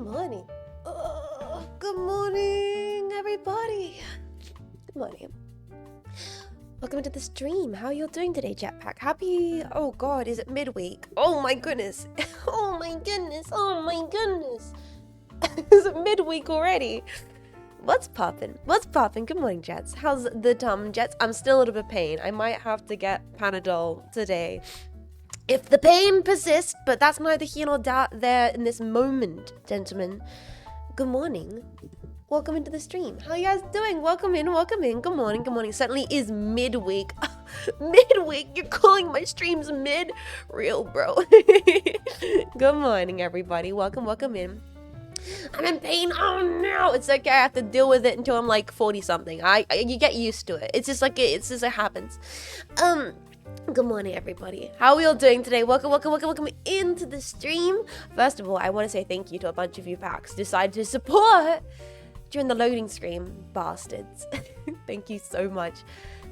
morning. Good morning, everybody. Good morning. Welcome to the stream. How are you all doing today, Jetpack? Happy, oh god, is it midweek? Oh my goodness. Oh my goodness. Oh my goodness. Is it midweek already? What's poppin'? What's poppin'? Good morning, Jets. How's the Jets? I'm still a little bit of pain. I might have to get Panadol today if the pain persists, but that's neither here nor there in this moment, gentlemen. Good morning. Welcome into the stream. How are you guys doing? Welcome in, welcome in. Good morning, good morning. Certainly is midweek. Midweek? You're calling my streams mid? Real, bro. Good morning, everybody. Welcome, welcome in. I'm in pain. Oh no, it's okay. I have to deal with it until I'm like 40 something. You get used to it. It's just like it happens. Good morning, everybody. How are we all doing today? Welcome, welcome, welcome, welcome into the stream. First of all, I want to say thank you to a bunch of you packs decided to support during the loading screen, bastards. Thank you so much.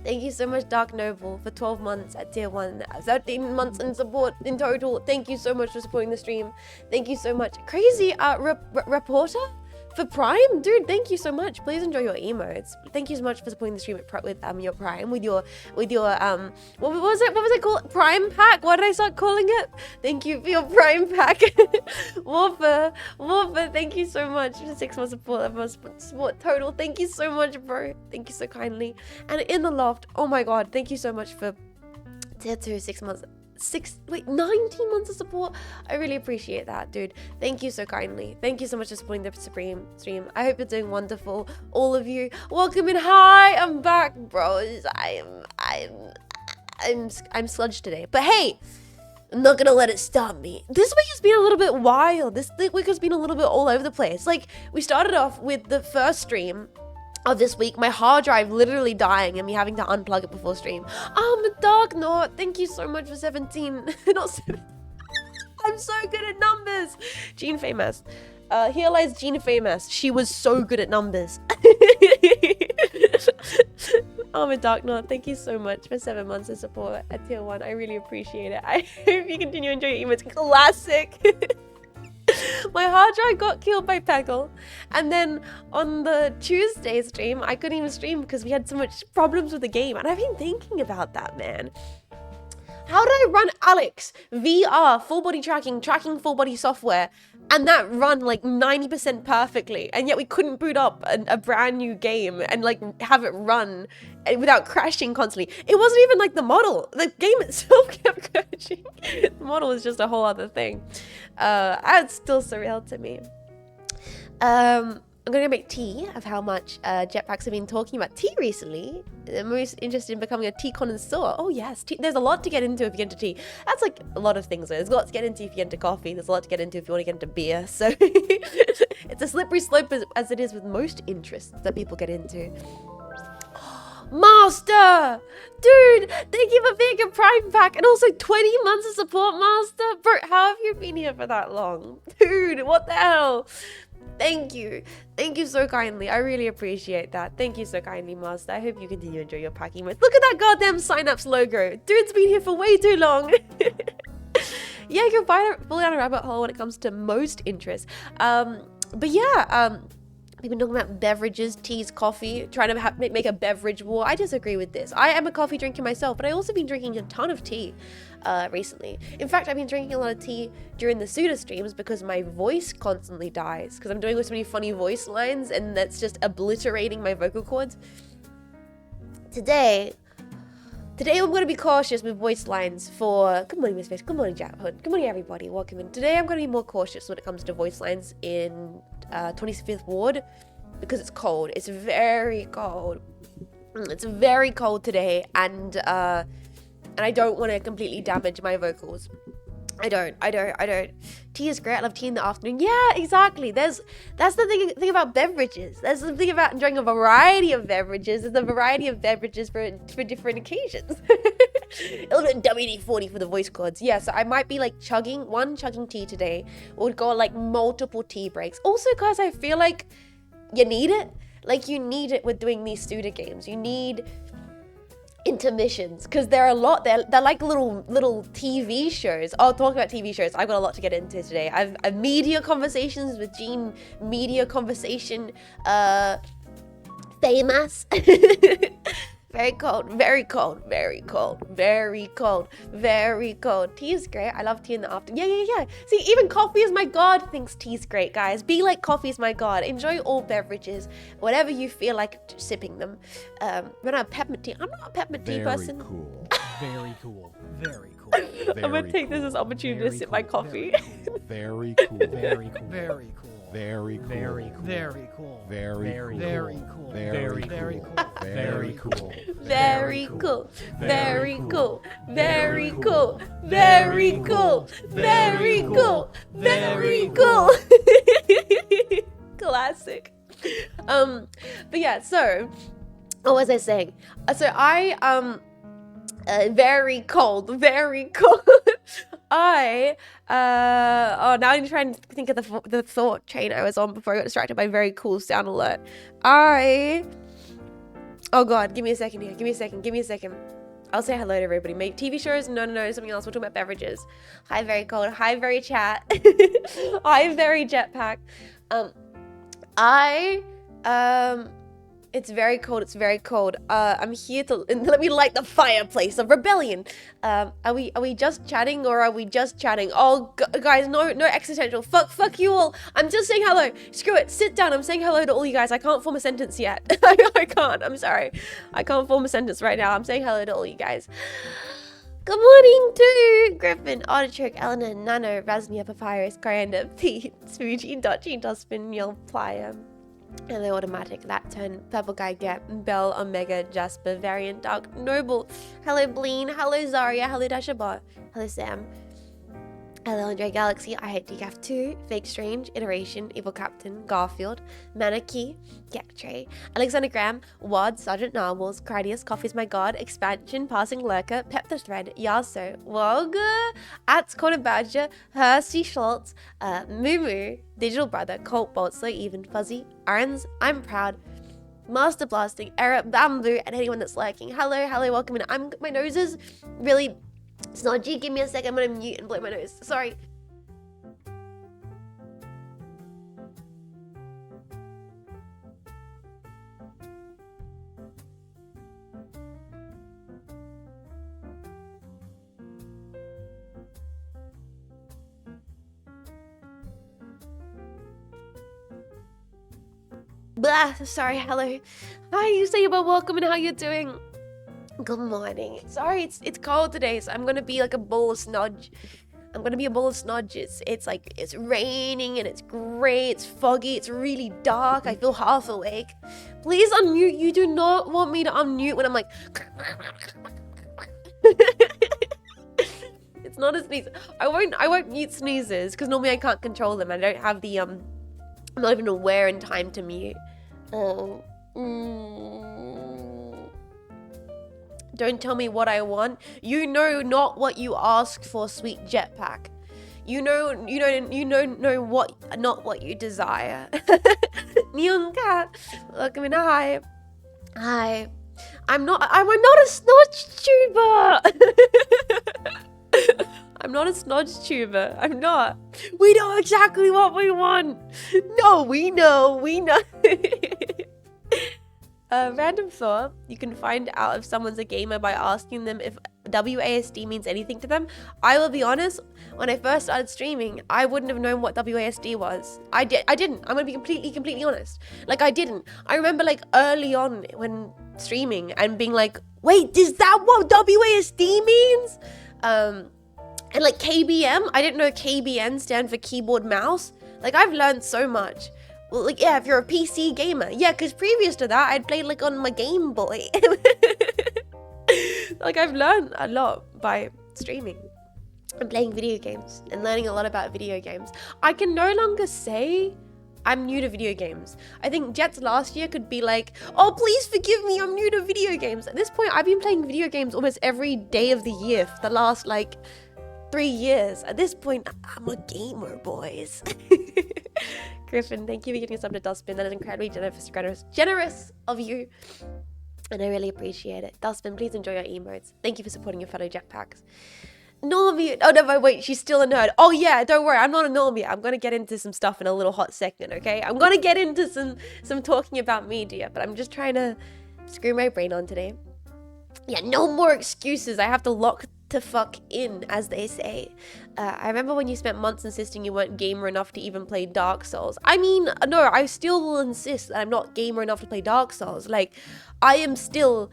Thank you so much, Dark Noble, for 12 months at tier 1, 13 months in support in total. Thank you so much for supporting the stream. Thank you so much. Crazy reporter for Prime, dude. Thank you so much. Please enjoy your emotes. Thank you so much for supporting the stream with your Prime with your what was it called? Prime pack. What did I start calling it? Thank you for your Prime pack. Warfer, thank you so much for 6 months support total. Thank you so much, bro. Thank you so kindly. And in the loft, oh my god, thank you so much for tier 2 6 months. 19 months of support. I really appreciate that, dude. Thank you so kindly. Thank you so much for supporting the Supreme stream. I hope you're doing wonderful, all of you. Welcome in. Hi, I'm back, bros. I'm sludged today, but hey, I'm not gonna let it stop me. This week has been a little bit wild. This week has been a little bit all over the place. Like, we started off with the first stream of this week, my hard drive literally dying and me having to unplug it before stream. Dark Knot, thank you so much for 17. Not 7. I'm so good at numbers. Jean Faymas. Here lies Jean Faymas. She was so good at numbers. Dark Knot, thank you so much for 7 months of support at tier 1. I really appreciate it. I hope you continue enjoying your emotes. Classic. My hard drive got killed by Peggle, and then on the Tuesday stream I couldn't even stream because we had so much problems with the game, and I've been thinking about that, man. How did I run Alex VR full body tracking full body software and that run like 90% perfectly, and yet we couldn't boot up a brand new game and like have it run without crashing constantly? It wasn't even like the model. The game itself kept crashing. The model was just a whole other thing. It's still surreal to me. I'm gonna make tea of how much Jetpacks have been talking about tea recently. I'm most interested in becoming a tea connoisseur. Oh yes, tea. There's a lot to get into if you get into tea. That's like a lot of things. There's a lot to get into if you get into coffee. There's a lot to get into if you want to get into beer. So it's a slippery slope as it is with most interests that people get into. Master! Dude, thank you for being a Prime pack and also 20 months of support, Master. Bro, how have you been here for that long? Dude, what the hell? Thank you. Thank you so kindly. I really appreciate that. Thank you so kindly, Master. I hope you continue to enjoy your packing. Look at that goddamn Cynapse logo. Dude's been here for way too long. Yeah, you can fall down a rabbit hole when it comes to most interests. But yeah, we've been talking about beverages, teas, coffee, trying to make a beverage war. I disagree with this. I am a coffee drinker myself, but I also been drinking a ton of tea recently. In fact, I've been drinking a lot of tea during the Suda streams because my voice constantly dies because I'm doing so many funny voice lines and that's just obliterating my vocal cords. Today I'm going to be cautious with voice lines for... Good morning, Miss Fish. Good morning, Jack Hood. Good morning, everybody. Welcome in. Today I'm going to be more cautious when it comes to voice lines in 25th Ward because it's cold. It's very cold. It's very cold today, and I don't want to completely damage my vocals. I don't. Tea is great. I love tea in the afternoon. Yeah, exactly. That's the thing about beverages. That's the thing about enjoying a variety of beverages. There's a variety of beverages for different occasions. A little bit WD-40 for the voice cords. Yeah, so I might be like chugging tea today, or go on like multiple tea breaks. Also, because I feel like you need it. Like, you need it with doing these Suda games. You need intermissions, because they're a lot. They're like little TV shows. Oh, talking about TV shows, I've got a lot to get into today. I've media conversations with Jean, media conversation, Faymas. Very cold, very cold, very cold, very cold, very cold. Tea is great. I love tea in the afternoon. Yeah. See, even coffee is my god thinks tea's great, guys. Be like coffee is my god. Enjoy all beverages, whatever you feel like sipping them. When I'm peppermint tea, I'm not a peppermint tea person. Very cool. Very cool. I'm gonna take this as an opportunity to sip my coffee. Very cool. Very cool. Very cool. Very cool. Very cool. Very cool. Very cool. Very cool. cool. Very cool. Very cool. Very cool. Very cool. Very cool. Very cool. Very cool. Classic. But yeah, so what was I saying? So I very cold. Now I'm trying to think of the thought chain I was on before I got distracted by very cool sound alert. Oh god, give me a second here. Give me a second. I'll say hello to everybody. Make TV shows? No, something else. We're talking about beverages. Hi, very cold. Hi, very chat. Hi, very jetpack. It's very cold. I'm here to let me light the fireplace of rebellion. Are we just chatting or are we just chatting? Oh, guys, no existential. Fuck you all. I'm just saying hello. Screw it. Sit down. I'm saying hello to all you guys. I can't form a sentence yet. I can't. I'm sorry. I can't form a sentence right now. I'm saying hello to all you guys. Good morning to Griffin, Artichoke, Eleanor, Nano, Rasnia, Papyrus, Coriander, Pete, Smoochie, Dotchy, Dustbin, Yell, Plier. Hello, Automatic, That Turn, Purple Guy, Get, Bell, Omega, Jasper, Variant, Dark, Noble. Hello, Bleen. Hello, Zarya. Hello, Dashabot. Hello, Sam. Hello, Andre Galaxy. I Hate Decaf 2, Fake Strange, Iteration, Evil Captain, Garfield, Manaki, Gektray, Alexander Graham, Wad, Sergeant Narwhals, Cridius, Coffee's My God, Expansion, Passing Lurker, Pep the Thread, Yaso, Woga, Ats Corner Badger, Hersey Schultz, Moo, Digital Brother, Colt Bolt, So Even, Fuzzy, Arons, I'm Proud, Master Blasting, Error, Bamboo, and anyone that's lurking. Hello, welcome in. My nose is really snodgy. Give me a second. I'm gonna mute and blow my nose. Sorry. Blah, sorry, hello. Hi, you say about welcome and how you doing? Good morning. Sorry, it's cold today, so I'm gonna be like a bowl of snodge. I'm gonna be a bowl of snodge. It's like, it's raining and it's grey, it's foggy, it's really dark. I feel half awake. Please unmute. You do not want me to unmute when I'm like... It's not a sneeze. I won't mute sneezes, because normally I can't control them. I don't have the, I'm not even aware in time to mute. Don't tell me what I want. You know not what you ask for, sweet jetpack. You know what, not what you desire. Neon cat, welcome in. Hi. I'm not a snodge tuber. I'm not a snodge tuber. I'm not. We know exactly what we want. No, we know. Random thought, you can find out if someone's a gamer by asking them if WASD means anything to them. I will be honest, when I first started streaming, I wouldn't have known what WASD was. I didn't. I'm gonna be completely honest. Like, I didn't. I remember like early on when streaming and being like, wait, is that what WASD means? And like KBM, I didn't know KBN stand for keyboard mouse. Like, I've learned so much. Well, like, yeah, if you're a PC gamer. Yeah, because previous to that, I'd played, like, on my Game Boy. Like, I've learned a lot by streaming and playing video games and learning a lot about video games. I can no longer say I'm new to video games. I think Jets last year could be like, oh, please forgive me, I'm new to video games. At this point, I've been playing video games almost every day of the year for the last, like, 3 years. At this point, I'm a gamer, boys. Griffin, thank you for giving us up to Dustbin. That is incredibly generous of you. And I really appreciate it. Dustbin, please enjoy your emotes. Thank you for supporting your fellow jetpacks. Normie, oh no, wait, she's still a nerd. Oh yeah, don't worry, I'm not a normie. I'm gonna get into some stuff in a little hot second, okay? I'm gonna get into some talking about media, but I'm just trying to screw my brain on today. Yeah, no more excuses. I have to lock to fuck in, as they say. I remember when you spent months insisting you weren't gamer enough to even play Dark Souls. I mean, no, I still will insist that I'm not gamer enough to play Dark Souls. Like, I am still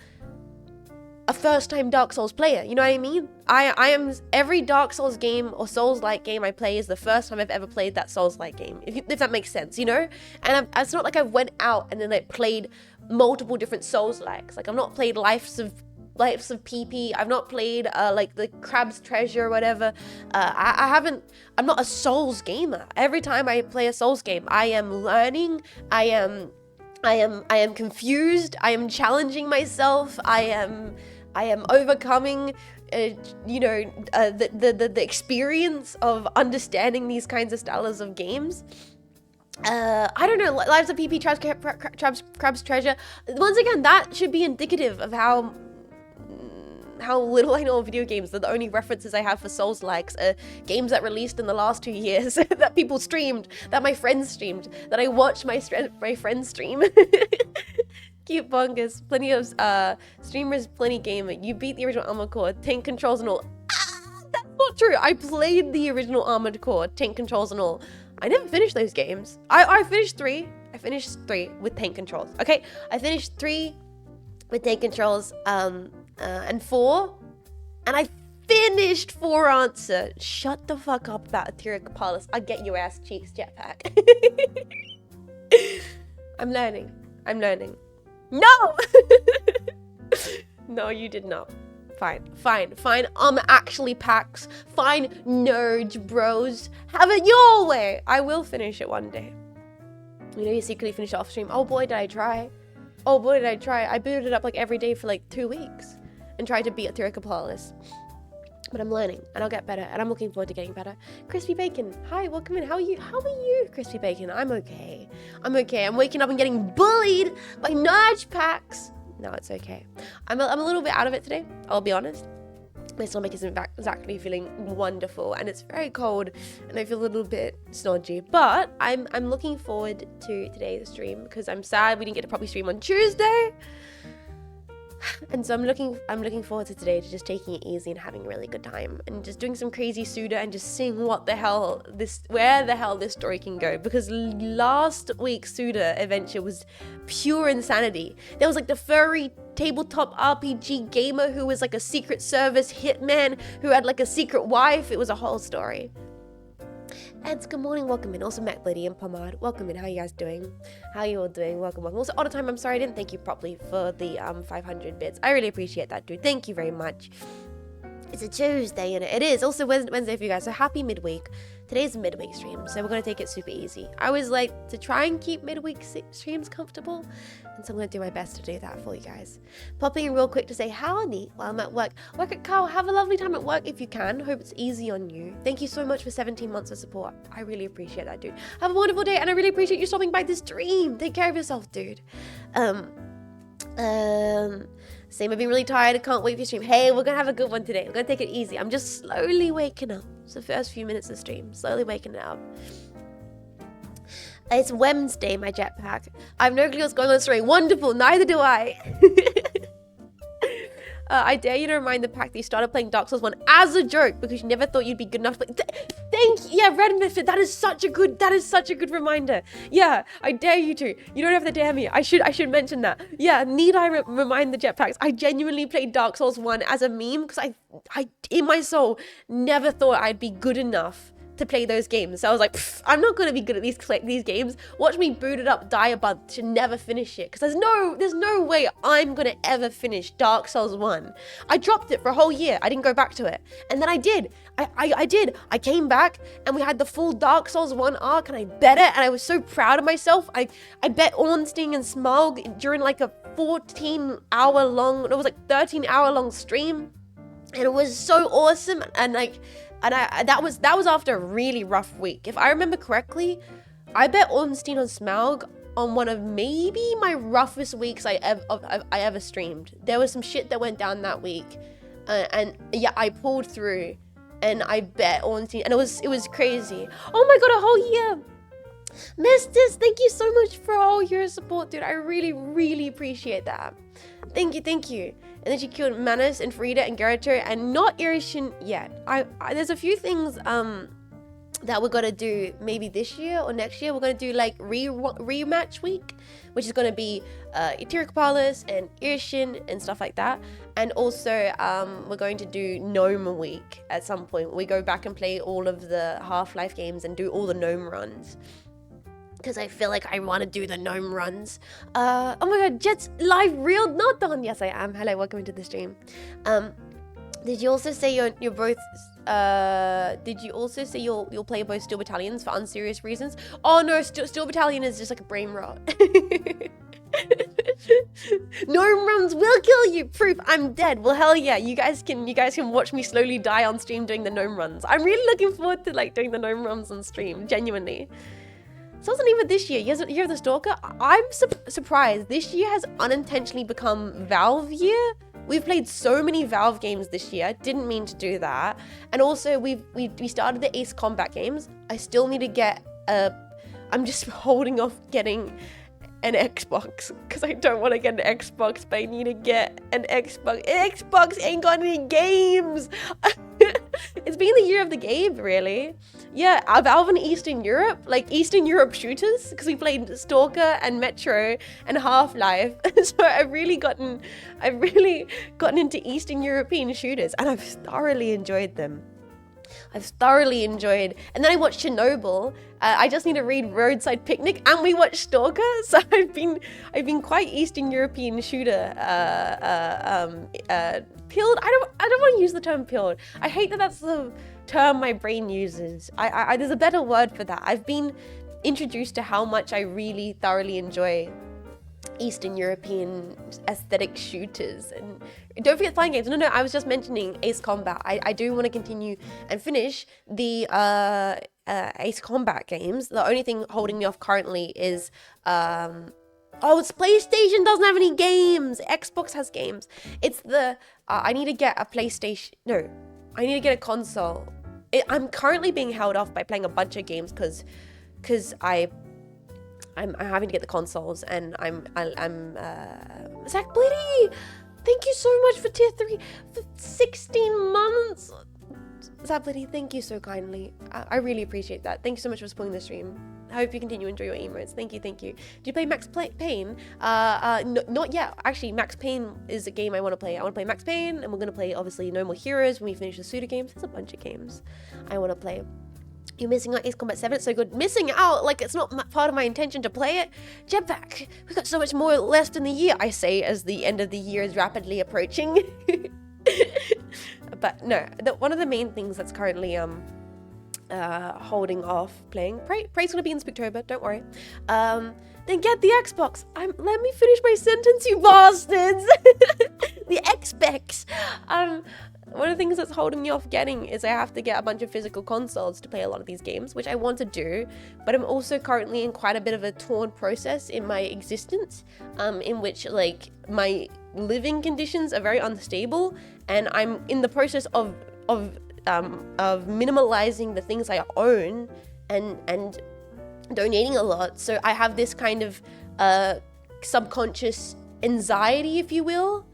a first-time Dark Souls player, you know what I mean? I am, every Dark Souls game or Souls-like game I play is the first time I've ever played that Souls-like game, if that makes sense, you know? And it's not like I went out and then I played multiple different Souls-likes. Like, I've not played Lives of PP. I've not played like the Crab's Treasure or whatever. I'm not a Souls gamer. Every time I play a Souls game, I am learning. I am confused. I am challenging myself. I am overcoming the experience of understanding these kinds of styles of games. I don't know, Lives of PP, Crab's Treasure. Once again, that should be indicative of how little I know of video games. That the only references I have for Souls likes are games that released in the last 2 years that people streamed, that my friends streamed, that I watched my friends stream. Cute bonkers. Plenty of streamers, plenty gamer. You beat the original Armored Core, tank controls and all. That's not true. I played the original Armored Core, tank controls and all. I never finished those games. I finished 3. I finished 3 with tank controls. Okay, I finished 3 with tank controls. And 4, and I finished 4 answer. Shut the fuck up about Etheric Palace. I get your ass cheeks, jetpack. I'm learning. No! No, you did not. Fine. Actually packs. Fine, nerds, bros. Have it your way. I will finish it one day. You know, you secretly finished off stream. Oh boy, did I try. I booted it up like every day for like 2 weeks and tried to beat Etheric Palace. But I'm learning and I'll get better and I'm looking forward to getting better. Crispy Bacon, hi, welcome in. How are you, Crispy Bacon? I'm okay. I'm waking up and getting bullied by nudge packs. No, it's okay. I'm a little bit out of it today, I'll be honest. My stomach isn't exactly feeling wonderful and it's very cold and I feel a little bit snodgy, but I'm looking forward to today's stream because I'm sad we didn't get to properly stream on Tuesday. And so I'm looking forward to today, to just taking it easy and having a really good time and just doing some crazy Suda and just seeing where the hell this story can go, because last week's Suda adventure was pure insanity. There was like the furry tabletop RPG gamer who was like a secret service hitman who had like a secret wife. It was a whole story. Eds, good morning, welcome in. Also Mac Blitty and Pomade, welcome in. How you guys doing? How you all doing? Welcome. Also all the time, I'm sorry I didn't thank you properly for the 500 bits. I really appreciate that, dude. Thank you very much. It's a Tuesday and it is also Wednesday for you guys, so happy midweek. Today's a midweek stream, so we're gonna take it super easy. I always like to try and keep midweek streams comfortable, and so I'm gonna do my best to do that for you guys. Popping in real quick to say howdy while I'm at work. Work at Carl, have a lovely time at work if you can. Hope it's easy on you. Thank you so much for 17 months of support. I really appreciate that, dude. Have a wonderful day, and I really appreciate you stopping by this stream. Take care of yourself, dude. Same, I've been really tired. I can't wait for your stream. Hey, we're gonna have a good one today. We're gonna take it easy. I'm just slowly waking up. It's the first few minutes of stream. Slowly waking up. It's Wednesday, my jetpack. I have no clue what's going on in the story. Wonderful, neither do I. I dare you to remind the pack that you started playing Dark Souls 1 as a joke because you never thought you'd be good enough to play. Thank you. Yeah, Red Method. That is such a good reminder. Yeah, I dare you to. You don't have to dare me. I should mention that. Yeah, need I remind the jetpacks? I genuinely played Dark Souls 1 as a meme because I in my soul never thought I'd be good enough to play those games. So I was like, I'm not gonna be good at these games. Watch me boot it up, die a bunch, and never finish it. Because there's no way I'm gonna ever finish Dark Souls 1. I dropped it for a whole year. I didn't go back to it. And then I did. I did. I came back and we had the full Dark Souls 1 arc and I bet it and I was so proud of myself. I bet Ornstein and Smaug during like a 13-hour long stream. And it was so awesome. And that was after a really rough week. If I remember correctly, I bet Ornstein on Smaug on one of maybe my roughest weeks I ever streamed. There was some shit that went down that week, and yeah, I pulled through, and I bet on team, and it was crazy. Oh my god, a whole year. Mistis, thank you so much for all your support, dude. I really appreciate that. Thank you. And then she killed Manus and Frida and Gerito, and not Irishin yet. There's a few things that we're gonna do maybe this year or next year. We're gonna do like rematch week, which is gonna be Etheric Palace and Irishin and stuff like that. And also we're going to do Gnome week at some point. We go back and play all of the Half-Life games and do all the Gnome runs, because I feel like I want to do the Gnome runs. Oh my god, Jet's live real not done. Yes, I am. Hello, welcome into the stream. Did you also say you're both did you also say you'll play both Steel Battalions for unserious reasons? Oh no, Steel Battalion is just like a brain rot. Gnome runs will kill you. Proof I'm dead. Well, hell yeah, you guys can watch me slowly die on stream doing the Gnome runs. I'm really looking forward to like doing the Gnome runs on stream, genuinely. So it wasn't even this year. Year of the Stalker. I'm surprised. This year has unintentionally become Valve year. We've played so many Valve games this year. Didn't mean to do that. And also we started the Ace Combat games. I still need to get I'm just holding off getting an Xbox because I don't want to get an Xbox, but I need to get an Xbox. Xbox ain't got any games. It's been the year of the game, really. Yeah, Valve in Eastern Europe, like Eastern Europe shooters, because we played Stalker and Metro and Half-Life. So I've really gotten into Eastern European shooters, and I've thoroughly enjoyed them. And then I watched Chernobyl. I just need to read Roadside Picnic, and we watched Stalker. So I've been quite Eastern European shooter pilled. I don't want to use the term pilled. I hate that that's the term my brain uses. I there's a better word for that. I've been introduced to how much I really thoroughly enjoy Eastern European aesthetic shooters. And don't forget flying games. No, I was just mentioning Ace Combat. I do want to continue and finish the Ace Combat games. The only thing holding me off currently is it's PlayStation doesn't have any games. Xbox has games. It's the I need to get a PlayStation. No, I need to get a console. I'm currently being held off by playing a bunch of games because I'm having to get the consoles, and I'm Zach Blitty, thank you so much for tier 3 for 16 months. Zach Blitty, thank you so kindly. I really appreciate that. Thank you so much for supporting the stream. I hope you continue to enjoy your emotes. Thank you. Do you play Max Payne? No, not yet. Actually, Max Payne is a game I want to play. I want to play Max Payne, and we're going to play, obviously, No More Heroes when we finish the Suda games. There's a bunch of games I want to play. You're missing out Ace Combat 7. It's so good. Missing out, like it's not part of my intention to play it. Jetpack, we've got so much more left in the year, I say, as the end of the year is rapidly approaching. But no, one of the main things that's currently holding off playing. Prey's gonna be in Spooktober, don't worry. Then get the Xbox. Let me finish my sentence, you bastards. The Xbox. One of the things that's holding me off getting is I have to get a bunch of physical consoles to play a lot of these games, which I want to do, but I'm also currently in quite a bit of a torn process in my existence, in which like my living conditions are very unstable, and I'm in the process of minimalizing the things I own and donating a lot. So I have this kind of subconscious anxiety, if you will,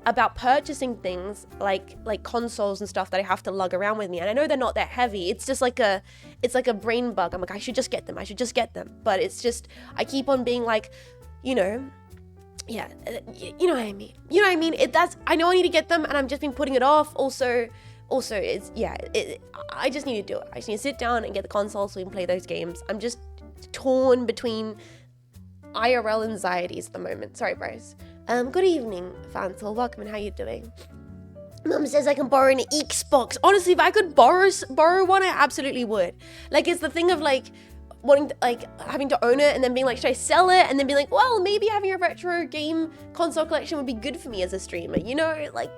about purchasing things like consoles and stuff that I have to lug around with me. And I know they're not that heavy. It's just like a brain bug. I'm like, I should just get them. But it's just, I keep on being like, you know, yeah, you know what I mean. I know I need to get them, and I've just been putting it off. Also it's, yeah, I just need to do it. I just need to sit down and get the console so we can play those games. I'm just torn between IRL anxieties at the moment. Sorry, bros. Good evening, Fansel. Welcome, and how you doing? Mum says I can borrow an Xbox. Honestly, if I could borrow one, I absolutely would. Like, it's the thing of like wanting to, like, having to own it and then being like, should I sell it? And then being like, well, maybe having a retro game console collection would be good for me as a streamer. You know, like,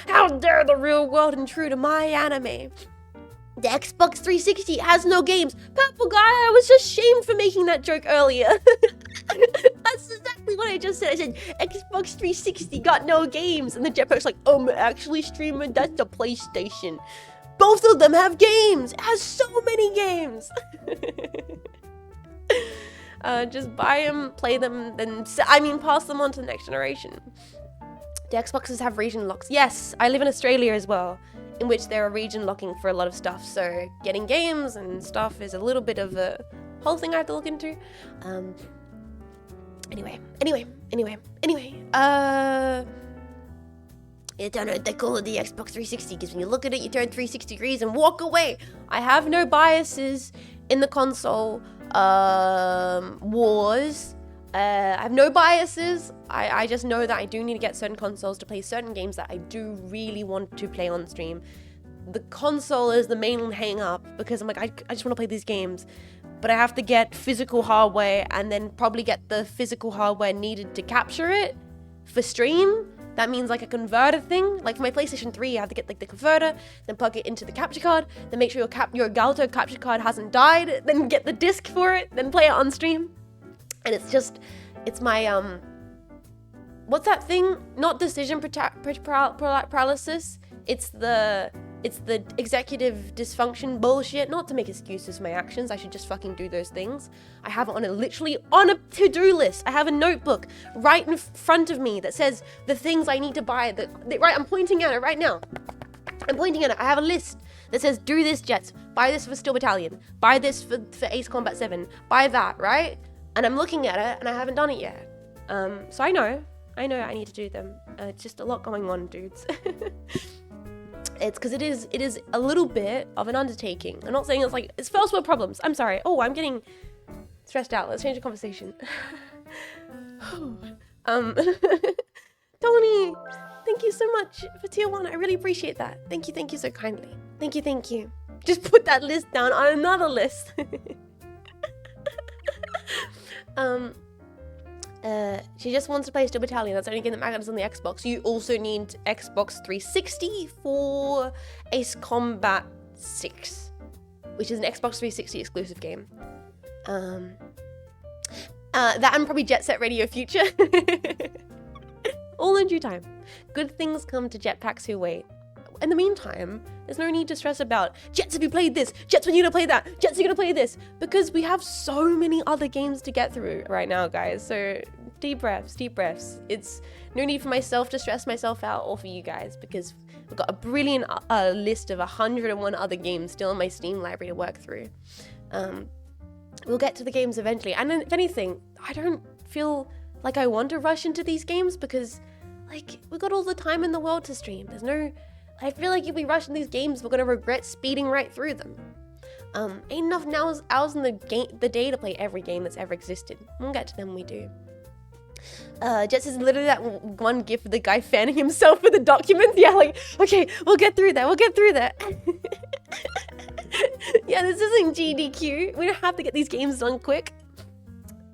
how dare the real world intrude to my anime? The Xbox 360 has no games. Purple guy, I was just shamed for making that joke earlier. That's exactly what I just said. I said, Xbox 360 got no games. And the Jetpack's like, actually, streamer, that's the PlayStation. Both of them have games. It has so many games. Just buy them, play them, then, pass them on to the next generation. The Xboxes have region locks. Yes, I live in Australia as well, in which there are region locking for a lot of stuff. So getting games and stuff is a little bit of a whole thing I have to look into. Anyway. I don't know what they call it, the Xbox 360, because when you look at it, you turn 360 degrees and walk away. I have no biases in the console wars. I have no biases. I just know that I do need to get certain consoles to play certain games that I do really want to play on stream. The console is the main hang up because I'm like, I just want to play these games, but I have to get physical hardware and then probably get the physical hardware needed to capture it for stream. That means like a converter thing. Like for my PlayStation 3, you have to get like the converter, then plug it into the capture card, then make sure your Galto capture card hasn't died, then get the disc for it, then play it on stream. And it's my, what's that thing? Not decision paralysis. It's the executive dysfunction bullshit. Not to make excuses for my actions. I should just fucking do those things. I have it literally on a to-do list. I have a notebook right in front of me that says the things I need to buy. Right, I'm pointing at it right now. I have a list that says, do this, Jets. Buy this for Steel Battalion. Buy this for Ace Combat 7. Buy that, right? And I'm looking at it, and I haven't done it yet. So I know I need to do them. It's just a lot going on, dudes. It's because it is a little bit of an undertaking. I'm not saying it's first world problems. I'm sorry. Oh, I'm getting stressed out. Let's change the conversation. Tony, thank you so much for tier 1. I really appreciate that. Thank you so kindly. Thank you. Just put that list down on another list. She just wants to play Steel Battalion. That's the only game that matters on the Xbox. You also need Xbox 360 for Ace Combat 6, which is an Xbox 360 exclusive game. That and probably Jet Set Radio Future. All in due time. Good things come to jetpacks who wait. In the meantime, there's no need to stress about, Jets, have you played this? Jets, when you gonna play that? Jets, you gonna play this? Because we have so many other games to get through right now, guys. So deep breaths. It's no need for myself to stress myself out or for you guys, because we've got a brilliant list of 101 other games still in my Steam library to work through. We'll get to the games eventually. And if anything, I don't feel like I want to rush into these games because, like, we've got all the time in the world to stream. I feel like if we rush in these games, we're gonna regret speeding right through them. Ain't enough hours in the day to play every game that's ever existed. We'll get to them when we do. Jets is literally that one gif of the guy fanning himself with the documents. Yeah, like, okay, we'll get through that. Yeah, this isn't GDQ. We don't have to get these games done quick.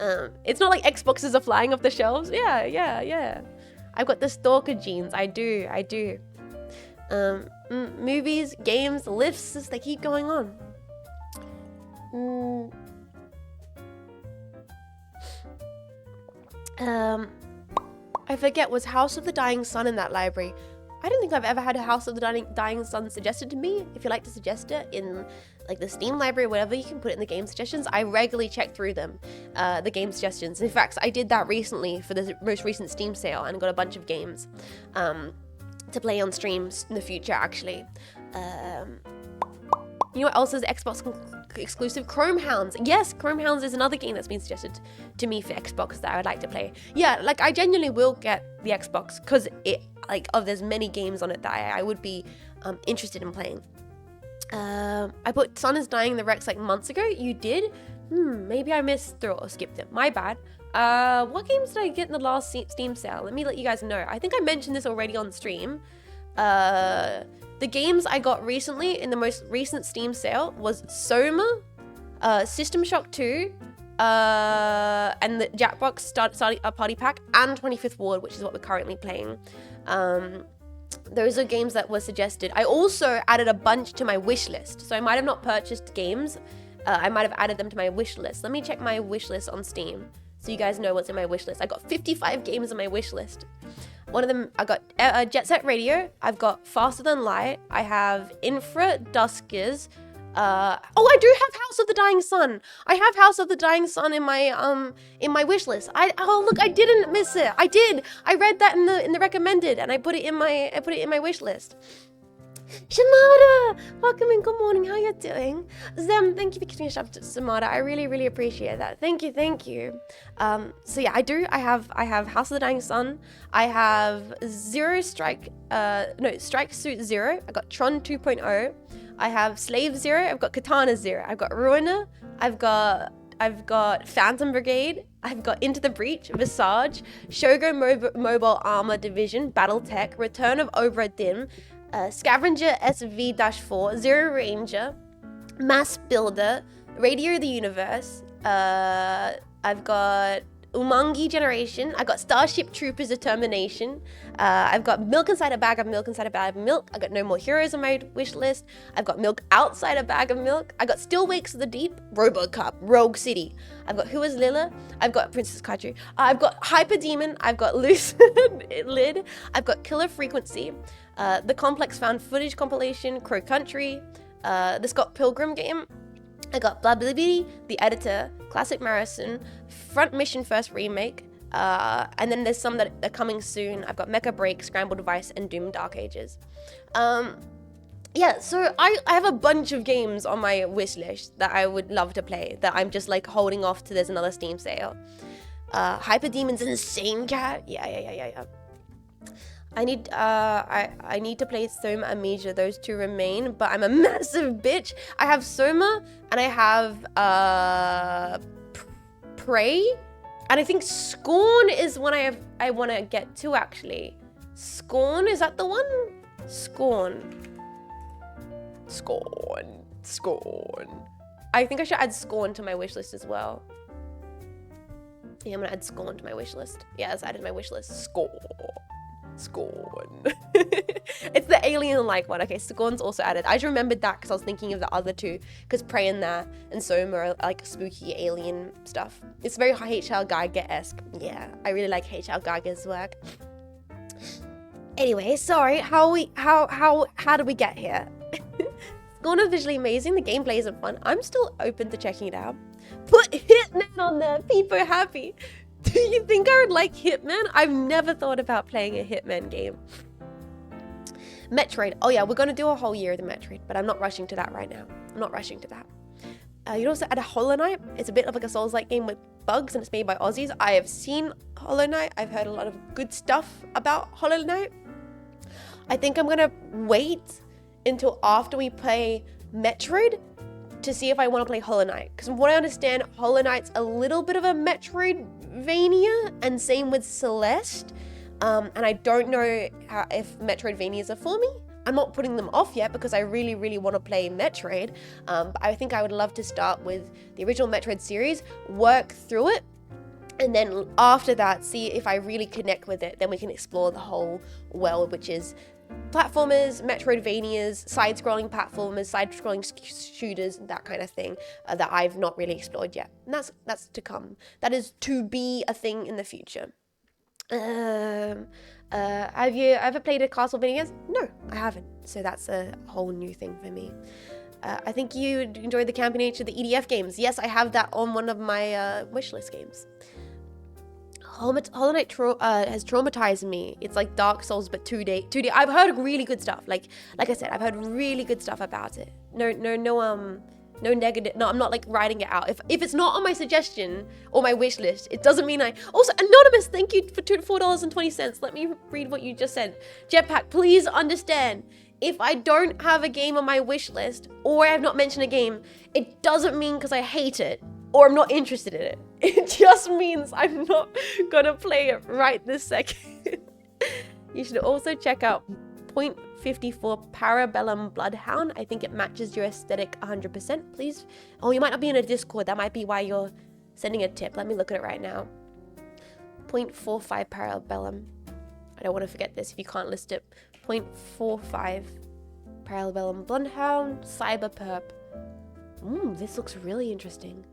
It's not like Xboxes are flying off the shelves. Yeah. I've got the stalker genes. I do. Movies, games, lists, they keep going on. I forget, was House of the Dying Sun in that library? I don't think I've ever had a House of the Dying Sun suggested to me. If you like to suggest it in like the Steam library or whatever, you can put it in the game suggestions. I regularly check through them, the game suggestions. In fact, I did that recently for the most recent Steam sale and got a bunch of games to play on streams in the future, actually. You know what else is Xbox exclusive? Chrome Hounds. Yes, Chrome Hounds is another game that's been suggested to me for Xbox that I would like to play. Yeah, like I genuinely will get the Xbox because there's many games on it that I would be interested in playing. I put Sun is Dying in the Rex like months ago. You did? Maybe I missed through or skipped it. My bad. What games did I get in the last Steam sale? Let me let you guys know. I think I mentioned this already on stream. The games I got recently in the most recent Steam sale was Soma, System Shock 2, and the Jackbox Party Pack, and 25th Ward, which is what we're currently playing. those are games that were suggested. I also added a bunch to my wish list. So I might have not purchased games. I might have added them to my wish list. Let me check my wish list on Steam so you guys know what's in my wish list. I got 55 games on my wish list. One of them, I got Jet Set Radio. I've got Faster Than Light. I have Infra Duskers. Oh, I do have House of the Dying Sun. I have House of the Dying Sun in my wish list. Oh look, I didn't miss it. I did. I read that in the recommended, and I put it in my wish list. Shamada, welcome in. Good morning. How you doing? Zem, thank you for giving a shout out to Samada. I really appreciate that. Thank you. So yeah, I have House of the Dying Sun. I have Strike Suit Zero. I got Tron 2.0. I have Slave Zero. I've got Katana Zero. I've got Ruiner. I've got Phantom Brigade. I've got Into the Breach, Visage, Shogo Mobile Armor Division, Battletech, Return of Obra Dinn, Scavenger SV-4, Zero Ranger, Mass Builder, Radio the Universe. I've got Umangi Generation. I've got Starship Troopers Determination. I've got Milk Inside a Bag of Milk Inside a Bag of Milk. I got No More Heroes on my wish list. I've got Milk Outside a Bag of Milk. I got Still Wakes of the Deep, RoboCop, Rogue City. I've got Who is Lila. I've got Princess Kaiju. I've got Hyper Demon. I've got Loose Lid. I've got Killer Frequency. The Complex Found Footage Compilation, Crow Country. The Scott Pilgrim game. I got Blablibity, The Editor, Classic Marathon, Front Mission First Remake, and then there's some that are coming soon. I've got Mecha Break, Scrambled Device, and Doom Dark Ages. Yeah, so I have a bunch of games on my wish list that I would love to play, that I'm just like holding off to there's another Steam sale. Hyper Demon's Insane Cat, yeah. I need to play Soma Amnesia. Those two remain, but I'm a massive bitch. I have Soma and I have Prey, and I think Scorn is one I want to get to actually. Scorn, is that the one? Scorn. I think I should add Scorn to my wish list as well. Yeah, I'm gonna add Scorn to my wish list. Yeah, it's added to my wish list. Scorn. It's the alien-like one. Okay, Scorn's also added. I just remembered that because I was thinking of the other two, because Prey and that and Soma are like spooky alien stuff. It's very H.L. Geiger-esque. Yeah, I really like H.L. Geiger's work. Anyway, sorry. How did we get here? Scorn is visually amazing. The gameplay isn't fun. I'm still open to checking it out. Put Hitman on there. People are happy. Do you think I would like Hitman? I've never thought about playing a Hitman game. Metroid. Oh yeah, we're going to do a whole year of the Metroid, but I'm not rushing to that right now. I'm not rushing to that. You'd also add a Hollow Knight. It's a bit of like a Souls-like game with bugs, and it's made by Aussies. I have seen Hollow Knight. I've heard a lot of good stuff about Hollow Knight. I think I'm going to wait until after we play Metroid to see if I want to play Hollow Knight. Because from what I understand, Hollow Knight's a little bit of a Metroidvania, and same with Celeste. And I don't know if Metroidvanias are for me. I'm not putting them off yet because I really want to play Metroid. But I think I would love to start with the original Metroid series, work through it, and then after that, see if I really connect with it. Then we can explore the whole world, which is platformers, Metroidvanias, side-scrolling platformers, side-scrolling shooters, that kind of thing that I've not really explored yet. And that's to come. That is to be a thing in the future. Have you ever played a Castlevania? No, I haven't. So that's a whole new thing for me. I think you enjoyed the campy nature of the EDF games. Yes, I have that on one of my wishlist games. Hollow Knight has traumatized me. It's like Dark Souls, but 2D. I've heard really good stuff. Like I said, I've heard really good stuff about it. No negative. No, I'm not like writing it out. If it's not on my suggestion or my wish list, it doesn't mean I. Also, Anonymous, thank you for $4.20. Let me read what you just said. Jetpack, please understand. If I don't have a game on my wish list or I have not mentioned a game, it doesn't mean because I hate it or I'm not interested in it. It just means I'm not gonna play it right this second. You should also check out .54 Parabellum Bloodhound. I think it matches your aesthetic 100%. Please. Oh, you might not be in a Discord. That might be why you're sending a tip. Let me look at it right now. .45 Parabellum. I don't want to forget this if you can't list it. 0.45. Parabellum Bloodhound, Cyber Perp. This looks really interesting.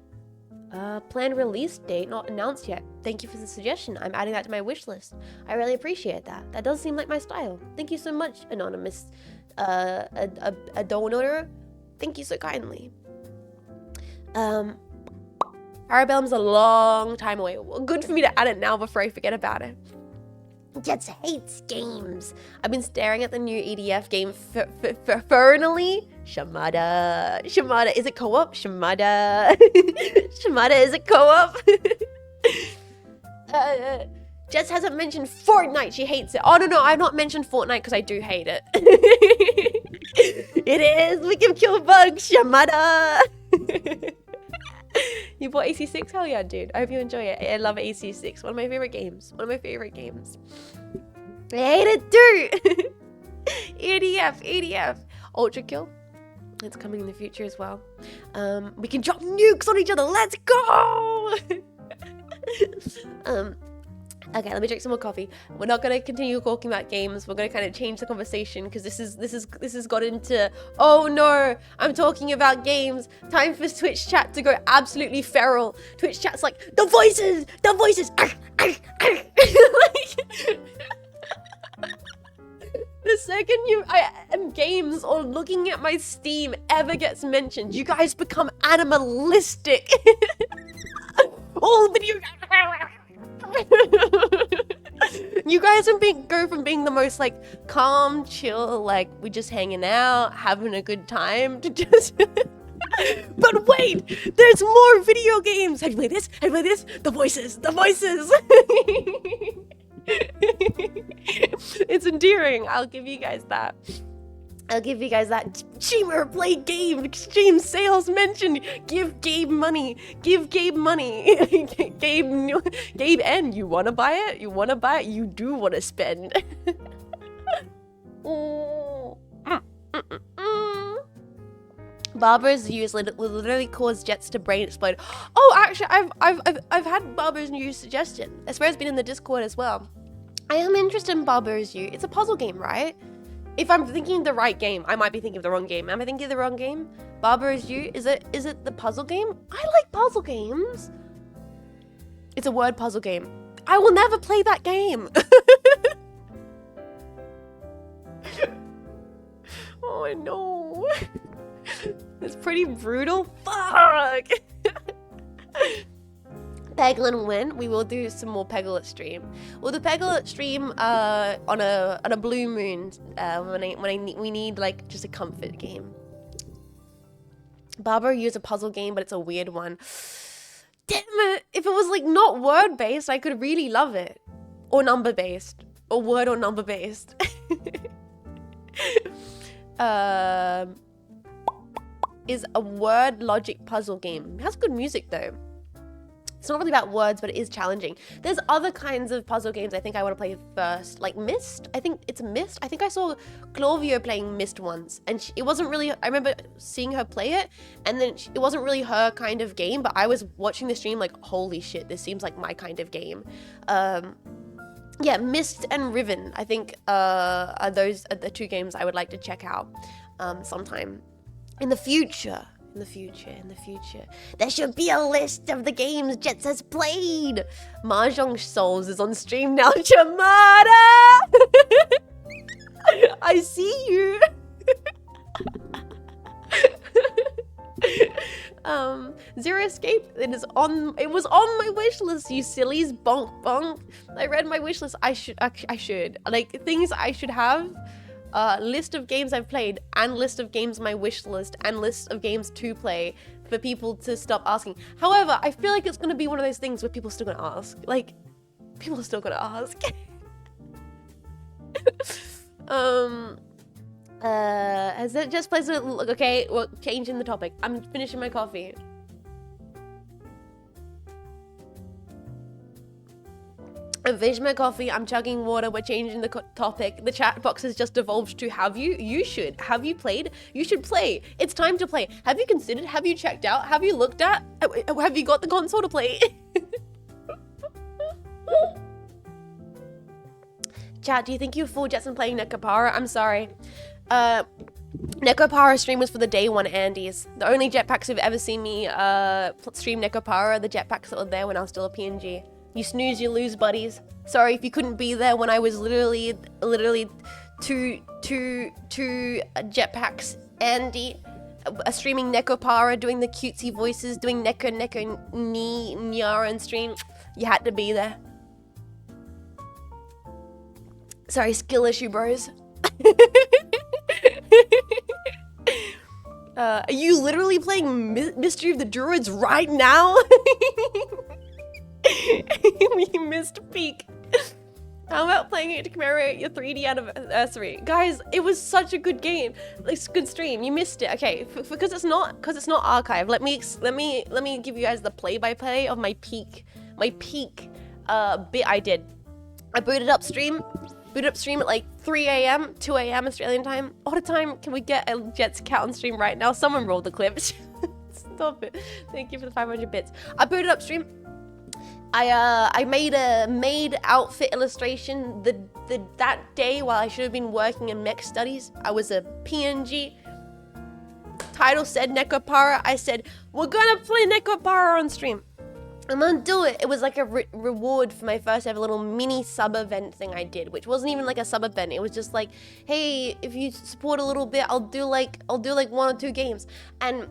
Planned release date not announced yet. Thank you for the suggestion. I'm adding that to my wish list. I really appreciate that. That does seem like my style. Thank you so much, anonymous a donor. Thank you so kindly. Parabellum's a long time away. Well, good for me to add it now before I forget about it. Jets hates games. I've been staring at the new EDF game Fernally. Shamada. Is it co-op? Shamada. Shamada, is it co-op? Jess hasn't mentioned Fortnite. She hates it. Oh, no, I've not mentioned Fortnite because I do hate it. It is. We can kill bugs. Shamada. You bought AC6? Hell yeah, dude. I hope you enjoy it. I love AC6. One of my favorite games. I hate it too. EDF. Ultra kill. It's coming in the future as well. We can drop nukes on each other. Let's go. Okay, let me drink some more coffee. We're not gonna continue talking about games. We're gonna kind of change the conversation because this has got into, oh no, I'm talking about games. Time for Twitch chat to go absolutely feral. Twitch chat's like, the voices. The second games or looking at my Steam ever gets mentioned, you guys become animalistic. All video. You guys go from being the most like calm, chill, like we just hanging out, having a good time, to just. But wait, there's more video games. Have you played this? The voices. It's endearing. I'll give you guys that. Streamer, play game. Extreme sales mentioned. Give Gabe money. Gabe N. You wanna buy it? You do wanna spend. Barber's use literally caused Jets to brain explode. Oh, actually, I've had Barber's new suggestion. I swear it's been in the Discord as well. I am interested in Barber's You. It's a puzzle game, right? If I'm thinking the right game, I might be thinking of the wrong game. Am I thinking of the wrong game? Barber's You? Is it the puzzle game? I like puzzle games. It's a word puzzle game. I will never play that game. Oh no. It's pretty brutal. Fuck. Peglin when? We will do some more Peglet stream. We'll do Peglet stream on a blue moon we need like just a comfort game. Barber used a puzzle game, but it's a weird one. Damn it! If it was like not word based, I could really love it. Or number based. Or word or number based. Is a word logic puzzle game. It has good music though. It's not really about words, but it is challenging. There's other kinds of puzzle games I think I want to play first. Like Myst. I think it's Myst. I think I saw Clovio playing Myst once. And it wasn't really... I remember seeing her play it. And then it wasn't really her kind of game. But I was watching the stream like, holy shit, this seems like my kind of game. Yeah, Myst and Riven, I think are the two games I would like to check out sometime. In the future. There should be a list of the games Jets has played. Mahjong Souls is on stream now. Chamada! I see you. Zero Escape. It was on my wish list, you sillies. Bonk. I read my wish list. I should. Like, things I should have. List of games I've played, and list of games on my wish list, and list of games to play for people to stop asking. However, I feel like it's gonna be one of those things where people are still gonna ask. Like, people are still gonna ask. Has it just plays it? Okay, well, changing the topic. I'm finishing my coffee. I'm finishing my coffee, I'm chugging water, we're changing the topic. The chat box has just evolved to have you? You should. Have you played? You should play. It's time to play. Have you considered? Have you checked out? Have you looked at? Have you got the console to play? chat, do you think you fooled Jetson playing Nekopara? I'm sorry. Nekopara stream was for the day one Andes. The only jetpacks who've ever seen me stream Nekopara are the jetpacks that were there when I was still a PNG. You snooze, you lose, buddies. Sorry if you couldn't be there when I was literally two jetpacks Andy, streaming Nekopara, doing the cutesy voices, doing Neko Nyara and stream. You had to be there. Sorry, skill issue, bros. Are you literally playing Mystery of the Druids right now? We missed peak. How about playing it to commemorate your 3D anniversary? Guys, it was such a good game. It's a good stream. You missed it. Okay, because it's not archived. Let me give you guys the play-by-play of my peak bit I did. I booted up stream at like 3 a.m., 2 a.m. Australian time. All the time, can we get a Jets account on stream right now? Someone roll the clips. Stop it. Thank you for the 500 bits. I booted up stream. I made a maid outfit illustration that day while I should have been working in mech studies. I was a PNG. Title said Nekopara. I said, we're gonna play Nekopara on stream. I'm gonna do it. It was like a reward for my first ever little mini sub event thing I did, which wasn't even like a sub event. It was just like, hey, if you support a little bit, I'll do like 1 or 2 games. And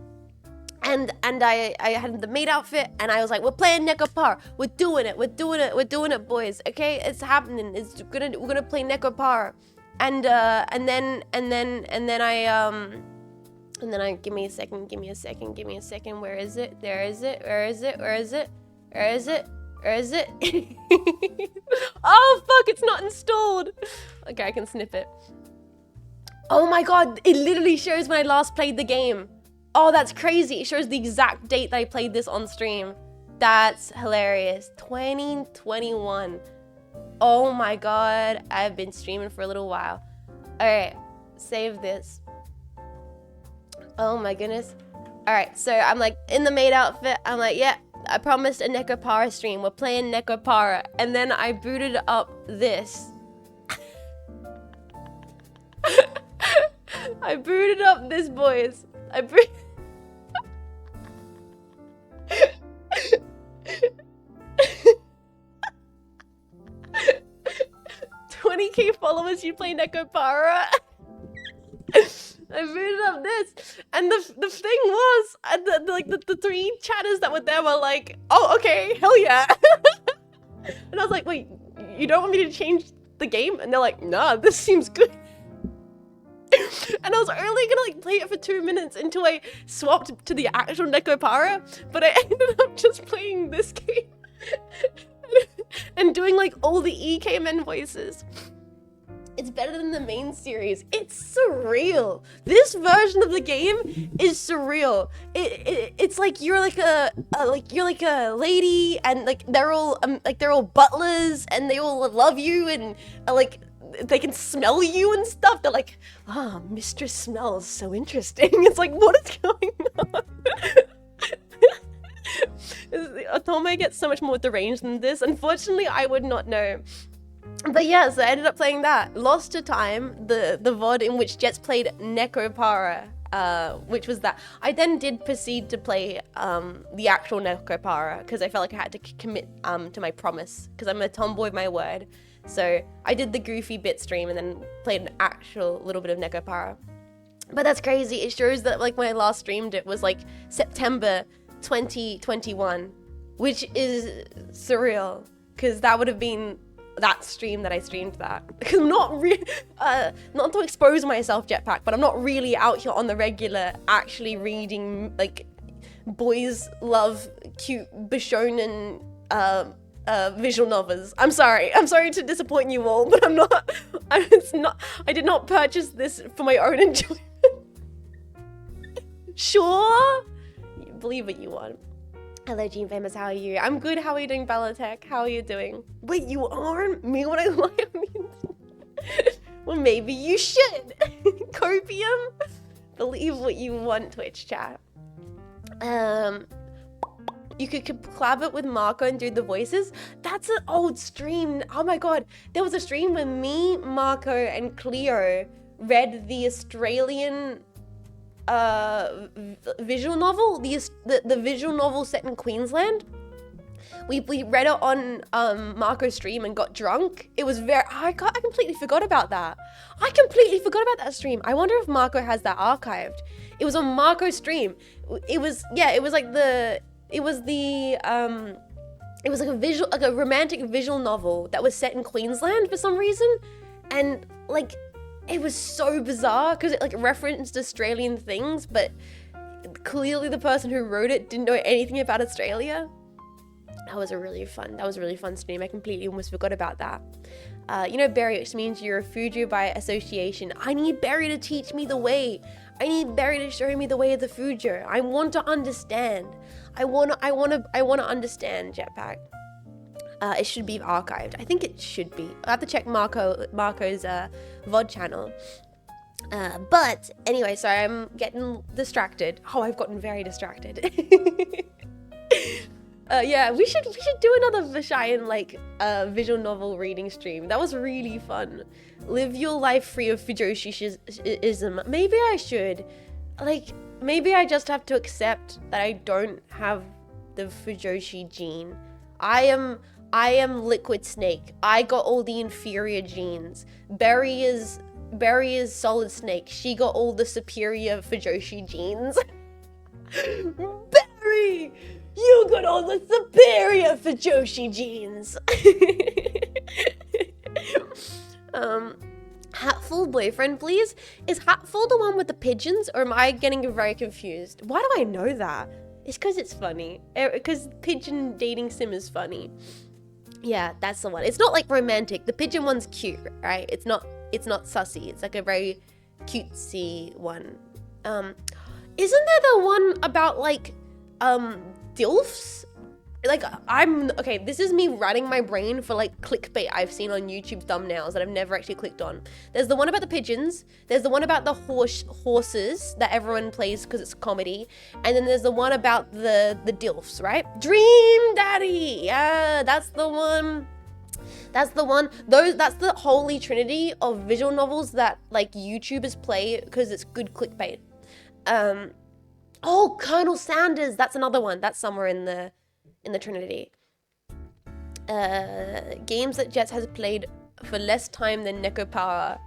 I had the maid outfit, and I was like, we're playing Nekopara. We're doing it, boys. Okay, it's happening. We're gonna play Nekopara. And then I give me a second. Where is it? Where is it? Oh fuck, it's not installed. Okay, I can snip it. Oh my god, it literally shows when I last played the game. Oh, that's crazy. It shows the exact date that I played this on stream. That's hilarious. 2021. Oh my god, I've been streaming for a little while. Alright, save this. Oh my goodness. Alright, so I'm like in the maid outfit. I'm like, yeah, I promised a Nekopara stream. We're playing Nekopara. And then I booted up this. I booted up this, boys. 20k followers, you play Nekopara. I booted up this, and the thing was, the 3 chatters that were there were like, oh, okay, hell yeah. And I was like, wait, you don't want me to change the game? And they're like, nah, this seems good. And I was only gonna like play it for 2 minutes until I swapped to the actual Nekopara, but I ended up just playing this game and doing like all the EK men voices. It's better than the main series. It's surreal. This version of the game is surreal. It's like you're like a lady, and like they're all butlers, and they all love you, and like they can smell you and stuff. They're like, ah, mistress smells so interesting. It's like, what is going on? Otome gets so much more deranged than this. Unfortunately, I would not know. But yeah, so I ended up playing that. Lost to Time, the VOD in which Jets played Nekopara, which was that. I then did proceed to play the actual Nekopara, because I felt like I had to commit to my promise, because I'm a tomboy of my word. So I did the goofy bit stream and then played an actual little bit of Nekopara. But that's crazy. It shows that like when I last streamed it was like September 2021, which is surreal, because that would have been that stream that I streamed that. Because I'm not really, not to expose myself, Jetpack, but I'm not really out here on the regular actually reading like boys love cute Bishonen visual novels. I'm sorry to disappoint you all, but I did not purchase this for my own enjoyment. Sure, believe what you want. Hello, Jean Faymas, how are you? I'm good. How are you doing, Bellatech? How are you doing? Wait, you aren't? Me when I lie? I mean, well, maybe you should. Copium? Believe what you want, Twitch chat. you could collab it with Marco and do the voices. That's an old stream. Oh my god, there was a stream where me, Marco, and Cleo read the Australian visual novel, the visual novel set in Queensland. We read it on Marco's stream and got drunk. It was I completely forgot about that. I completely forgot about that stream. I wonder if Marco has that archived. It was on Marco's stream. It was like a romantic visual novel that was set in Queensland for some reason, and like it was so bizarre because it like referenced Australian things, but clearly the person who wrote it didn't know anything about Australia. That was a really fun stream. I completely almost forgot about that. You know Barry, which means you're a Fujo by association. I need Barry to teach me the way. I need Barry to show me the way of the Fujo. I want to understand. I want to understand Jetpack. It should be archived. I think it should be. I'll have to check Marco's VOD channel. But anyway, sorry, I'm getting distracted. Oh, I've gotten very distracted. Yeah, we should do another Vishayan like visual novel reading stream. That was really fun. Live your life free of Fujoshi-ism. Maybe I should. Like, maybe I just have to accept that I don't have the Fujoshi gene. I am Liquid Snake. I got all the inferior genes. Berry is Solid Snake. She got all the superior Fujoshi genes. Berry! You got all the superior Fujoshi genes. Hatful boyfriend, please. Is Hatful the one with the pigeons, or am I getting very confused? Why do I know that? It's because it's funny. Because pigeon dating sim is funny. Yeah, that's the one. It's not like romantic. The pigeon one's cute, right? It's not sussy. It's like a very cutesy one. Isn't there the one about like DILFs? Like, okay, this is me running my brain for like clickbait I've seen on YouTube thumbnails that I've never actually clicked on. There's the one about the pigeons, there's the one about the horses that everyone plays because it's comedy, and then there's the one about the DILFs, right? Dream Daddy! Yeah, that's the one. That's the one. That's the holy trinity of visual novels that like YouTubers play because it's good clickbait. Oh, Colonel Sanders, that's another one. That's somewhere in the Trinity. Games that Jets has played for less time than Neko Power.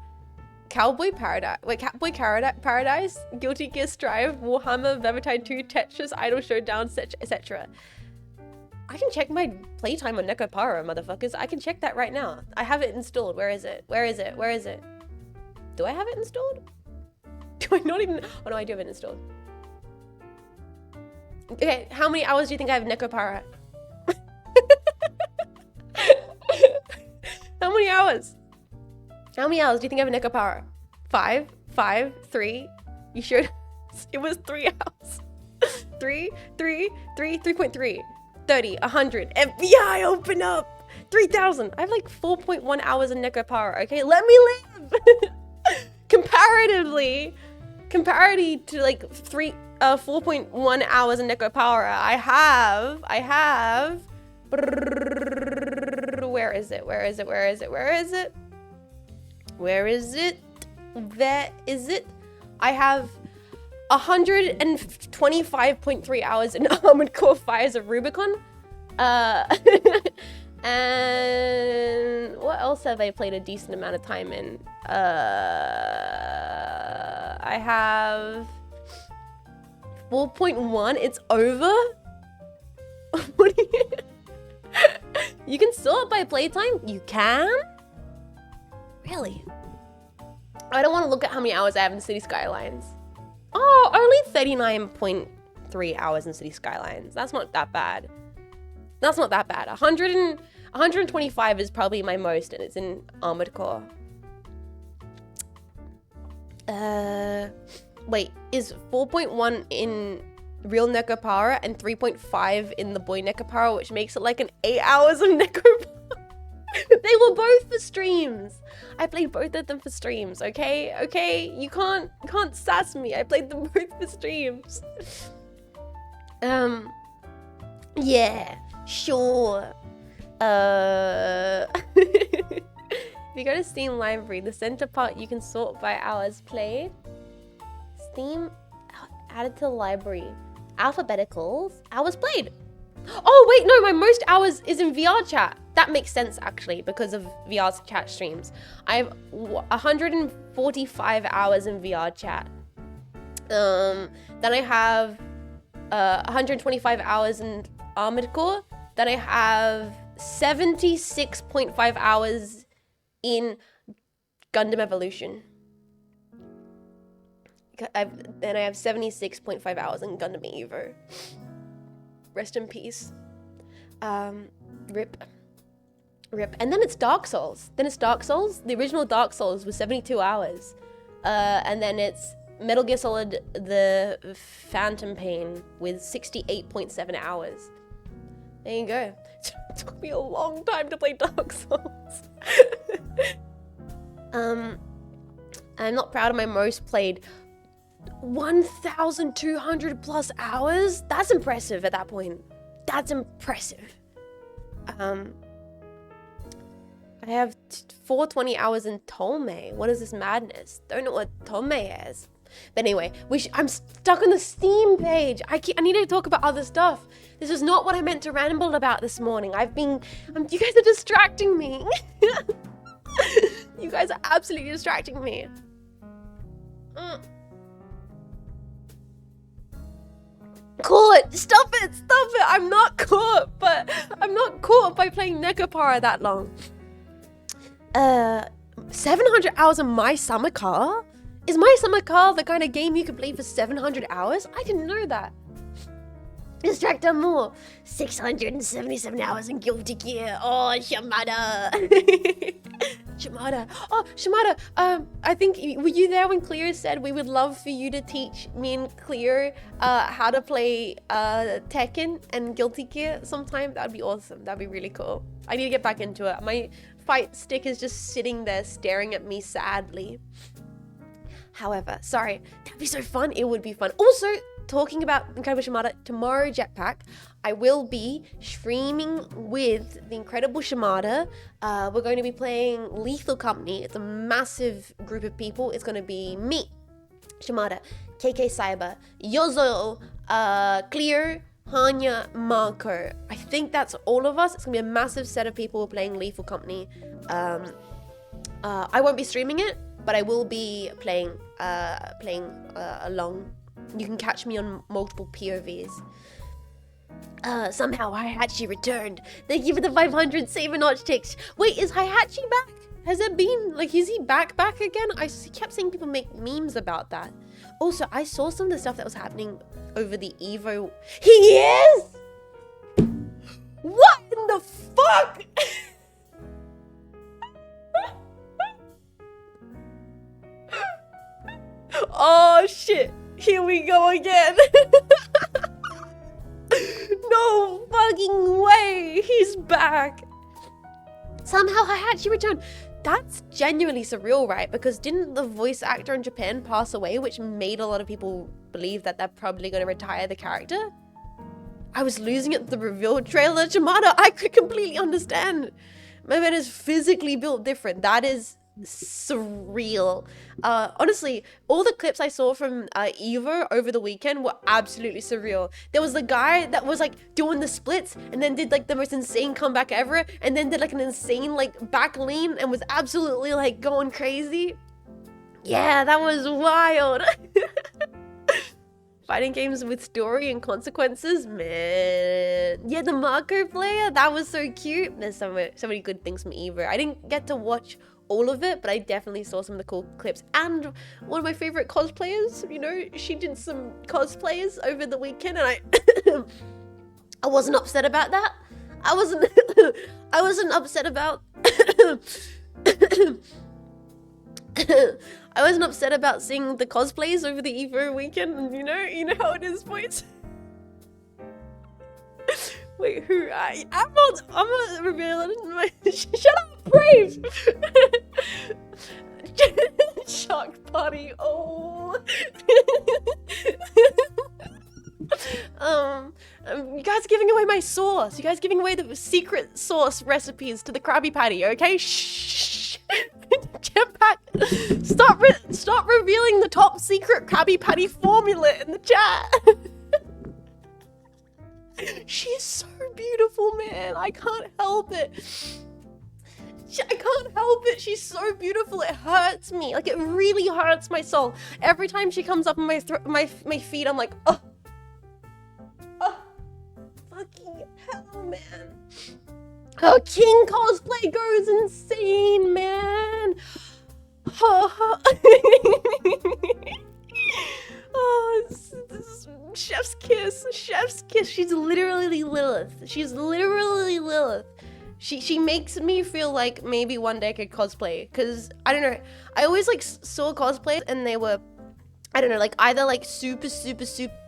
Cowboy Paradise. Wait, Catboy Paradise? Guilty Gear Strive, Warhammer, Vermintide 2, Tetris, Idol Showdown, etc. I can check my playtime on Neko Power, motherfuckers. I can check that right now. I have it installed. Where is it? Where is it? Where is it? Do I have it installed? Do I not even... Oh no, I do have it installed. Okay, how many hours do you think I have Nekopara? How many hours? How many hours do you think I have Nekopara? 5, 3. You sure? It was 3 hours. 3.3. 30, 100. FBI, open up. 3,000. I have like 4.1 hours in Nekopara. Okay, let me live. Comparatively to like 4.1 hours in Nekopara, I have, where is it? I have 125.3 hours in Armored Core Fires of Rubicon. And what else have I played a decent amount of time in? I have 4.1. It's over? What do you... You can sort by playtime? You can? Really? I don't want to look at how many hours I have in City Skylines. Oh, only 39.3 hours in City Skylines. That's not that bad. 125 is probably my most, and it's in Armored Core. Wait, is 4.1 in real Nekopara and 3.5 in the boy Nekopara, which makes it like an 8 hours of Nekopara? They were both for streams. I played both of them for streams, okay? Okay, you can't sass me. I played them both for streams. Yeah, sure. If you go to Steam Library, the center part you can sort by hours played. Steam added to the library. Alphabeticals, hours played. Oh wait, no, my most hours is in VR chat. That makes sense actually because of VR chat streams. I have 145 hours in VR chat. Then I have 125 hours in Armored Core. Then I have 76.5 hours in Gundam Evolution. Then I have 76.5 hours in Gundam Evo. Rest in peace. Rip. And then it's Dark Souls. The original Dark Souls was 72 hours. And then it's Metal Gear Solid, the Phantom Pain with 68.7 hours. There you go. It took me a long time to play Dark Souls. I'm not proud of my most played 1,200 plus hours. That's impressive at that point. That's impressive. I have 420 hours in Tome. What is this madness? Don't know what Tome is. But anyway, I'm stuck on the Steam page. I need to talk about other stuff. This is not what I meant to ramble about this morning. You guys are distracting me. You guys are absolutely distracting me. Caught! Stop it! I'm not caught, but I'm not caught by playing Nekopara that long. 700 hours on My Summer Car? Is My Summer Car the kind of game you could play for 700 hours? I didn't know that. Distract more. 677 hours in Guilty Gear. Oh, Shimada. Shimada. Oh, Shimada. I think, were you there when Cleo said we would love for you to teach me and Cleo how to play Tekken and Guilty Gear sometime? That'd be awesome. That'd be really cool. I need to get back into it. My fight stick is just sitting there staring at me sadly. However, sorry, that'd be so fun. It would be fun. Also, talking about Incredible Shimada, tomorrow, Jetpack, I will be streaming with the Incredible Shimada. We're going to be playing Lethal Company. It's a massive group of people. It's going to be me, Shimada, KK Cyber, Yozo, Cleo, Hanya, Marco. I think that's all of us. It's going to be a massive set of people playing Lethal Company. I won't be streaming it, but I will be playing along. You can catch me on multiple POVs. Somehow Hihachi returned. Thank you for the 500 Saber-Notch ticks. Wait, is Hihachi back? Has it been, is he back again? I kept seeing people make memes about that. Also, I saw some of the stuff that was happening over the Evo. He is? What in the fuck? Oh shit. Here we go again. No fucking way. He's back. Somehow Hihachi returned. That's genuinely surreal, right? Because didn't the voice actor in Japan pass away, which made a lot of people believe that they're probably going to retire the character? I was losing it. The reveal trailer, Shimada, I could completely understand. My man is physically built different. That is surreal. Honestly, all the clips I saw from Evo over the weekend were absolutely surreal. There was the guy that was doing the splits and then did the most insane comeback ever, and then did an insane back lean and was absolutely going crazy. Yeah, that was wild. Fighting games with story and consequences, man. Yeah, the Marco player, that was so cute. There's so many good things from Evo. I didn't get to watch all of it, but I definitely saw some of the cool clips. And one of my favorite cosplayers, she did some cosplays over the weekend, and I wasn't upset about that. I wasn't upset about I wasn't upset about seeing the cosplays over the Evo weekend, and you know how it is, boys. Wait, who? I'm not revealing my. Shut up, Brave. Shock party. Oh. You guys are giving away my sauce. You guys are giving away the secret sauce recipes to the Krabby Patty, okay? Shh. Jetpack, stop revealing the top secret Krabby Patty formula in the chat. She's so beautiful, man. I can't help it. I can't help it. She's so beautiful. It hurts me. Like, it really hurts my soul. Every time she comes up on my feet, I'm like, oh, fucking hell, man. Oh, King cosplay goes insane, man. Oh, this is chef's kiss. Chef's kiss. She's literally Lilith. She makes me feel like maybe one day I could cosplay, because I don't know, I always like saw cosplays and they were, I don't know, like either like super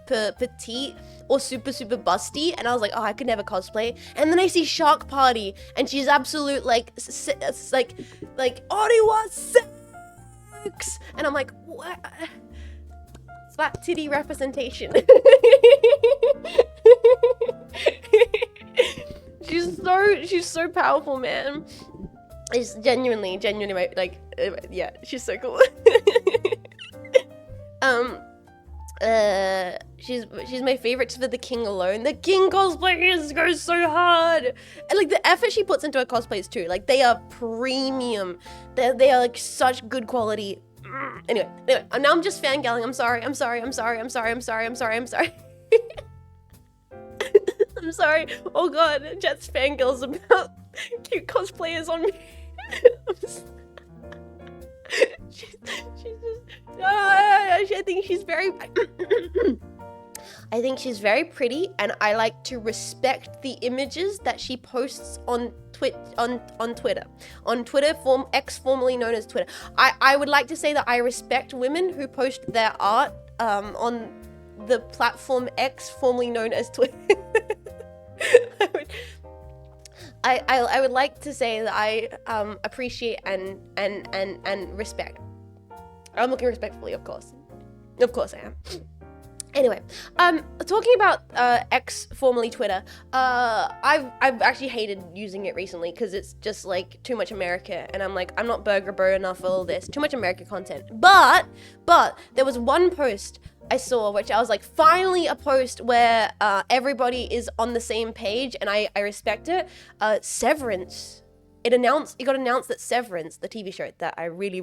petite or super busty, and I was like, oh, I could never cosplay. And then I see Shark Party and she's absolute like Oriwa sex, and I'm like, what? It's that titty representation. She's so powerful, man. It's genuinely like, yeah, she's so cool. She's my favorite just for the King alone. The King cosplays goes so hard, and like the effort she puts into her cosplays too. Like, they are premium. They are like such good quality. Anyway, now I'm just fangirling. I'm sorry. I'm sorry. I'm sorry. Oh god, Jet's fangirls about cute cosplayers on me. She's just, I think she's very I think she's very pretty, and I like to respect the images that she posts on Twitter, X, formerly known as Twitter. I would like to say that I respect women who post their art on the platform X, formerly known as Twitter. I would like to say that I appreciate and respect. I'm looking respectfully, of course. Of course I am. Anyway, talking about X, formerly Twitter, I've actually hated using it recently because it's just like too much America, and I'm like, I'm not burger bro enough for all this. Too much America content. But there was one post I saw, which I was like, finally a post where everybody is on the same page, and I respect it. Severance. It got announced that Severance, the TV show that I really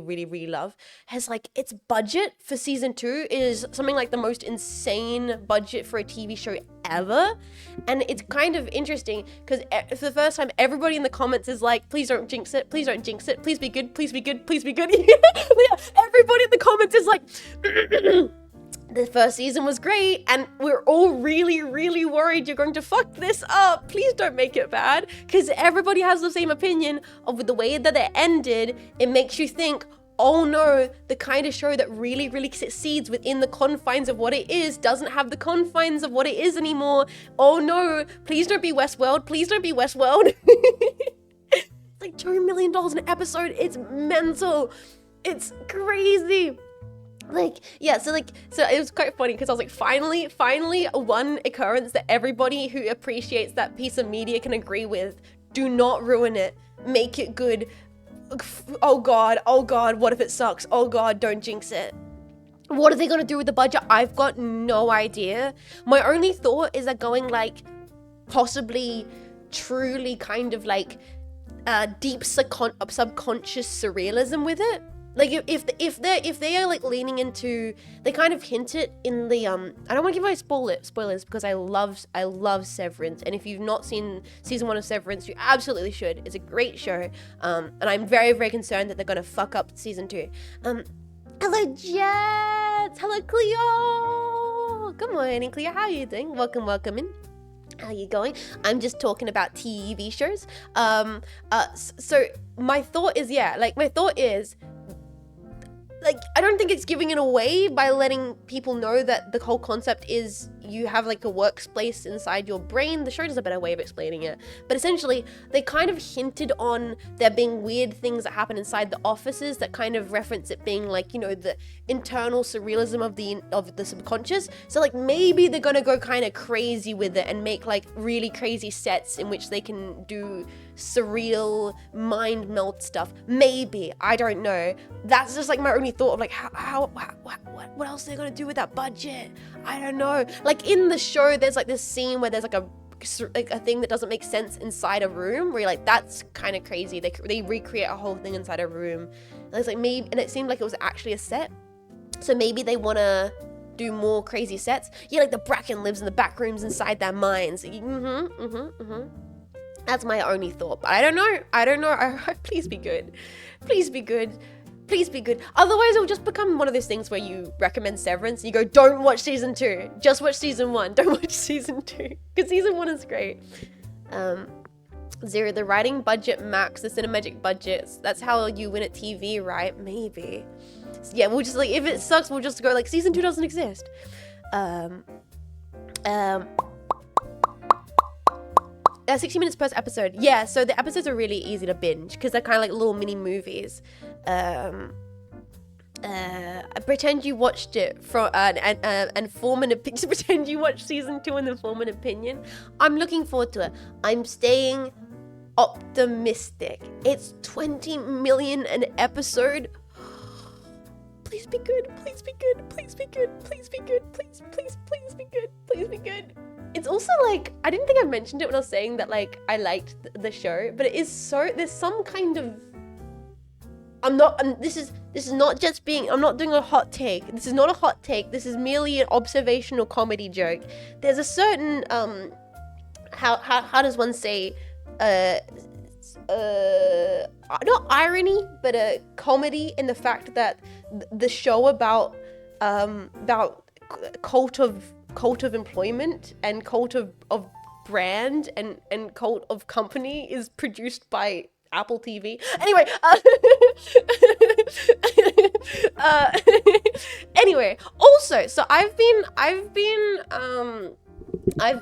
love, has like, its budget for season 2 is something like the most insane budget for a TV show ever. And it's kind of interesting because for the first time, everybody in the comments is like, please don't jinx it, please don't jinx it, please be good, please be good, please be good. Yeah, everybody in the comments is like, the first season was great, and we're all really worried you're going to fuck this up. Please don't make it bad, because everybody has the same opinion of the way that it ended. It makes you think, oh no, the kind of show that really succeeds within the confines of what it is doesn't have the confines of what it is anymore. Oh no, please don't be Westworld. Please don't be Westworld. It's like $2 million an episode. It's mental. It's crazy. Like, yeah, so it was quite funny because I was like, finally one occurrence that everybody who appreciates that piece of media can agree with. Do not ruin it. Make it good. Oh god, what if it sucks? Oh god, don't jinx it. What are they gonna do with the budget? I've got no idea. My only thought is that going like possibly truly kind of like deep subconscious surrealism with it. Like if they are like leaning into, they kind of hint it in the I don't want to give away spoilers because I love Severance, and if you've not seen season 1 of Severance, you absolutely should. It's a great show, and I'm very concerned that they're gonna fuck up season 2. Hello Jets, hello Cleo. Good morning Cleo, how are you doing? Welcome in. How are you going? I'm just talking about TV shows. So my thought is like, I don't think it's giving it away by letting people know that the whole concept is you have like a workspace inside your brain. The show does a better way of explaining it, but essentially they kind of hinted on there being weird things that happen inside the offices that kind of reference it being like, you know, the internal surrealism of the subconscious. So like maybe they're gonna go kind of crazy with it and make like really crazy sets in which they can do surreal mind melt stuff. Maybe, I don't know. That's just like my only thought of like what else are they gonna do with that budget? I don't know. Like in the show there's like this scene where there's like a thing that doesn't make sense inside a room where you're like, that's kind of crazy. They recreate a whole thing inside a room, and it's like maybe, and it seemed like it was actually a set, so maybe they want to do more crazy sets. Yeah, like the Bracken lives in the back rooms inside their minds. That's my only thought, but I don't know. Please be good. Please be good. Please be good. Otherwise, it'll just become one of those things where you recommend Severance and you go, don't watch season 2. Just watch season 1. Don't watch season 2. Because season 1 is great. 0, the writing budget max, the cinematic budgets. That's how you win at TV, right? Maybe. So yeah, we'll just like, if it sucks, we'll just go like, season 2 doesn't exist. 60 minutes per episode. Yeah, so the episodes are really easy to binge because they're kind of like little mini movies. Pretend you watched it from and form an opinion. Pretend you watched season 2 and then form an opinion. I'm looking forward to it. I'm staying optimistic. It's 20 million an episode. Please be good. Please be good. Please be good. Please be good. Please be good. Please be good. It's also like, I didn't think I mentioned it when I was saying that like I liked the show, but it is so, there's some kind of, this is not just being, I'm not doing a hot take. This is not a hot take. This is merely an observational comedy joke. There's a certain, how does one say, not irony, but a comedy in the fact that the show about cult of employment and cult of brand and cult of company is produced by Apple TV. Anyway, anyway, also, so I've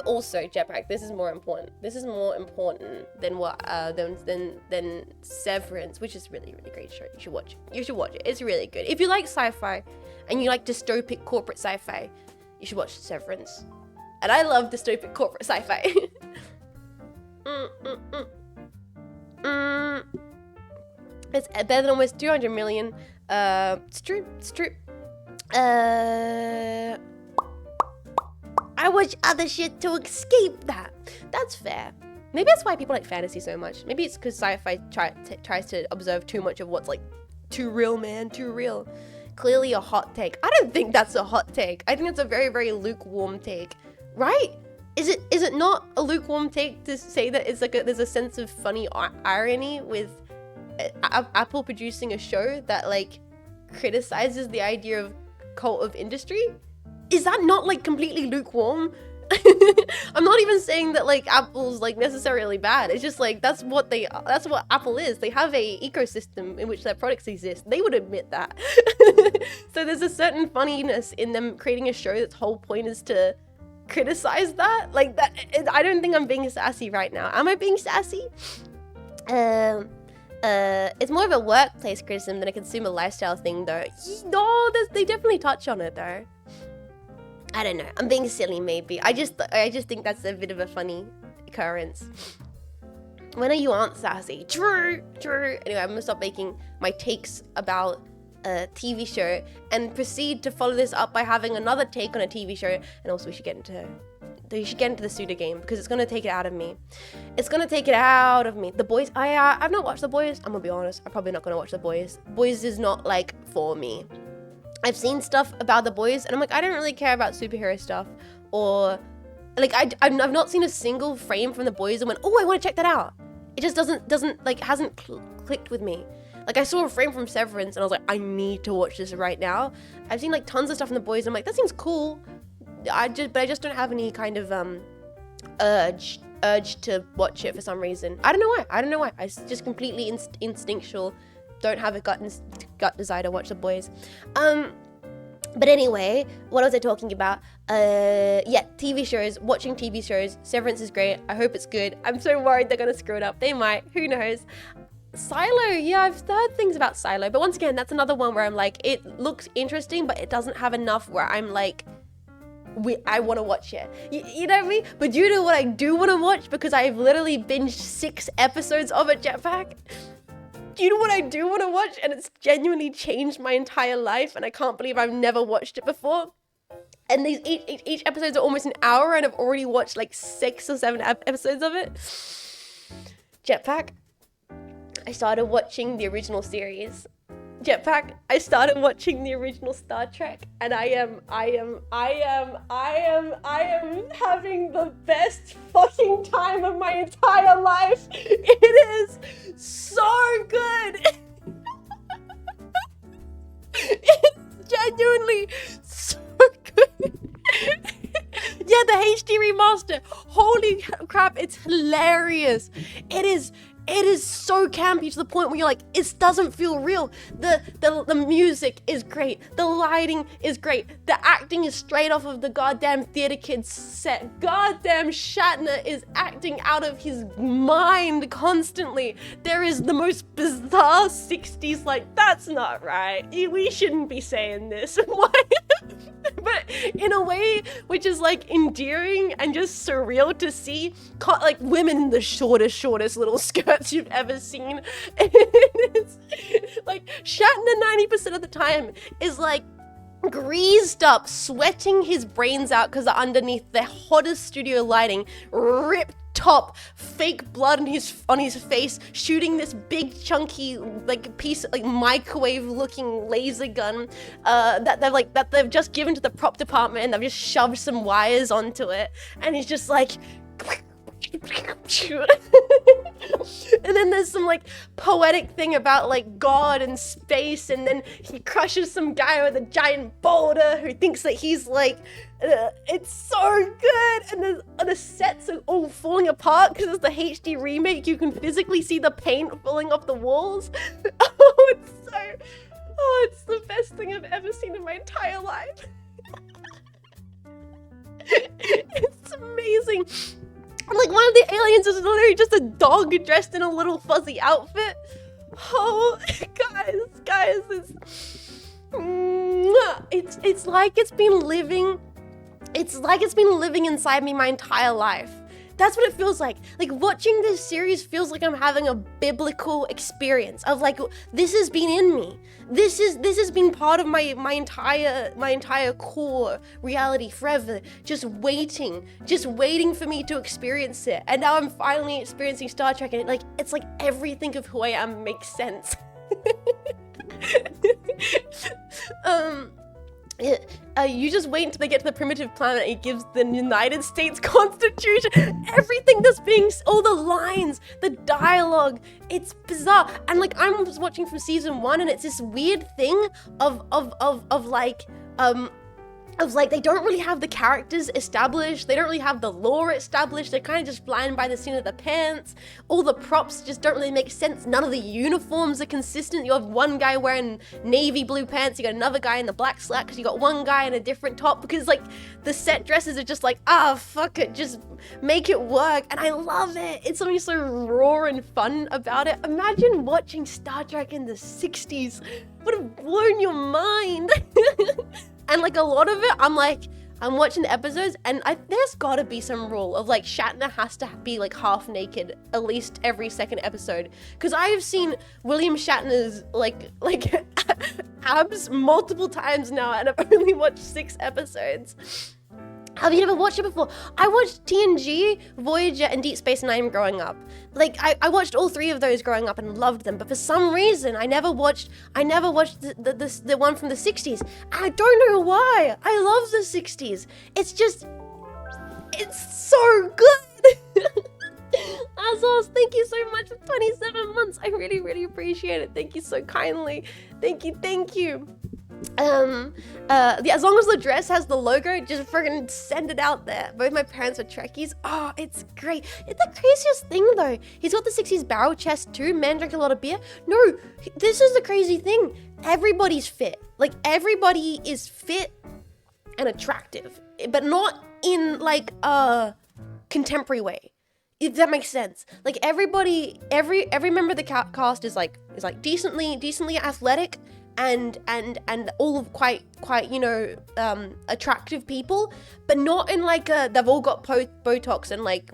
also, Jetpack, this is more important. This is more important than what than Severance, which is really, really great show. You should watch it. You should watch it. It's really good. If you like sci-fi and you like dystopic corporate sci-fi, you should watch Severance. And I love dystopic corporate sci-fi. It's better than almost 200 million. It's true. It's true. I watch other shit to escape that. That's fair. Maybe that's why people like fantasy so much. Maybe it's because sci-fi tries to observe too much of what's like too real, man, too real. Clearly a hot take. I don't think that's a hot take. I think it's a very, very lukewarm take, right? Is it not a lukewarm take to say that it's like there's a sense of funny irony with Apple producing a show that like criticizes the idea of cult of industry? Is that not like completely lukewarm? I'm not even saying that like Apple's like necessarily bad. It's just like that's what Apple is. They have a ecosystem in which their products exist. They would admit that. So there's a certain funniness in them creating a show that's whole point is to criticize that. Like that, I don't think I'm being sassy right now. Am I being sassy? It's more of a workplace criticism than a consumer lifestyle thing though. No, they definitely touch on it though. I don't know. I'm being silly maybe. I just think that's a bit of a funny occurrence. When are you Aunt Sassy? True. Anyway, I'm gonna stop making my takes about a TV show and proceed to follow this up by having another take on a TV show. And also we should get into the Suda game because it's gonna take it out of me. It's gonna take it out of me. The Boys, I've not watched The Boys. I'm gonna be honest. I'm probably not gonna watch The Boys. Boys is not like for me. I've seen stuff about The Boys and I'm like, I don't really care about superhero stuff, or like I've not seen a single frame from The Boys and went, oh, I want to check that out. It just doesn't like hasn't clicked with me. Like I saw a frame from Severance and I was like, I need to watch this right now. I've seen like tons of stuff from The Boys and I'm like, that seems cool. But I just don't have any kind of urge to watch it for some reason. I don't know why. It's just completely instinctual don't have a gut desire to watch The Boys. But anyway, what was I talking about? Yeah, TV shows, watching TV shows. Severance is great. I hope it's good. I'm so worried they're gonna screw it up. They might, who knows? Silo, yeah, I've heard things about Silo, but once again, that's another one where I'm like, it looks interesting, but it doesn't have enough where I'm like, I want to watch it. You know what I mean? But due to what I do want to watch, because I've literally binged 6 episodes of it, Jetpack, due to what I do want to watch, and it's genuinely changed my entire life, and I can't believe I've never watched it before. And these each episodes are almost an hour, and I've already watched like 6 or 7 episodes of it. Jetpack, I started watching the original series. Jetpack, I started watching the original Star Trek, and I am having the best fucking time of my entire life. It is so good. It's genuinely so good. Yeah, the HD remaster. Holy crap, it's hilarious. It is so campy to the point where you're like, it doesn't feel real. The music is great. The lighting is great. The acting is straight off of the goddamn Theater Kids set. Goddamn Shatner is acting out of his mind constantly. There is the most bizarre 60s, like, that's not right. We shouldn't be saying this. Why? But in a way which is like endearing and just surreal to see, like women in the shortest little skirts you've ever seen. It's like Shatner 90% of the time is like greased up, sweating his brains out because they're underneath the hottest studio lighting, ripped top, fake blood on his face, shooting this big chunky like piece like microwave looking laser gun that they've just given to the prop department, and they've just shoved some wires onto it, and he's just like and then there's some like poetic thing about like God and space, and then he crushes some guy with a giant boulder who thinks that he's like it's so good, and the sets are all falling apart because it's the HD remake. You can physically see the paint falling off the walls. It's the best thing I've ever seen in my entire life. It's amazing. Like, one of the aliens is literally just a dog dressed in a little fuzzy outfit. Oh, guys, it's like it's been living inside me my entire life. That's what it feels like. Like, watching this series feels like I'm having a biblical experience of like, this has been in me. This has been part of my entire core reality forever. Just waiting for me to experience it. And now I'm finally experiencing Star Trek, and it's like everything of who I am makes sense. You just wait until they get to the primitive planet. It gives the United States Constitution, everything that's being, all the lines, the dialogue. It's bizarre. And like, I'm just watching from season 1, and it's this weird thing of like they don't really have the characters established, they don't really have the lore established, they're kind of just flying by the seat of the pants. All the props just don't really make sense. None of the uniforms are consistent. You have one guy wearing navy blue pants, you got another guy in the black slacks, you got one guy in a different top, because like the set dresses are just like, fuck it, just make it work. And I love it. It's something so raw and fun about it. Imagine watching Star Trek in the 60s. Would have blown your mind. And like a lot of it, I'm watching the episodes, and there's gotta be some rule of like Shatner has to be like half naked at least every second episode, because I have seen William Shatner's like abs multiple times now, and I've only watched 6 episodes. Have you never watched it before? I watched TNG, Voyager, and Deep Space Nine growing up. Like, I watched all 3 of those growing up and loved them, but for some reason, I never watched the one from the 60s. I don't know why. I love the 60s. It's so good. Azos, thank you so much for 27 months. I really, really appreciate it. Thank you so kindly. Thank you. Yeah, as long as the dress has the logo, just freaking send it out there. Both my parents are Trekkies. Oh, it's great. It's the craziest thing though. He's got the 60s barrel chest too. Men drink a lot of beer. No, this is the crazy thing. Everybody's fit. Like, everybody is fit and attractive, but not in like a contemporary way, if that makes sense. Like, everybody, every member of the cast is like decently athletic and all of quite you know, attractive people, but not in like a they've all got Botox and like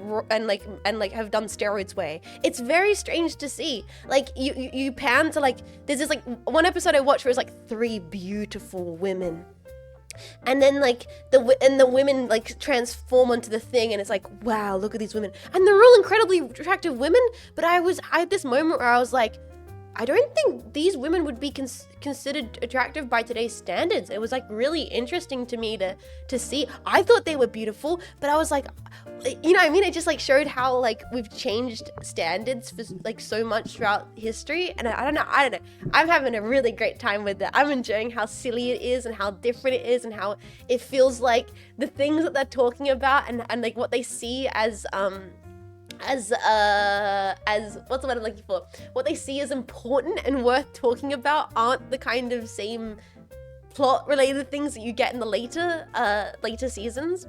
have done steroids way. It's very strange to see. Like, you pan to like, there's this like one episode I watched where it's like 3 beautiful women, and then like the women like transform onto the thing, and it's like, wow, look at these women, and they're all incredibly attractive women. But I had this moment where I was like, I don't think these women would be considered attractive by today's standards. It was like really interesting to me to see. I thought they were beautiful, but I was like, you know what I mean? It just like showed how like we've changed standards for like so much throughout history. And I don't know. I'm having a really great time with it. I'm enjoying how silly it is and how different it is and how it feels like the things that they're talking about and like what they see as what's the word I'm looking for? What they see as important and worth talking about aren't the kind of same plot related things that you get in the later seasons.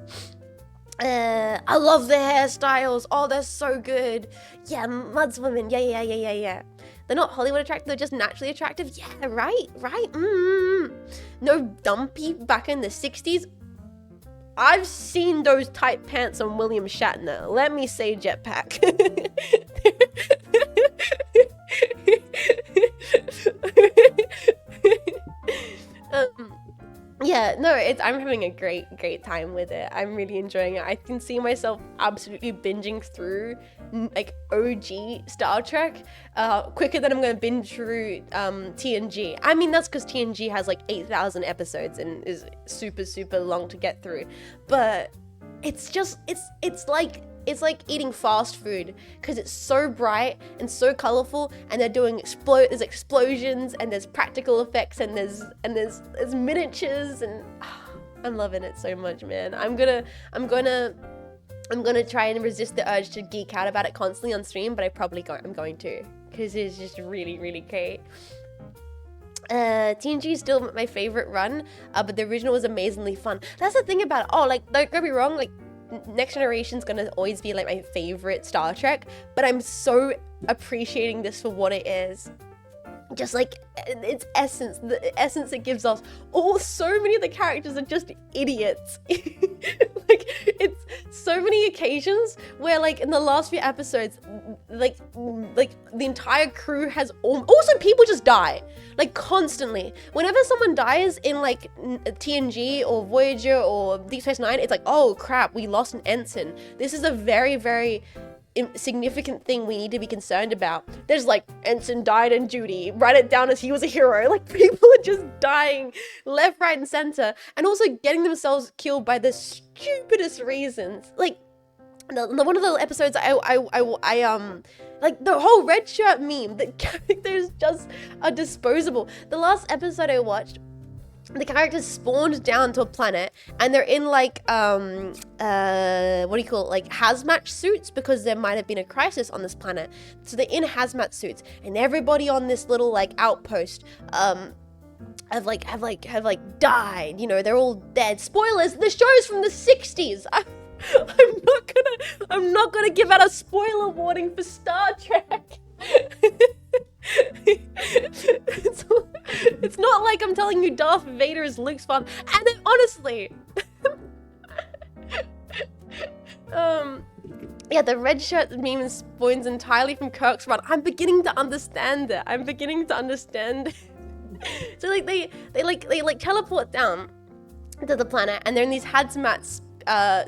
I love the hairstyles. Oh, they're so good. Yeah, Mud's women. Yeah. They're not Hollywood attractive, they're just naturally attractive. Yeah, right. No dumpy back in the 60s. I've seen those tight pants on William Shatner. Let me say, Jetpack. Yeah, no, I'm having a great time with it. I'm really enjoying it. I can see myself absolutely binging through like OG Star Trek quicker than I'm going to binge through TNG. I mean, that's because TNG has like 8,000 episodes and is super long to get through. But it's just, it's like eating fast food because it's so bright and so colorful, and they're doing there's explosions and there's practical effects and there's miniatures, and I'm loving it so much, man. I'm gonna try and resist the urge to geek out about it constantly on stream, but I'm going to, because it's just really great. TNG is still my favorite run, but the original was amazingly fun. That's the thing about it. Oh, like, don't get me wrong, like, Next Generation's gonna always be like my favorite Star Trek, but I'm so appreciating this for what it is. Just like its essence, the essence it gives us. So many of the characters are just idiots. Like, it's so many occasions where, like, in the last few episodes, like the entire crew has also people just die, like, constantly. Whenever someone dies in like TNG or Voyager or Deep Space Nine, it's like, oh crap, we lost an ensign. This is a very significant thing we need to be concerned about. There's like, ensign died on duty, write it down as he was a hero. Like, people are just dying left, right, and center, and also getting themselves killed by the stupidest reasons. Like, one of the episodes I like, the whole red shirt meme, the characters just are disposable. The last episode I watched, the characters spawned down to a planet, and they're in like what do you call it, like hazmat suits, because there might have been a crisis on this planet. So they're in hazmat suits, and everybody on this little like outpost have died. You know, they're all dead. Spoilers, the show's from the 60s. I'm not gonna give out a spoiler warning for Star Trek. It's not like I'm telling you Darth Vader is Luke's father. And then, honestly, yeah, the red shirt meme spawns entirely from Kirk's run. I'm beginning to understand it. So like they teleport down to the planet, and they're in these hazmat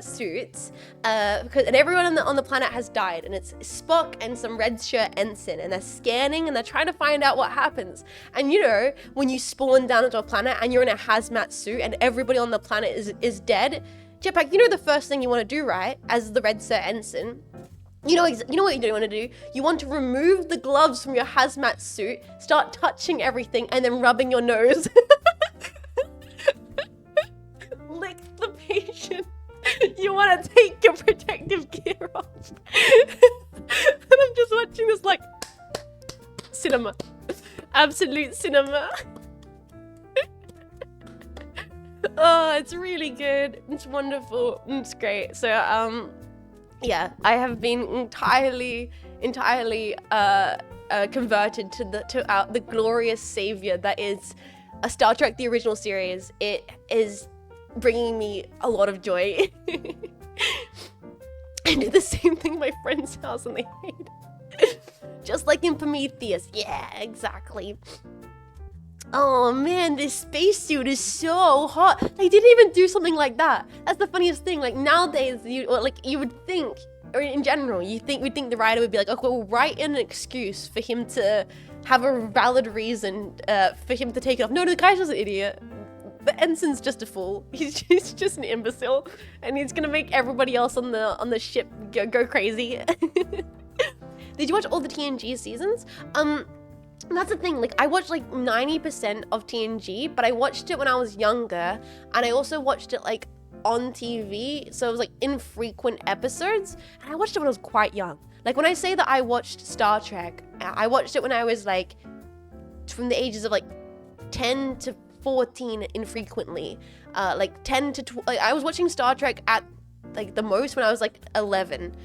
suits, and everyone on the planet has died, and it's Spock and some red shirt ensign, and they're scanning and they're trying to find out what happens. And you know, when you spawn down into a planet and you're in a hazmat suit and everybody on the planet is dead, Jetpack, you know the first thing you want to do, right? As the red shirt ensign, you know what you don't want to do? You want to remove the gloves from your hazmat suit, start touching everything, and then rubbing your nose. absolute cinema. Oh, it's really good. It's wonderful. It's great. So, yeah, I have been entirely converted to the glorious savior that is a Star Trek: The Original Series. It is bringing me a lot of joy. I do the same thing at my friend's house and they hate it. Just like in Prometheus. Yeah, exactly. Oh man, this spacesuit is so hot. They didn't even do something like that. That's the funniest thing. Like nowadays, you would think, or in general, we'd think the writer would be like, okay, we'll write in an excuse for him to have a valid reason for him to take it off. No, the guy's just an idiot. The ensign's just a fool. He's just an imbecile, and he's gonna make everybody else on the ship go crazy. Did you watch all the TNG seasons? That's the thing, like I watched like 90% of TNG, but I watched it when I was younger, and I also watched it like on TV, so it was like infrequent episodes, and I watched it when I was quite young. Like when I say that I watched Star Trek, I watched it when I was like from the ages of like 10 to 14 infrequently, like 10 to like I was watching Star Trek at like the most when I was like 11.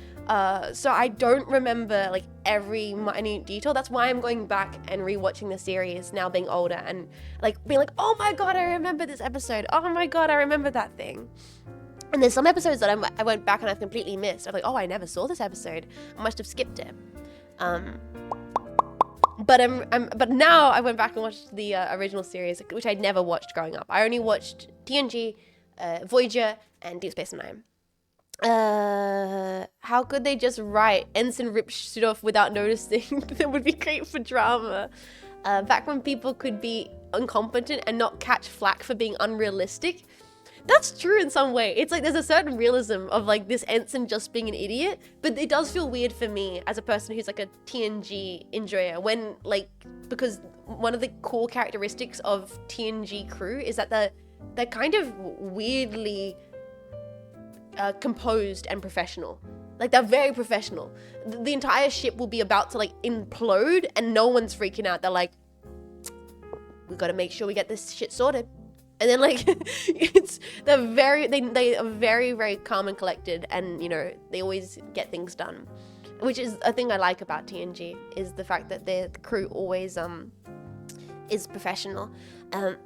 So I don't remember like every minute detail. That's why I'm going back and rewatching the series now being older and like being like, oh my god, I remember this episode. Oh my god, I remember that thing. And there's some episodes that I went back and I've completely missed. I'm like, oh, I never saw this episode. I must have skipped it. But now I went back and watched the original series, which I'd never watched growing up. I only watched TNG, Voyager, and Deep Space Nine. How could they just write Ensign rips shit off without noticing? That would be great for drama. Back when people could be incompetent and not catch flack for being unrealistic. That's true in some way. It's like there's a certain realism of like this ensign just being an idiot, but it does feel weird for me as a person who's like a TNG enjoyer when like, because one of the core characteristics of TNG crew is that they're kind of weirdly composed and professional. Like they're very professional. The entire ship will be about to like implode and no one's freaking out. They're like, we gotta make sure we get this shit sorted. And then like they are very, very calm and collected, and you know, they always get things done. Which is a thing I like about TNG, is the fact that the crew always is professional. The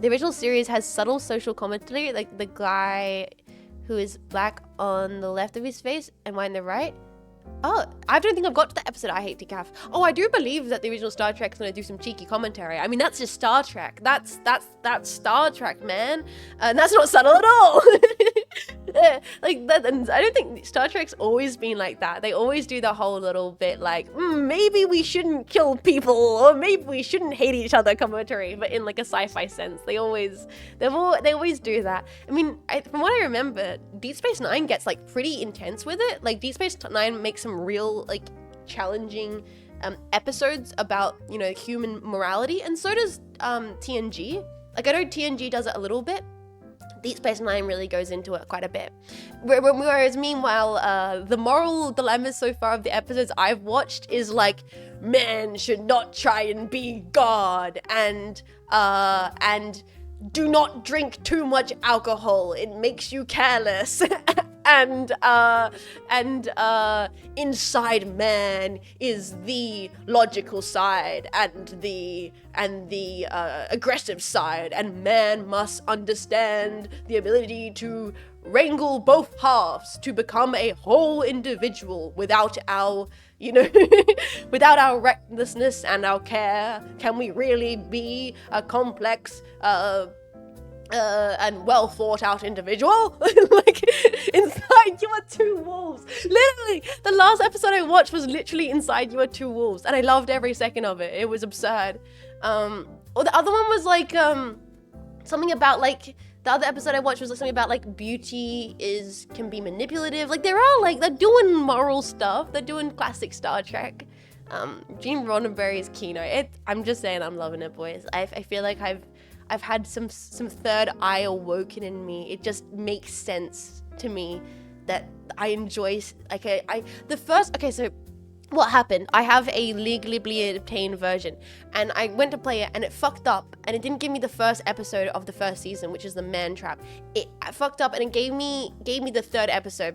original series has subtle social commentary, like the guy who is black on the left of his face and white on the right. Oh, I don't think I've got to the episode I Hate Decaf. Oh, I do believe that the original Star Trek is going to do some cheeky commentary. I mean, that's just Star Trek. That's Star Trek, man. And that's not subtle at all. Like that, and I don't think Star Trek's always been like that. They always do the whole little bit like, maybe we shouldn't kill people, or maybe we shouldn't hate each other commentary, but in like a sci-fi sense. They always do that. I mean, from what I remember, Deep Space Nine gets like pretty intense with it. Like Deep Space Nine makes some real like challenging episodes about, you know, human morality, and so does TNG. Like I know TNG does it a little bit. Deep Space Nine really goes into it quite a bit. Whereas meanwhile, the moral dilemmas so far of the episodes I've watched is like, men should not try and be God, and do not drink too much alcohol. It makes you careless. and inside man is the logical side and the aggressive side, and man must understand the ability to wrangle both halves to become a whole individual. Without our, you know, without our recklessness and our care, can we really be a complex and well thought out individual? Like, inside you are two wolves. Literally, the last episode I watched was literally inside you are two wolves, and I loved every second of it. It was absurd. Or the other one was like something about like, the other episode I watched was like something about like beauty can be manipulative. Like they're doing moral stuff. They're doing classic Star Trek. Gene Roddenberry's keynote. I'm just saying, I'm loving it, boys. I feel like I've had some third eye awoken in me. It just makes sense to me that I enjoy, like, so what happened, I have a legally obtained version, and I went to play it, and it fucked up, and it didn't give me the first episode of the first season, which is the man trap. It fucked up, and it gave me the third episode,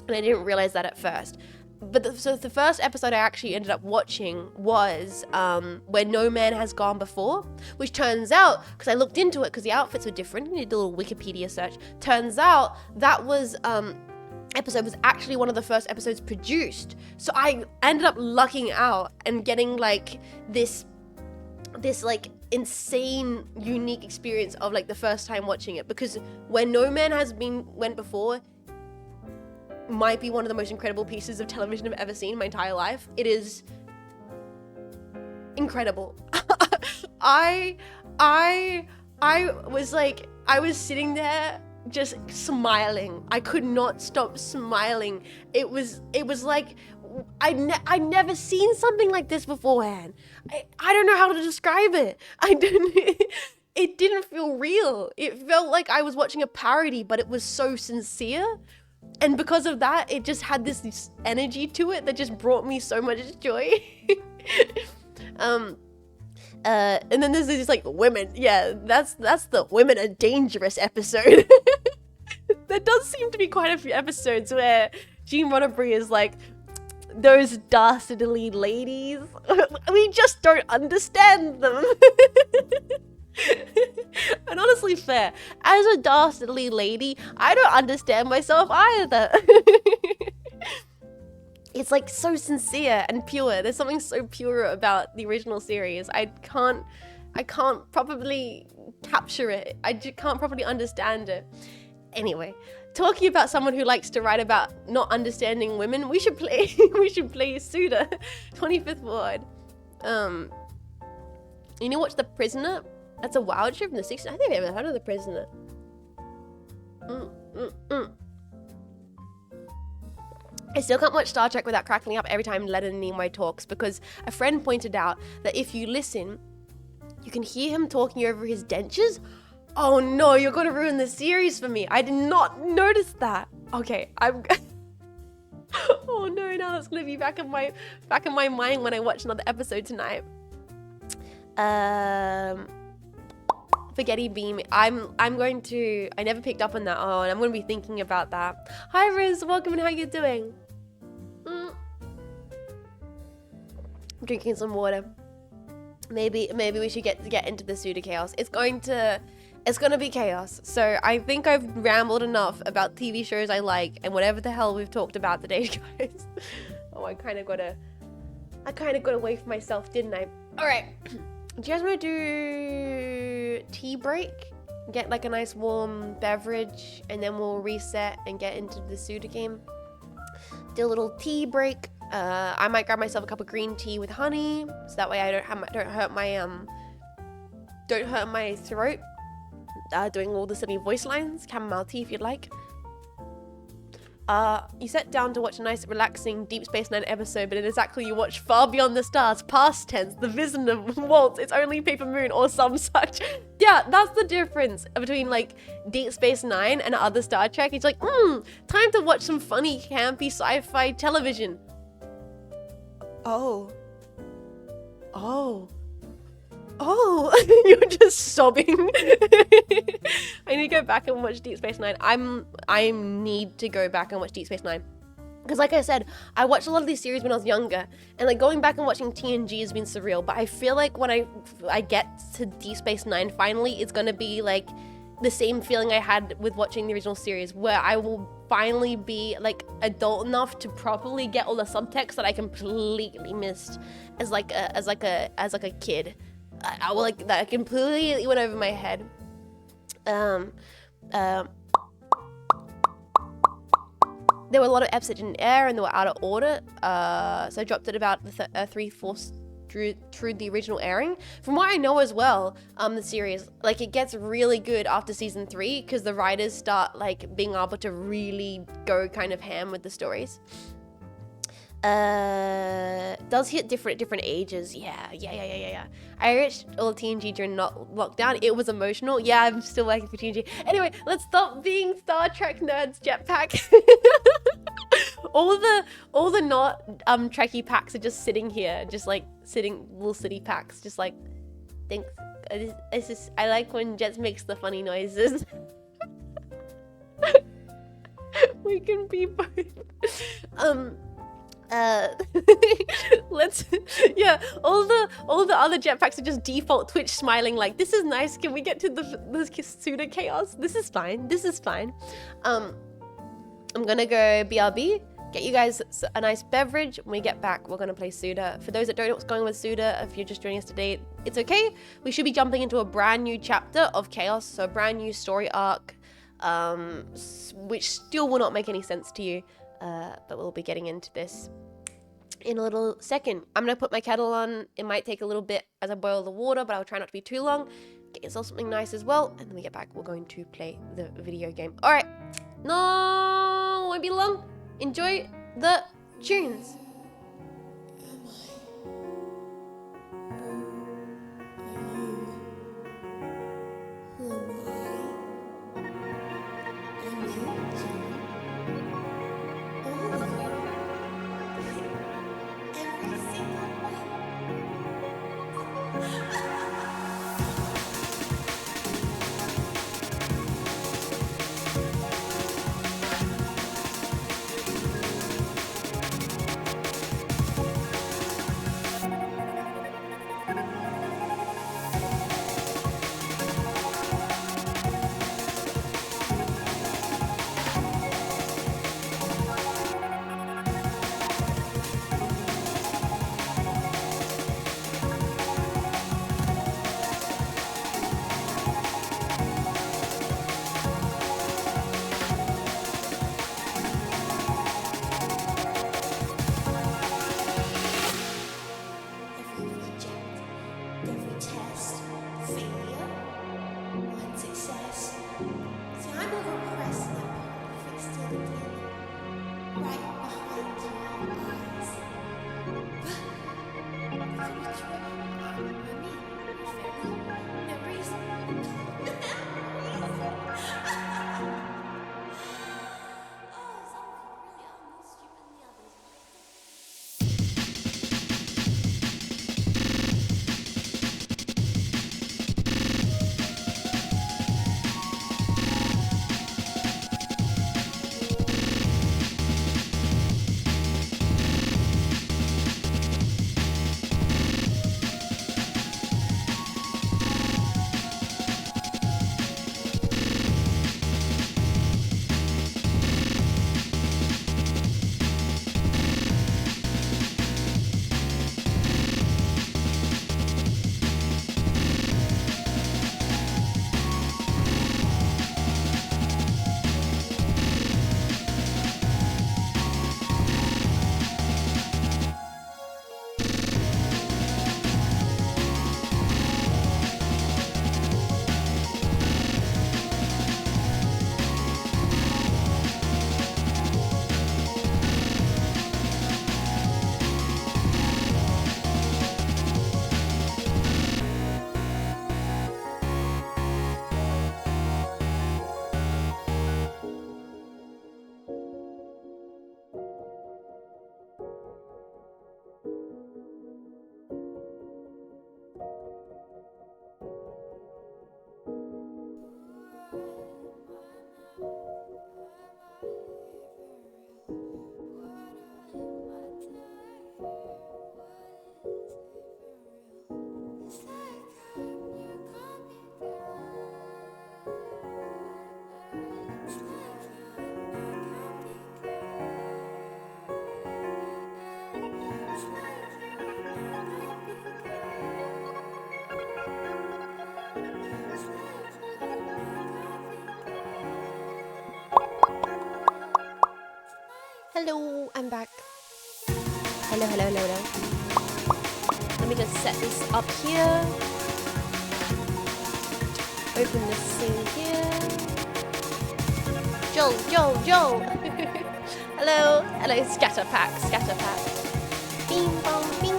and I didn't realize that at first. But so the first episode I actually ended up watching was Where No Man Has Gone Before, which turns out, because I looked into it, because the outfits were different, you did a little Wikipedia search, turns out that was episode was actually one of the first episodes produced. So I ended up lucking out and getting like this like insane unique experience of like the first time watching it, because Where No Man Has Went Before might be one of the most incredible pieces of television I've ever seen in my entire life. It is incredible. I was sitting there just smiling. I could not stop smiling. It was like I'd never seen something like this beforehand. I don't know how to describe it. It didn't feel real. It felt like I was watching a parody, but it was so sincere. And because of that, it just had this energy to it that just brought me so much joy. And then there's this like women. Yeah, that's the women are dangerous episode. There does seem to be quite a few episodes where Jean Roddenberry is like, those dastardly ladies, we just don't understand them. And honestly, fair. As a dastardly lady, I don't understand myself either. It's like so sincere and pure. There's something so pure about the original series. I can't properly capture it. I just can't properly understand it. Anyway, talking about someone who likes to write about not understanding women, we should play Suda, 25th Ward. You know what's The Prisoner? That's a wild show from the 60s. I think I've never heard of The Prisoner. I still can't watch Star Trek without cracking up every time Leonard Nimoy talks, because a friend pointed out that if you listen, you can hear him talking over his dentures. Oh no, you're gonna ruin the series for me. I did not notice that. Okay, I'm oh no, now that's gonna be back in my mind when I watch another episode tonight. Spaghetti beam. I never picked up on that. Oh, and I'm going to be thinking about that. Hi Riz, welcome, and how you doing? I'm drinking some water. Maybe we should get into the pseudo chaos. It's going to be chaos. So I think I've rambled enough about TV shows I like and whatever the hell we've talked about today, guys. Oh, I kind of got away from myself, didn't I? All right. Do you guys want to do tea break? Get like a nice warm beverage, and then we'll reset and get into the Suda game. Do a little tea break. I might grab myself a cup of green tea with honey, so that way I don't hurt my throat. Doing all the silly voice lines. Chamomile tea if you'd like. You sat down to watch a nice, relaxing Deep Space Nine episode, but in exactly you watch Far Beyond the Stars, past tense, The Vision of Waltz, It's Only Paper Moon, or some such. Yeah, that's the difference between, like, Deep Space Nine and other Star Trek. It's like, time to watch some funny, campy sci-fi television. Oh, you're just sobbing. I need to go back and watch Deep Space Nine. I need to go back and watch Deep Space Nine. Because like I said, I watched a lot of these series when I was younger, and like going back and watching TNG has been surreal, but I feel like when I get to Deep Space Nine finally, it's gonna be like the same feeling I had with watching the original series, where I will finally be like adult enough to properly get all the subtext that I completely missed as like a kid. I will like that completely went over my head. There were a lot of episodes in air and they were out of order, so I dropped it about 3/4 through the original airing. From what I know as well, the series, like, it gets really good after season 3 because the writers start like being able to really go kind of ham with the stories. Does hit different ages. Yeah. I reached all TNG during lockdown. It was emotional. Yeah, I'm still working for TNG. Anyway, let's stop being Star Trek nerds, Jetpack. all the not Trekkie packs are just sitting here, just like sitting little city packs, just like thanks. This is I like when Jets makes the funny noises. We can be both. Let's yeah. All the other jetpacks are just default Twitch smiling like this is nice. Can we get to the pseudo chaos? This is fine. This is fine. I'm gonna go BRB. Get you guys a nice beverage. When we get back, we're gonna play Suda. For those that don't know what's going on with Suda, if you're just joining us today, it's okay. We should be jumping into a brand new chapter of Chaos, so a brand new story arc, which still will not make any sense to you, but we'll be getting into this in a little second. I'm gonna put my kettle on. It might take a little bit as I boil the water, but I'll try not to be too long. Get yourself something nice as well, and then we get back, we're going to play the video game. All right, no, won't be long. Enjoy the tunes. Hello, I'm back. Hello, hello, hello, hello. Let me just set this up here. Open this thing here. Joel. Hello, hello, scatter pack. Bing, bong, bing.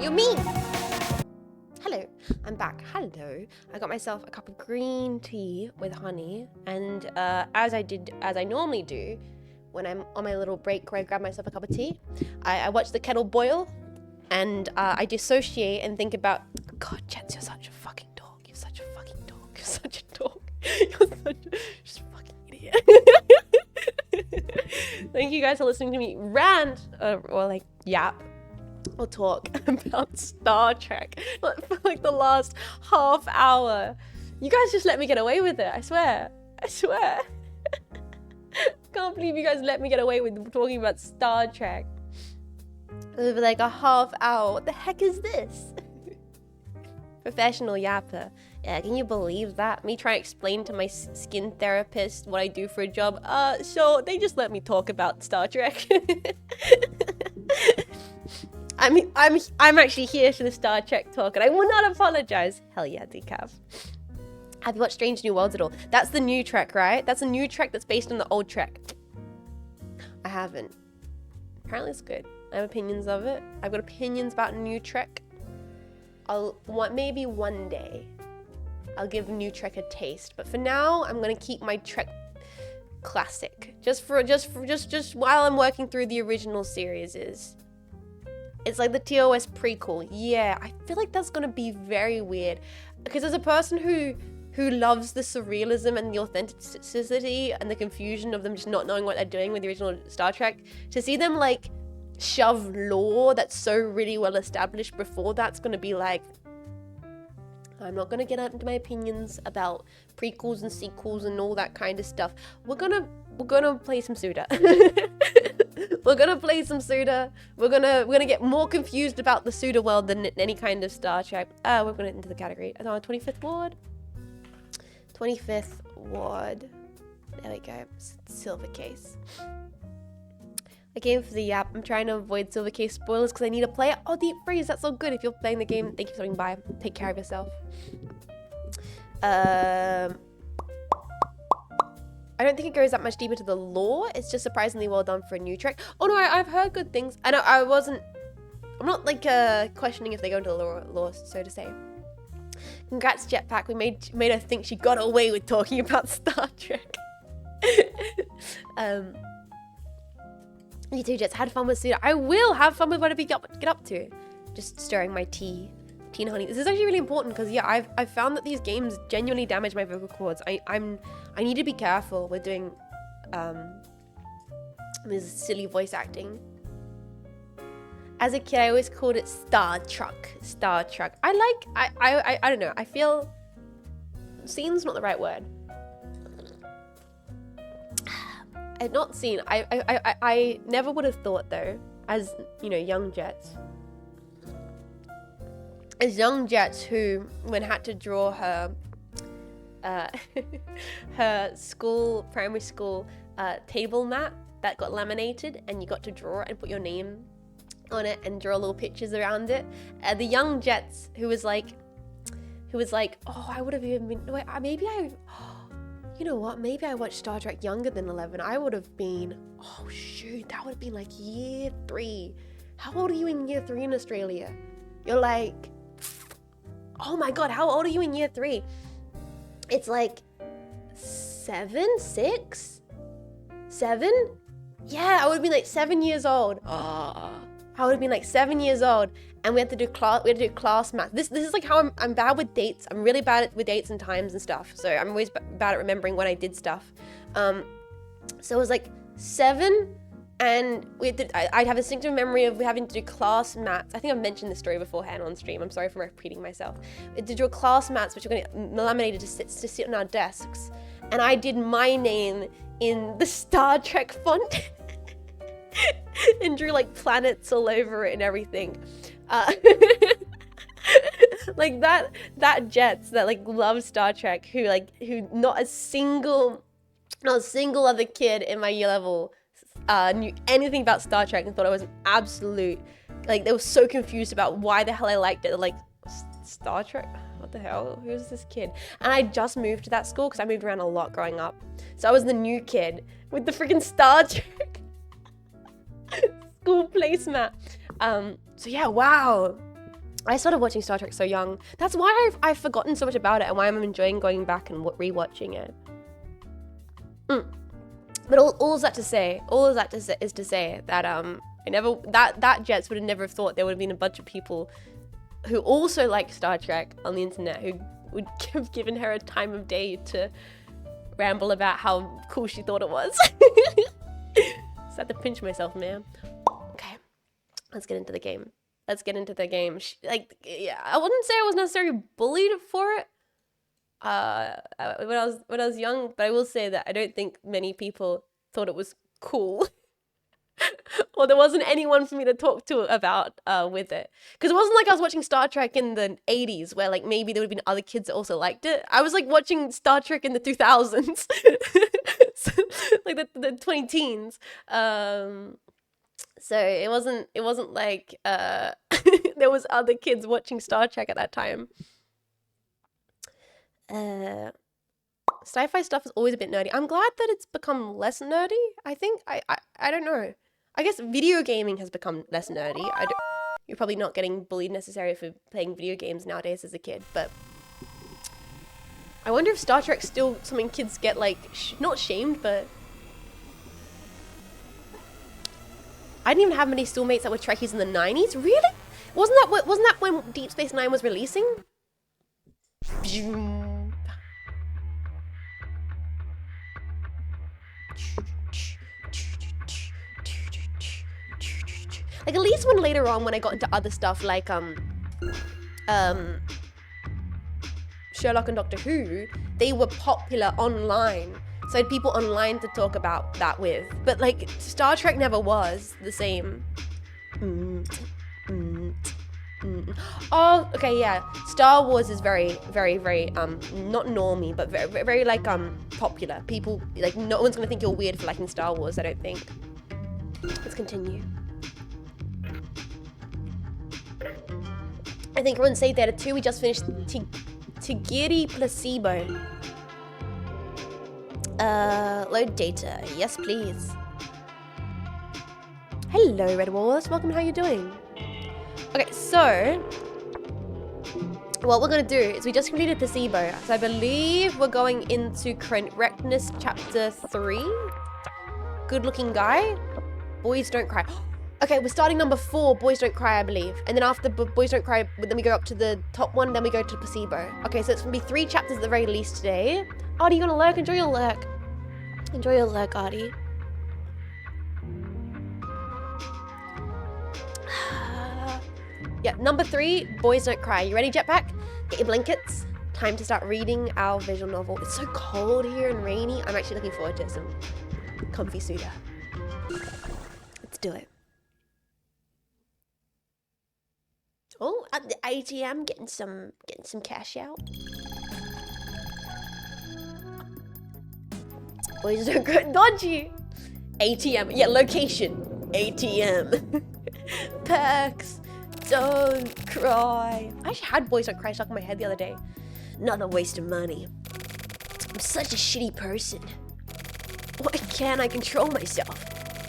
You're me. Hello, I'm back. back. Hello. I got myself a cup of green tea with honey, and as I normally do when I'm on my little break where I grab myself a cup of tea, I watch the kettle boil, and I dissociate and think about, God, Jets, you're such a fucking dog. You're such a fucking dog. You're such a dog. You're such a fucking idiot. Thank you guys for listening to me rant or like yap or talk about Star Trek for like the last half hour. You guys just let me get away with it. I swear. Can't believe you guys let me get away with talking about Star Trek over like a half hour. What the heck is this? Professional yapper. Yeah, can you believe that? Me trying to explain to my skin therapist what I do for a job. So they just let me talk about Star Trek. I'm actually here for the Star Trek talk, and I will not apologize. Hell yeah, decaf. Have you watched Strange New Worlds at all? That's the new Trek, right? That's a new Trek that's based on the old Trek. I haven't. Apparently it's good. I have opinions of it. I've got opinions about new Trek. Maybe one day I'll give new Trek a taste, but for now I'm gonna keep my Trek classic. Just while I'm working through the original series. It's like the TOS prequel. Yeah, I feel like that's gonna be very weird. Because as a person who loves the surrealism and the authenticity and the confusion of them just not knowing what they're doing with the original Star Trek, to see them like shove lore that's so really well established before that's gonna be like, I'm not gonna get into my opinions about prequels and sequels and all that kind of stuff. We're gonna play some Suda. We're gonna play some Suda. We're gonna get more confused about the Suda world than any kind of Star Trek. We're gonna into the category. 25th ward. 25th ward. There we go. Silver case. I came for the yap. I'm trying to avoid silver case spoilers because I need to play it. Oh, deep freeze. That's so good. If you're playing the game, thank you for stopping by. Take care of yourself. I don't think it goes that much deeper to the lore. It's just surprisingly well done for a new Trek. Oh no, I've heard good things. I'm not like questioning if they go into the lore, so to say. Congrats, Jetpack. We made her think she got away with talking about Star Trek. You too, Jets. Had fun with Suda. I will have fun with whatever you get up to. Just stirring my tea and honey. This is actually really important because yeah, I've found that these games genuinely damage my vocal cords. I need to be careful with doing this silly voice acting. As a kid, I always called it Star Trek. Star Trek. I don't know. I feel scene's not the right word. Not seen. I never would have thought though, as you know, young Jets. As young Jets who, when had to draw her her primary school table mat that got laminated, and you got to draw it and put your name on it and draw little pictures around it. The young Jets who was like, oh, I would have even been. Wait, maybe I. You know what? Maybe I watched Star Trek younger than 11. I would have been. Oh shoot, that would have been like year 3. How old are you in year 3 in Australia? You're like. Oh my god, how old are you in year 3? It's like 7, 6, 7? Yeah, I would have been like 7 years old. I would have been like 7 years old, and we had to do class math. This is like how I'm bad with dates. I'm really bad with dates and times and stuff. So I'm always bad at remembering when I did stuff. So it was like 7. And I'd have a distinctive memory of having to do class mats. I think I've mentioned this story beforehand on stream. I'm sorry for repeating myself. We had to do class mats, which were going to get laminated to sit on our desks. And I did my name in the Star Trek font and drew like planets all over it and everything. Like that Jets that like love Star Trek, who not a single other kid in my year level knew anything about Star Trek and thought I was an absolute, like, they were so confused about why the hell I liked it. Like, Star Trek? What the hell? Who's this kid? And I just moved to that school because I moved around a lot growing up. So I was the new kid with the freaking Star Trek school placemat. So yeah, wow. I started watching Star Trek so young. That's why I've forgotten so much about it and why I'm enjoying going back and rewatching it. But all that to say is to say that that Jets would have never thought there would have been a bunch of people who also like Star Trek on the internet who would have given her a time of day to ramble about how cool she thought it was. Just had to pinch myself, man. Okay, let's get into the game. Yeah, I wouldn't say I was necessarily bullied for it when I was young, but I will say that I don't think many people thought it was cool. Or there wasn't anyone for me to talk to about with it. Because it wasn't like I was watching Star Trek in the 80s where like maybe there would have been other kids that also liked it. I was like watching Star Trek in the 2000s. So, like the 20 teens. So it wasn't like there was other kids watching Star Trek at that time. Sci-fi stuff is always a bit nerdy. I'm glad that it's become less nerdy. I think I don't know. I guess video gaming has become less nerdy. You're probably not getting bullied necessarily for playing video games nowadays as a kid, but I wonder if Star Trek's still something kids get like not shamed, but I didn't even have many schoolmates that were Trekkies in the 90s. Really? Wasn't that when Deep Space Nine was releasing? Like at least when later on when I got into other stuff like Sherlock and Doctor Who, they were popular online. So I had people online to talk about that with. But like Star Trek never was the same. Oh, okay, yeah. Star Wars is very, very, very not normie, but very, very like popular. People like no one's gonna think you're weird for liking Star Wars, I don't think. Let's continue. I think everyone say Theater 2. We just finished Tigiri Placebo. Load data. Yes, please. Hello, Red Walrus. Welcome. How you doing? Okay, so what we're gonna do is we just completed Placebo. So I believe we're going into Correctness Chapter 3. Good looking guy. Boys don't cry. Okay, we're starting number 4, Boys Don't Cry, I believe. And then after Boys Don't Cry, then we go up to the top one, then we go to Placebo. Okay, so it's gonna be 3 chapters at the very least today. Artie, you gonna lurk? Enjoy your lurk. Enjoy your lurk, Artie. Yeah, number 3, Boys Don't Cry. You ready, Jetpack? Get your blankets. Time to start reading our visual novel. It's so cold here and rainy. I'm actually looking forward to some comfy Suda. Let's do it. Oh, at the ATM, getting some cash out. Boys Don't Cry. Dodgy. ATM. Yeah, location. ATM. Perks. Don't cry. I actually had Boys Don't Cry stuck in my head the other day. Not a waste of money. I'm such a shitty person. Why can't I control myself?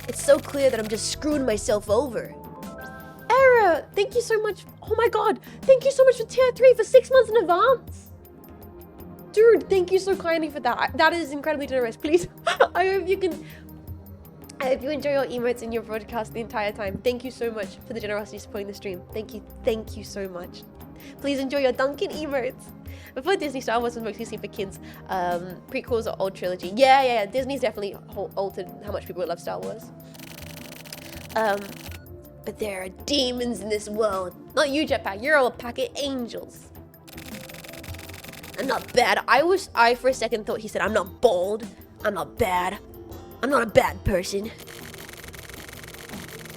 It's so clear that I'm just screwing myself over. Era, thank you so much. Oh my god, thank you so much for tier 3 for 6 months in advance. Dude, thank you so kindly for that. That is incredibly generous. Please, I hope you enjoy your emotes in your broadcast the entire time. Thank you so much for the generosity supporting the stream. Thank you so much. Please enjoy your Duncan emotes. Before Disney, Star Wars was mostly seen for kids. Prequels or old trilogy. Yeah. Disney's definitely altered how much people love Star Wars. But there are demons in this world. Not you, Jetpack. You're all a pack of angels. I'm not bad. I for a second thought he said, I'm not bold. I'm not bad. I'm not a bad person.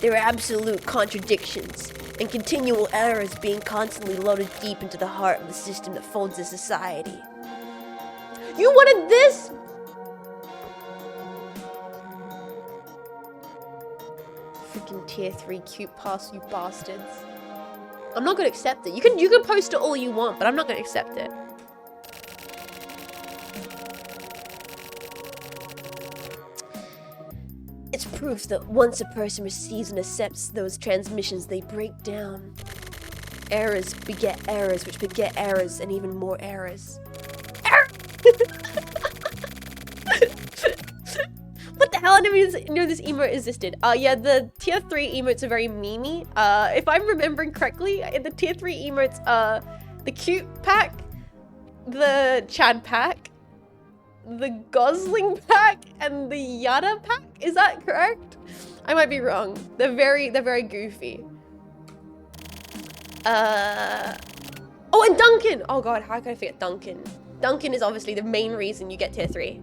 There are absolute contradictions and continual errors being constantly loaded deep into the heart of the system that folds a society. You wanted this? Freaking tier 3 cute pass, you bastards. I'm not gonna accept it. You can post it all you want, but I'm not gonna accept it. It's proof that once a person receives and accepts those transmissions, they break down. Errors beget errors, which beget errors, and even more errors. What the hell? I didn't even know this emote existed. Yeah, the tier 3 emotes are very memey. If I'm remembering correctly, in the tier 3 emotes are the cute pack, the Chad pack, the Gosling pack, and the Yada pack. Is that correct? I might be wrong. They're very goofy. Oh, and Duncan! Oh god, how can I forget Duncan? Duncan is obviously the main reason you get tier 3.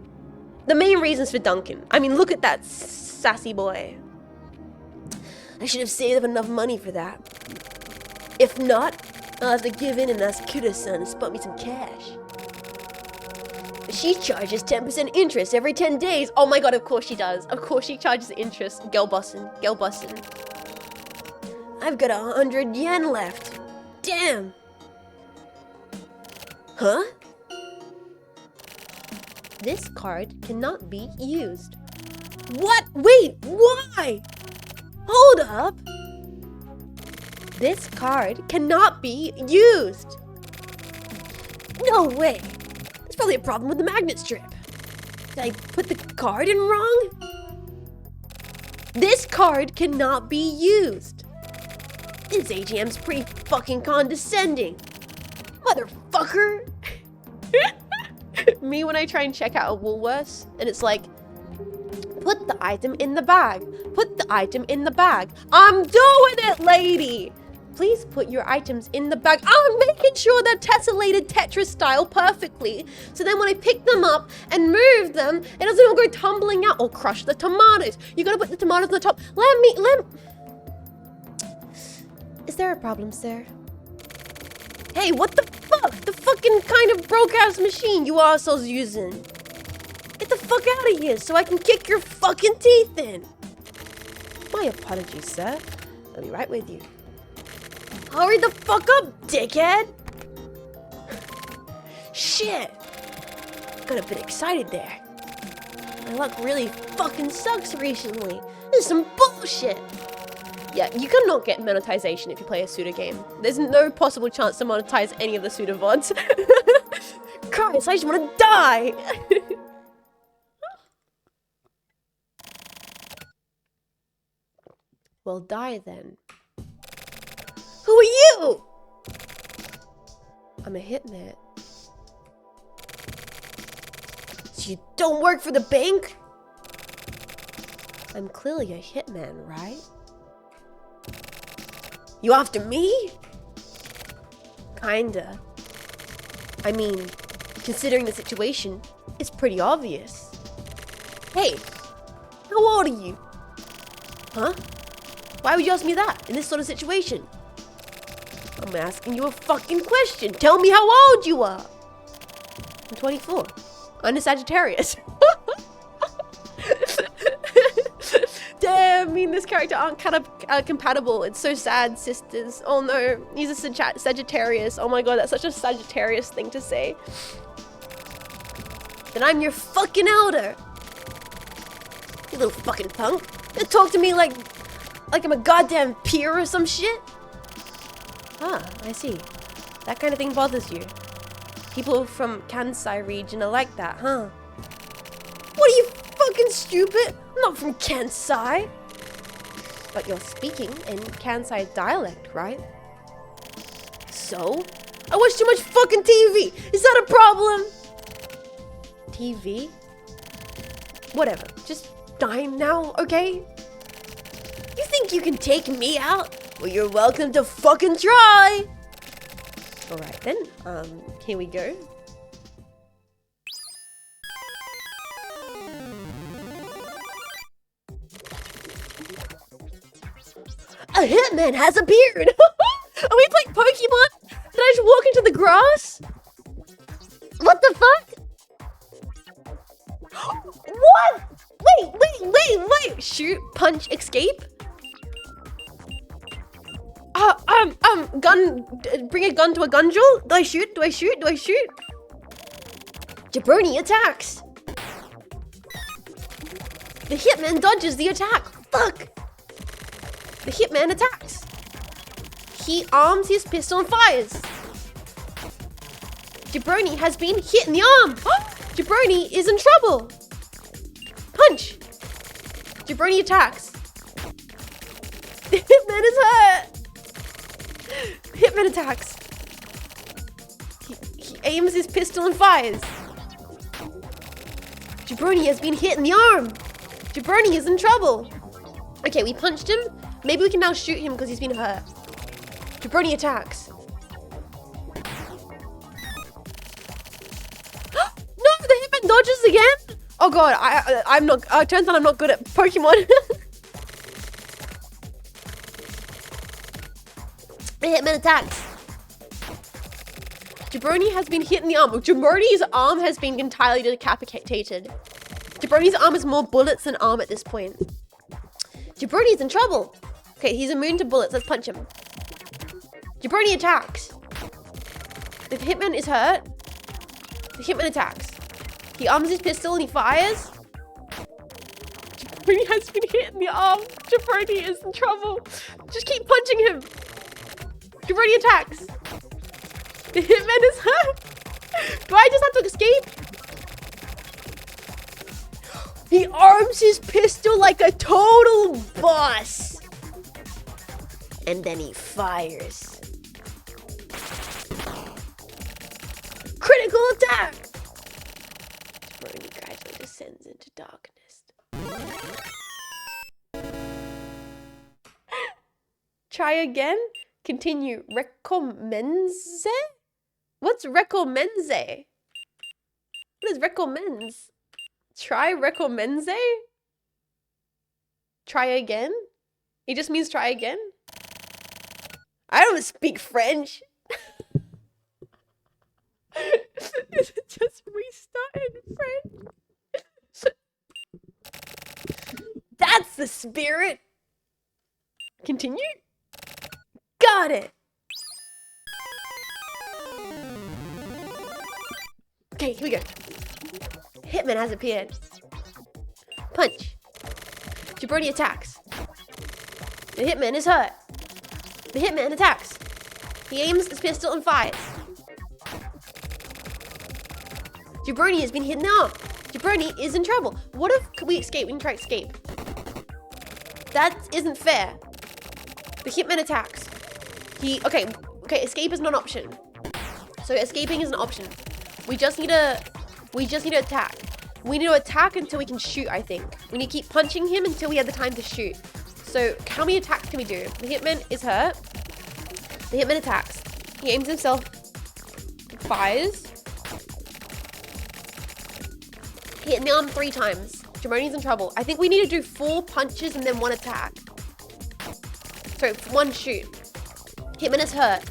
The main reasons for Duncan. I mean, look at that sassy boy. I should have saved up enough money for that. If not, I'll have to give in and ask Kuda-san to spot me some cash. She charges 10% interest every 10 days. Oh my god, of course she does. Of course she charges interest. Girl bussin'. Girl bussin'. I've got 100 yen left. Damn. Huh? This card cannot be used. What? Wait, why? Hold up. This card cannot be used. No way. There's probably a problem with the magnet strip. Did I put the card in wrong? This card cannot be used. This AGM's pretty fucking condescending. Motherfucker. Me when I try and check out a Woolworths and it's like, put the item in the bag. Put the item in the bag. I'm doing it, lady. Please put your items in the bag. I'm making sure they're tessellated Tetris style perfectly. So then when I pick them up and move them, it doesn't all go tumbling out or crush the tomatoes. You gotta put the tomatoes on the top. Is there a problem, sir? Hey, what the fuck? The fucking kind of broke-ass machine you assholes using. Get the fuck out of here so I can kick your fucking teeth in. My apologies, sir. I'll be right with you. Hurry the fuck up, dickhead! Shit! Got a bit excited there. My luck really fucking sucks recently. This is some bullshit. Yeah, you cannot get monetization if you play a Suda game. There's no possible chance to monetize any of the Suda VODs. Christ, I just want to die! Well, die then. Who are you? I'm a hitman. So you don't work for the bank? I'm clearly a hitman, right? You after me? Kinda. I mean, considering the situation, it's pretty obvious. Hey, how old are you? Huh? Why would you ask me that in this sort of situation? I'm asking you a fucking question. Tell me how old you are. I'm 24. I'm a Sagittarius. Damn, me and this character aren't kind of compatible. It's so sad, sisters. Oh no, he's a Sagittarius. Oh my god, that's such a Sagittarius thing to say. Then I'm your fucking elder. You little fucking punk. You talk to me like I'm a goddamn peer or some shit? Ah, I see. That kind of thing bothers you. People from Kansai region are like that, huh? What are you, fucking stupid? I'm not from Kansai. But you're speaking in Kansai dialect, right? So? I watch too much fucking TV! Is that a problem? TV? Whatever. Just dine now, okay? You think you can take me out? Well, you're welcome to fucking try! Alright then, here we go. A hitman has appeared! Are we playing Pokemon? Did I just walk into the grass? What the fuck? What? Wait! Shoot, punch, escape? Bring a gun to a gun duel? Do I shoot? Jabroni attacks! The hitman dodges the attack! Fuck! The hitman attacks! He arms his pistol and fires. Jabroni has been hit in the arm. Jabroni is in trouble. Punch. Jabroni attacks. The Hitman is hurt. Hitman attacks. He aims his pistol and fires. Jabroni has been hit in the arm. Jabroni is in trouble. Okay, we punched him. Maybe we can now shoot him because he's been hurt. Jabroni attacks. No, the Hitman dodges again. Oh god, I'm not. Turns out I'm not good at Pokemon. The Hitman attacks. Jabroni has been hit in the arm. Jabroni's arm has been entirely decapitated. Jabroni's arm has more bullets than arm at this point. Jabroni's in trouble. Okay, he's immune to bullets. Let's punch him. Jabroni attacks. The Hitman is hurt. The Hitman attacks. He arms his pistol and he fires. Jabroni has been hit in the arm. Jabroni is in trouble. Just keep punching him. Jabroni attacks. The Hitman is hurt. Do I just have to escape? He arms his pistol like a total boss. And then he fires. Critical attack! Jabroni gradually descends into darkness. Try again? Continue. Recommends? What's recommends? What is recommends? Try recommends? Try again? It just means try again? I don't speak French. Is it just restart in French? That's the spirit. Continue. Got it. Okay, here we go. Hitman has appeared. Punch. Jabroni attacks. The Hitman is hurt. The Hitman attacks. He aims his pistol and fires. Jabroni has been hit in the arm. Jabroni is in trouble. What if we escape? We can try escape. That isn't fair. The Hitman attacks. Okay, escape is not an option. So escaping is an option. We just need to attack. We need to attack until we can shoot, I think. We need to keep punching him until we have the time to shoot. So how many attacks can we do? The Hitman is hurt. The Hitman attacks. He aims himself. Fires. Hit in the arm 3 times. Jabroni's in trouble. I think we need to do 4 punches and then 1 attack. Sorry, 1 shoot. Hitman is hurt.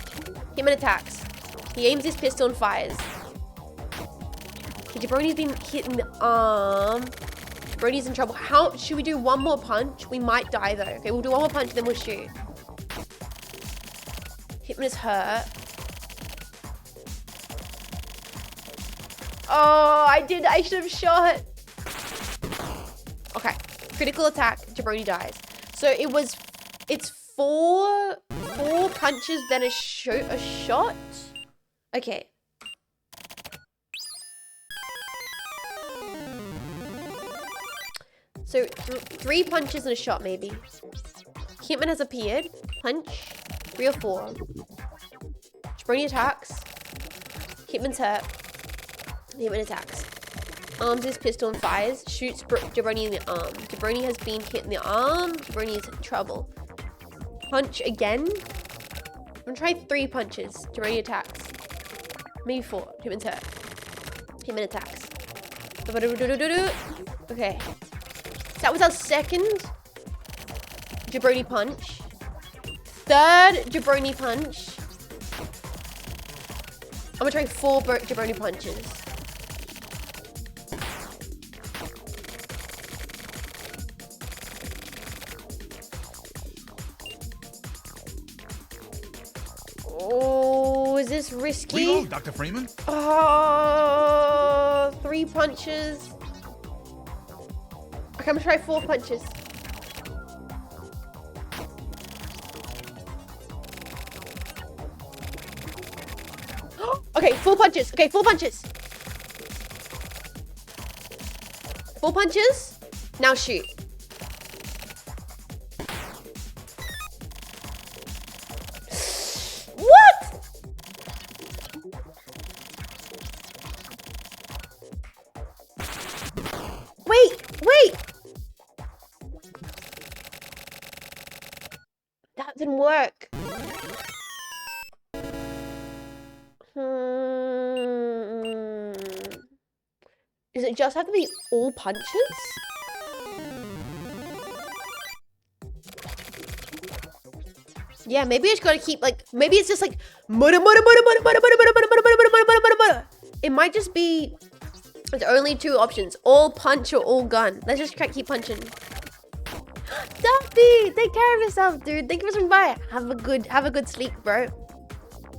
Hitman attacks. He aims his pistol and fires. Okay, Jabroni's been hit in the arm. Jabroni's in trouble. How should we do 1 more punch? We might die though. Okay, we'll do 1 more punch, then we'll shoot. Hitman is hurt. Oh, I should have shot. Okay, critical attack. Jabroni dies. So it's 4 punches, then a shot. Okay. So 3 punches and a shot, maybe. Hitman has appeared. Punch. 3 or 4. Jabroni attacks. Hitman's hurt. Hitman attacks. Arms his pistol and fires. Shoots Jabroni in the arm. Jabroni has been hit in the arm. Jabroni is in trouble. Punch again. I'm gonna try 3 punches. Jabroni attacks. Maybe 4. Hitman's hurt. Hitman attacks. Okay. So that was our 2nd Jabroni punch. 3rd Jabroni punch. I'm gonna try 4 Jabroni punches. Oh, is this risky? Reload, Dr. Freeman. Oh, 3 punches. Okay, I'm gonna try 4 punches. Okay, 4 punches. Okay, 4 punches. 4 punches. Now shoot. What? Wait. That didn't work. Does it just have to be all punches? Yeah, maybe I just gotta keep like, maybe it's just like, it might just be, there's only 2 options, all punch or all gun. Let's just keep punching. Duffy, take care of yourself, dude. Thank you for swinging by. Have a good sleep, bro.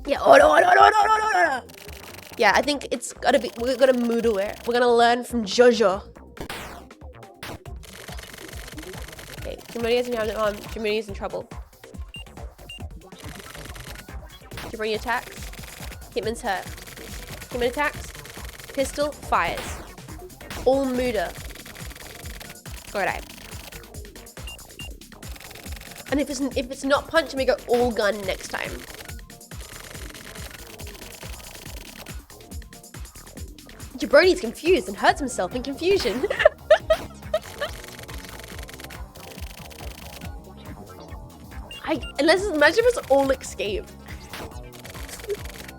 Yeah, no. Yeah, I think it's gotta be, we're gonna moodle it. We're gonna learn from Jojo. Okay, Jimini's in trouble. Jibrini attacks. Hitman's hurt. Hitman attacks. Pistol fires. All Muda. Alright. And if it's not punch, we go all gun next time. Jabroni's confused and hurts himself in confusion. Imagine if it's all escape.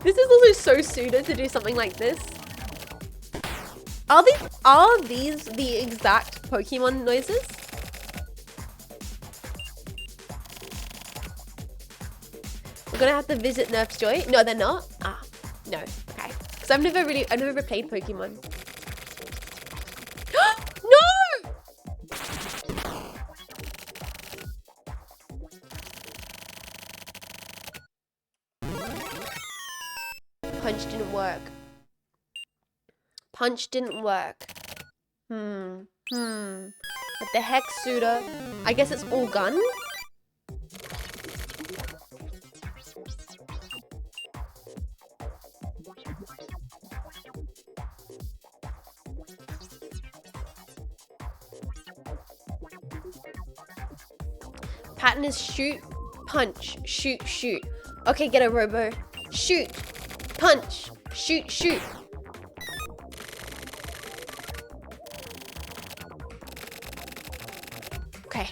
This is also so suited to do something like this. Are these the exact Pokemon noises? We're gonna have to visit Nerf's Joy. No, they're not. Ah, no. Okay. Because I've never played Pokemon. No! Punch didn't work. Punch didn't work. What the heck, Suda? I guess it's all gun? Pattern is shoot, punch, shoot, shoot. Okay, get a robo. Shoot, punch, shoot, shoot. Okay.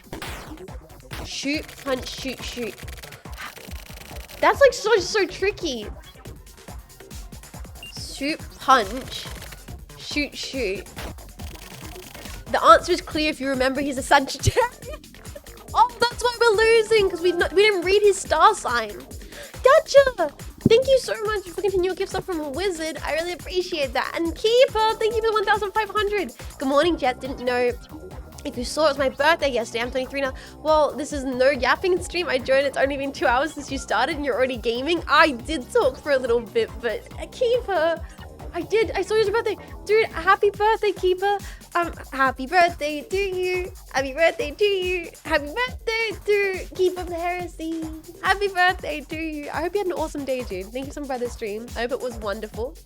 Shoot, punch, shoot, shoot. That's like so tricky. Shoot, punch, shoot, shoot. The answer is clear if you remember he's a Sagittarius. Oh, that's why we're losing, because we didn't read his star sign. Gotcha! Thank you so much for continual gift stuff from a wizard. I really appreciate that. And Keeper, thank you for 1,500. Good morning, Jet. Didn't know if you saw it was my birthday yesterday. I'm 23 now. Well, this is no yapping stream. I joined. It's only been 2 hours since you started and you're already gaming. I did talk for a little bit, but Keeper, I saw your birthday. Dude, happy birthday, Keeper. Happy birthday to you. Happy birthday to you. Happy birthday to Keep Up the Heresy. Happy birthday to you. I hope you had an awesome day, dude. Thank you so much for the stream. I hope it was wonderful.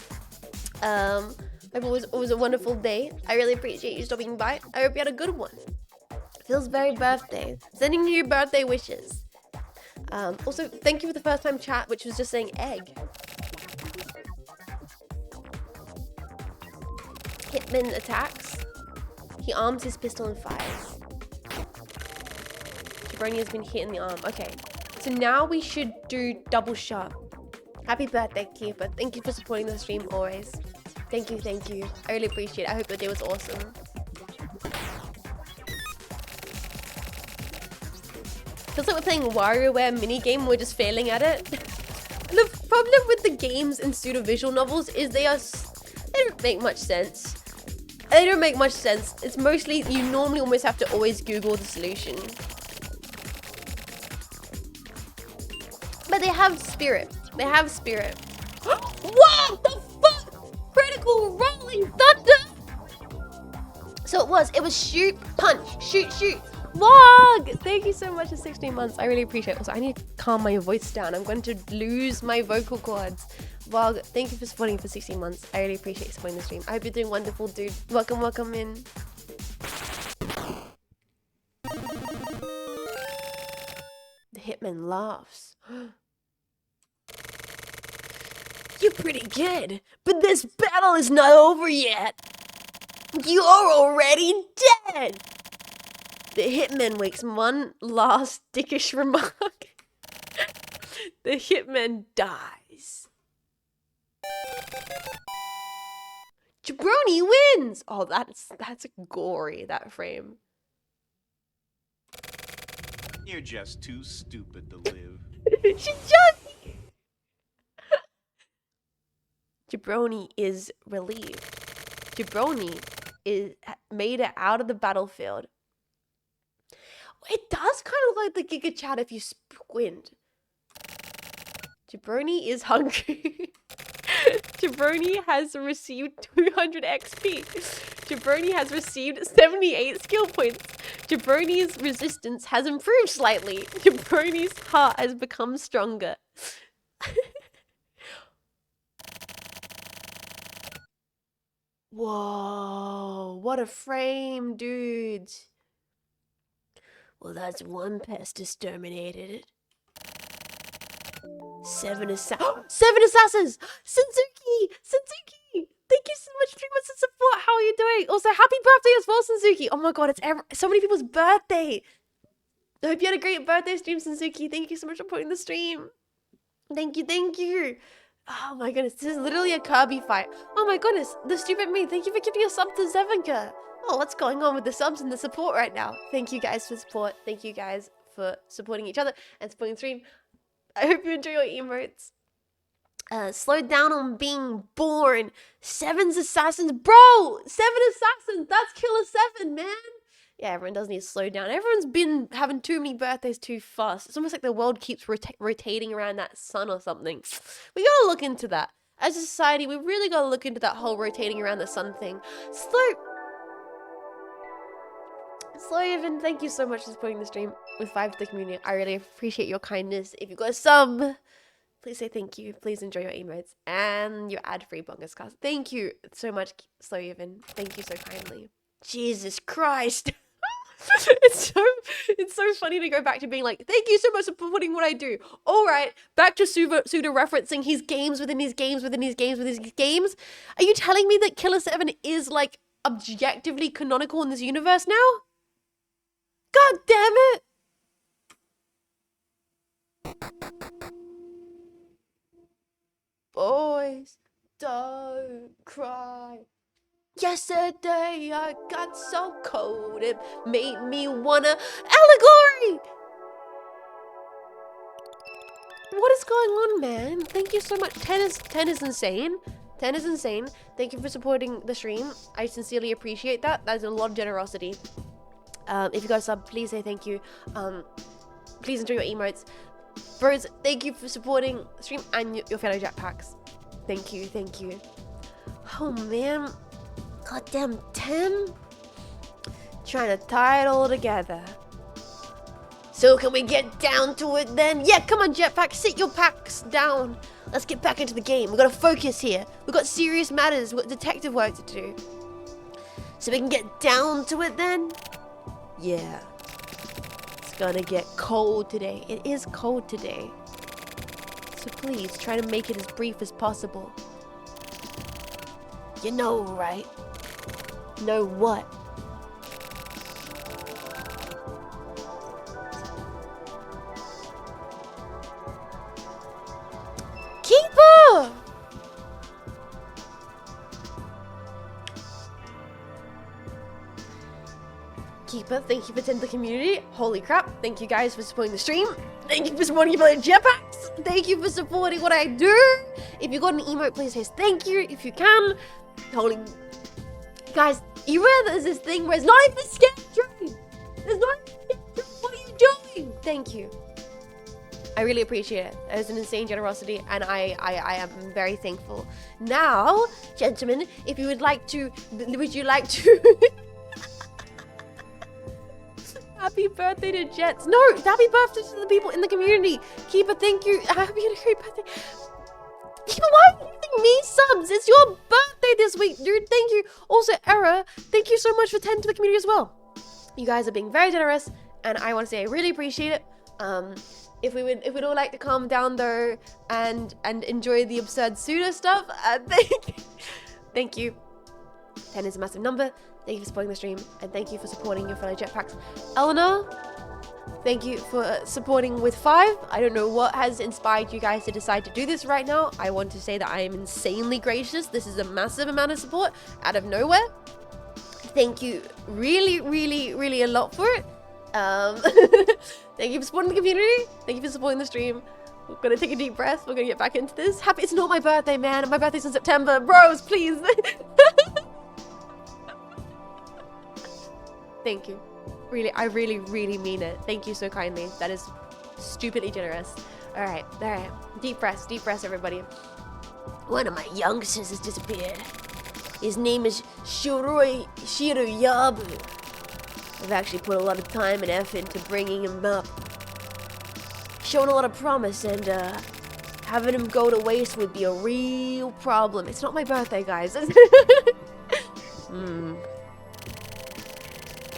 I hope it was a wonderful day. I really appreciate you stopping by. I hope you had a good one. Feels very birthday. Sending you your birthday wishes. Also, thank you for the first time chat, which was just saying egg. Hitman attacks. He arms his pistol and fires. Jabroni has been hit in the arm. Okay. So now we should do double shot. Happy birthday, Keeper. Thank you for supporting the stream always. Thank you, thank you. I really appreciate it. I hope your day was awesome. Feels like we're playing WarioWare minigame. We're just failing at it. The problem with the games in pseudo-visual novels is they don't make much sense. They don't make much sense. It's mostly, you normally almost have to always Google the solution. But they have spirit. They have spirit. What the fuck? Critical rolling thunder! So it was shoot, punch, shoot, shoot. Vlog! Thank you so much for 16 months. I really appreciate it. Also, I need to calm my voice down. I'm going to lose my vocal cords. Vlog, thank you for supporting for 16 months. I really appreciate you supporting the stream. I hope you're doing wonderful, dude. Welcome, welcome in. The hitman laughs. You're pretty good, but this battle is not over yet. You're already dead. The hitman makes one last dickish remark. The hitman dies. Jabroni wins! Oh, that's gory, that frame. You're just too stupid to live. She just... Jabroni is relieved. Jabroni made it out of the battlefield. It does kind of like the Giga Chat if you squint. Jabroni is hungry. Jabroni has received 200 XP. Jabroni has received 78 skill points. Jabroni's resistance has improved slightly. Jabroni's heart has become stronger. Whoa, what a frame, dudes. Well, that's one pest exterminated. 7 assassins! Senzuki! Senzuki! Thank you so much for 3 months of support. How are you doing? Also, happy birthday as well, Senzuki. Oh my god, it's so many people's birthday. I hope you had a great birthday stream, Senzuki. Thank you so much for putting the stream. Thank you, thank you. Oh my goodness, this is literally a Kirby fight. Oh my goodness, the stupid me. Thank you for giving a sub to Zevenka. Oh, what's going on with the subs and the support right now? Thank you guys for support. Thank you guys for supporting each other and supporting the stream. I hope you enjoy your emotes. Slow down on being born. 7's assassins. Bro! 7 assassins! That's killer 7, man! Yeah, everyone does need to slow down. Everyone's been having too many birthdays too fast. It's almost like the world keeps rotating around that sun or something. We gotta look into that. As a society, we really gotta look into that whole rotating around the sun thing. Slow even, thank you so much for supporting the stream with 5 to the community. I really appreciate your kindness. If you got a sub, please say thank you. Please enjoy your emotes and your ad-free bonus cast. Thank you so much, Slow even. Thank you so kindly. Jesus Christ. It's so funny to go back to being like, thank you so much for putting what I do. All right, back to Suda referencing his games within his games within his games within his games. Are you telling me that Killer 7 is like objectively canonical in this universe now? God damn it! Boys, don't cry. Yesterday I got so cold it made me wanna allegory! What is going on, man? Thank you so much. 10 is insane. 10 is insane. Thank you for supporting the stream. I sincerely appreciate that. That's a lot of generosity. If you guys sub, please say thank you. Please enjoy your emotes. Bros, thank you for supporting the stream and your fellow jetpacks. Thank you, thank you. Oh man. Goddamn 10. Trying to tie it all together. So can we get down to it then? Yeah, come on jetpack, sit your packs down. Let's get back into the game. We've got to focus here. We've got serious matters. We've got detective work to do. So we can get down to it then? Yeah. It's gonna get cold today. It is cold today. So please, try to make it as brief as possible. You know, right? Know what? Keeper! Keeper, thank you for 10 to the community. Holy crap. Thank you guys for supporting the stream. Thank you for supporting your jetpacks. Thank you for supporting what I do. If you got an emote, please say thank you if you can. Holy... Guys, you realize there's this thing where it's not even a schedule. There's not even a schedule. What are you doing? Thank you. I really appreciate it. It was an insane generosity, and I am very thankful. Now, gentlemen, if you would like to... Happy happy birthday to Jets. No, happy birthday to the people in the community. Keeper, thank you. Happy birthday. Keeper, why are you giving me subs? It's your birthday this week, dude. Thank you. Also, Era, thank you so much for 10 to the community as well. You guys are being very generous, and I want to say I really appreciate it. If we'd all like to calm down though and enjoy the absurd pseudo stuff, thank you. 10 is a massive number. Thank you for supporting the stream, and thank you for supporting your fellow jetpacks. Eleanor, thank you for supporting with 5. I don't know what has inspired you guys to decide to do this right now. I want to say that I am insanely gracious. This is a massive amount of support out of nowhere. Thank you really, really, really a lot for it. Thank you for supporting the community. Thank you for supporting the stream. We're gonna take a deep breath. We're gonna get back into this. It's not my birthday, man. My birthday's in September. Bros, please. Thank you. Really, I really, really mean it. Thank you so kindly. That is stupidly generous. All right. Deep breaths, everybody. One of my youngsters has disappeared. His name is Shiroyabu. I've actually put a lot of time and effort into bringing him up. Shown a lot of promise, and having him go to waste would be a real problem. It's not my birthday, guys.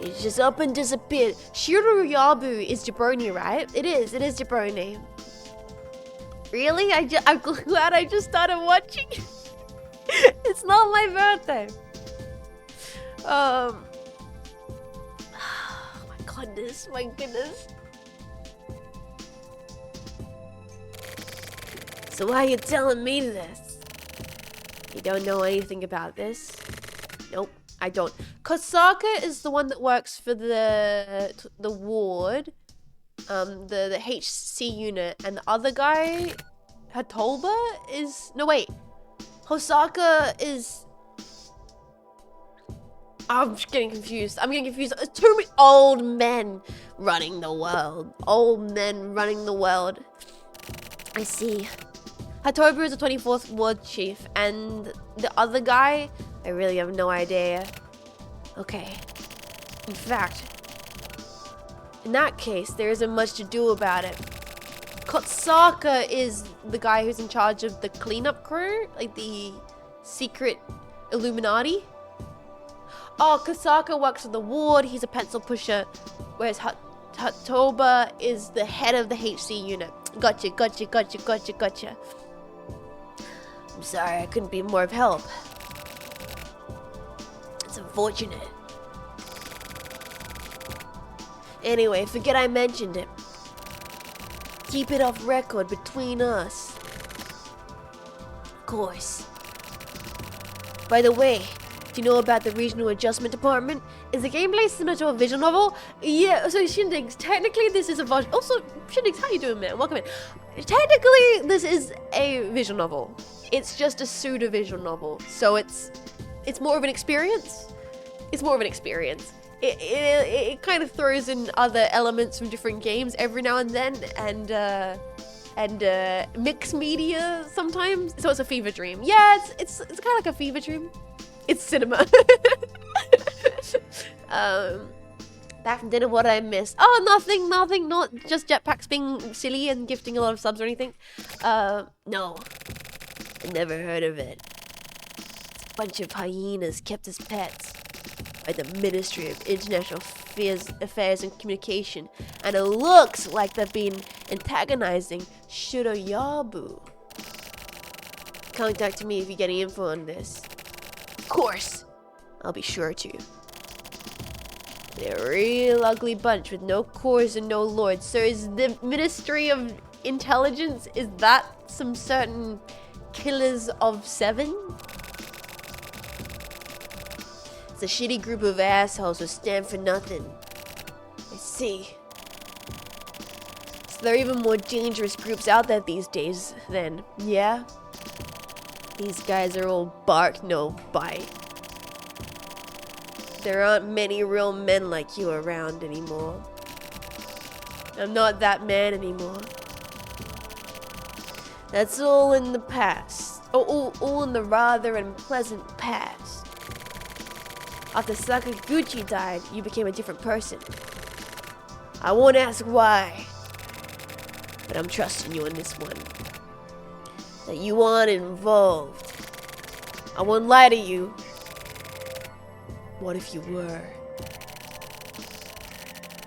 He's just up and disappeared. Shiroyabu is jabroni, right? It is jabroni. Really? I'm glad I just started watching. It's not my birthday. My goodness. So why are you telling me this? You don't know anything about this? Nope, I don't. Kosaka is the one that works for the ward, the HC unit, and the other guy, Hatoba, is... No, wait. Hosaka is... I'm just getting confused. There's too many old men running the world. I see. Hatoba is the 24th ward chief, and the other guy, I really have no idea. Okay. In fact, in that case, there isn't much to do about it. Kotsaka is the guy who's in charge of the cleanup crew, like the secret Illuminati. Oh, Kosaka works for the ward. He's a pencil pusher, whereas Hatoba is the head of the HC unit. Gotcha. I'm sorry, I couldn't be more of help. It's unfortunate. Anyway, forget I mentioned it. Keep it off record between us. Of course. By the way, do you know about the Regional Adjustment Department? Is the gameplay similar to a visual novel? Yeah, so Shindigs, technically this is a visual... Also, Shindigs, how you doing, man? Welcome in. Technically, this is a visual novel. It's just a pseudo-visual novel. So it's more of an experience. It kind of throws in other elements from different games every now and then, and mixed media sometimes. So it's a fever dream. Yeah, it's kind of like a fever dream. It's cinema. Back from dinner, what did I miss? Oh, nothing, not just jetpacks being silly and gifting a lot of subs or anything. No. I never heard of it. It's a bunch of hyenas kept as pets by the Ministry of International Affairs and Communication, and it looks like they've been antagonizing Shiroyabu. Contact me if you get any info on this. Of course, I'll be sure to. They're a real ugly bunch with no cores and no lords. So is the Ministry of Intelligence, is that some certain killers of 7? It's a shitty group of assholes who stand for nothing. I see. So there are even more dangerous groups out there these days then, yeah? These guys are all bark, no bite. There aren't many real men like you around anymore. I'm not that man anymore. That's all in the past. All in the rather unpleasant past. After Sakaguchi died, you became a different person. I won't ask why, but I'm trusting you on this one. That you aren't involved. I won't lie to you. What if you were?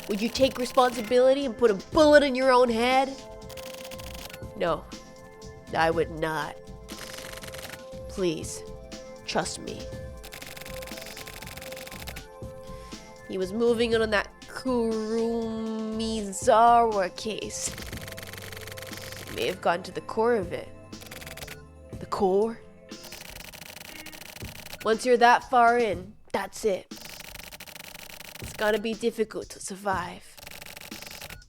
Would you take responsibility and put a bullet in your own head? No, I would not. Please, trust me. He was moving on that Kurumizawa case. He may have gotten to the core of it. The core? Once you're that far in, that's it. It's gonna be difficult to survive.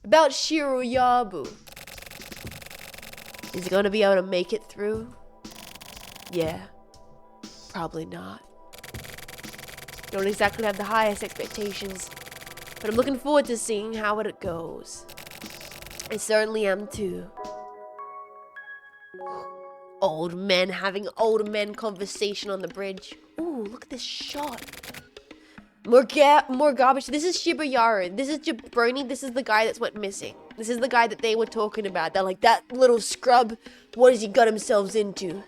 About Shiroyabu. Is he gonna be able to make it through? Yeah. Probably not. Don't exactly have the highest expectations, but I'm looking forward to seeing how it goes. I certainly am too. Old men having old men conversation on the bridge. Ooh, look at this shot. More garbage. This is Shibayara. This is Jabroni. This is the guy that's went missing. This is the guy that they were talking about. They're like, that little scrub. What has he got himself into?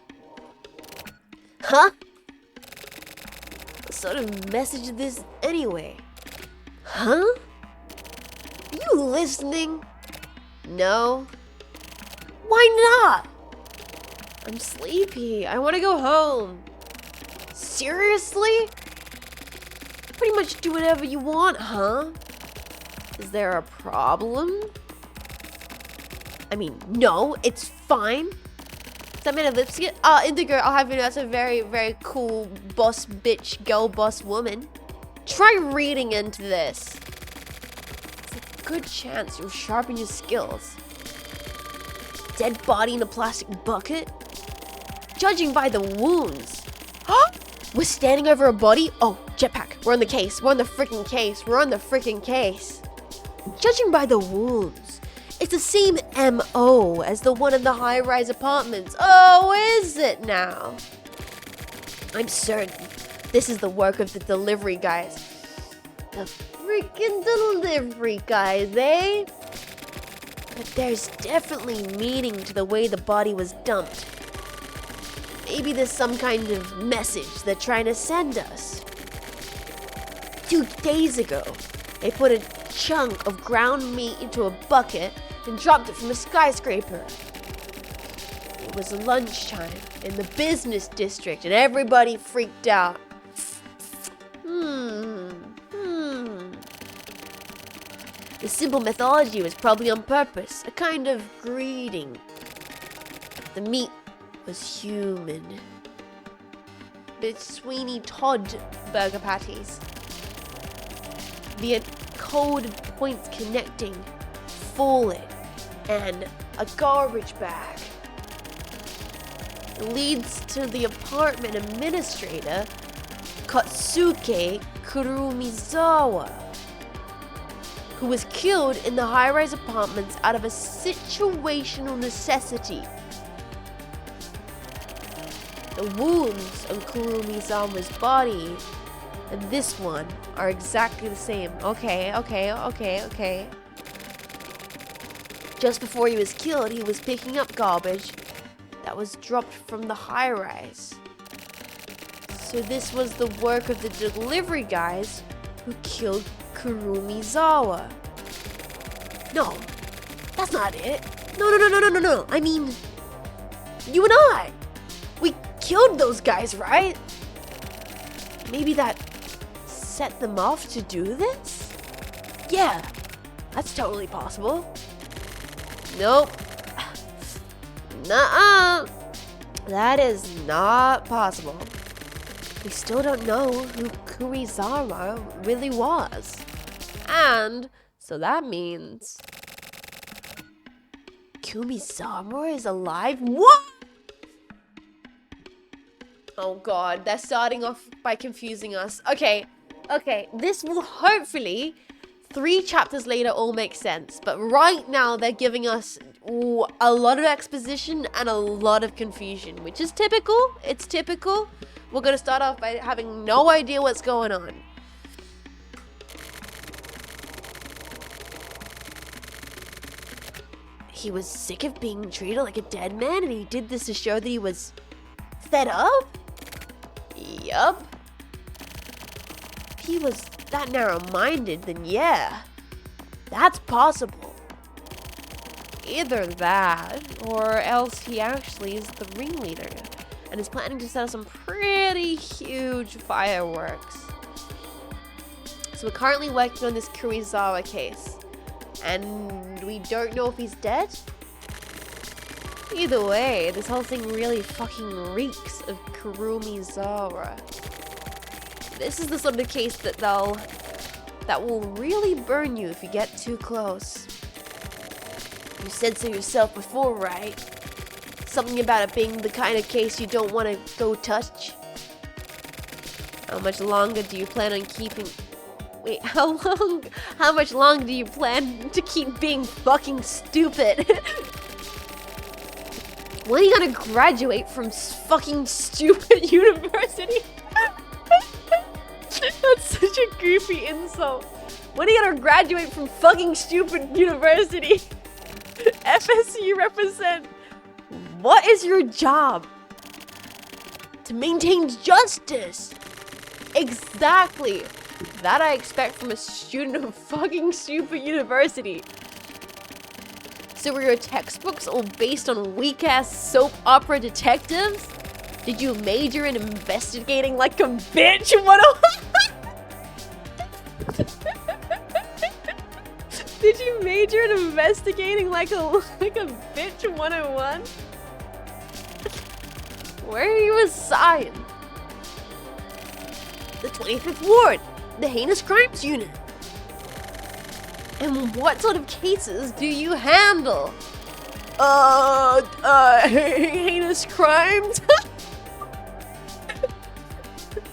Huh? What sort of message is this anyway? Huh? You listening? No. Why not? I'm sleepy. I want to go home. Seriously? Pretty much do whatever you want, huh? Is there a problem? I mean, no, it's fine. Is that made of lipstick? Indigo, I'll have you know, that's a very, very cool boss bitch, girl boss woman. Try reading into this. It's a good chance you'll sharpen your skills. Dead body in a plastic bucket? Judging by the wounds. We're standing over a body? Oh, jetpack. We're on the case. We're on the freaking case. We're on the freaking case. Judging by the wounds, it's the same MO as the one in the high-rise apartments. Oh, is it now? I'm certain this is the work of the delivery guys. The freaking delivery guys, eh? But there's definitely meaning to the way the body was dumped. Maybe there's some kind of message they're trying to send us. 2 days ago, they put a chunk of ground meat into a bucket and dropped it from a skyscraper. It was lunchtime in the business district and everybody freaked out. The simple methodology was probably on purpose, a kind of greeting. The meat was human. Bit Sweeney Todd burger patties. The code points connecting, fallen, and a garbage bag. It leads to the apartment administrator, Katsuke Kurumizawa, who was killed in the high-rise apartments out of a situational necessity. The wounds on Kurumizawa's body and this one are exactly the same. Okay. Just before he was killed, he was picking up garbage that was dropped from the high-rise. So this was the work of the delivery guys who killed Kurumizawa. No, that's not it. No. I mean, you and I. We killed those guys, right? Maybe that set them off to do this? Yeah, that's totally possible. Nope. Nuh-uh. That is not possible. We still don't know who Kurumizawa really was. And so that means Kurumizawa is alive? What? Oh god, they're starting off by confusing us. Okay, this will hopefully 3 chapters later all make sense. But right now they're giving us a lot of exposition and a lot of confusion, which is typical. It's typical. We're gonna start off by having no idea what's going on. he was sick of being treated like a dead man and he did this to show that he was fed up? Yup. If he was that narrow-minded, then yeah, that's possible. Either that, or else he actually is the ringleader and is planning to set off some pretty huge fireworks. So we're currently working on this Kurizawa case, and we don't know if he's dead. Either way, this whole thing really fucking reeks of Kurumizawa. This is the sort of case that will really burn you if you get too close. You said so yourself before, right? Something about it being the kind of case you don't want to go touch. How much longer do you plan on keeping... Wait, how much longer do you plan to keep being fucking stupid? When are you gonna graduate from fucking stupid university? That's such a goofy insult. When are you gonna graduate from fucking stupid university? FSU represent. What is your job? To maintain justice. Exactly. That I expect from a student of fucking stupid university. So were your textbooks all based on weak-ass soap opera detectives? Did you major in investigating like a bitch? Did you major in investigating like a bitch 101? Where are you assigned? The 25th Ward, the Heinous Crimes Unit. And what sort of cases do you handle? Heinous crimes?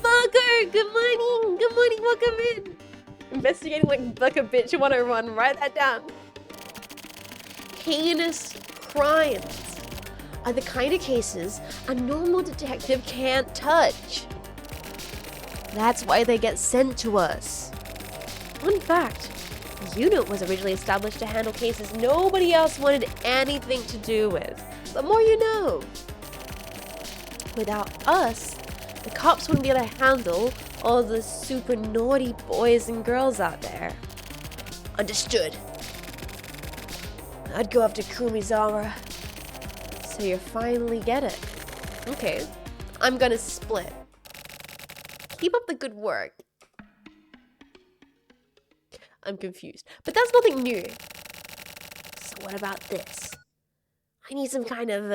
Fucker, good morning, welcome in. Investigating like a bitch 101, write that down. Heinous crimes are the kind of cases a normal detective can't touch. That's why they get sent to us. Fun fact, the unit was originally established to handle cases nobody else wanted anything to do with. The more you know. Without us, the cops wouldn't be able to handle all the super naughty boys and girls out there. Understood. I'd go after Kumizawa. So you finally get it. Okay, I'm gonna split. Keep up the good work. I'm confused, but that's nothing new. So what about this? I need some kind of,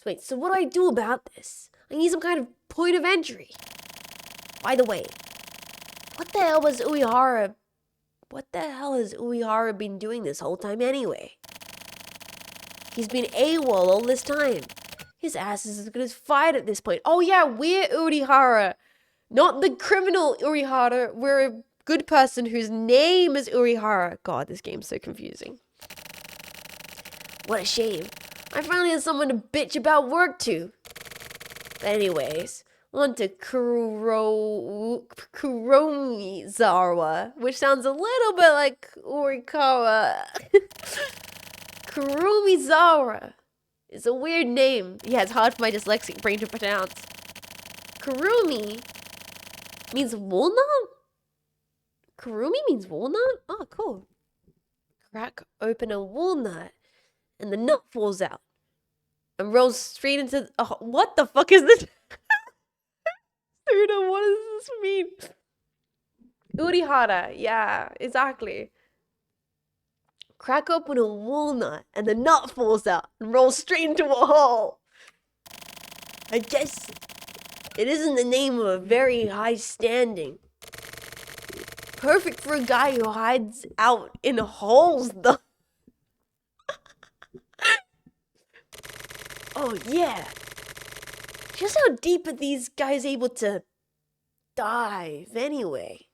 Wait, so what do I do about this? I need some kind of point of entry. By the way, what the hell has Uehara been doing this whole time anyway? He's been AWOL all this time. His ass is as good as fired at this point. Oh yeah, we're Uehara. Not the criminal Uehara. We're a good person whose name is Uehara. God, this game's so confusing. What a shame. I finally had someone to bitch about work to. But anyways, on to Kuromizawa, which sounds a little bit like Urikawa. Kuromizawa is a weird name. Yeah, it's hard for my dyslexic brain to pronounce. Kurumi means walnut? Kurumi means walnut? Oh, cool. Crack open a walnut and the nut falls out and rolls straight into... Oh, what the fuck is this? Dude, what does this mean? Urihara, yeah, exactly. Crack open a walnut and the nut falls out and rolls straight into a hole. I guess it isn't the name of a very high standing. Perfect for a guy who hides out in holes, though. Oh, yeah. Just how deep are these guys able to dive, anyway?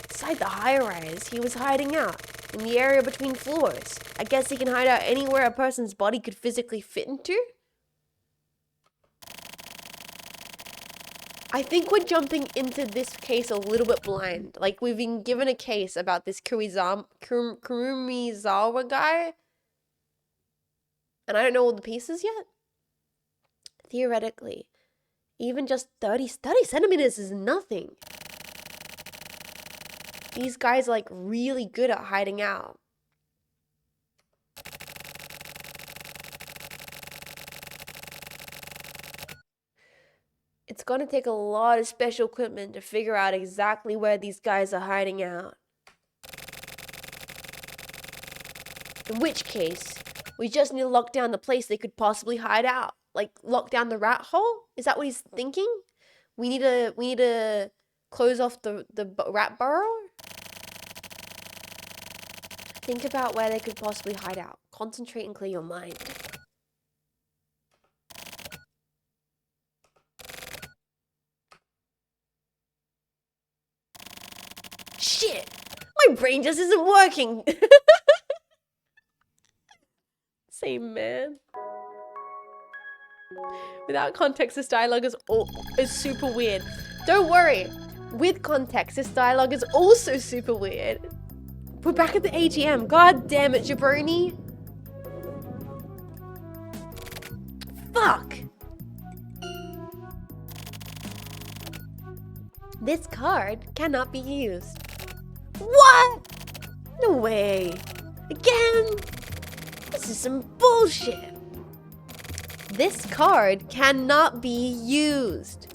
Inside the high-rise, he was hiding out, in the area between floors. I guess he can hide out anywhere a person's body could physically fit into? I think we're jumping into this case a little bit blind. Like, we've been given a case about this Kurumizawa guy. And I don't know all the pieces yet. Theoretically, even just 30 centimeters is nothing. These guys are like really good at hiding out. It's gonna take a lot of special equipment to figure out exactly where these guys are hiding out. In which case, we just need to lock down the place they could possibly hide out. Like, lock down the rat hole? Is that what he's thinking? We need to close off the rat burrow? Think about where they could possibly hide out. Concentrate and clear your mind. Shit! My brain just isn't working! Same, man. Without context, this dialogue is super weird. Don't worry. With context, this dialogue is also super weird. We're back at the AGM. God damn it, jabroni. Fuck. This card cannot be used. What? No way. Again? This is some bullshit. This card cannot be used.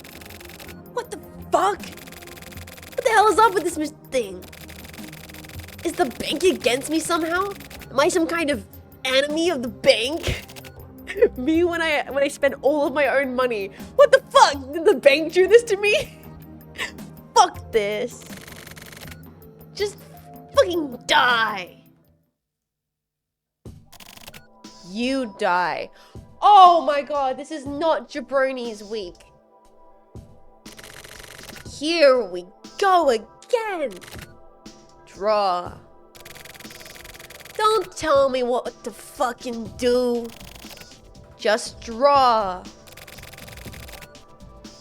What the fuck? What the hell is up with this thing? Is the bank against me somehow? Am I some kind of enemy of the bank? Me when I spend all of my own money. What the fuck? Did the bank do this to me? Fuck this. Just fucking die. You die. Oh my god, this is not Jabroni's week. Here we go again. Draw. Don't tell me what to fucking do. Just draw.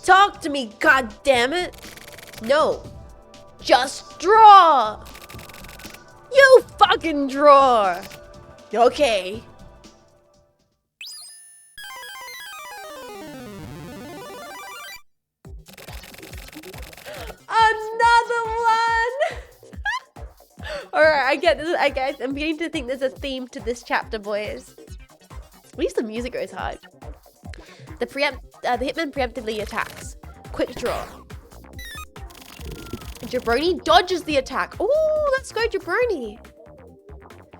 Talk to me, goddammit. No. Just draw. You fucking draw. Okay. Another one! Alright, I get this. I guess I'm beginning to think there's a theme to this chapter, boys. At least the music goes hard. The hitman preemptively attacks. Quick draw. Jabroni dodges the attack. Oh, let's go, Jabroni.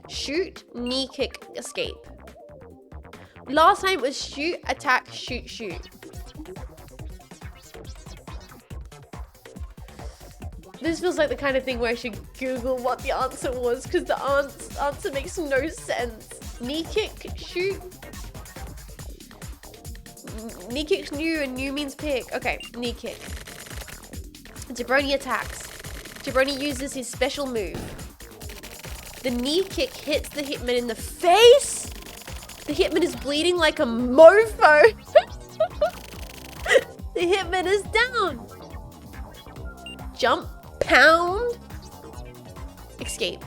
Shoot, knee kick, escape. Last time it was shoot, attack, shoot, shoot. This feels like the kind of thing where I should Google what the answer was, because the answer makes no sense. Knee kick, shoot. Knee kick's new, and new means pick. Okay, knee kick. Jabroni attacks. Jabroni uses his special move. The knee kick hits the hitman in the face. The hitman is bleeding like a mofo. The hitman is down. Jump. Pound. Escape.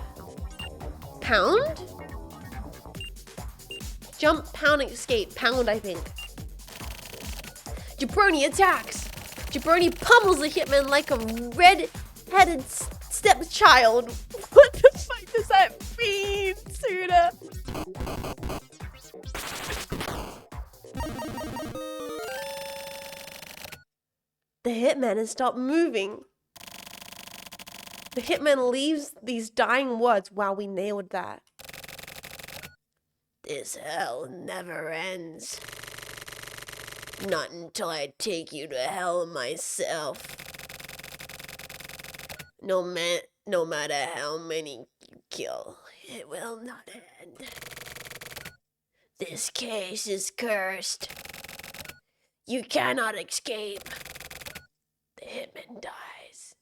Pound? Jump, pound, escape. Pound, I think. Jabroni attacks. Jabroni pummels the hitman like a red-headed stepchild. What the fuck does that mean, Suda? The hitman has stopped moving. The hitman leaves these dying words. Wow, we nailed that. This hell never ends. Not until I take you to hell myself. No matter how many you kill, it will not end. This case is cursed. You cannot escape. The hitman dies.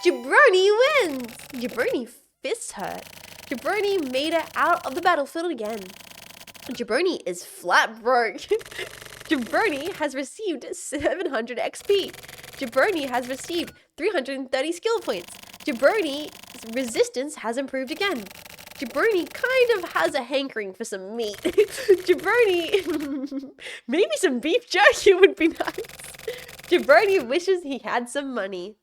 Jabroni wins! Jabroni fists hurt. Jabroni made it out of the battlefield again. Jabroni is flat broke. Jabroni has received 700 XP. Jabroni has received 330 skill points. Jabroni's resistance has improved again. Jabroni kind of has a hankering for some meat. Jabroni, maybe some beef jerky would be nice. Jabroni wishes he had some money.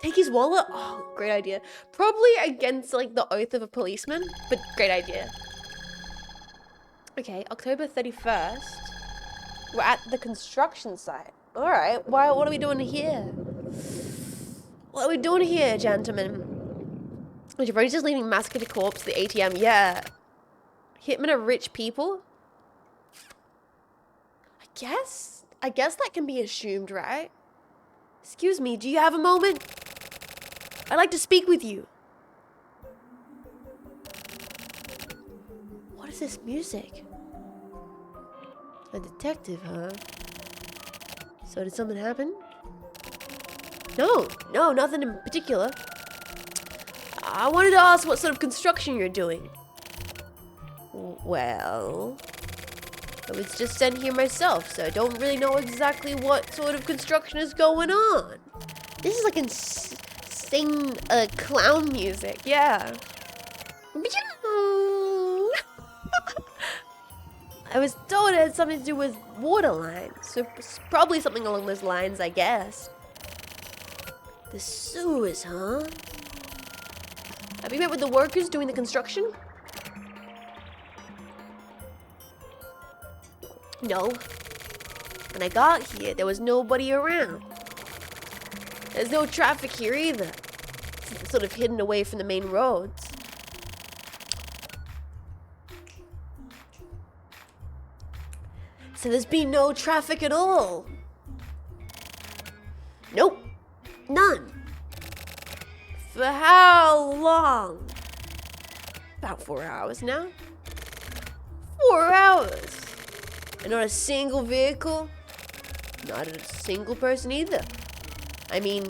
Take his wallet? Oh, great idea. Probably against like the oath of a policeman, but great idea. Okay, October 31st. We're at the construction site. Alright, what are we doing here? What are we doing here, gentlemen? Jabroni's just leaving massacred corpse to the ATM. Yeah. Hitmen are rich people? I guess that can be assumed, right? Excuse me, do you have a moment? I'd like to speak with you. What is this music? A detective, huh? So did something happen? No, nothing in particular. I wanted to ask what sort of construction you're doing. Well, I was just sent here myself, so I don't really know exactly what sort of construction is going on. This is like insane clown music, yeah. I was told it had something to do with water lines, so it's probably something along those lines, I guess. The sewers, huh? Have you met with the workers doing the construction? No. When I got here, there was nobody around. There's no traffic here either. It's sort of hidden away from the main roads. So there's been no traffic at all? Nope. None. For how long? About 4 hours now. 4 hours. And not a single vehicle. Not a single person either. I mean,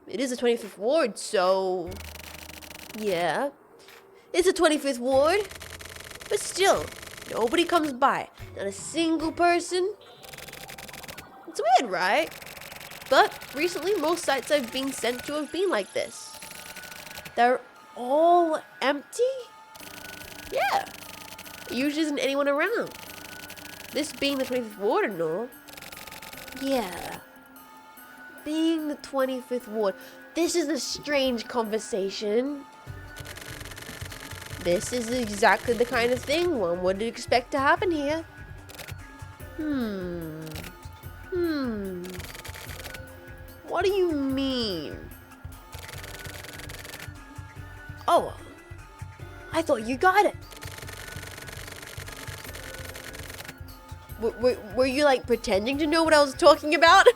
it is the 25th ward, so... yeah. It's the 25th ward. But still, nobody comes by. Not a single person. It's weird, right? But recently, most sites I've been sent to have been like this. They're all empty? Yeah. There usually isn't anyone around. This being the 25th ward and all. Yeah. Being the 25th ward. This is a strange conversation. This is exactly the kind of thing one would expect to happen here. What do you mean? Oh, I thought you got it. Were you like pretending to know what I was talking about?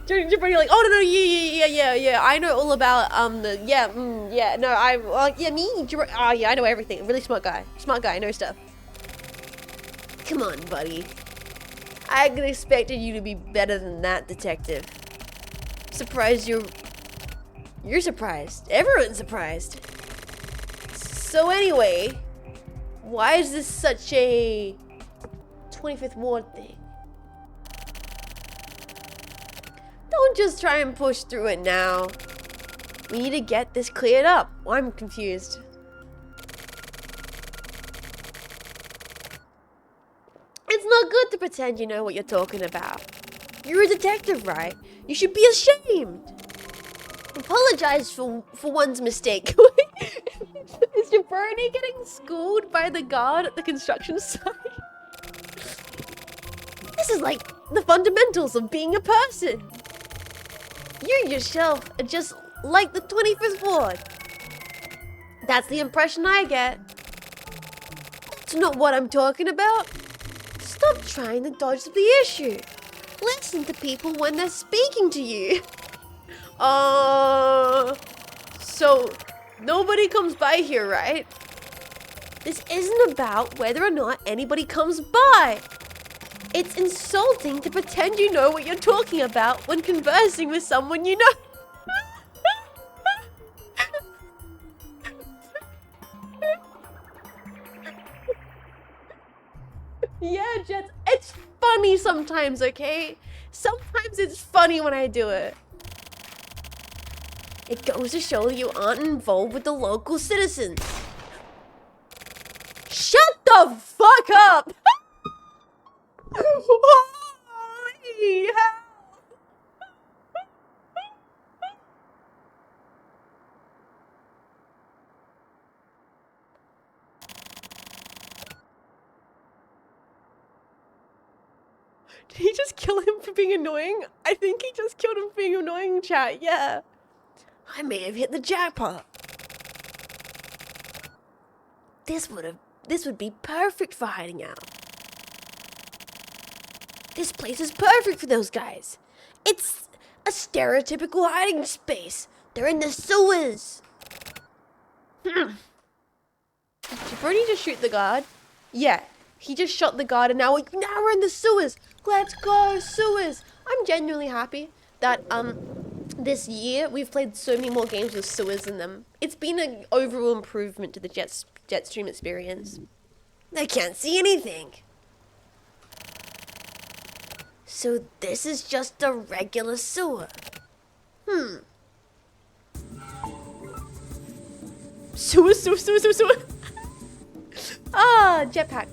You're pretty like, oh no, yeah, I know all about the I know everything. Really smart guy, I know stuff. Come on, buddy. I expected you to be better than that, detective. Surprised you're surprised. Everyone's surprised. So anyway, why is this such a 25th ward thing? Don't just try and push through it now. We need to get this cleared up. I'm confused. It's not good to pretend you know what you're talking about. You're a detective, right? You should be ashamed. Apologize for one's mistake. Is Jabroni getting schooled by the guard at the construction site? This is like the fundamentals of being a person. You yourself are just like the 25th ward. That's the impression I get. It's not what I'm talking about. Stop trying to dodge the issue. Listen to people when they're speaking to you. So nobody comes by here, right? This isn't about whether or not anybody comes by. It's insulting to pretend you know what you're talking about when conversing with someone you know. Yeah, Jets. It's funny sometimes, okay? Sometimes it's funny when I do it. It goes to show you aren't involved with the local citizens. Shut the fuck up! Holy hell! Did he just kill him for being annoying? I think he just killed him for being annoying, chat, yeah. I may have hit the jackpot. This would be perfect for hiding out. This place is perfect for those guys. It's a stereotypical hiding space. They're in the sewers. Did Brody just shoot the guard? Yeah, he just shot the guard and now we're in the sewers. Let's go, sewers. I'm genuinely happy that this year we've played so many more games with sewers in them. It's been an overall improvement to the Jetstream experience. I can't see anything. So this is just a regular sewer. Sewer. Ah, jetpack.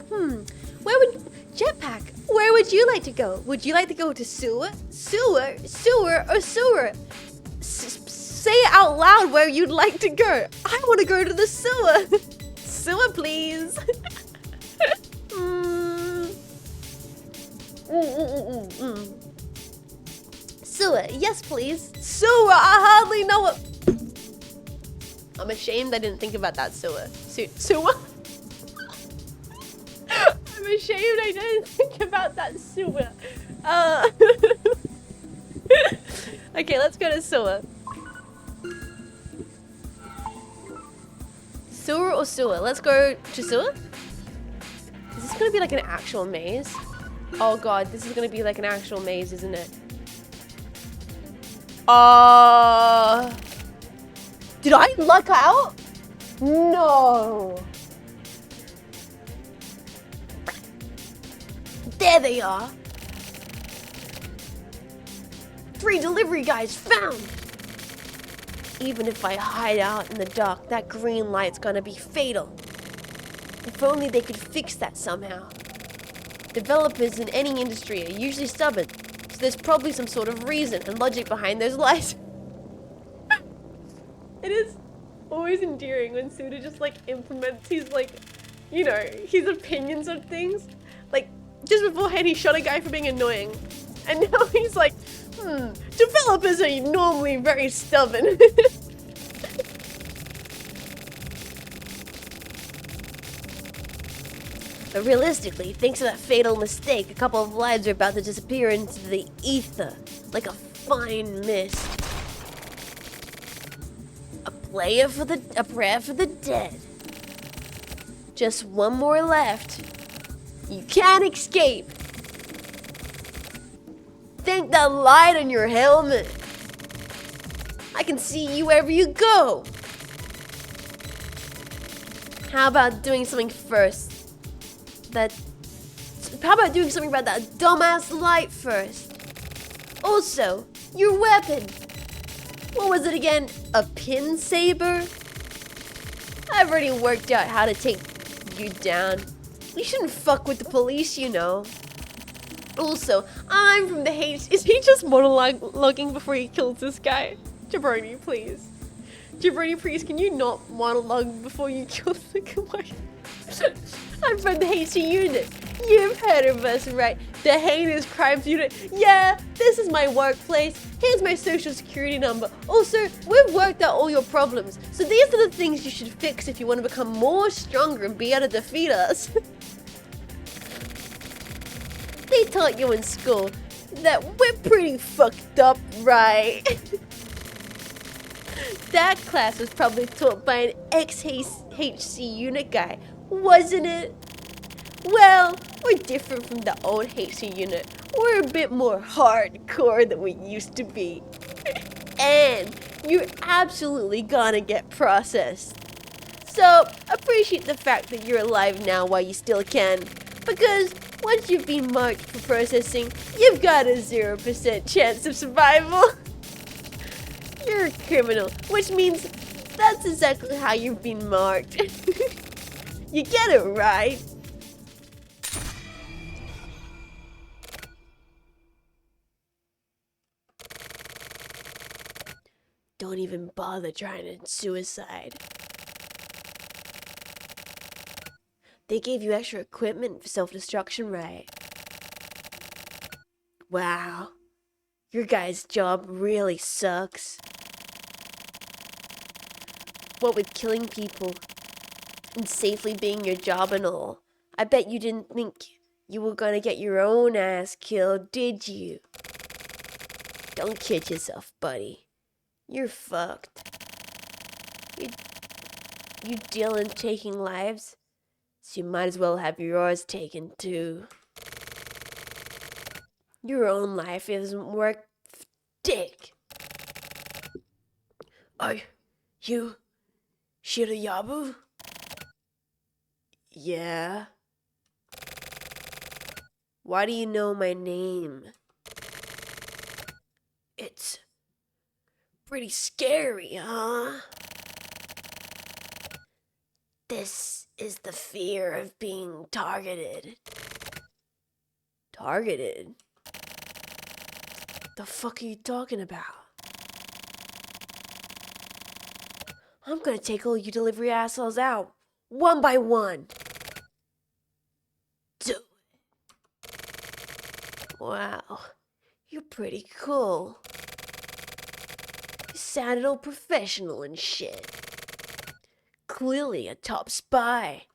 Where would you like to go? Would you like to go to sewer, or sewer? Say it out loud where you'd like to go. I want to go to the sewer. Sewer, please. Sewer, yes please. Sewer, I hardly know it. I'm ashamed I didn't think about that sewer. Sewer? I'm ashamed I didn't think about that sewer. Okay, let's go to sewer. Sewer or sewer? Let's go to sewer? Is this gonna be like an actual maze? Oh god, this is gonna be like an actual maze, isn't it? Did I luck out? No. There they are. 3 delivery guys found. Even if I hide out in the dark, that green light's gonna be fatal. If only they could fix that somehow. Developers in any industry are usually stubborn, so there's probably some sort of reason and logic behind those lies. It is always endearing when Suda just like implements his like, you know, his opinions of things. Like, just beforehand he shot a guy for being annoying. And now he's like, developers are normally very stubborn. But realistically, thanks to that fatal mistake, a couple of lives are about to disappear into the ether, like a fine mist. A prayer for the dead. Just one more left. You can't escape. Thank that light on your helmet. I can see you wherever you go. How about doing something first? How about doing something about that dumbass light first? Also, your weapon. What was it again? A pin saber? I've already worked out how to take you down. You shouldn't fuck with the police, you know. Also, I'm from the H. Is he just monologuing before he kills this guy? Jabroni, please. Jabroni, please, can you not monologue before you kill the guy? I'm from the HC unit. You've heard of us, right? The heinous crimes unit. Yeah, this is my workplace. Here's my social security number. Also, we've worked out all your problems. So these are the things you should fix if you want to become more stronger and be able to defeat us. They taught you in school that we're pretty fucked up, right? That class was probably taught by an ex-HC unit guy, wasn't it? Well, we're different from the old HC unit. We're a bit more hardcore than we used to be. And you're absolutely gonna get processed. So, appreciate the fact that you're alive now while you still can. Because Once you've been marked for processing, you've got a 0% chance of survival. You're a criminal, which means that's exactly how you've been marked. You get it right. Don't even bother trying to suicide. They gave you extra equipment for self-destruction, right? Wow. Your guy's job really sucks. What with killing people and safely being your job and all, I bet you didn't think you were gonna get your own ass killed, did you? Don't kid yourself, buddy. You're fucked. You deal in taking lives, so you might as well have yours taken too. Your own life isn't worth dick. Are you Shirayabu? Yeah. Why do you know my name? It's pretty scary, huh? This is the fear of being targeted. Targeted? The fuck are you talking about? I'm gonna take all you delivery assholes out, one by one. Do it. Wow, you're pretty cool. You sounded all professional and shit. Clearly a top spy.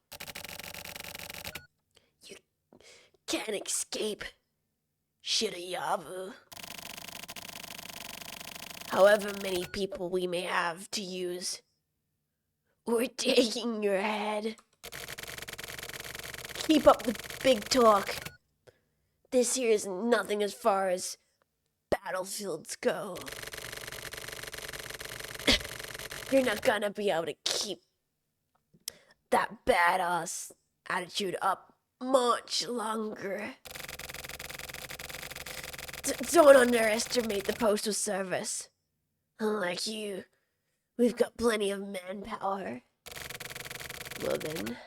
You can't escape Shirayabu. However many people we may have to use, we're taking your head. Keep up the big talk. This here is nothing as far as battlefields go. You're not gonna be able to keep that badass attitude up much longer. Don't underestimate the postal service. Unlike you, we've got plenty of manpower. Well then,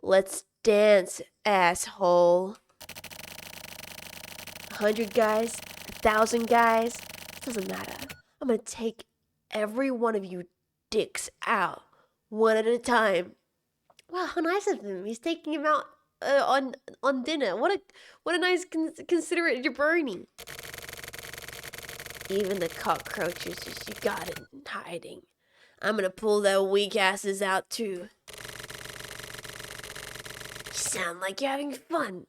let's dance, asshole. 100 guys, 1,000 guys, doesn't matter. I'm gonna take every one of you dicks out, one at a time. Wow, how nice of him. He's taking him out on dinner. What a nice considerate jabroni. Even the cockroaches you got in hiding. I'm gonna pull their weak asses out too. You sound like you're having fun.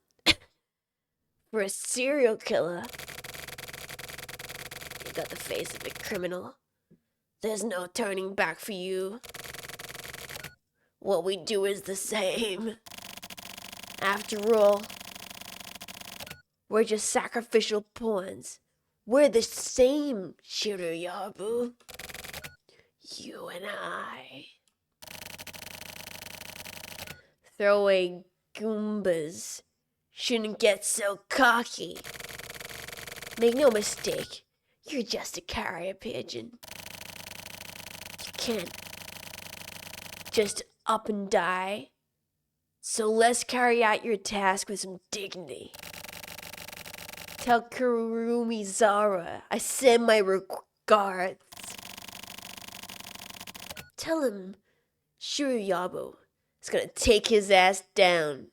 For a serial killer. You got the face of a criminal. There's no turning back for you. What we do is the same. After all, we're just sacrificial pawns. We're the same, Shirayabu. You and I. Throwaway Goombas shouldn't get so cocky. Make no mistake, you're just a carrier pigeon. You can't just up and die. So let's carry out your task with some dignity. Tell Kurumi Zara I send my regards. Tell him Shirayabu is gonna take his ass down.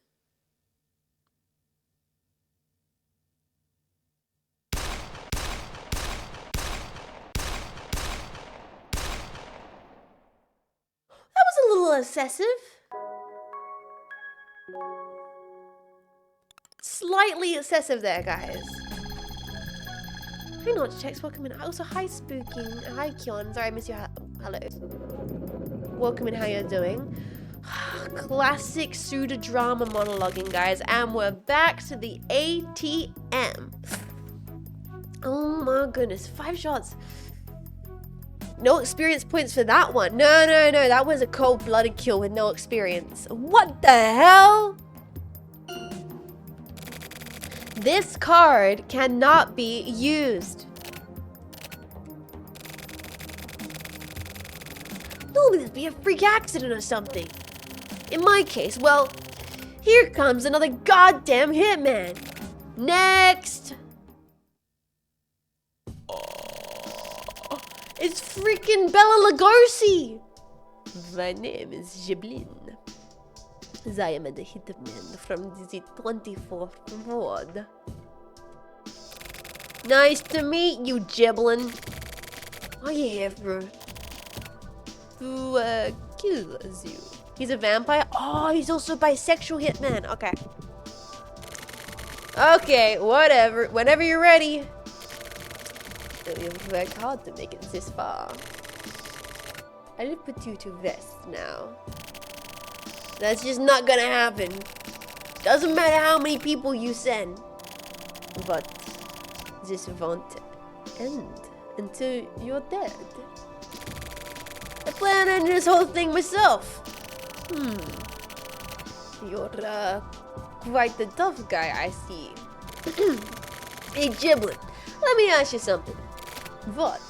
That was a little excessive. Slightly excessive there, guys. Hey, not checks, welcome in. Also, hi, Spooking. Hi, Kion. Sorry, I missed your hello. Welcome in, how you're doing. Classic pseudo-drama monologuing, guys. And we're back to the ATM. Oh my goodness, 5 shots. No experience points for that one. No. That was a cold-blooded kill with no experience. What the hell? This card cannot be used. Normally it'd be a freak accident or something. In my case, well, here comes another goddamn hitman. Next! Oh, it's freaking Bella Lugosi! My name is Jiblin. I am the hitman from the 24th ward. Nice to meet you, Jiblin. What are you here for? Who kills you? He's a vampire? Oh, he's also a bisexual hitman. Okay. Okay, whatever. Whenever you're ready. You've worked hard to make it this far. I'll put you to rest now. That's just not gonna happen. Doesn't matter how many people you send. But this won't end until you're dead. I plan on this whole thing myself. You're quite the tough guy, I see. Hey, Jiblin, let me ask you something. What?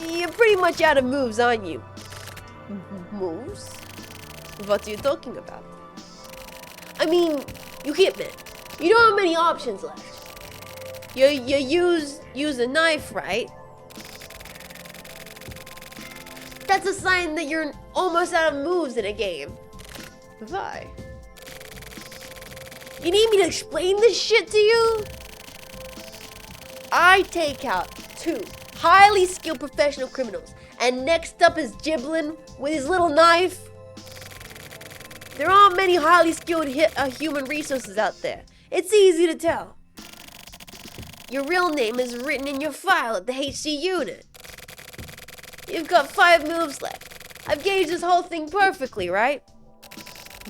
You're pretty much out of moves, aren't you? Moves? What are you talking about? I mean, you hitman. You don't have many options left. You use a knife, right? That's a sign that you're almost out of moves in a game. Why? You need me to explain this shit to you? I take out 2 highly skilled professional criminals, and next up is Jiblin with his little knife. There aren't many highly skilled human resources out there. It's easy to tell. Your real name is written in your file at the HC unit. You've got 5 moves left. I've gauged this whole thing perfectly, right?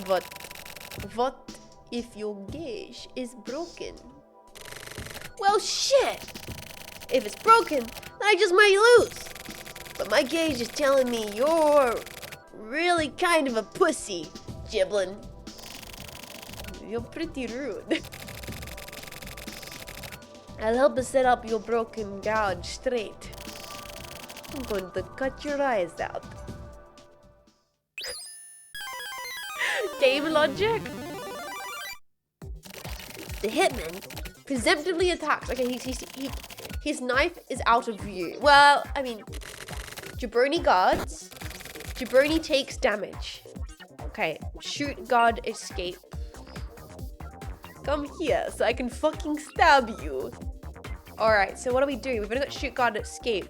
But what if your gauge is broken? Well, shit! If it's broken, then I just might lose. But my gauge is telling me you're really kind of a pussy, Jiblin. You're pretty rude. I'll help us set up your broken gouge straight. I'm going to cut your eyes out. Game logic? The hitman presumptively attacks. Okay, his knife is out of view. Well, I mean, Jabroni guards. Jabroni takes damage. Okay, shoot, guard, escape. Come here so I can fucking stab you. Alright, so what do we do? We've only got shoot, guard, escape.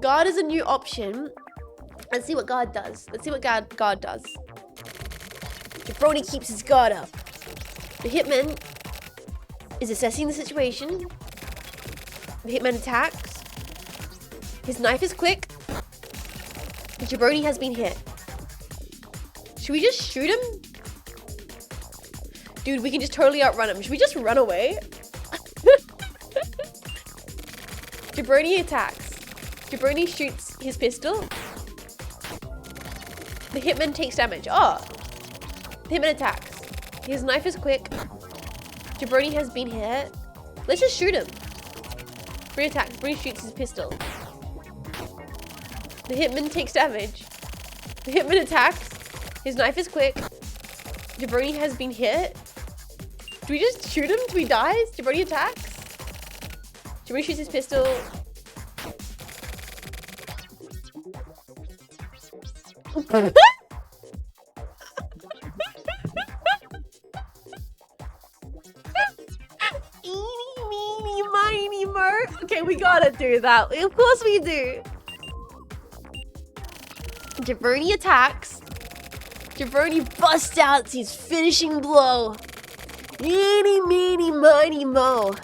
Guard is a new option. Let's see what guard does. Let's see what guard does. Jabroni keeps his guard up. The hitman is assessing the situation. The hitman attacks. His knife is quick. Jabroni has been hit. Should we just shoot him? Dude, we can just totally outrun him. Should we just run away? Jabroni attacks. Jabroni shoots his pistol. The hitman takes damage. Oh. The hitman attacks. His knife is quick. Jabroni has been hit. Let's just shoot him. Jabroni attacks. Jabroni shoots his pistol. The hitman takes damage. The hitman attacks. His knife is quick. Jabroni has been hit. Do we just shoot him till he dies? Jabroni attacks. Jabroni shoots his pistol. Eeny, meeny, miny, mo. Okay, we gotta do that. Of course we do. Jabroni attacks. Jabroni busts out his finishing blow. Eeny, meeny, miny, mo.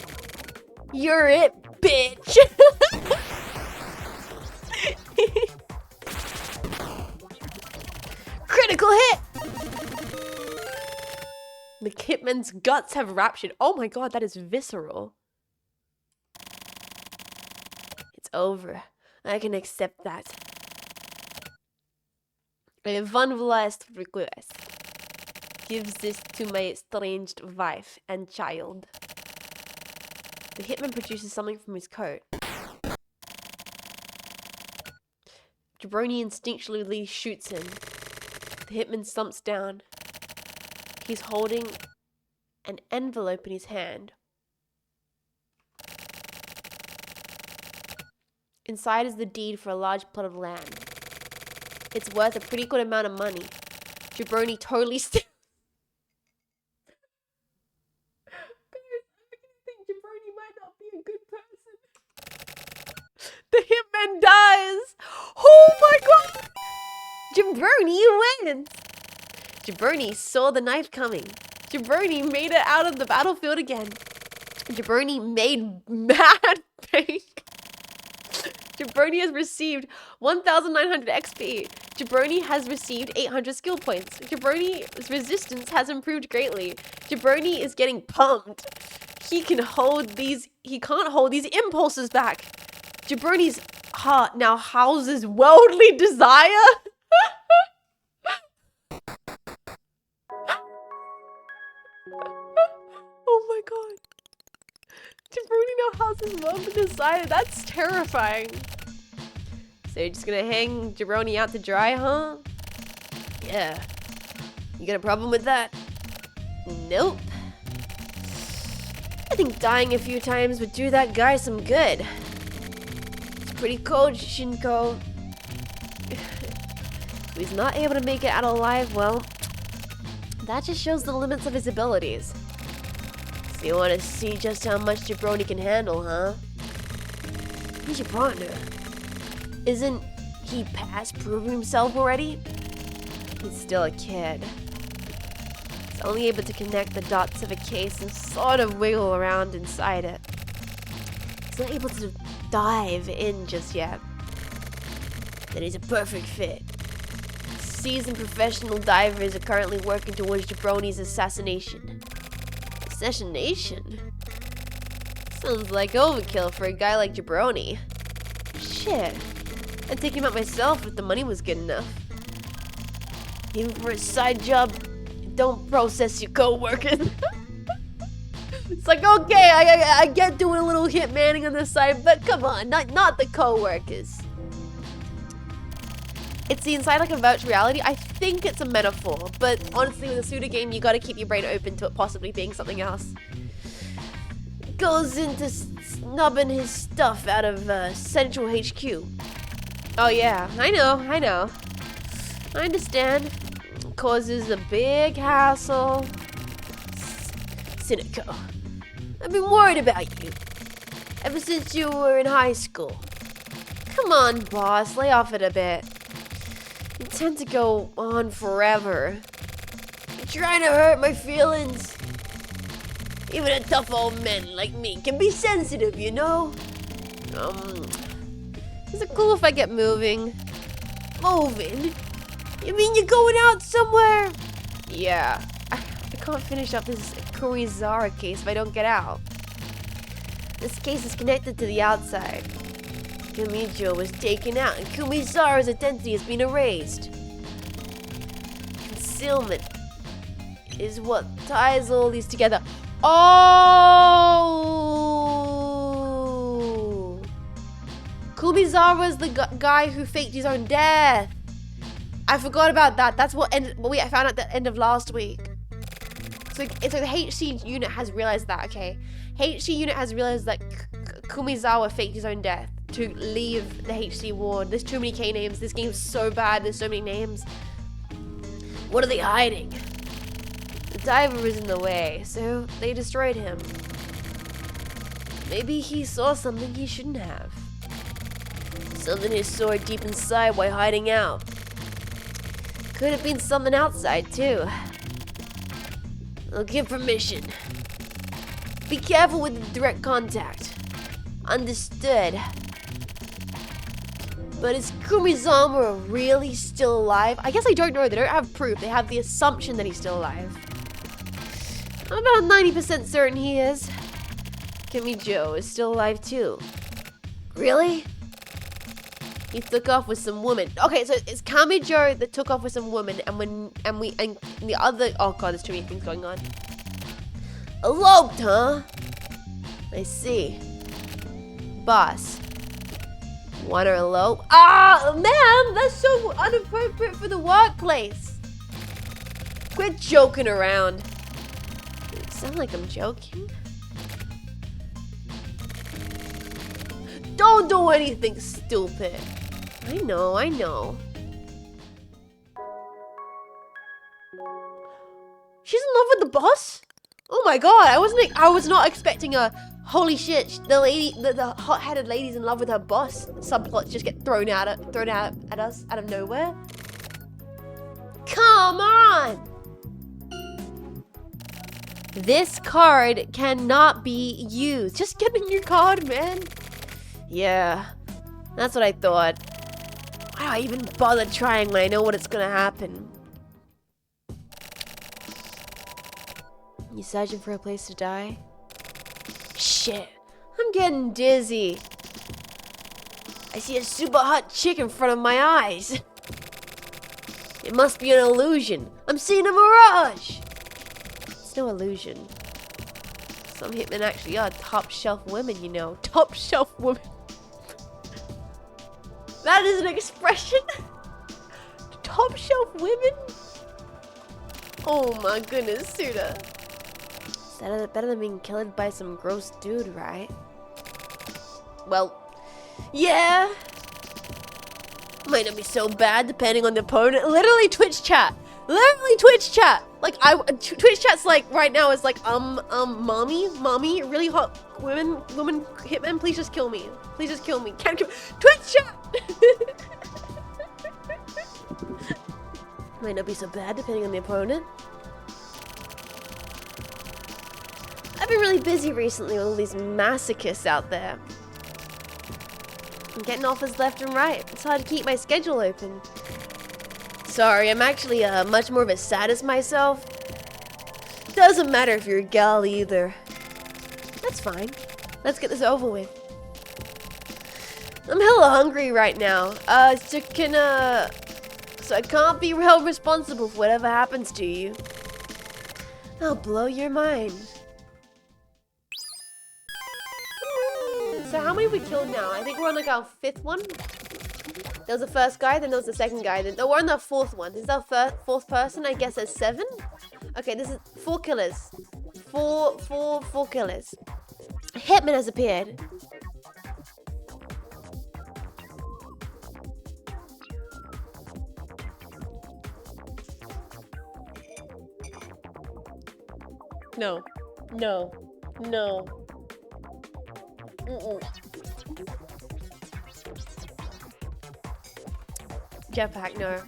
You're it, bitch. Critical hit. The hitman's guts have ruptured. Oh my god, that is visceral. It's over. I can accept that. I have one last request. gives this to my estranged wife and child. The hitman produces something from his coat. Jabroni instinctually shoots him. The hitman slumps down. He's holding an envelope in his hand. Inside is the deed for a large plot of land. It's worth a pretty good amount of money. Jabroni totally Guys, I think Jabroni might not be a good person. The hitman dies! Oh my god! Jabroni wins! Jabroni saw the knife coming. Jabroni made it out of the battlefield again. Jabroni made mad bank. Jabroni has received 1,900 XP. Jabroni has received 800 skill points. Jabroni's resistance has improved greatly. Jabroni is getting pumped. He can't hold these impulses back. Jabroni's heart now houses worldly desire. Oh my god. Jabroni now houses worldly desire. That's terrifying. So you're just gonna hang Jabroni out to dry, huh? Yeah. You got a problem with that? Nope. I think dying a few times would do that guy some good. It's pretty cold, Shinko. If he's not able to make it out alive, well, that just shows the limits of his abilities. So you want to see just how much Jabroni can handle, huh? He's your partner. Isn't he past proving himself already? He's still a kid. He's only able to connect the dots of a case and sort of wiggle around inside it. He's not able to dive in just yet. Then he's a perfect fit. Seasoned professional divers are currently working towards Jabroni's assassination. Assassination? Sounds like overkill for a guy like Jabroni. Shit. I'd take him out myself if the money was good enough. Even for a side job, don't process your co-workers. It's like, okay, I get doing a little hitmanning on the side, but come on, not the co-workers. It's the inside like a virtual reality. I think it's a metaphor, but honestly, with a pseudo game, you gotta keep your brain open to it possibly being something else. Goes into snubbing his stuff out of Central HQ. Oh yeah, I know. I understand. Causes a big hassle. Cynico, I've been worried about you ever since you were in high school. Come on, boss, lay off it a bit. You tend to go on forever. You're trying to hurt my feelings. Even a tough old man like me can be sensitive, you know? Is it cool if I get moving? Moving? You mean you're going out somewhere? Yeah. I can't finish up this Kurizara case if I don't get out. This case is connected to the outside. Kamijo was taken out and Kurizara's identity has been erased. Concealment is what ties all these together. Oh! Kurizara's the guy who faked his own death. I forgot about that. That's what I found out at the end of last week. So the HC unit has realized that, okay? HC unit has realized that Kumizawa faked his own death to leave the HC ward. There's too many K names. This game's so bad. There's so many names. What are they hiding? The diver was in the way, so they destroyed him. Maybe he saw something he shouldn't have. Something he saw deep inside while hiding out. Could have been something outside, too. I'll give permission. Be careful with the direct contact. Understood. But is Kumizawa really still alive? I guess I don't know. They don't have proof. They have the assumption that he's still alive. I'm about 90% certain he is. Kamijo is still alive, too. Really? He took off with some woman. Okay, so it's Kami Joe that took off with some woman, and the other. Oh god, there's too many things going on. Eloped, huh? I see. Boss. Wanna elope? Ah, ma'am, that's so inappropriate for the workplace. Quit joking around. It sound like I'm joking. Don't do anything stupid. I know, I know. She's in love with the boss? Oh my god, I was not expecting a holy shit, the hot-headed lady's in love with her boss. Subplots just get thrown out at us out of nowhere. Come on! This card cannot be used. Just get a new card, man. Yeah, that's what I thought. Why do I even bother trying when I know what's gonna happen? You searching for a place to die? Shit, I'm getting dizzy. I see a super hot chick in front of my eyes. It must be an illusion. I'm seeing a mirage. It's no illusion. Some hitmen actually are top shelf women, you know. Top shelf women. That is an expression? Top shelf women? Oh my goodness, Suda. Better than being killed by some gross dude, right? Well, yeah. Might not be so bad depending on the opponent. Literally Twitch chat. Literally Twitch chat. Like Twitch chat's like right now is like mommy, really hot woman hitman, please just kill me. Please just kill me. Can't kill Twitch chat. Might not be so bad depending on the opponent. I've been really busy recently with all these masochists out there. I'm getting offers left and right. It's hard to keep my schedule open. Sorry, I'm actually much more of a sadist myself. Doesn't matter if you're a gal either. That's fine. Let's get this over with. I'm hella hungry right now. So I can't be held responsible for whatever happens to you. I'll blow your mind. So how many have we killed now? I think we're on like our 5th one. There was the first guy, then there was the second guy. Then we're on the 4th one. This is our fourth person. I guess there's 7. Okay, this is 4 killers. Four killers. A hitman has appeared. No. No. No. Jetpack, no.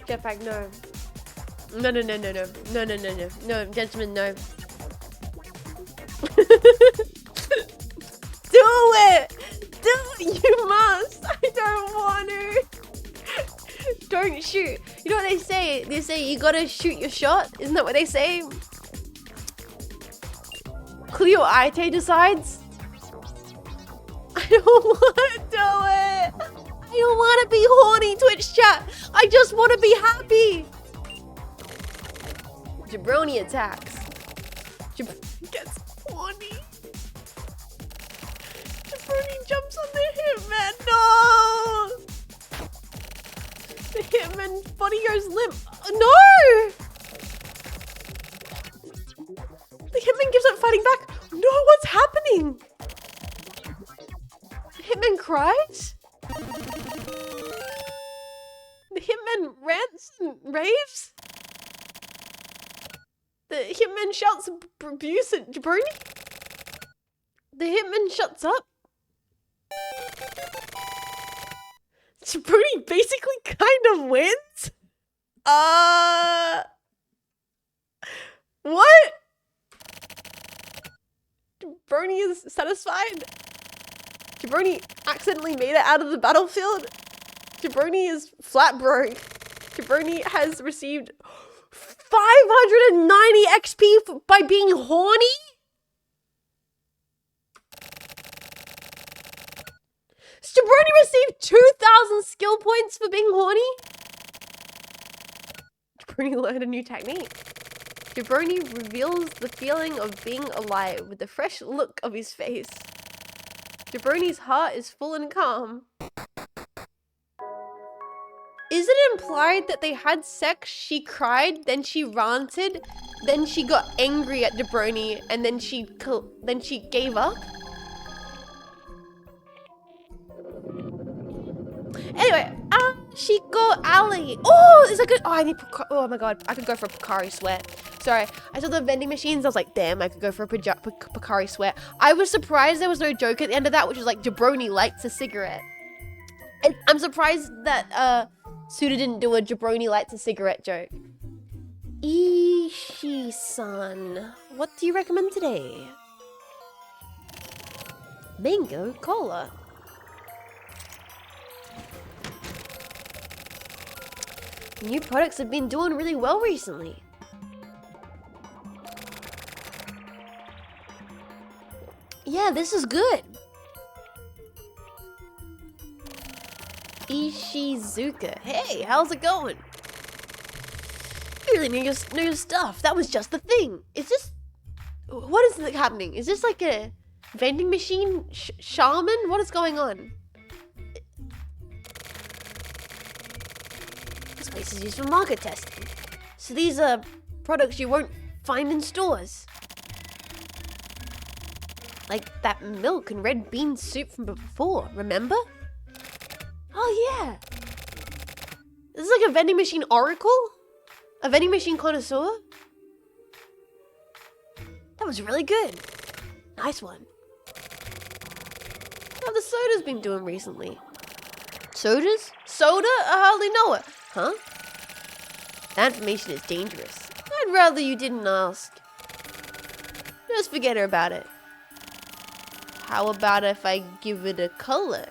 Jetpack, no. No, gentlemen, no. Do it! You must! I don't want to! Don't shoot. You know what they say? They say you gotta shoot your shot. Isn't that what they say? Cleo Aite decides. I don't want to do it. I don't want to be horny, Twitch chat. I just want to be happy. Jabroni attacks. Gets horny. Jabroni jumps on the hitman. No. The hitman body goes limp. No. The hitman gives up fighting back. No, what's happening? The hitman cries? The hitman rants and raves? The hitman shouts abuse at Jabroni? The hitman shuts up? Jabroni basically kind of wins? What? Jabroni is satisfied? Jabroni accidentally made it out of the battlefield? Jabroni is flat broke. Jabroni has received 590 XP by being horny? Jabroni received 2,000 skill points for being horny? Jabroni learned a new technique. Jabroni reveals the feeling of being alive with the fresh look of his face. Jabroni's heart is full and calm. Is it implied that they had sex, she cried, then she ranted, then she got angry at Jabroni, and then she gave up? Anyway, Shiko Ali. Oh, it's like a, oh, I need, oh my god, I could go for a Pocari sweat. Sorry, I saw the vending machines, I was like, damn, I could go for a Pocari sweat. I was surprised there was no joke at the end of that, which is like, Jabroni lights a cigarette. And I'm surprised that, Suda didn't do a Jabroni lights a cigarette joke. Ishi-san, what do you recommend today? Mango cola. New products have been doing really well recently. Yeah, this is good. Ishizuka. Hey, how's it going? Really new stuff. That was just the thing. Is this... What is happening? Is this like a vending machine shaman? What is going on? This place is used for market testing. So these are products you won't find in stores. Like that milk and red bean soup from before, remember? Oh yeah. This is like a vending machine oracle? A vending machine connoisseur? That was really good. Nice one. How the soda's been doing recently? Sodas? Soda? I hardly know it. Huh? That information is dangerous. I'd rather you didn't ask. Just forget about it. How about if I give it a color?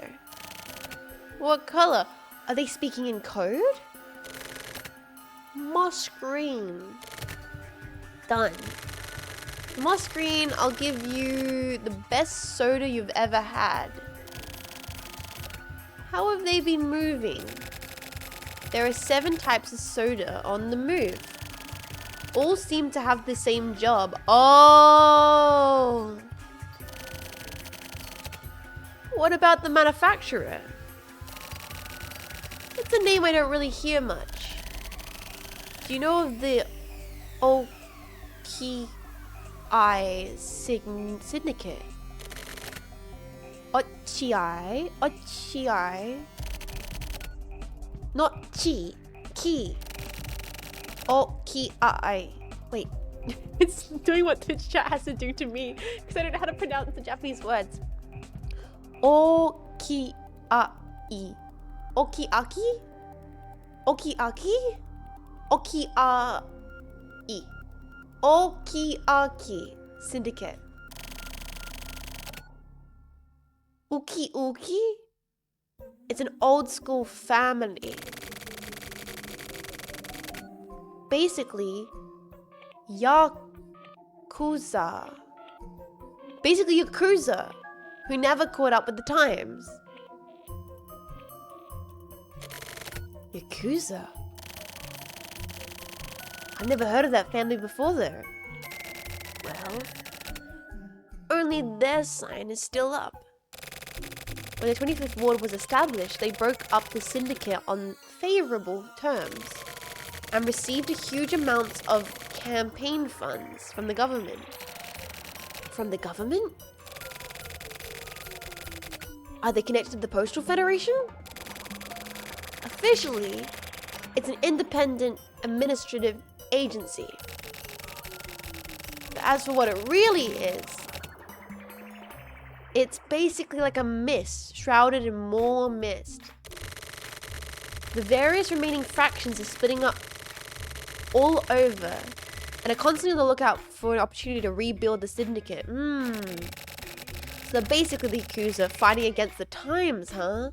What color? Are they speaking in code? Moss green. Done. Moss green, I'll give you the best soda you've ever had. How have they been moving? There are 7 types of soda on the move. All seem to have the same job. Oh! What about the manufacturer? It's a name I don't really hear much. Do you know of the Oki Syndicate? Ochi. Not chi. Ki. Oki. Wait. It's doing what Twitch chat has to do to me because I don't know how to pronounce the Japanese words. Oki. Okiaki? Okiaki? Oki-ai. Okiaki Syndicate. Uki? It's an old school family. Basically, Yakuza. Yakuza, who never caught up with the times. Yakuza? I've never heard of that family before though. Well, only their sign is still up. When the 25th Ward was established, they broke up the syndicate on favourable terms and received a huge amount of campaign funds from the government. From the government? Are they connected to the Postal Federation? Officially, it's an independent administrative agency. But as for what it really is, it's basically like a mist shrouded in more mist. The various remaining fractions are splitting up all over and are constantly on the lookout for an opportunity to rebuild the syndicate. So they're basically the Yakuza fighting against the times, huh?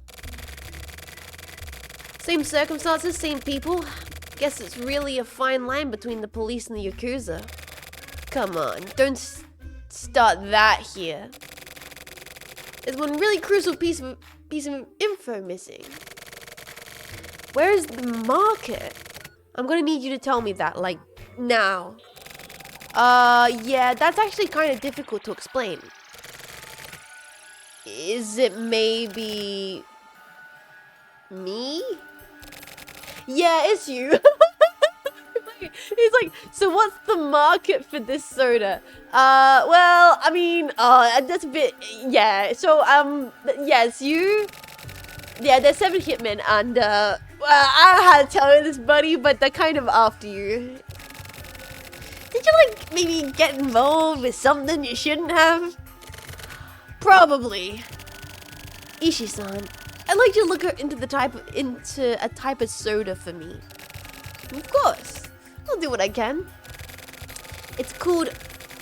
Same circumstances, same people. Guess it's really a fine line between the police and the Yakuza. Come on, don't start that here. There's one really crucial piece of piece of info missing. Where is the market? I'm gonna need you to tell me that, like, now. Yeah, that's actually kind of difficult to explain. Is it maybe me? Yeah, it's you. He's like, so what's the market for this soda? Well, I mean, that's a bit, yeah. So, yeah, it's you. Yeah, there's 7 hitmen, and, well, I don't know how to tell you this, buddy, but they're kind of after you. Did you, like, maybe get involved with something you shouldn't have? Probably. Ishi-san, I'd like you to look into a type of soda for me. Of course. I'll do what I can. It's called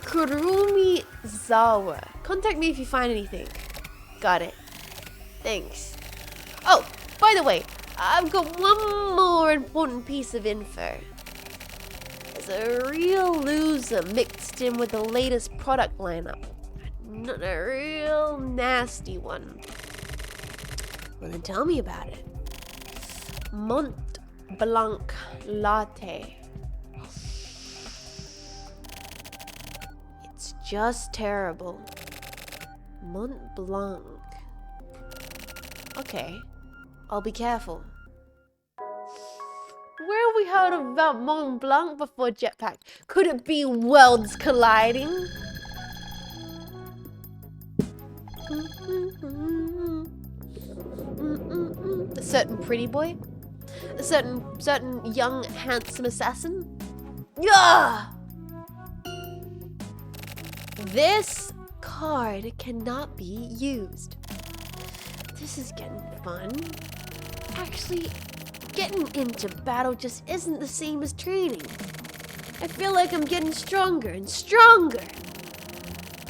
Kurumi Zawa. Contact me if you find anything. Got it. Thanks. Oh, by the way, I've got one more important piece of info. There's a real loser mixed in with the latest product lineup. Not a real nasty one. Well, then tell me about it. Mont Blanc Latte. It's just terrible. Mont Blanc. Okay, I'll be careful. Where have we heard about Mont Blanc before, Jetpack? Could it be worlds colliding? A certain pretty boy? A certain young, handsome assassin? Yeah! This card cannot be used. This is getting fun. Actually, getting into battle just isn't the same as training. I feel like I'm getting stronger and stronger.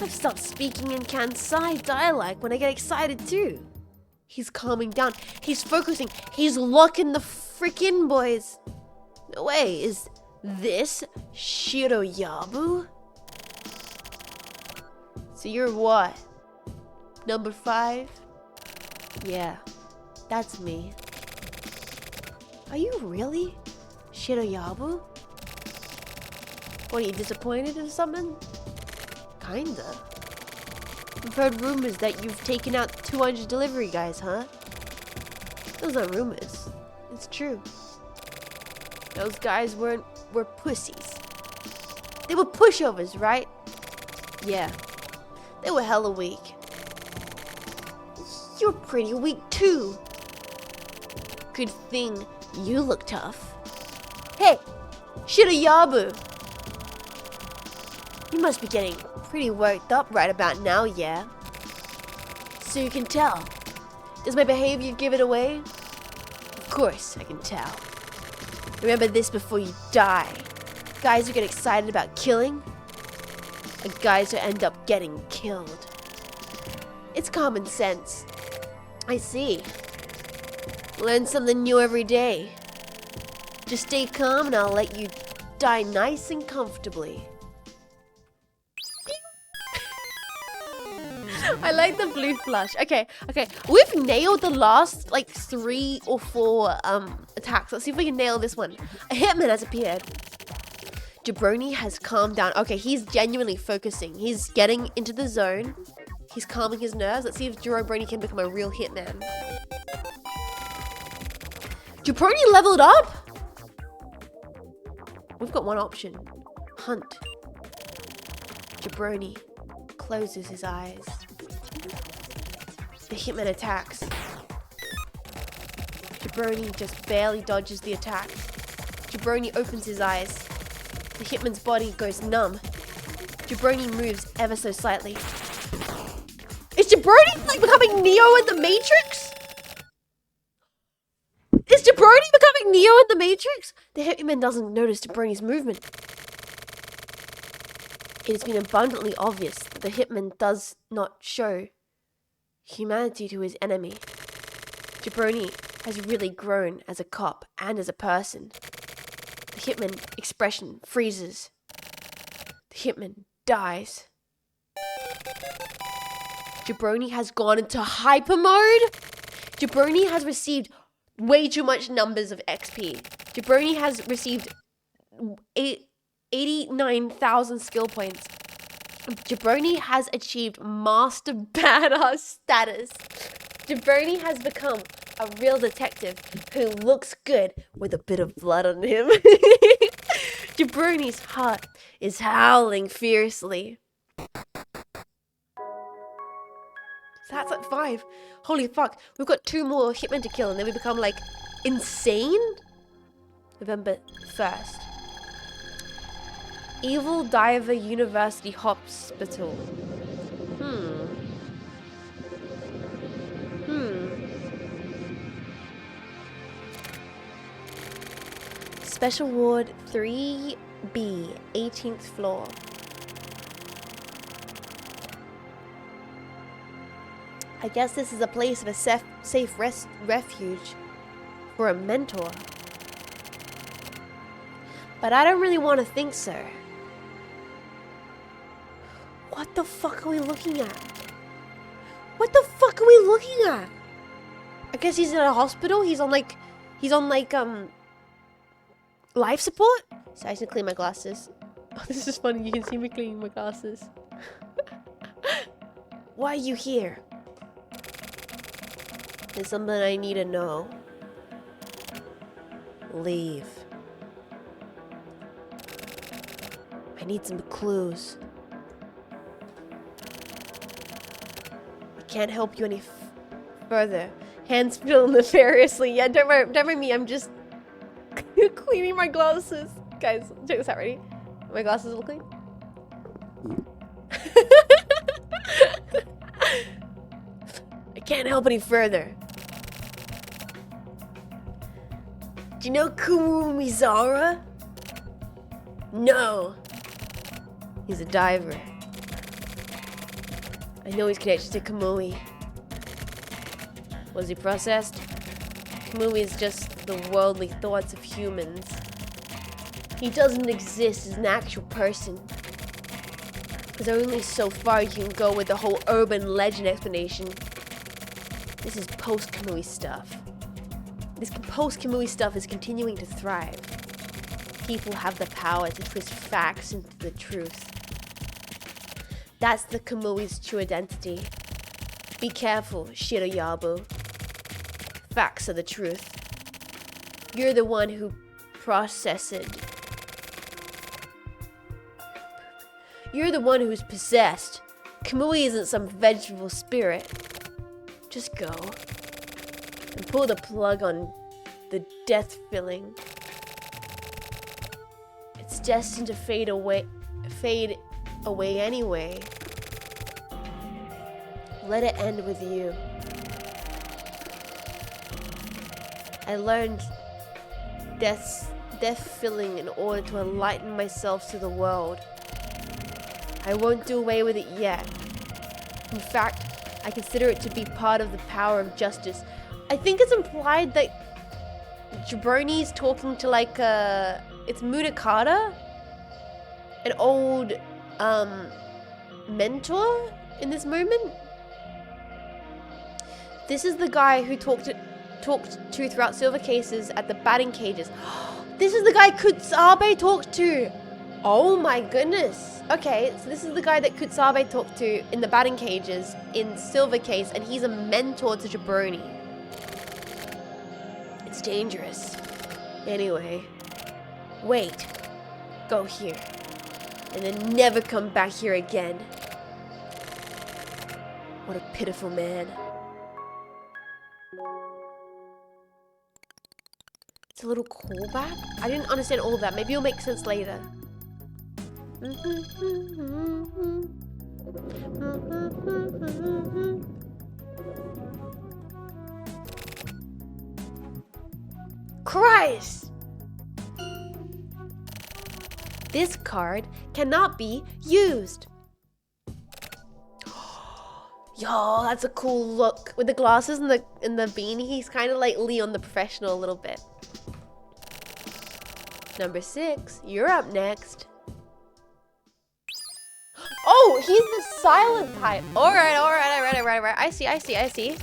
I've stopped speaking in Kansai dialect when I get excited too. He's calming down. He's focusing. He's locking the freaking boys. No way. Is this Shiroyabu? So you're what? Number 5? Yeah, that's me. Are you really Shiroyabu? What, are you disappointed or something? Kinda. I've heard rumors that you've taken out 200 delivery guys, huh? Those aren't rumors. It's true. Those guys were pussies. They were pushovers, right? Yeah. They were hella weak. You're pretty weak too. Good thing you look tough. Hey, Shiroyabu. You must be getting pretty worked up right about now, yeah? So you can tell. Does my behavior give it away? Of course I can tell. Remember this before you die. Guys who get excited about killing are guys who end up getting killed. It's common sense. I see. Learn something new every day. Just stay calm and I'll let you die nice and comfortably. I like the blue flush. Okay. We've nailed the last, like, 3 or 4 attacks. Let's see if we can nail this one. A hitman has appeared. Jabroni has calmed down. Okay, he's genuinely focusing. He's getting into the zone. He's calming his nerves. Let's see if Jabroni can become a real hitman. Jabroni leveled up? We've got one option. Hunt. Jabroni closes his eyes. The hitman attacks. Jabroni just barely dodges the attack. Jabroni opens his eyes. The hitman's body goes numb. Jabroni moves ever so slightly. Is Jabroni like becoming Neo in the Matrix? Is Jabroni becoming Neo in the Matrix? The hitman doesn't notice Jabroni's movement. It has been abundantly obvious that the hitman does not show humanity to his enemy. Jabroni has really grown as a cop and as a person. The hitman expression freezes. The hitman dies. Jabroni has gone into hyper mode? Jabroni has received way too much numbers of XP. Jabroni has received 89,000 skill points. Jabroni has achieved Master Badass status. Jabroni has become a real detective who looks good with a bit of blood on him. Jabroni's heart is howling fiercely. So that's at 5. Holy fuck. We've got 2 more hitmen to kill and then we become like insane? November 1st. Evil Diver University Hospital. Special Ward 3B, 18th floor. I guess this is a place of a safe refuge for a mentor. But I don't really want to think so. What the fuck are we looking at? What the fuck are we looking at? I guess he's in a hospital. He's on like life support. So I should clean my glasses. Oh, this is funny. You can see me cleaning my glasses. Why are you here? There's something I need to know. Leave. I need some clues. I can't help you any further. Hands feel nefariously. Yeah, don't worry me. I'm just cleaning my glasses. Guys, check this out. Ready? My glasses all clean. I can't help any further. Do you know Kumizara? No. He's a diver. I know he's connected to Kamui. Was he processed? Kamui is just the worldly thoughts of humans. He doesn't exist as an actual person. There's only so far you can go with the whole urban legend explanation. This is post-Kamui stuff. This post-Kamui stuff is continuing to thrive. People have the power to twist facts into the truth. That's the Kamui's true identity. Be careful, Shiroyabu. Facts are the truth. You're the one who processed it. You're the one who's possessed. Kamui isn't some vengeful spirit. Just go and pull the plug on the death filling. It's destined to fade away anyway. Let it end with you. I learned death filling in order to enlighten myself to the world. I won't do away with it yet. In fact, I consider it to be part of the power of justice. I think it's implied that Jabroni's talking to like it's Munakata, an old mentor in this moment. This is the guy who talked to throughout silver cases at the batting cages. This is the guy Kutsabe talked to. Oh my goodness. Okay, so this is the guy that Kutsabe talked to in the batting cages in silver case, and he's a mentor to Jabroni. It's dangerous. Anyway, wait. Go here. And then never come back here again. What a pitiful man. It's a little callback? I didn't understand all of that. Maybe it'll make sense later. Christ! This card cannot be used. Yo, that's a cool look. With the glasses and the beanie, he's kind of like Leon the Professional a little bit. Number 6, you're up next. Oh, he's the silent type. Alright. I see.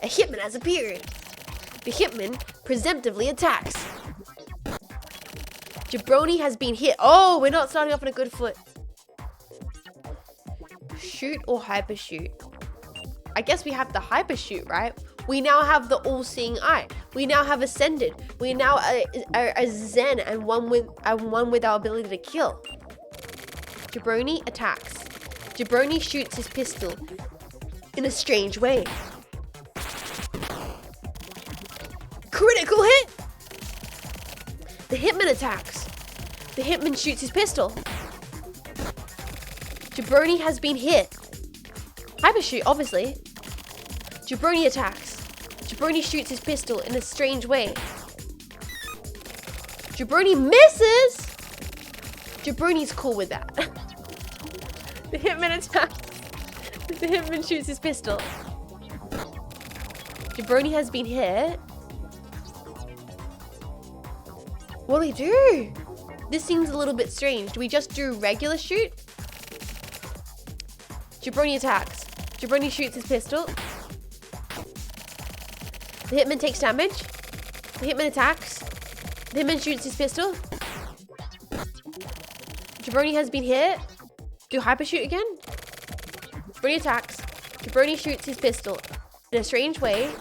A hitman has appeared. The hitman presumptively attacks. Jabroni has been hit. Oh, we're not starting off on a good foot. Shoot or hyper shoot? I guess we have the hyper shoot, right? We now have the all-seeing eye. We now have ascended. We now are zen and one with our ability to kill. Jabroni attacks. Jabroni shoots his pistol in a strange way. Critical hit! The hitman attacks. The hitman shoots his pistol. Jabroni has been hit. Hyper shoot, obviously. Jabroni attacks. Jabroni shoots his pistol in a strange way. Jabroni misses! Jabroni's cool with that. The hitman attacks. The hitman shoots his pistol. Jabroni has been hit. What do we do? This seems a little bit strange. Do we just do regular shoot? Jabroni attacks. Jabroni shoots his pistol. The hitman takes damage. The hitman attacks. The hitman shoots his pistol. Jabroni has been hit. Do hyper shoot again? Jabroni attacks. Jabroni shoots his pistol in a strange way.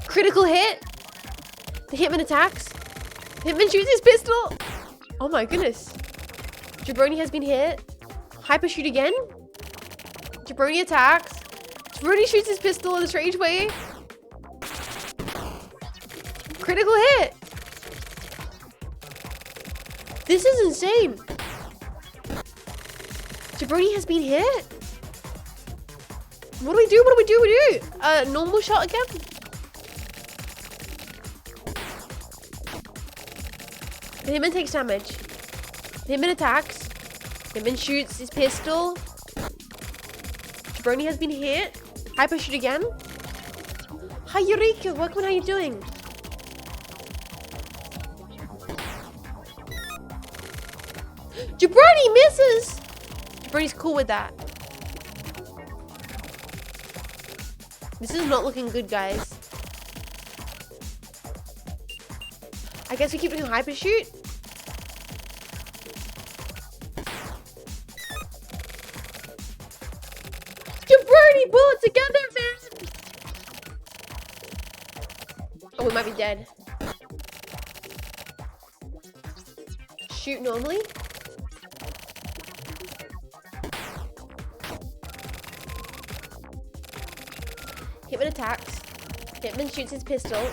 Critical hit. The hitman attacks. The hitman shoots his pistol. Oh my goodness. Jabroni has been hit. Hyper shoot again. Jabroni attacks. Jabroni shoots his pistol in a strange way. Critical hit. This is insane. Jabroni has been hit. What do we do? What do we do? We do normal shot again. The hitman takes damage. The hitman attacks. The hitman shoots his pistol. Jabroni has been hit. Hyper shoot again. Hi Eureka, welcome. How you doing? Jabroni misses. Jabroni's cool with that. This is not looking good, guys. I guess we keep doing hyper shoot. Jabroni, pull it together, man. Oh, we might be dead. Shoot normally. Hitman attacks. Hitman shoots his pistol.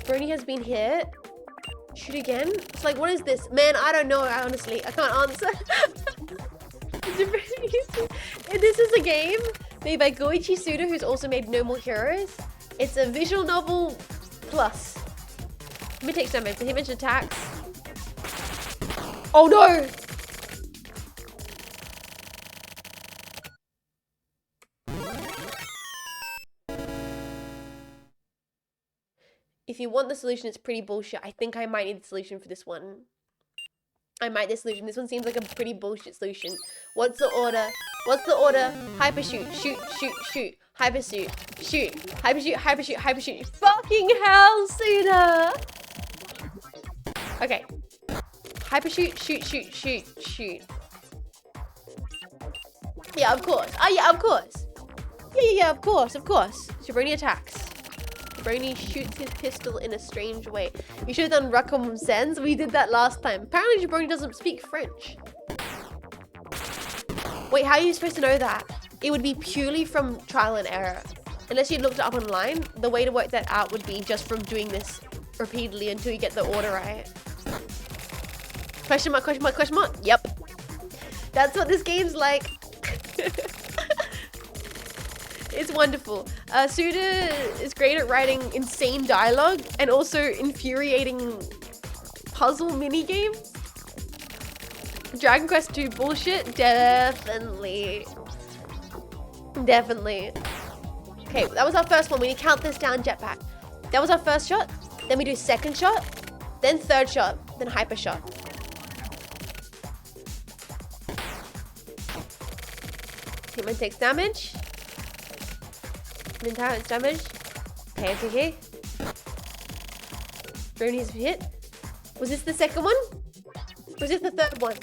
Jabroni has been hit. Shoot again. It's like, what is this? Man, I don't know, honestly. I can't answer. This is a game made by Goichi Suda, who's also made No More Heroes. It's a visual novel plus. Hitman takes damage. The Hitman attacks. Oh no! If you want the solution, it's pretty bullshit. I think I might need the solution for this one. I might need the solution. This one seems like a pretty bullshit solution. What's the order? What's the order? Hyper shoot, shoot, shoot, shoot. Hyper shoot, shoot. Hyper shoot, hyper shoot, hyper shoot. Fucking hell, Suda! Okay. Hyper shoot, shoot, shoot, shoot, shoot. Yeah, of course. Oh, yeah, of course. Yeah, of course, of course. Jabroni attacks. Jabroni shoots his pistol in a strange way. You should have done Rakum Sen's. We did that last time. Apparently Jabroni doesn't speak French. Wait, how are you supposed to know that? It would be purely from trial and error. Unless you looked it up online, the way to work that out would be just from doing this repeatedly until you get the order right. Question mark, question mark, question mark. Yep. That's what this game's like. It's wonderful. Suda is great at writing insane dialogue and also infuriating puzzle mini games. Dragon Quest 2 bullshit? Definitely. Definitely. Okay, that was our first one. We need to count this down, jetpack. That was our first shot. Then we do second shot. Then third shot. Then hyper shot. Hitman takes damage. Hitman takes damage. Okay. Drone is hit. Was this the second one? Was this the third one?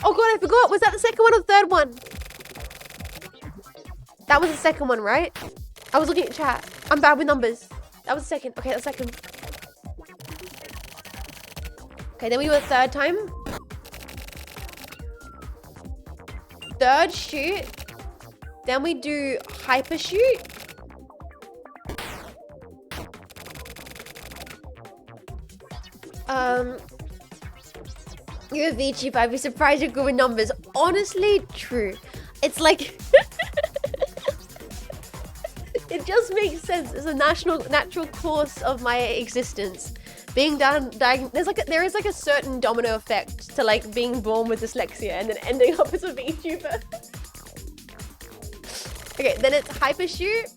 Oh god, I forgot. Was that the second one or the third one? That was the second one, right? I was looking at chat. I'm bad with numbers. That was the second. Okay, that's second. Okay, then we do a third time. Third shoot. Then we do hyper shoot. You're a VTuber. I'd be surprised you're good with numbers. Honestly, true. It's like it just makes sense. It's a natural course of my existence. Being there is like a certain domino effect to like being born with dyslexia and then ending up as a VTuber. Okay, then it's hyper shoot.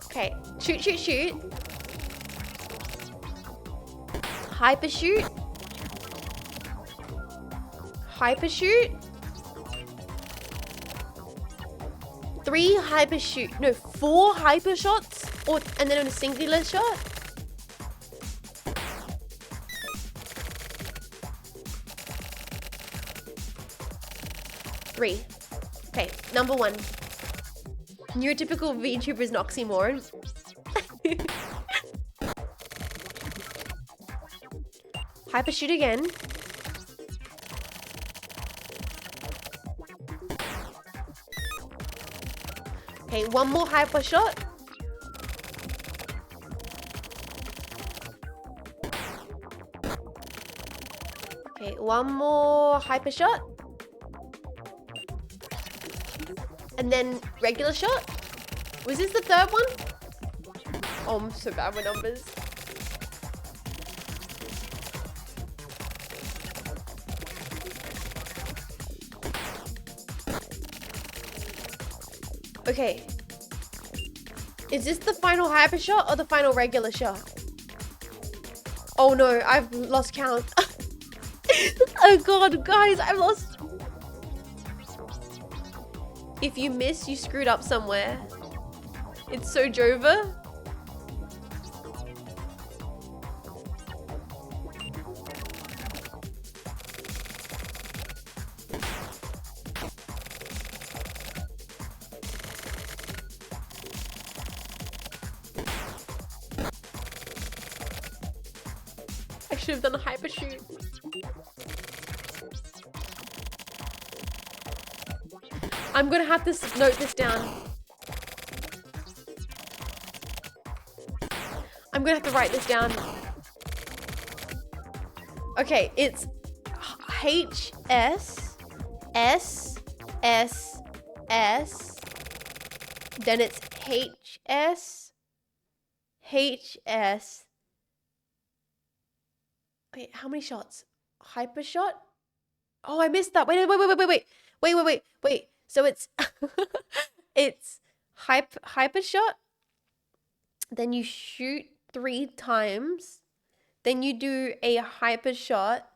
Okay, shoot. Hyper shoot. Hyper shoot. 3 hyper shoot. No, 4 hyper shots, and then a singular shot. Three. Okay, number 1. Neurotypical VTuber is an oxymoron. Hyper shoot again. Okay, 1 more hyper shot. Okay, 1 more hyper shot. And then regular shot. Was this the third one? Oh, I'm so bad with numbers. Okay. Is this the final hyper shot or the final regular shot? Oh no, I've lost count. Oh god, guys, I've lost. If you miss, you screwed up somewhere. It's so Jova. I should have done a hyper shoot. I'm gonna have to note this down. I'm gonna have to write this down. Okay, it's HS S S S. Then it's HS HS. Wait, how many shots? Hyper shot? Oh, I missed that. Wait. So it's it's hyper shot. Then you shoot 3 times. Then you do a hyper shot.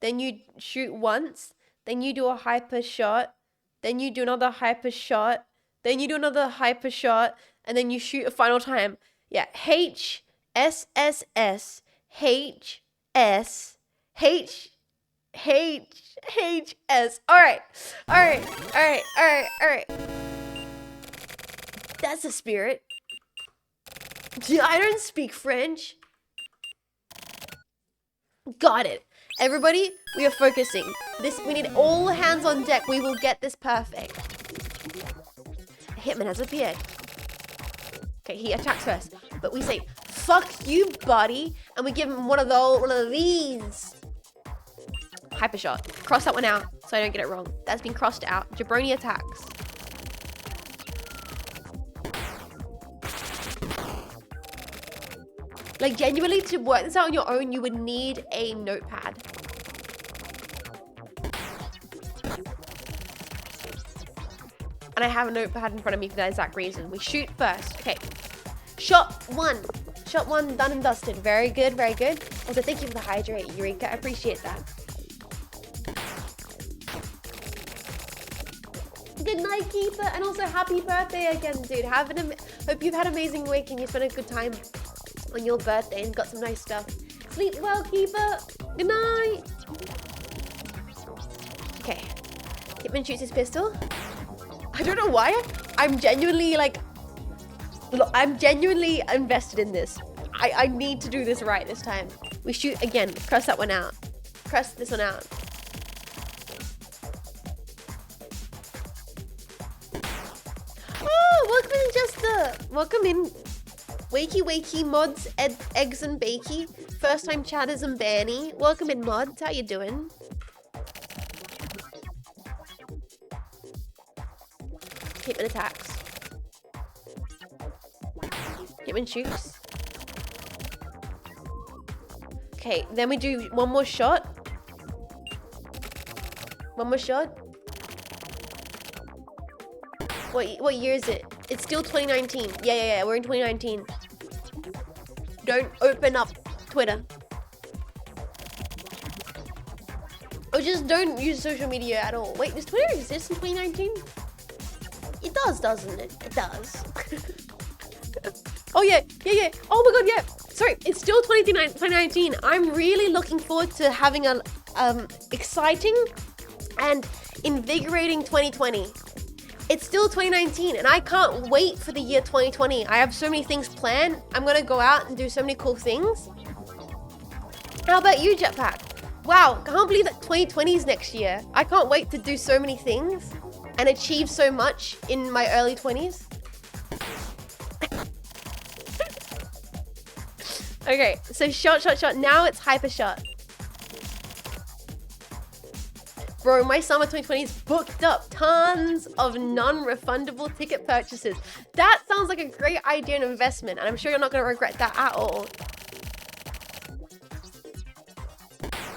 Then you shoot once. Then you do a hyper shot. Then you do another hyper shot. Then you do another hyper shot. And then you shoot a final time. Yeah, H S S S H S H S. All right. That's the spirit. I don't speak French. Got it. Everybody, we are focusing. We need all hands on deck. We will get this perfect. Hitman has appeared. Okay, he attacks first. But we say, fuck you, buddy. And we give him one of these. Hyper shot. Cross that one out so I don't get it wrong. That's been crossed out. Jabroni attacks. Like, genuinely, to work this out on your own, you would need a notepad. And I have a notepad in front of me for that exact reason. We shoot first. Okay. Shot 1. Shot 1, done and dusted. Very good, very good. Also, thank you for the hydrate, Eureka. I appreciate that. Midnight Keeper, and also happy birthday again, dude. Hope you've had an amazing week and you spent a good time on your birthday and got some nice stuff. Sleep well, Keeper. Good night. Okay. Hitman shoots his pistol. I don't know why. I'm genuinely like, look, I'm genuinely invested in this. I need to do this right this time. We shoot again. Cross that one out. Cross this one out. Oh, welcome in, Jester. Welcome in. Wakey mods, eggs and bakey. First time chatters and Banny. Welcome in, mods. How you doing? Hitman attacks. Hitman shoots. Okay, then we do one more shot. One more shot. What year is it? It's still 2019. Yeah, we're in 2019. Don't open up Twitter. Or just don't use social media at all. Wait, does Twitter exist in 2019? It does, doesn't it? It does. Oh yeah. Oh my god, yeah. Sorry, it's still 2019. I'm really looking forward to having an exciting and invigorating 2020. It's still 2019 and I can't wait for the year 2020. I have so many things planned. I'm gonna go out and do so many cool things. How about you, Jetpack? Wow, can't believe that 2020 is next year. I can't wait to do so many things and achieve so much in my early 20s. Okay, so shot. Now it's hyper shot. Bro, my summer 2020 is booked up. Tons of non-refundable ticket purchases. That sounds like a great idea and investment, and I'm sure you're not going to regret that at all.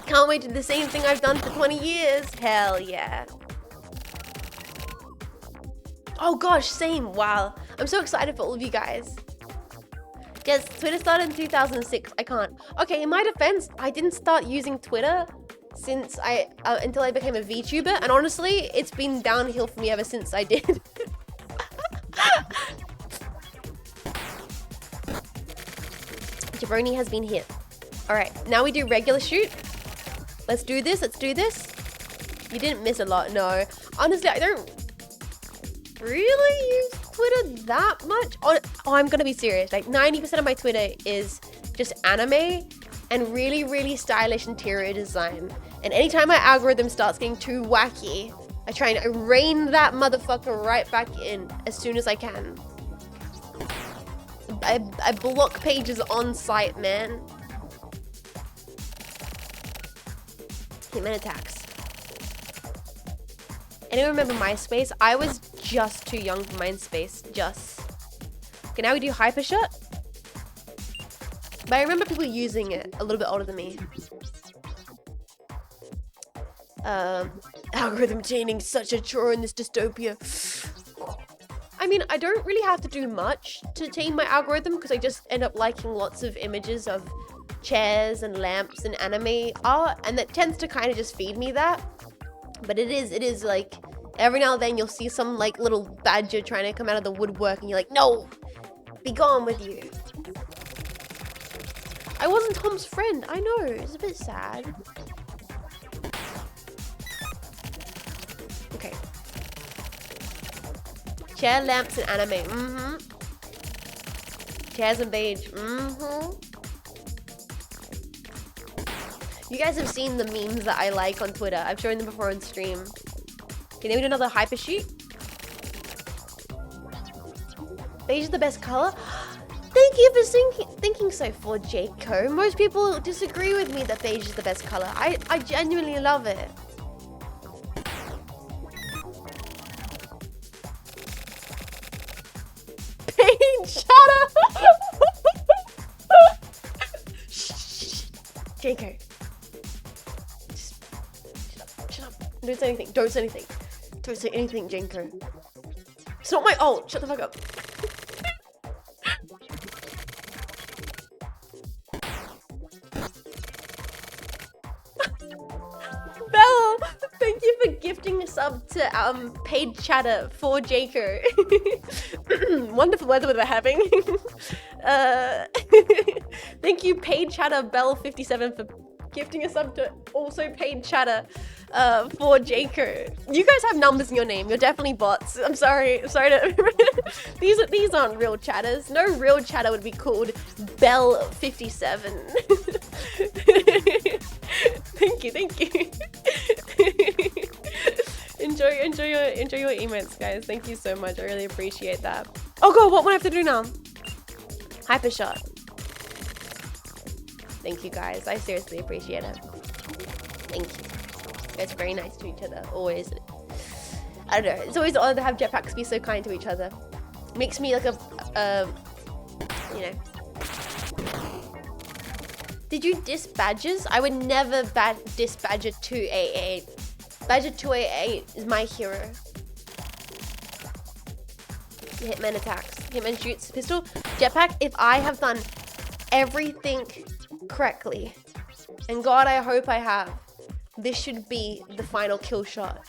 Can't wait to do the same thing I've done for 20 years. Hell yeah. Oh gosh, same. Wow. I'm so excited for all of you guys. Yes, Twitter started in 2006. I can't. Okay, in my defense, I didn't start using Twitter since until I became a VTuber, and honestly, it's been downhill for me ever since I did. Jabroni has been hit. All right, now we do regular shoot. Let's do this. You didn't miss a lot, no. Honestly, I don't really use Twitter that much. Oh, I'm gonna be serious. Like 90% of my Twitter is just anime and really, really stylish interior design. And anytime my algorithm starts getting too wacky, I try and rein that motherfucker right back in as soon as I can. I block pages on site, man. Hitman attacks. Anyone remember MySpace? I was just too young for MySpace. Just. Okay, now we do Hypershot. But I remember people using it a little bit older than me. Algorithm chaining, such a chore in this dystopia. I mean, I don't really have to do much to chain my algorithm because I just end up liking lots of images of chairs and lamps and anime art, and that tends to kind of just feed me that. But it is like every now and then you'll see some like little badger trying to come out of the woodwork and you're like, no, be gone with you. I wasn't Tom's friend. I know, it's a bit sad. Okay. Chair, lamps, and anime. Chairs and beige. You guys have seen the memes that I like on Twitter. I've shown them before on stream. Okay, then we do another hyper shoot. Beige is the best color. Thank you for thinking so, for Jaco. Most people disagree with me that beige is the best color. I genuinely love it. Beige, shut up! Jaco. Shut up. Don't say anything. Don't say anything. Don't say anything, Jenko. It's not my ult. Shut the fuck up. Belle, thank you for gifting sub to paid chatter for Jaco. Wonderful weather we're having. Thank you, paid chatter Bell57 for gifting a sub to also paid chatter for Jaco. You guys have numbers in your name. You're definitely bots. I'm sorry. I'm sorry to these aren't real chatters. No real chatter would be called Bell57. Thank you. enjoy your emotes, guys. Thank you so much. I really appreciate that. Oh god, what would I have to do now? Hypershot. Thank you, guys. I seriously appreciate it. Thank you. It's very nice to each other. Always. I don't know. It's always odd to have jetpacks be so kind to each other. Makes me like a, you know. Did you diss Badgers? I would never diss Badger 288. Badger 288 is my hero. Hitman attacks. Hitman shoots pistol. Jetpack, if I have done everything correctly, and God, I hope I have, this should be the final kill shot.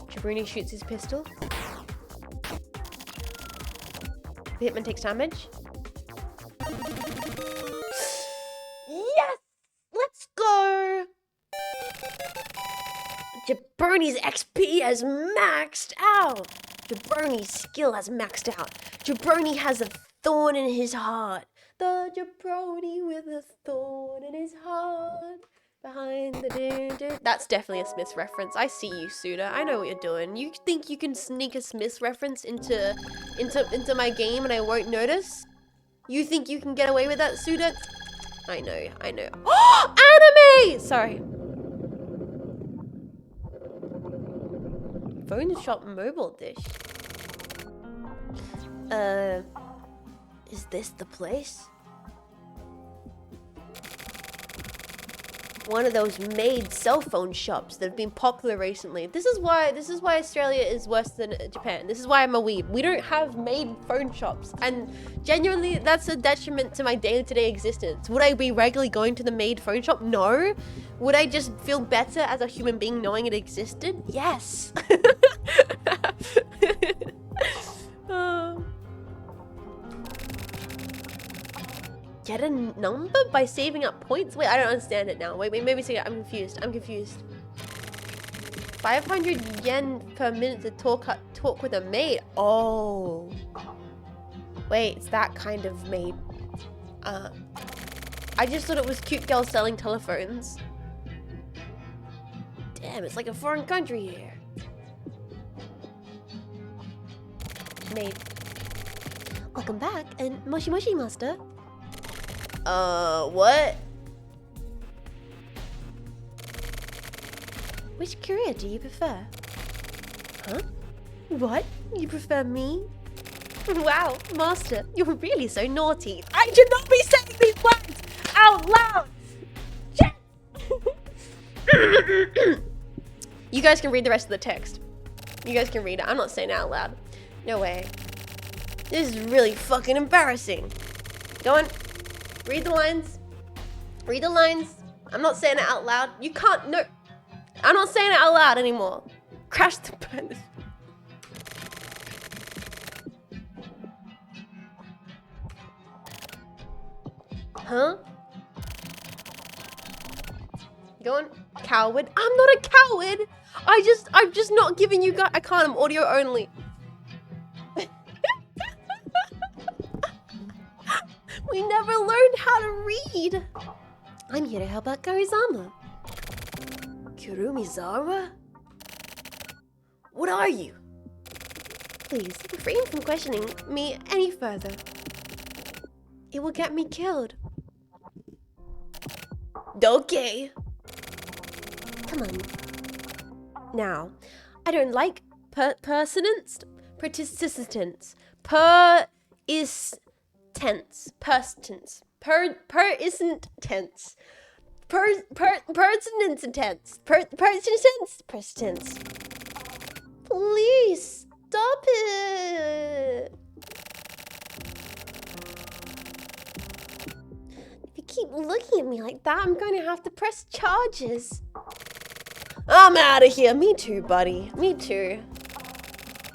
Jabroni shoots his pistol. The Hitman takes damage. Yes! Let's go! Jabroni's XP has maxed out! Jabroni's skill has maxed out. Jabroni has a thorn in his heart. The Jabroni with a thorn in his heart. Behind the do. That's definitely a Smiths reference. I see you, Suda. I know what you're doing. You think you can sneak a Smiths reference into my game and I won't notice? You think you can get away with that, Suda? I know. Oh, anime! Sorry. Phone shop mobile dish. Is this the place? One of those made cell phone shops that have been popular recently. This is why Australia is worse than Japan. This is why I'm a weeb. We don't have made phone shops, and genuinely that's a detriment to my day-to-day existence. Would I be regularly going to the made phone shop? No. Would I just feel better as a human being knowing it existed? Yes. Get a number by saving up points? Wait, I don't understand it now. Wait, maybe say I'm confused. 500 yen per minute to talk with a maid. Oh. Wait, it's that kind of maid. I just thought it was cute girls selling telephones. Damn, it's like a foreign country here. Maid. Welcome back, and moshi moshi, master. What? Which career do you prefer? Huh? What? You prefer me? Wow, master, you're really so naughty. I should not be saying these words out loud! You guys can read the rest of the text. You guys can read it. I'm not saying it out loud. No way. This is really fucking embarrassing. Go on. Read the lines. Read the lines. I'm not saying it out loud. You can't. No. I'm not saying it out loud anymore. Crash the pen. Huh? Go on. Coward. I'm not a coward. I'm just not giving you guys. I can't. I'm audio only. We never learned how to read. I'm here to help out Garizama. Kurumizawa? What are you? Please, refrain from questioning me any further. It will get me killed. Okay. Come on. Now, I don't like persistence. Persistence. Tense. Persistence. Isn't tense. Pertinence intense. Persistence. Please stop it. If you keep looking at me like that. I'm going to have to press charges. I'm out of here. Me too, buddy. Me too.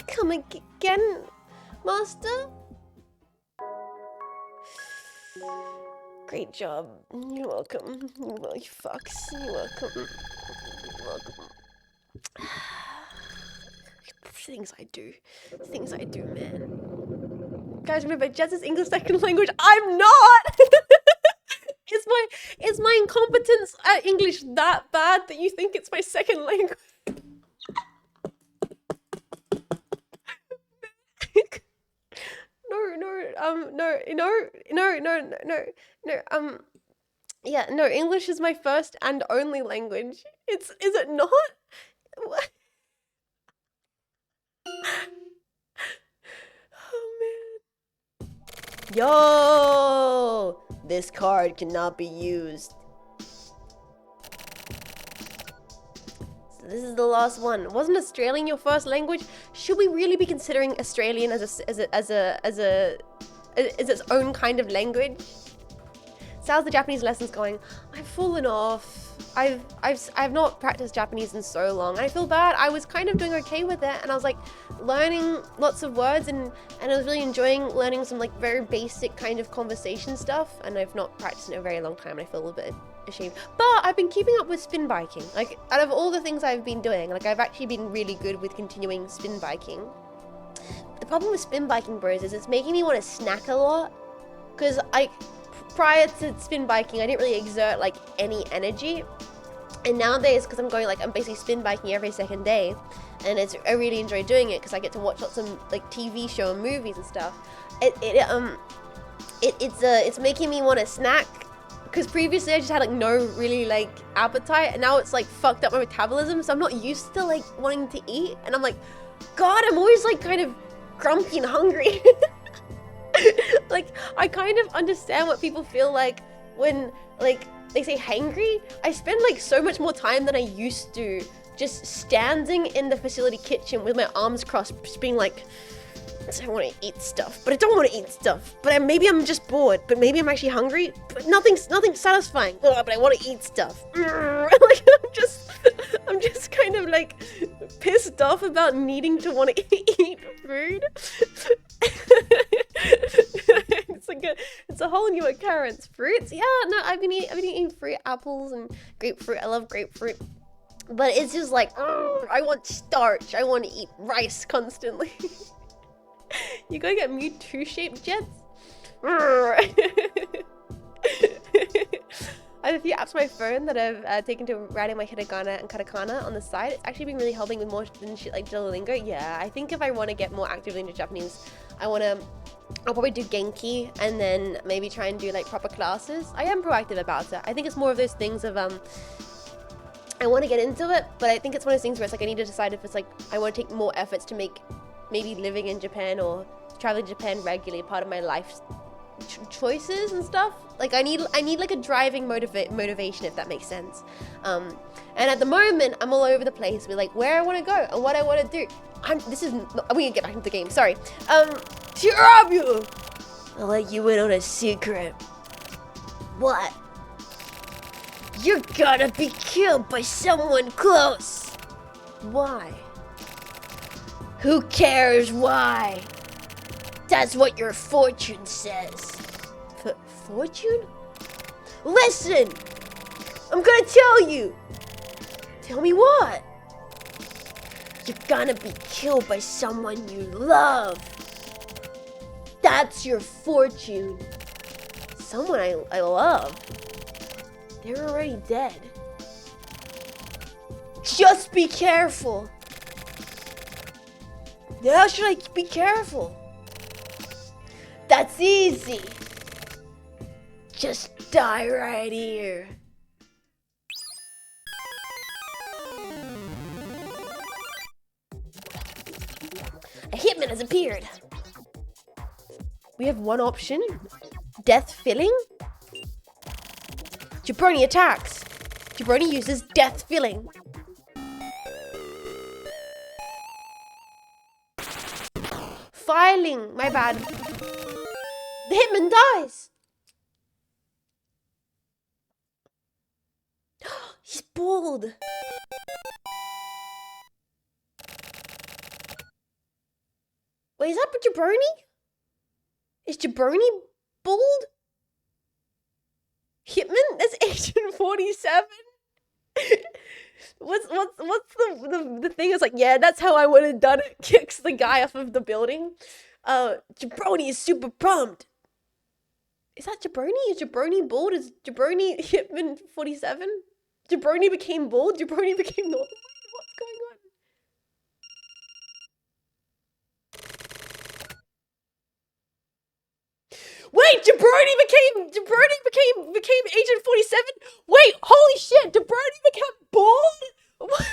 Come again, master? Great job. You're welcome. You fucks. You're welcome. You're welcome. Things I do, man. Guys, remember, Jess is English second language. I'm not. Is my incompetence at English that bad that you think it's my second language? Yeah, no, English is my first and only language. Is it not? What? Oh man. Yo! This card cannot be used. So this is the last one. Wasn't Australian your first language? Should we really be considering Australian as its own kind of language? So how's the Japanese lessons going? I've fallen off. I've not practiced Japanese in so long. I feel bad. I was kind of doing okay with it, and I was like learning lots of words, and I was really enjoying learning some like very basic kind of conversation stuff, and I've not practiced in a very long time, and I feel a little bit ashamed. But I've been keeping up with spin biking. Like, out of all the things I've been doing, like, I've actually been really good with continuing spin biking. The problem with spin biking, bros, is it's making me want to snack a lot, because prior to spin biking, I didn't really exert like any energy, and nowadays, because I'm basically spin biking every second day, and I really enjoy doing it because I get to watch lots of like TV show and movies and stuff. It's making me want to snack, because previously I just had like no really like appetite, and now it's like fucked up my metabolism, so I'm not used to like wanting to eat, and I'm like, God, I'm always like kind of grumpy and hungry. Like, I kind of understand what people feel like when, like, they say hangry. I spend, like, so much more time than I used to just standing in the facility kitchen with my arms crossed, just being like, I want to eat stuff, but I don't want to eat stuff. But maybe I'm just bored, but maybe I'm actually hungry, but nothing's satisfying. Oh, but I want to eat stuff. Like, I'm just kind of, like, pissed off about needing to want to eat food. It's a whole new occurrence. Fruits, yeah, no, I've been eating fruit, apples and grapefruit. I love grapefruit, but it's just like, I want starch. I want to eat rice constantly. You gotta get Mewtwo shaped jets. I have a few apps on my phone that I've taken to writing my hiragana and katakana on the side. It's actually been really helping with more than shit like Duolingo. Yeah, I think if I want to get more actively into Japanese, I'll probably do Genki and then maybe try and do like proper classes. I am proactive about it. I think it's more of those things of I want to get into it, but I think it's one of those things where it's like I need to decide if it's like I want to take more efforts to make maybe living in Japan or traveling to Japan regularly part of my life choices and stuff. Like I need like a driving motivation, if that makes sense. And at the moment I'm all over the place with like where I want to go and what I want to do. We can get back into the game, sorry. Shirabu! I'll let you in on a secret. What? You're gonna be killed by someone close. Why? Who cares why? That's what your fortune says. Fortune? Listen! I'm gonna tell you! Tell me what? You're gonna be killed by someone you love. That's your fortune. Someone I love. They're already dead. Just be careful. How should I be careful? That's easy. Just die right here. A hitman has appeared. We have one option. Death filling? Jabroni attacks. Jabroni uses death filling. Filing, my bad. The hitman dies. He's bald. Wait, is that Jabroni? Is Jabroni bald? Hitman? That's Agent 47? What's the thing? It's like, yeah, that's how I would have done it. Kicks the guy off of the building. Jabroni is super pumped. Is that Jabroni? Is Jabroni bald? Is Jabroni Hitman 47? Jabroni became bald? Jabroni became normal? What's going on? Wait, Jabroni became Agent 47? Wait, holy shit, Jabroni became bald? What?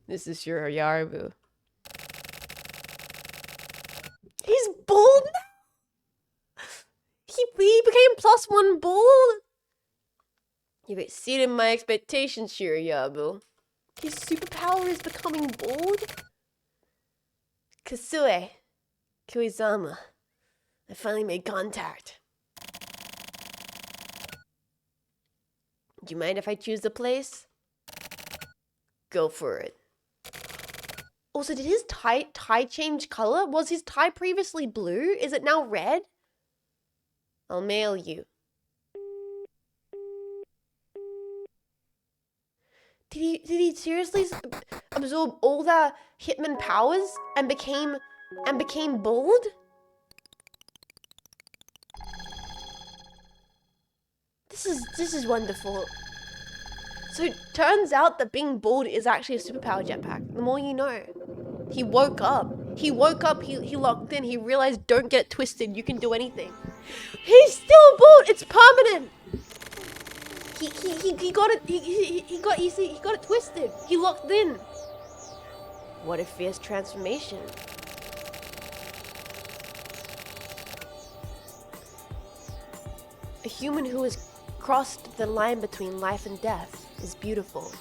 This is your Yarabu. He's bald now? He became +1 bald? You've exceeded my expectations, Shirayabu. His superpower is becoming bald? Kasue. Kuizama. I finally made contact. Do you mind if I choose the place? Go for it. Also, did his tie change color? Was his tie previously blue? Is it now red? I'll mail you. Did he seriously absorb all the Hitman powers and became bald? This is wonderful. So it turns out that being bald is actually a superpower, Jetpack. The more you know. He woke up. He locked in. He realized, don't get it twisted. You can do anything. He's still bald. It's permanent. He got it. He got it twisted. He locked in. What a fierce transformation. A human who has crossed the line between life and death is beautiful.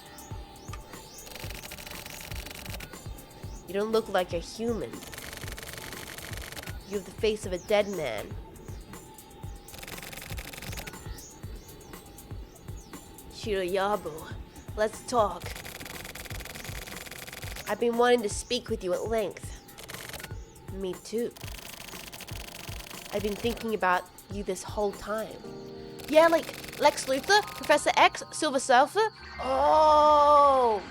You don't look like a human. You have the face of a dead man. Shirayabu, let's talk. I've been wanting to speak with you at length. Me too. I've been thinking about you this whole time. Yeah, like Lex Luthor, Professor X, Silver Surfer? Oh!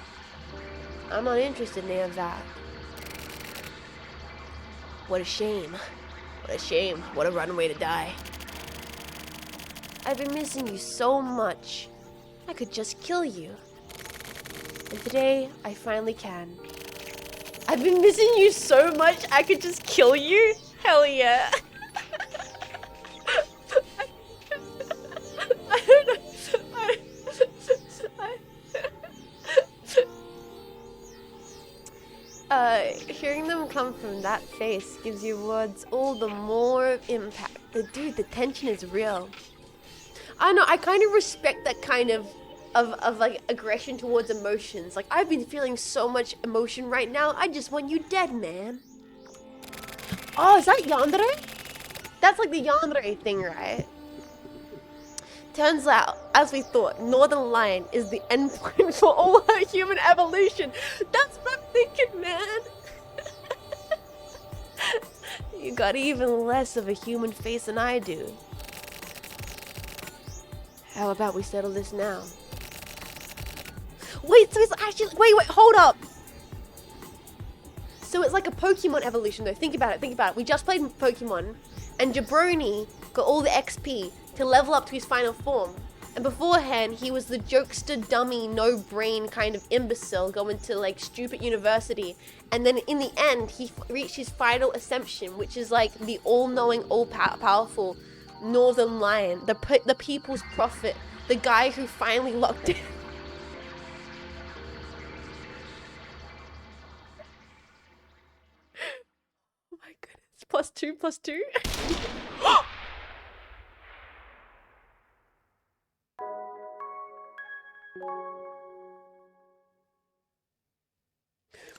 I'm not interested in any of that. What a shame. What a shame. What a runaway to die. I've been missing you so much. I could just kill you. And today, I finally can. I've been missing you so much, I could just kill you? Hell yeah. I don't know. Hearing them come from that face gives your words all the more impact. Dude, the tension is real. I don't know, I kind of respect that kind of like aggression towards emotions. Like, I've been feeling so much emotion right now. I just want you dead, man. Oh, is that Yandere? That's like the Yandere thing, right? Turns out, as we thought, Northern Lion is the endpoint for all our human evolution. That's what I'm thinking, man. You got even less of a human face than I do. How about we settle this now? Wait, so it's actually... Wait, hold up! So it's like a Pokemon evolution, though. Think about it. We just played Pokemon, and Jabroni got all the XP to level up to his final form. And beforehand, he was the jokester, dummy, no-brain kind of imbecile going to, like, stupid university. And then in the end, he reached his final ascension, which is, like, the all-knowing, all-powerful Northern Lion, the people's prophet, the guy who finally locked in. Oh my goodness. +2.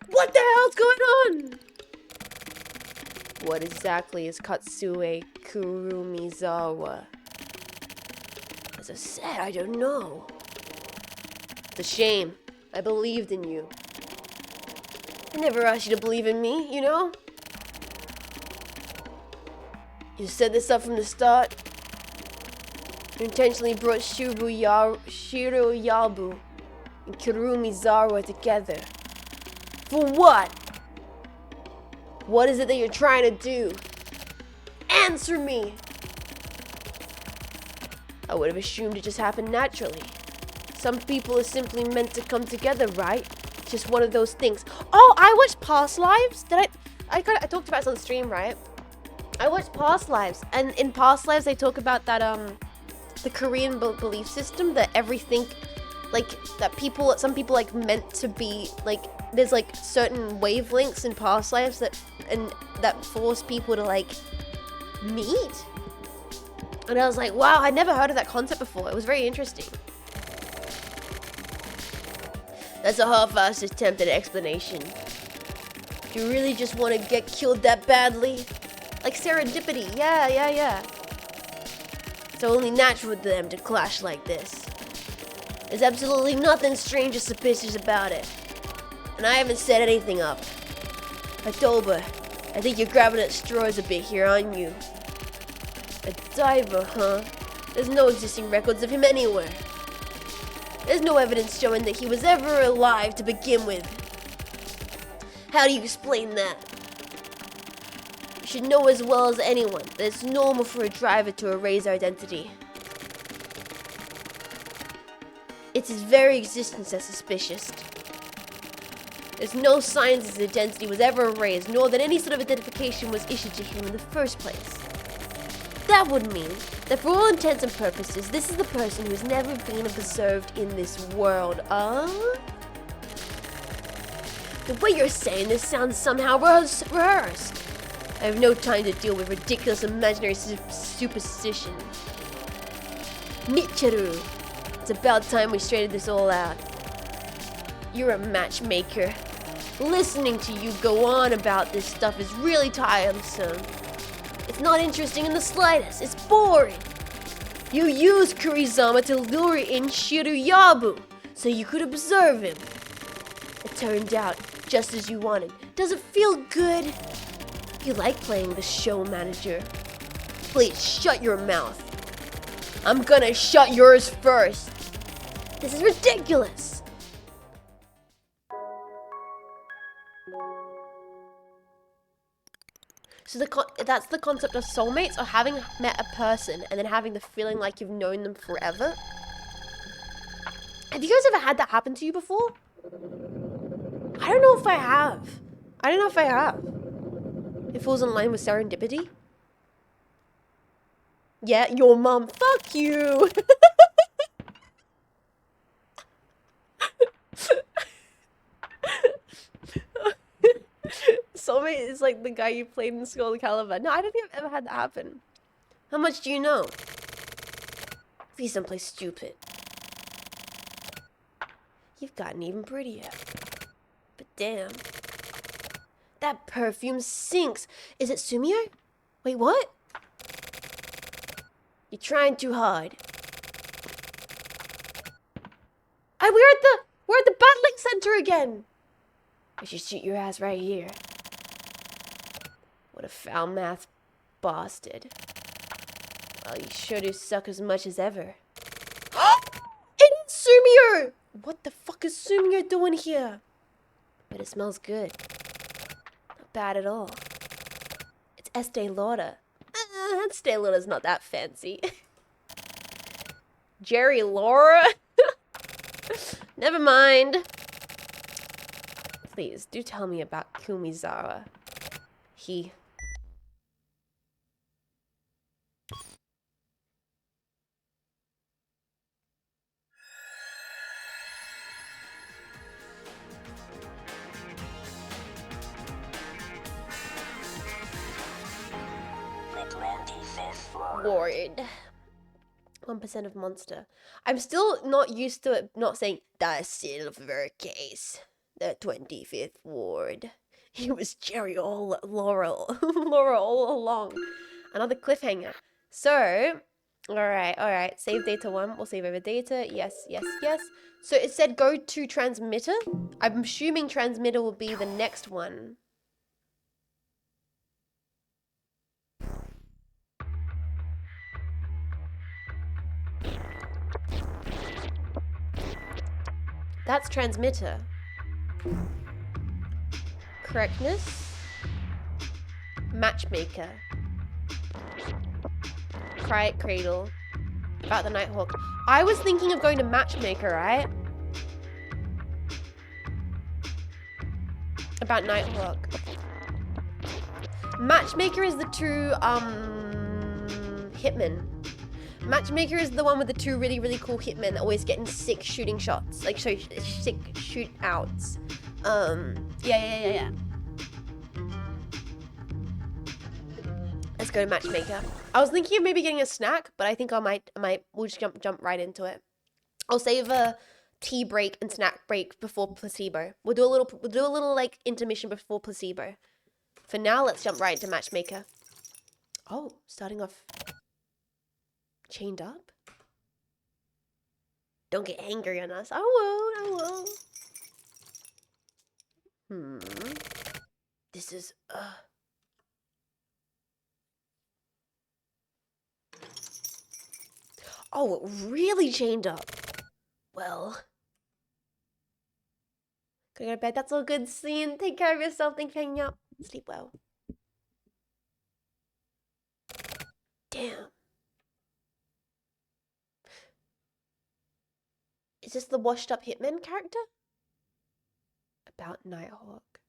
What the hell's going on? What exactly is Katsue Kurumizawa? As I said, I don't know. It's a shame. I believed in you. I never asked you to believe in me, you know? You set this up from the start. You intentionally brought Shiro Yabu and Kirumi Zara together. For what? What is it that you're trying to do? Answer me! I would have assumed it just happened naturally. Some people are simply meant to come together, right? Just one of those things. Oh, I watched Past Lives. I talked about this on stream, right? I watched Past Lives, and in Past Lives they talk about that the Korean belief system that everything, like that some people like meant to be like there's like certain wavelengths in past lives that force people to like meet. And I was like, wow, I never heard of that concept before. It was very interesting. That's a half-assed attempt at an explanation. Do you really just want to get killed that badly? Like serendipity, yeah. It's only natural for them to clash like this. There's absolutely nothing strange or suspicious about it. And I haven't set anything up. October, I think you're grabbing at straws a bit here, aren't you? A diver, huh? There's no existing records of him anywhere. There's no evidence showing that he was ever alive to begin with. How do you explain that? You should know as well as anyone that it's normal for a driver to erase identity. It's his very existence that's suspicious. There's no signs his identity was ever erased, nor that any sort of identification was issued to him in the first place. That would mean that for all intents and purposes, this is the person who's never been observed in this world, The way you're saying this sounds somehow rehearsed. I have no time to deal with ridiculous imaginary superstition. Nichiru, it's about time we straightened this all out. You're a matchmaker. Listening to you go on about this stuff is really tiresome. It's not interesting in the slightest. It's boring. You used Kurizama to lure in Shiruyabu so you could observe him. It turned out just as you wanted. Does it feel good? You like playing the show manager. Please shut your mouth. I'm gonna shut yours first. This is ridiculous. So that's the concept of soulmates, or having met a person and then having the feeling like you've known them forever. Have you guys ever had that happen to you before? I don't know if I have. It falls in line with serendipity. Yeah, your mom. Fuck you. Soulmate is like the guy you played in Skull Calibur. No, I don't think I've ever had that happen. How much do you know? Please don't play stupid. You've gotten even prettier. But damn. That perfume stinks. Is it Sumio? Wait, what? You're trying too hard. We're at the battling center again. I should shoot your ass right here. What a foul-mouthed bastard. Well, you sure do suck as much as ever. It's Sumio! What the fuck is Sumio doing here? But it smells good. Not bad at all. It's Estee Lauder. Estee Lauder's not that fancy. Jerry Laura? Never mind. Please, do tell me about Kumizara. He... Ward. 1% of monster. I'm still not used to it not saying the silver case. The 25th ward. He was Jerry Laura all along. Another cliffhanger. So, Alright. Save data 1. We'll save over data. Yes. So it said go to transmitter. I'm assuming transmitter will be the next one. That's transmitter. Correctness. Matchmaker. Quiet cradle. About the Nighthawk. I was thinking of going to matchmaker, right? About Nighthawk. Matchmaker is the two hitmen. Matchmaker is the one with the two really cool hitmen that always getting sick shooting shots. Like sick shootouts. Yeah. Let's go to matchmaker. I was thinking of maybe getting a snack, but I think we'll just jump right into it. I'll save a tea break and snack break before placebo. We'll do a little like intermission before placebo. For now, let's jump right into matchmaker. Oh, starting off chained up. Don't get angry on us. I won't. This is Oh, really chained up. Well. Gotta go to bed. That's all good, scene. Take care of yourself. Thanks for hanging out. Sleep well. Damn. Is this the washed up hitman character? About Nighthawk.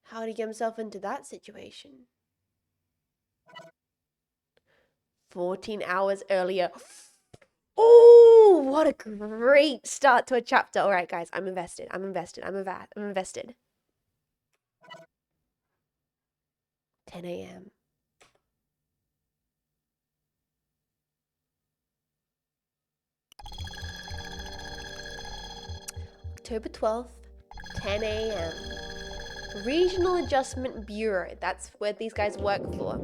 How did he get himself into that situation? 14 hours earlier. Oh, what a great start to a chapter. All right, guys, I'm invested. I'm invested. 10 a.m. October 12th, 10 a.m. Regional Adjustment Bureau. That's where these guys work for.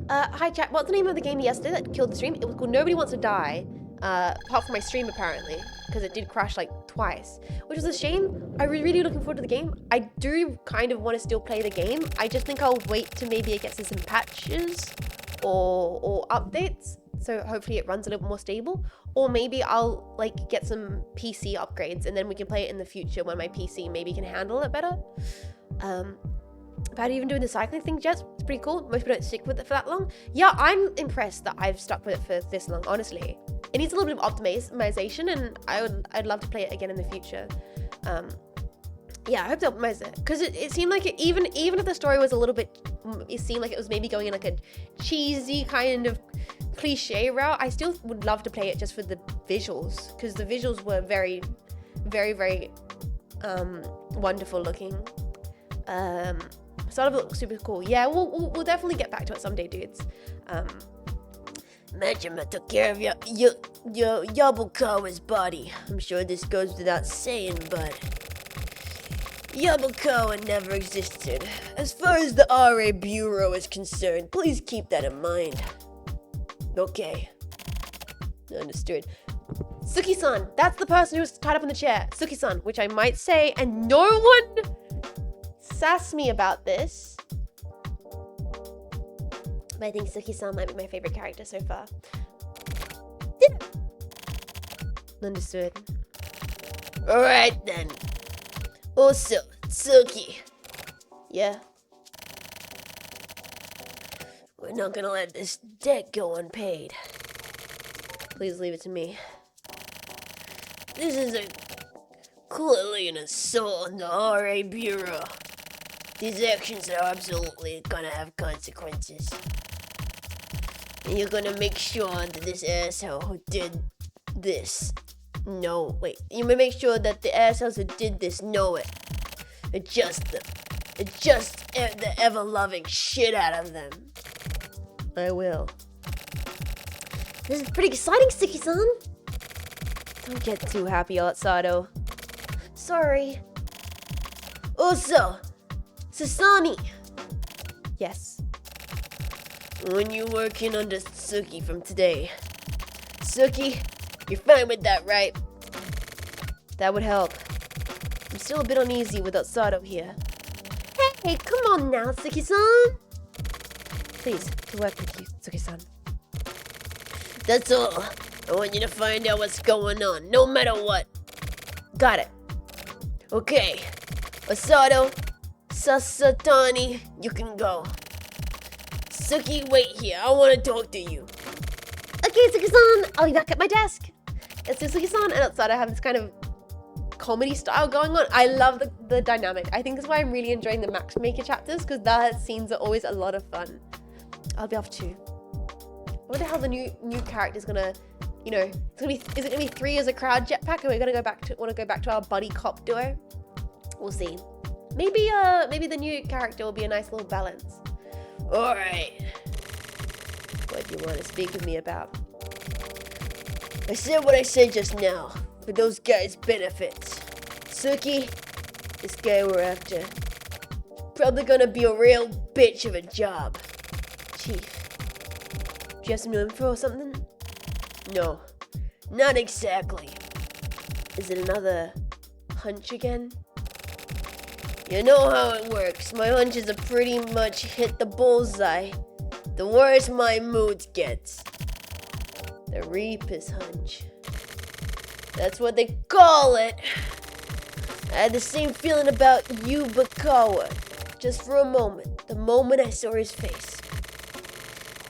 Hi chat, what's the name of the game yesterday that killed the stream? It was called Nobody Wants to Die, apart from my stream apparently, because it did crash like twice, which was a shame. I was really looking forward to the game. I do kind of want to still play the game. I just think I'll wait to maybe it gets some patches or updates, so hopefully it runs a little more stable, or maybe I'll like get some PC upgrades and then we can play it in the future when my PC maybe can handle it better. About even doing the cycling thing, Jess, it's pretty cool. Most people don't stick with it for that long. Yeah, I'm impressed that I've stuck with it for this long, honestly. It needs a little bit of optimization, and I'd love to play it again in the future. Yeah, I hope they optimize it, because it seemed like it, even if the story was a little bit, it seemed like it was maybe going in like a cheesy kind of cliche route. I still would love to play it just for the visuals, because the visuals were very wonderful looking. Sort of looks super cool. Yeah, we'll definitely get back to it someday, dudes. Majima took care of your Yabukawa's body. I'm sure this goes without saying, but Yabukawa never existed. As far as the RA Bureau is concerned, please keep that in mind. Okay. Understood. Suki-san, that's the person who's tied up in the chair. Suki-san, which I might say, and no one sass me about this, but I think Suki-san might be my favorite character so far. Understood. Alright then. Also, Suki. Yeah. We're not gonna let this debt go unpaid. Please leave it to me. This is clearly an assault on the RA Bureau. These actions are absolutely gonna have consequences. And you're gonna make sure that this asshole who did this, you may make sure that the assholes who did this know it. Adjust them. Adjust the ever-loving shit out of them. I will. This is pretty exciting, Suki-san. Don't get too happy, Otsado. Sorry. Also, Sasani, Yes. When you're working under Suki from today. Suki, you're fine with that, right? That would help. I'm still a bit uneasy without Sato here. Hey, come on now, Suki-san. Please, to work with you, Suki-san. That's all. I want you to find out what's going on, no matter what. Got it. Okay. Osato, Sasatani, you can go. Suki, wait here. I want to talk to you. Okay, Suki-san. I'll be back at my desk. It's Suki-san and Osato have this kind of comedy style going on. I love the dynamic. I think that's why I'm really enjoying the matchmaker chapters, because that scenes are always a lot of fun. I'll be off too. I wonder how the new character's gonna, you know, is it gonna be 3 as a crowd jetpack, or we're gonna want to go back to our buddy cop duo? We'll see. Maybe the new character will be a nice little balance. All right. What do you want to speak with me about? I said what I said just now. For those guys' benefits. Suki, this guy we're after, probably gonna be a real bitch of a job. Chief, do you have some new info or something? No, not exactly. Is it another hunch again? You know how it works. My hunches are pretty much hit the bullseye. The worse my mood gets. The Reaper's hunch. That's what they call it. I had the same feeling about Yubakawa. Just for a moment. The moment I saw his face.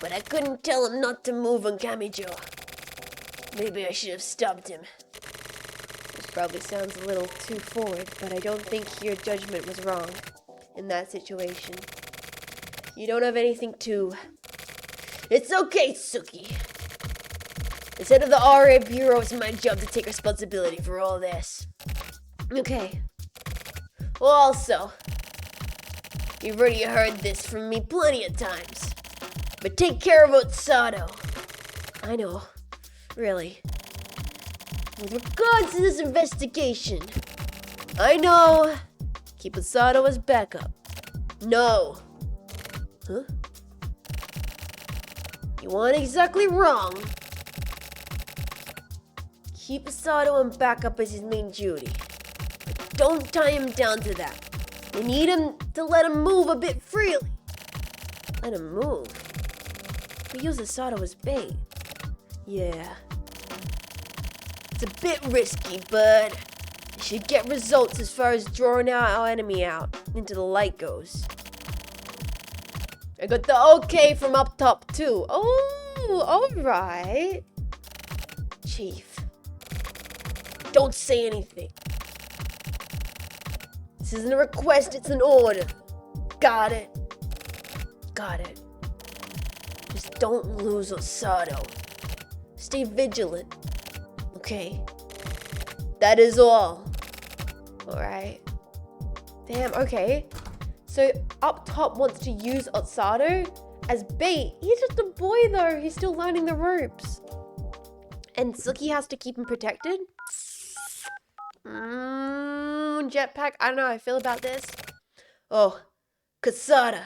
But I couldn't tell him not to move on Kamijo. Maybe I should have stopped him. This probably sounds a little too forward, but I don't think your judgment was wrong in that situation. You don't have anything to... It's okay, Suki. As head of the RA Bureau, it's my job to take responsibility for all this. Okay. Well, also, you've already heard this from me plenty of times. But take care of Otsato. I know. Really. With regards to this investigation, I know. Keep Otsato as backup. No. Huh? You weren't exactly wrong. Keep Osato on backup as his main duty. But don't tie him down to that. You need him to let him move a bit freely. Let him move? We use Osato as bait. Yeah. It's a bit risky, but it should get results as far as drawing our enemy out into the light goes. I got the okay from up top too. Oh, alright. Chief. Don't say anything. This isn't a request, it's an order. Got it? Got it. Just don't lose Osato. Stay vigilant. Okay? That is all. Alright. Damn, okay. So, up top wants to use Osato as bait. He's just a boy though. He's still learning the ropes. And Suki has to keep him protected? Jetpack. I don't know how I feel about this. Oh, Kasada.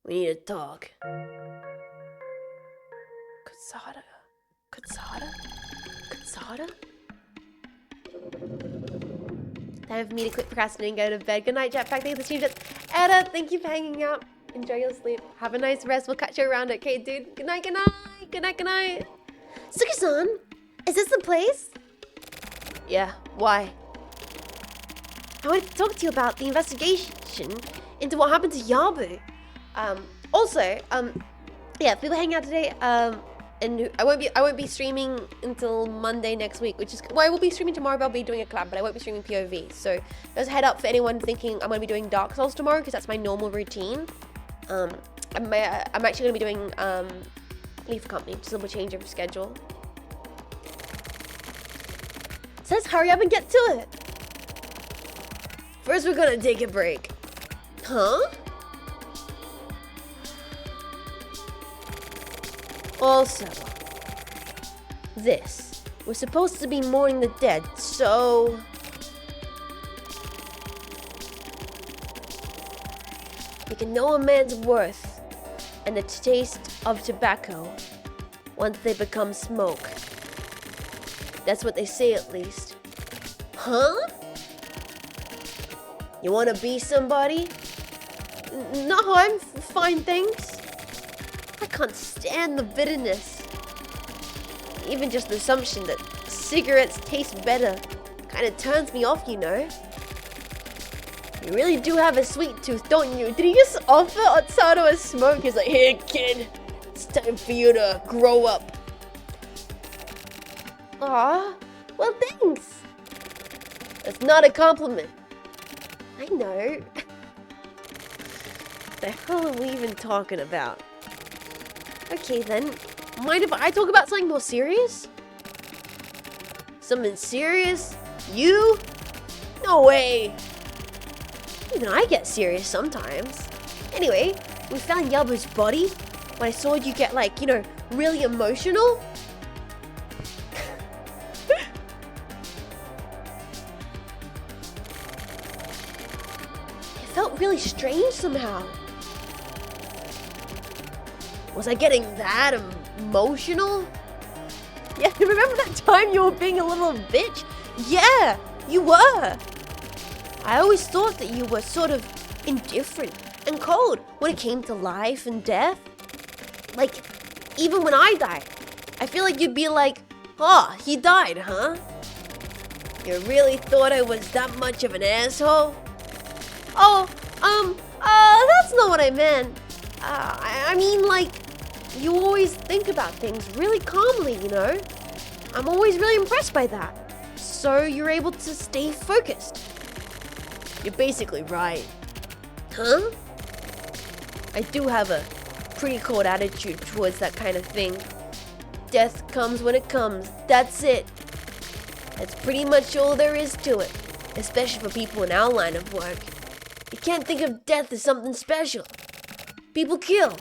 We need to talk. Kasada? Time for me to quit procrastinating and go to bed. Good night, Jetpack. Thanks for the stream. Eda, thank you for hanging out. Enjoy your sleep. Have a nice rest. We'll catch you around, okay, dude? Good night, good night. Good night, good night. Suki-san, is this the place? Yeah, why? I want to talk to you about the investigation into what happened to Yabu. Yeah, people hanging out today. And I won't be streaming until Monday next week, which is, well, I will be streaming tomorrow, but I'll be doing a collab, but I won't be streaming POV. So there's a head up for anyone thinking I'm going to be doing Dark Souls tomorrow, because that's my normal routine. I'm actually going to be doing Leaf Company, just a little change of schedule. It says hurry up and get to it. First, we're going to take a break. Huh? Also, this. We're supposed to be mourning the dead, so... You can know a man's worth and the taste of tobacco once they become smoke. That's what they say, at least. Huh? You wanna be somebody? No, I'm fine, thanks. I can't stand the bitterness. Even just the assumption that cigarettes taste better kinda turns me off, you know? You really do have a sweet tooth, don't you? Did he just offer Otsato a smoke? He's like, here, kid. It's time for you to grow up. Aw, well, thanks. That's not a compliment. I know. The hell are we even talking about? Okay, then. Mind if I talk about something more serious? Something serious? You? No way. Even I get serious sometimes. Anyway, we found Yabu's body. When I saw you get, like, you know, really emotional. It felt really strange somehow. Was I getting that emotional? Yeah, remember that time you were being a little bitch? Yeah, you were. I always thought that you were sort of indifferent and cold when it came to life and death. Like, even when I die, I feel like you'd be like, oh, he died, huh? You really thought I was that much of an asshole? Oh, that's not what I meant. I mean, like, you always think about things really calmly, you know? I'm always really impressed by that. So you're able to stay focused. You're basically right. Huh? I do have a pretty cold attitude towards that kind of thing. Death comes when it comes. That's it. That's pretty much all there is to it. Especially for people in our line of work. You can't think of death as something special. People kill.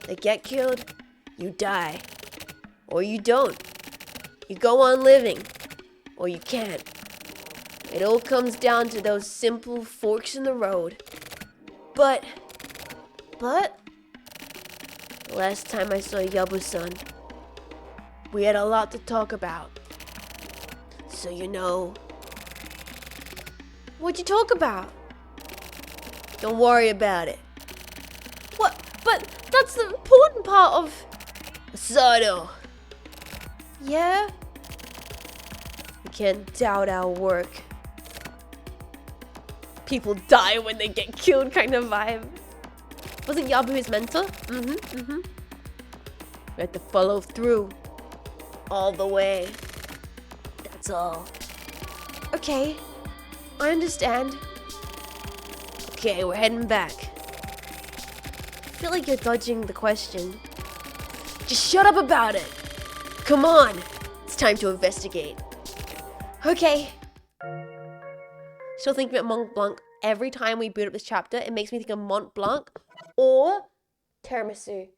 They get killed. You die. Or you don't. You go on living. Or you can't. It all comes down to those simple forks in the road. But, last time I saw Yabu-san, we had a lot to talk about. So you know. What'd you talk about? Don't worry about it. What? But that's the important part of Sato. Yeah? You can't doubt our work. People die when they get killed kind of vibe. Wasn't Yabu his mentor? We had to follow through. All the way. That's all. Okay. I understand. Okay, we're heading back. I feel like you're dodging the question. Just shut up about it. Come on. It's time to investigate. Okay. Still thinking about Mont Blanc. Every time we boot up this chapter, it makes me think of Mont Blanc or tiramisu.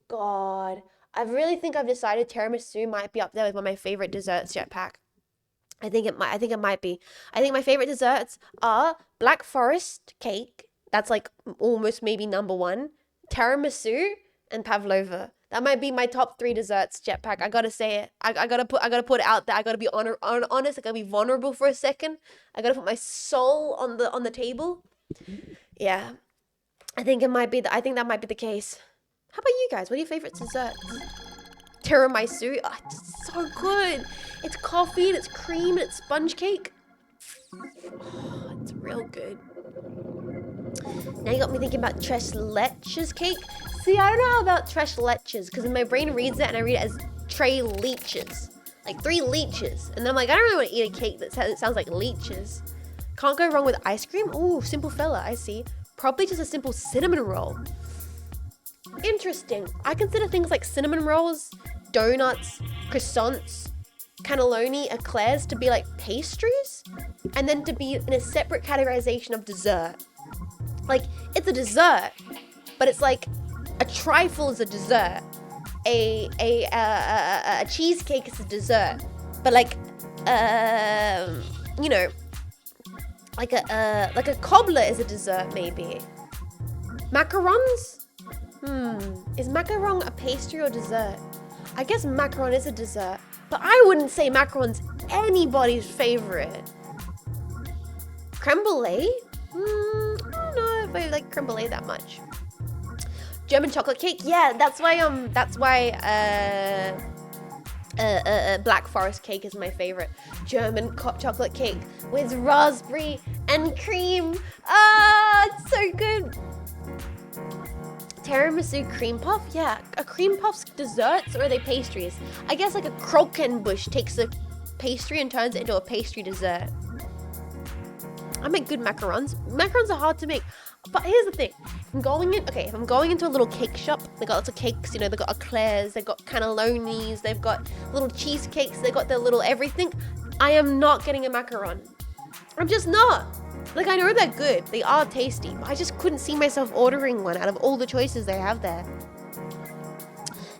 God. I really think I've decided tiramisu might be up there with one of my favorite desserts, Jetpack. I think it might be. I think my favorite desserts are Black Forest cake. That's like almost maybe number one. Tiramisu and pavlova. That might be my top 3 desserts, Jetpack. I gotta say it. I gotta put it out there. I gotta be honest. I gotta be vulnerable for a second. I gotta put my soul on the table. Yeah, I think that might be the case. How about you guys? What are your favorite desserts? Tiramisu. Oh, it's so good. It's coffee and it's cream and it's sponge cake. Oh, it's real good. Now you got me thinking about tres leches cake. See, I don't know about tres leches because my brain reads it and I read it as tray leeches. Like 3 leeches. And then I'm like, I don't really want to eat a cake that sounds like leeches. Can't go wrong with ice cream. Ooh, simple fella, I see. Probably just a simple cinnamon roll. Interesting. I consider things like cinnamon rolls, donuts, croissants, cannelloni, eclairs to be like pastries, and then to be in a separate categorization of dessert. Like, it's a dessert, but it's like a trifle is a dessert. A cheesecake is a dessert, but like you know, like a cobbler is a dessert maybe. Macarons? Is macaron a pastry or dessert? I guess macaron is a dessert, but I wouldn't say macaron's anybody's favorite. Creme brulee? I don't know if I like creme brulee that much. German chocolate cake? Yeah, that's why Black Forest cake is my favorite. German chocolate cake with raspberry and cream. Ah, it's so good. Tiramisu cream puff? Yeah, are cream puffs desserts or are they pastries? I guess like a croquembouche takes a pastry and turns it into a pastry dessert. I make good macarons. Macarons are hard to make. But here's the thing. If I'm going into a little cake shop, they got lots of cakes, you know, they got eclairs, they got cannellonis, they've got little cheesecakes, they got their little everything. I am not getting a macaron. I'm just not. Like, I know they're good, they are tasty, but I just couldn't see myself ordering one out of all the choices they have there.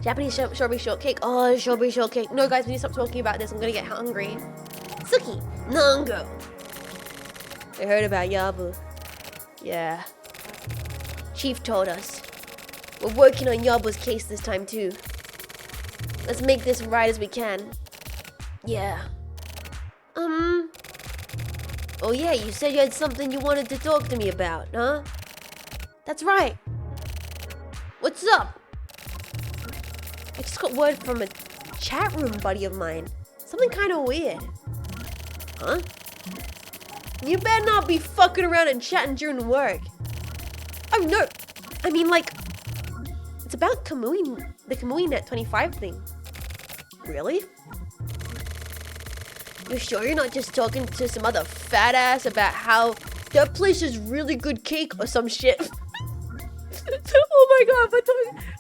Japanese strawberry shortcake. Oh, strawberry shortcake. No, guys, we need to stop talking about this. I'm gonna get hungry. Suki, Nango. I heard about Yabu. Yeah. Chief told us. We're working on Yabu's case this time too. Let's make this right as we can. Yeah. Oh yeah, you said you had something you wanted to talk to me about, huh? That's right. What's up? I just got word from a chat room buddy of mine. Something kind of weird. Huh? You better not be fucking around and chatting during work. Oh no, I mean like, it's about Kamui, the Kamui Net 25 thing. Really? You sure you're not just talking to some other fat ass about how that place is really good cake or some shit? Oh my god,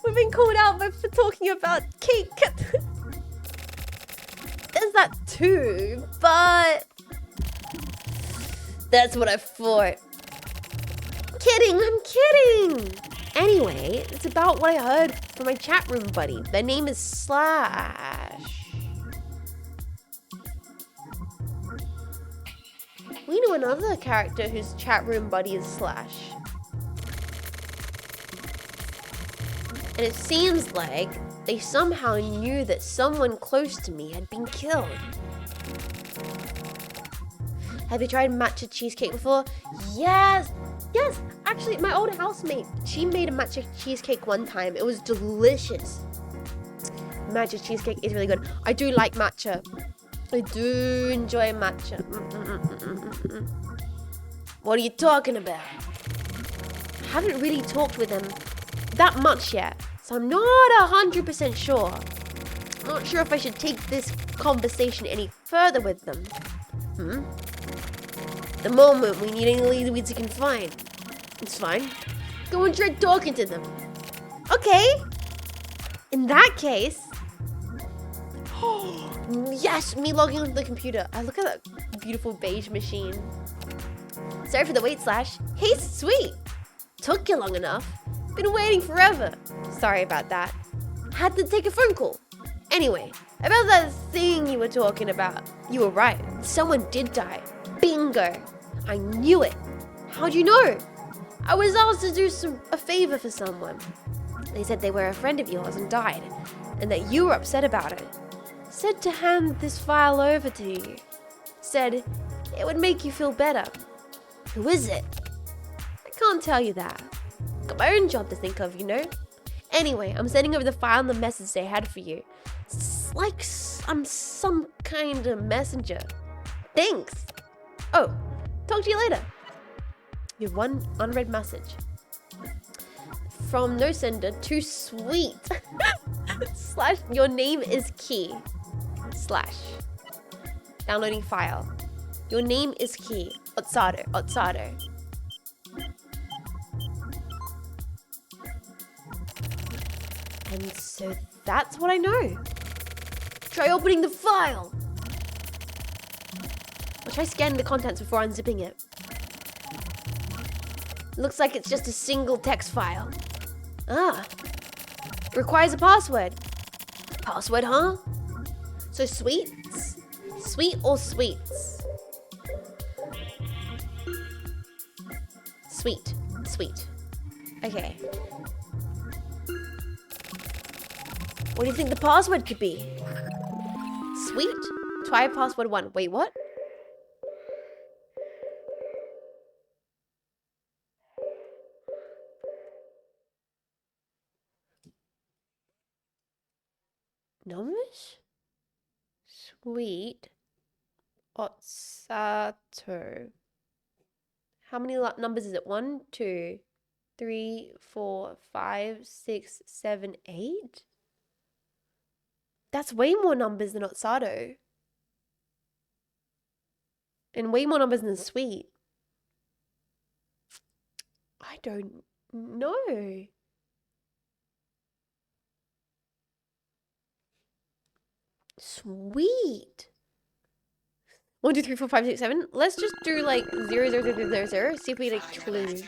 we're being called out for talking about cake. There's that too, but that's what I thought. I'm kidding. Anyway, it's about what I heard from my chat room buddy. Their name is Slash. We know another character whose chat room buddy is Slash. And it seems like they somehow knew that someone close to me had been killed. Have you tried matcha cheesecake before? Yes! Yes! Actually, my old housemate, she made a matcha cheesecake one time. It was delicious. Matcha cheesecake is really good. I do like matcha. I do enjoy matcha. What are you talking about? I haven't really talked with them that much yet, so I'm not 100% sure. I'm not sure if I should take this conversation any further with them. At the moment, we need any leads we can find. It's fine. Go and try talking to them. Okay. In that case... Yes, me logging onto the computer. I look at that beautiful beige machine. Sorry for the wait, Slash. Hey, sweet. Took you long enough. Been waiting forever. Sorry about that. Had to take a phone call. Anyway, about that thing you were talking about. You were right. Someone did die. Bingo. I knew it. How'd you know? I was asked to do a favor for someone. They said they were a friend of yours and died, and that you were upset about it. Said to hand this file over to you. Said it would make you feel better. Who is it? I can't tell you that. Got my own job to think of, you know? Anyway, I'm sending over the file and the message they had for you. It's like I'm some kind of messenger. Thanks. Oh, talk to you later. You have one unread message. From no sender to sweet. Slash, your name is key. Slash. Downloading file. Your name is key. Otsato. And so that's what I know. Try opening the file. I'll try scanning the contents before unzipping it. Looks like it's just a single text file. Ah. Requires a password. Password, huh? So sweets? Sweet or sweets? Sweet. Okay. What do you think the password could be? Sweet. Try password 1. Wait, what? Numbers? Sweet. Otsato. How many numbers is it? 1, 2, 3, 4, 5, 6, 7, 8? That's way more numbers than Otsato. And way more numbers than Sweet. I don't know. Sweet. 1, 2, 3, 4, 5, 6, 7. Let's just do like 0, 0, 0, 0, 0, 0. See if we get a clue.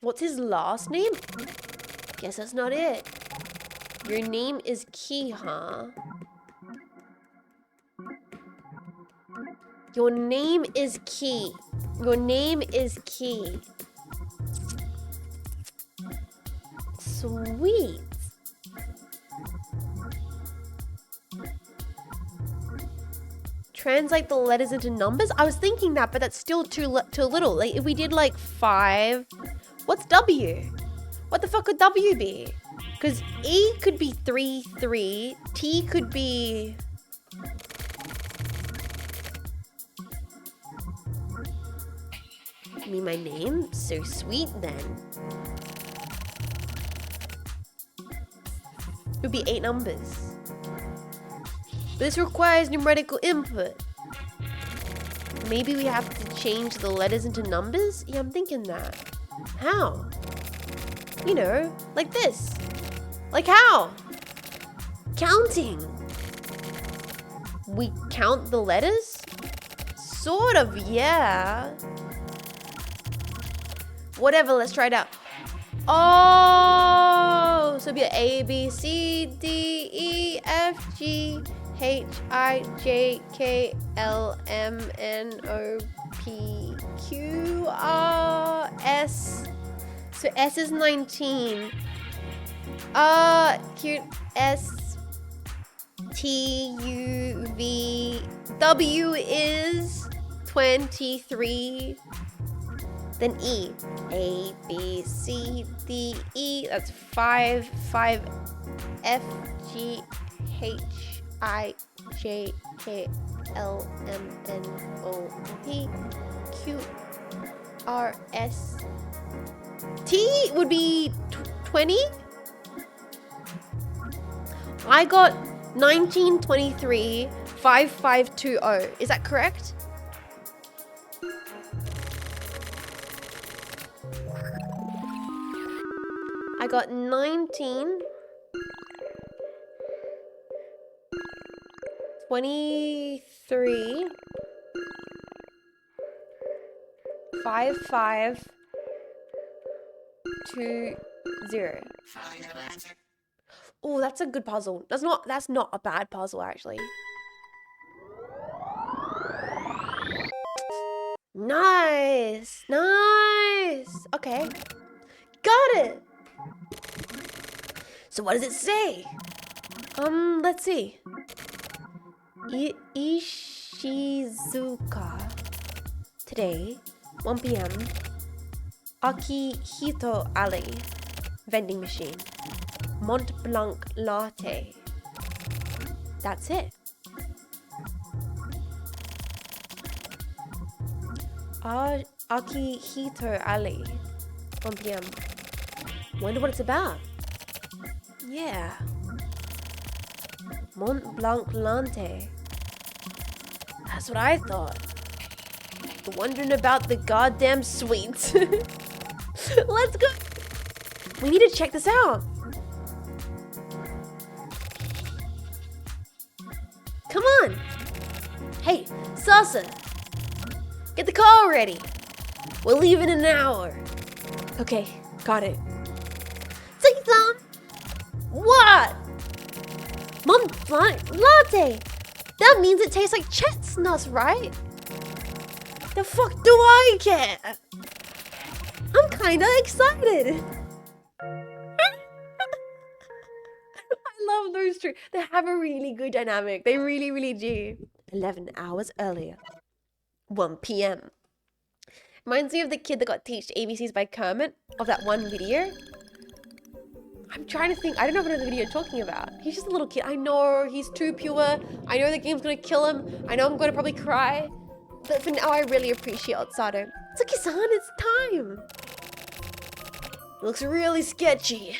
What's his last name? Guess that's not it. Your name is Key, huh? Your name is Key. Your name is Key. Sweet. Translate the letters into numbers? I was thinking that, but that's still too little. Like, if we did like 5, what's W? What the fuck could W be? Because E could be 3, 3. T could be... Me, my name? So sweet then. It would be 8 numbers. This requires numerical input. Maybe we have to change the letters into numbers? Yeah, I'm thinking that. How? You know, like this. Like how? Counting. We count the letters? Sort of, yeah. Whatever, let's try it out. Oh, so it'd be A, B, C, D, E, F, G, H, I, J, K, L, M, N, O, P, Q, R, S. So S is 19. Q, S, T, U, V. W is 23. Then E. A, B, C, D, E. That's 5. 5, F, G, H, I, J, K, L, M, N, O, P, Q, R, S. T would be 20. I got 1923 5520. Is that correct? I got 19 23 5520. Oh, that's a good puzzle. That's not a bad puzzle actually. Nice. Nice. Okay. Got it. So what does it say? Let's see. Ishizuka. Today, 1 p.m. Akihito Alley. Vending machine. Mont Blanc latte. That's it. Akihito Alley. 1 p.m. Wonder what it's about. Yeah. Mont Blanc latte. That's what I thought. Wondering about the goddamn sweets. Let's go. We need to check this out. Come on. Hey, Salsa. Get the car ready. We'll leave in an hour. Okay, got it. Say-san. What? Mont Blanc latte. That means it tastes like chestnuts, right? The fuck do I care? I'm kinda excited. I love those two. They have a really good dynamic. They really, really do. 11 hours earlier. 1 p.m. Reminds me of the kid that got teached ABCs by Kermit of that one video. I'm trying to think. I don't know what other video you're talking about. He's just a little kid. I know he's too pure. I know the game's gonna kill him. I know I'm gonna probably cry. But for now, I really appreciate Otsato. Tsuki-san, it's time. It looks really sketchy.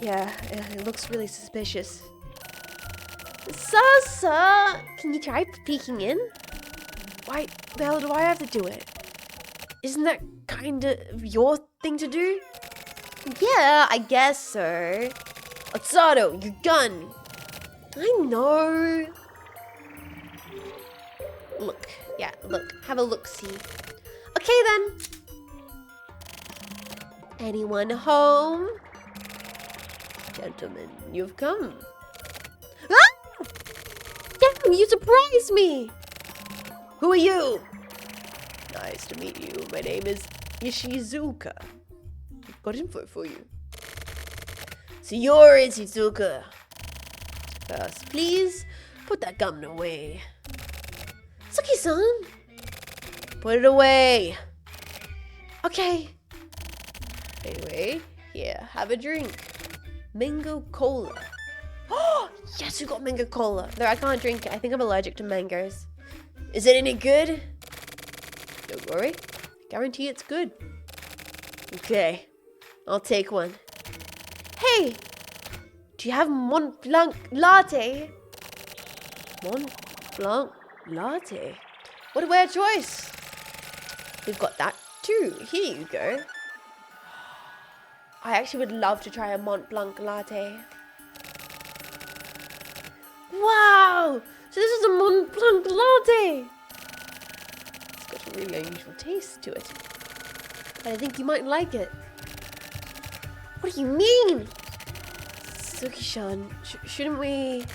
Yeah, it looks really suspicious. Sasa, can you try peeking in? Why the hell do I have to do it? Isn't that kind of your thing to do? Yeah, I guess so. Otsato, your gun. I know. Look, yeah, look. Have a look-see. Okay then. Anyone home? Gentlemen, you've come. Ah! Damn, you surprised me! Who are you? Nice to meet you. My name is Ishizuka. I've got info for you. So you're Ishizuka. First, please, put that gun away. Suki-san! Put it away. Okay. Anyway, here, have a drink. Mango cola. Oh, yes, we got mango cola. Though I can't drink it. I think I'm allergic to mangoes. Is it any good? Don't worry. Guarantee it's good. Okay. I'll take one. Hey! Do you have Mont Blanc latte? Mont Blanc latte? What a weird choice. We've got that too. Here you go. I actually would love to try a Mont Blanc latte. Wow! So this is a Mont Blanc latte! It's got a really unusual taste to it. But I think you might like it. What do you mean? Suki-san, shouldn't we...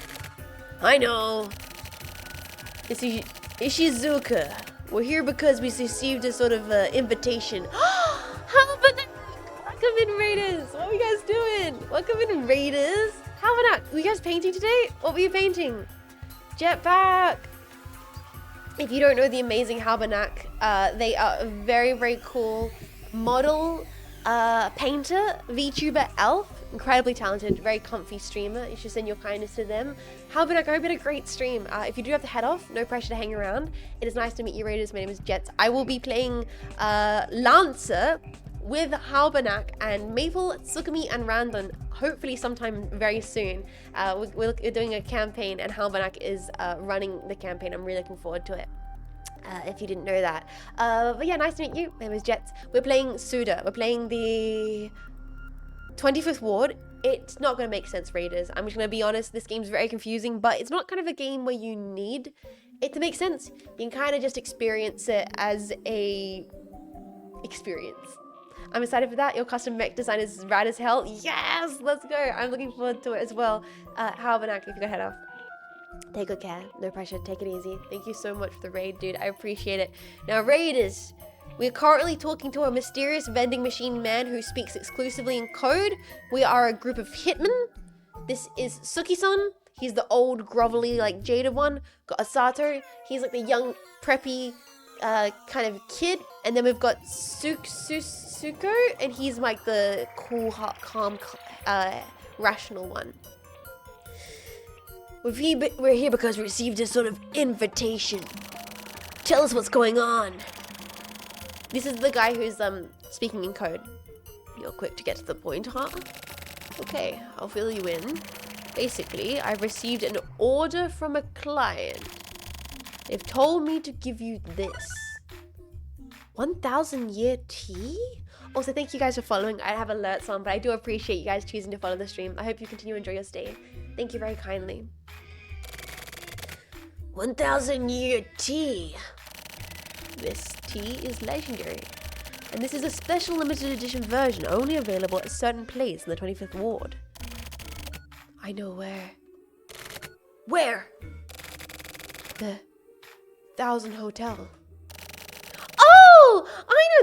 I know. Ishizuka. We're here because we received a sort of invitation. How about that? Welcome in, Raiders. What are you guys doing? Welcome in, Raiders. How about that? Were you guys painting today? What were you painting? Jetpack. If you don't know the amazing Halbernack, they are a very, very cool model painter, VTuber elf. Incredibly talented, very comfy streamer. You should send your kindness to them. Halbernack, I hope you had a great stream. If you do have to head off, no pressure to hang around. It is nice to meet you, Raiders. My name is Jets. I will be playing Lancer with Halbernack and Maple, Tsukumi, and Randon, hopefully sometime very soon. We're doing a campaign, and Halbernack is running the campaign. I'm really looking forward to it. If you didn't know that. But yeah, nice to meet you. My name is Jets. We're playing Suda. We're playing the 25th Ward. It's not going to make sense, Raiders. I'm just going to be honest. This game's very confusing, but it's not kind of a game where you need it to make sense. You can kind of just experience it as a experience. I'm excited for that. Your custom mech design is rad as hell. Yes, let's go. I'm looking forward to it as well. Halbernack, if you go head off. Take good care. No pressure. Take it easy. Thank you so much for the raid, dude. I appreciate it. Now, Raiders, we're currently talking to a mysterious vending machine man who speaks exclusively in code. We are a group of hitmen. This is Suki-san. He's the old, grovelly, like, jaded one. Got Asato. He's like the young, preppy, kind of kid. And then we've got Suko, and he's like the cool, calm, rational one. We're here because we received a sort of invitation. Tell us what's going on. This is the guy who's speaking in code. You're quick to get to the point, huh? Okay, I'll fill you in. Basically, I've received an order from a client. They've told me to give you this. 1,000-year tea? Also, thank you guys for following. I have alerts on, but I do appreciate you guys choosing to follow the stream. I hope you continue to enjoy your stay. Thank you very kindly. 1,000-year tea. This tea is legendary. And this is a special limited edition version, only available at a certain place in the 25th Ward. I know where. Where? The 1000 Hotel.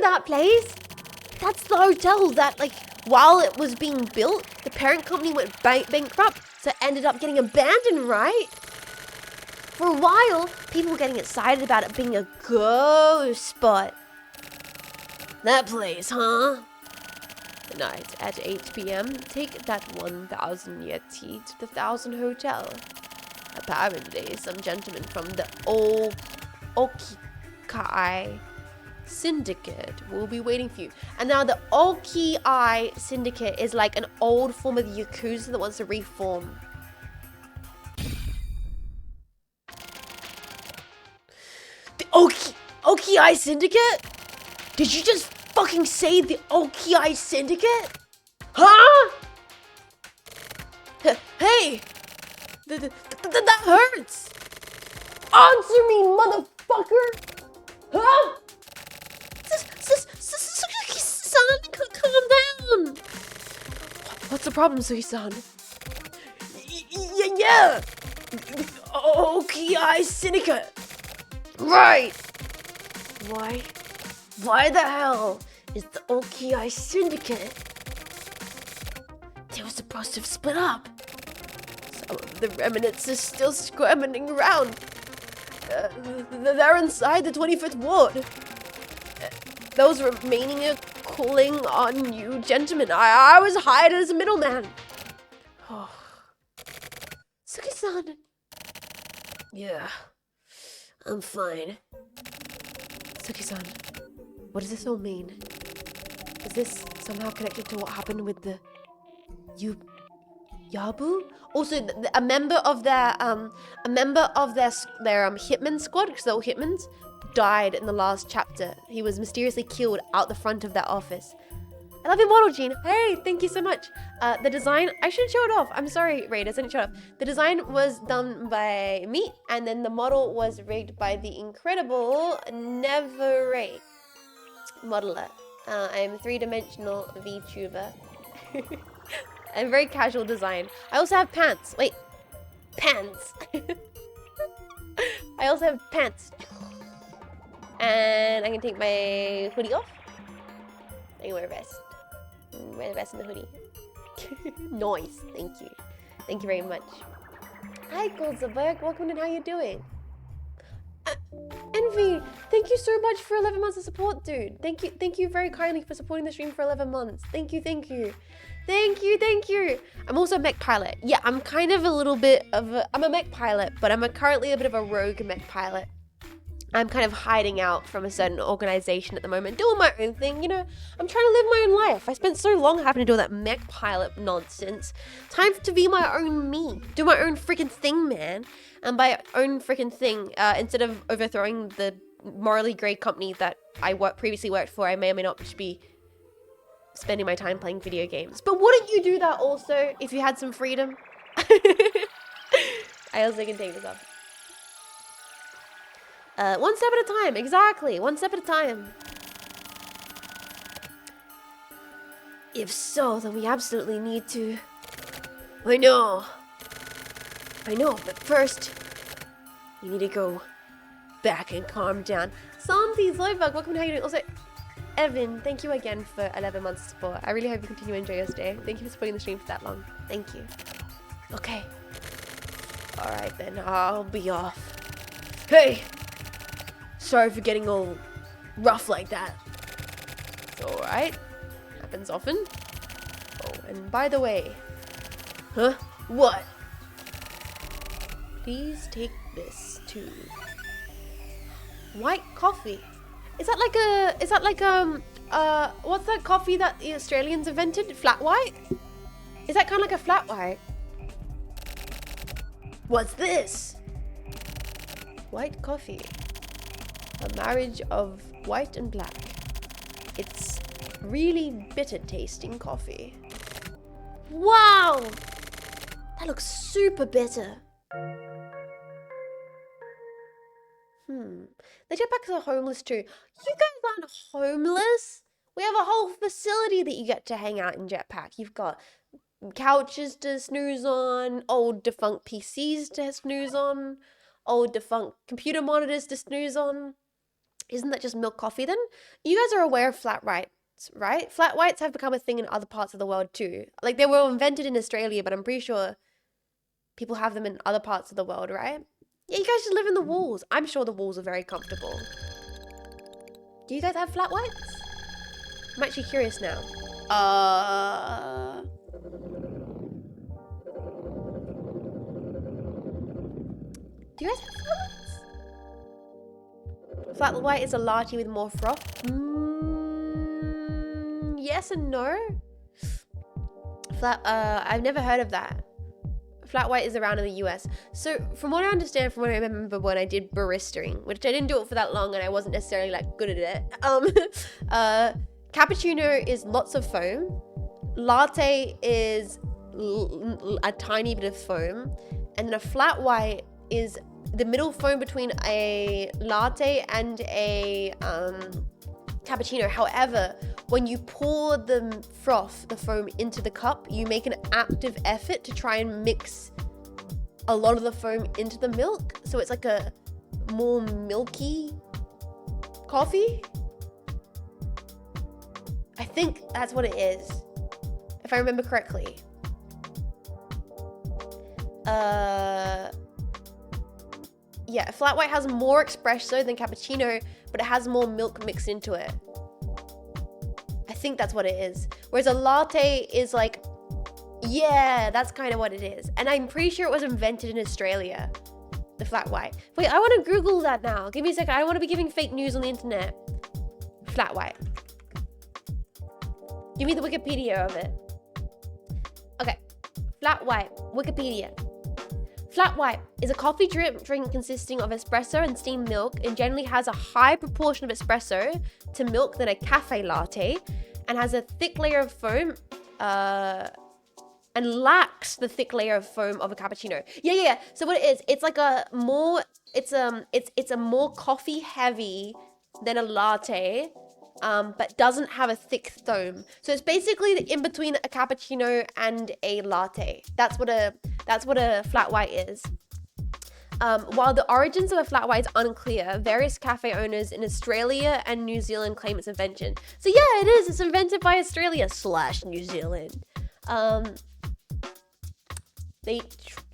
that place? That's the hotel that, like, while it was being built, the parent company went bankrupt, so it ended up getting abandoned, right? For a while, people were getting excited about it being a ghost spot. That place, huh? Tonight at 8 p.m., take that 1,000 yeti to the 1,000 Hotel. Apparently, some gentleman from the Okikai Syndicate will be waiting for you. And now the Okikai Syndicate is like an old form of the Yakuza that wants to reform. The Okikai Syndicate? Did you just fucking say the Okikai Syndicate? Huh? Hey! That hurts! Answer me, motherfucker! Huh? Son, calm down! What's the problem, Sui-san? Yeah! Okikai Syndicate! Right! Why the hell is the Okikai Syndicate? They were supposed to have split up. Some of the remnants are still scrambling around. They're inside the 25th ward. Those remaining are calling on you, gentlemen. I was hired as a middleman. Oh. Suki-san. Yeah, I'm fine. Suki-san, what does this all mean? Is this somehow connected to what happened with the Yabu? Also, a member of their hitman squad, because they're all hitmans, died in the last chapter. He was mysteriously killed out the front of their office. I love your model, Jean. Hey, thank you so much. The design, I shouldn't show it off. I'm sorry, Raiders, I didn't show it off. The design was done by me, and then the model was rigged by the incredible Never Ray modeler. I'm a three-dimensional VTuber. And very casual design. I also have pants. Wait, pants. I also have pants. And I can take my hoodie off. I can wear a vest. Wear the vest and the hoodie. Nice. Thank you. Thank you very much. Hi, Goldberg. Welcome in. How you doing? Envy, thank you so much for 11 months of support, dude. Thank you very kindly for supporting the stream for 11 months. Thank you. I'm also a mech pilot. Yeah, I'm kind of a little bit of a, I'm a mech pilot, but I'm currently a bit of a rogue mech pilot. I'm kind of hiding out from a certain organization at the moment, doing my own thing, you know. I'm trying to live my own life. I spent so long having to do all that mech pilot nonsense. Time to be my own me. Do my own freaking thing, man. And by own freaking thing, instead of overthrowing the morally grey company that I previously worked for, I may or may not just be spending my time playing video games. But wouldn't you do that also if you had some freedom? I also can take this off. One step at a time, exactly. One step at a time. If so, then we absolutely need to... I know, but first, you need to go back and calm down. Santi, Zoibug, welcome to How You Doing? Also, Evan, thank you again for 11 months of support. I really hope you continue to enjoy your stay. Thank you for supporting the stream for that long. Thank you. Okay. Alright then, I'll be off. Hey! Sorry for getting all rough like that. It's alright. Happens often. Oh, and by the way... Huh? What? Please take this too. White coffee. Is that like what's that coffee that the Australians invented? Flat white? Is that kind of like a flat white? What's this? White coffee. A marriage of white and black. It's really bitter tasting coffee. Wow! That looks super bitter. The jetpacks are homeless too. You guys aren't homeless. We have a whole facility that you get to hang out in jetpack. You've got couches to snooze on, old defunct PCs to snooze on, old defunct computer monitors to snooze on. Isn't that just milk coffee then? You guys are aware of flat whites, right? Flat whites have become a thing in other parts of the world too. Like they were invented in Australia, but I'm pretty sure people have them in other parts of the world, right? Yeah, you guys just live in the walls. I'm sure the walls are very comfortable. Do you guys have flat whites? I'm actually curious now. Do you guys have flat whites? Flat white is a latte with more froth. Yes and no. I've never heard of that. Flat white is around in the US. So from what I understand, from what I remember when I did baristaing, which I didn't do it for that long and I wasn't necessarily like good at it. Cappuccino is lots of foam. Latte is a tiny bit of foam. And then a flat white is the middle foam between a latte and a cappuccino. However, when you pour the froth, the foam, into the cup, you make an active effort to try and mix a lot of the foam into the milk. So it's like a more milky coffee. I think that's what it is, if I remember correctly. Yeah, flat white has more espresso than cappuccino, but it has more milk mixed into it. I think that's what it is. Whereas a latte is like, yeah, that's kind of what it is. And I'm pretty sure it was invented in Australia, the flat white. Wait, I want to Google that now. Give me a second. I don't want to be giving fake news on the internet. Flat white. Give me the Wikipedia of it. Okay, flat white, Wikipedia. Flat white is a coffee drink consisting of espresso and steamed milk and generally has a high proportion of espresso to milk than a cafe latte and has a thick layer of foam and lacks the thick layer of foam of a cappuccino. Yeah. So what it is, it's like a more, it's a more coffee heavy than a latte, but doesn't have a thick foam. So it's basically in between a cappuccino and a latte. That's what a flat white is. While the origins of a flat white is unclear, various cafe owners in Australia and New Zealand claim its invention. So yeah, it is. It's invented by Australia / New Zealand. They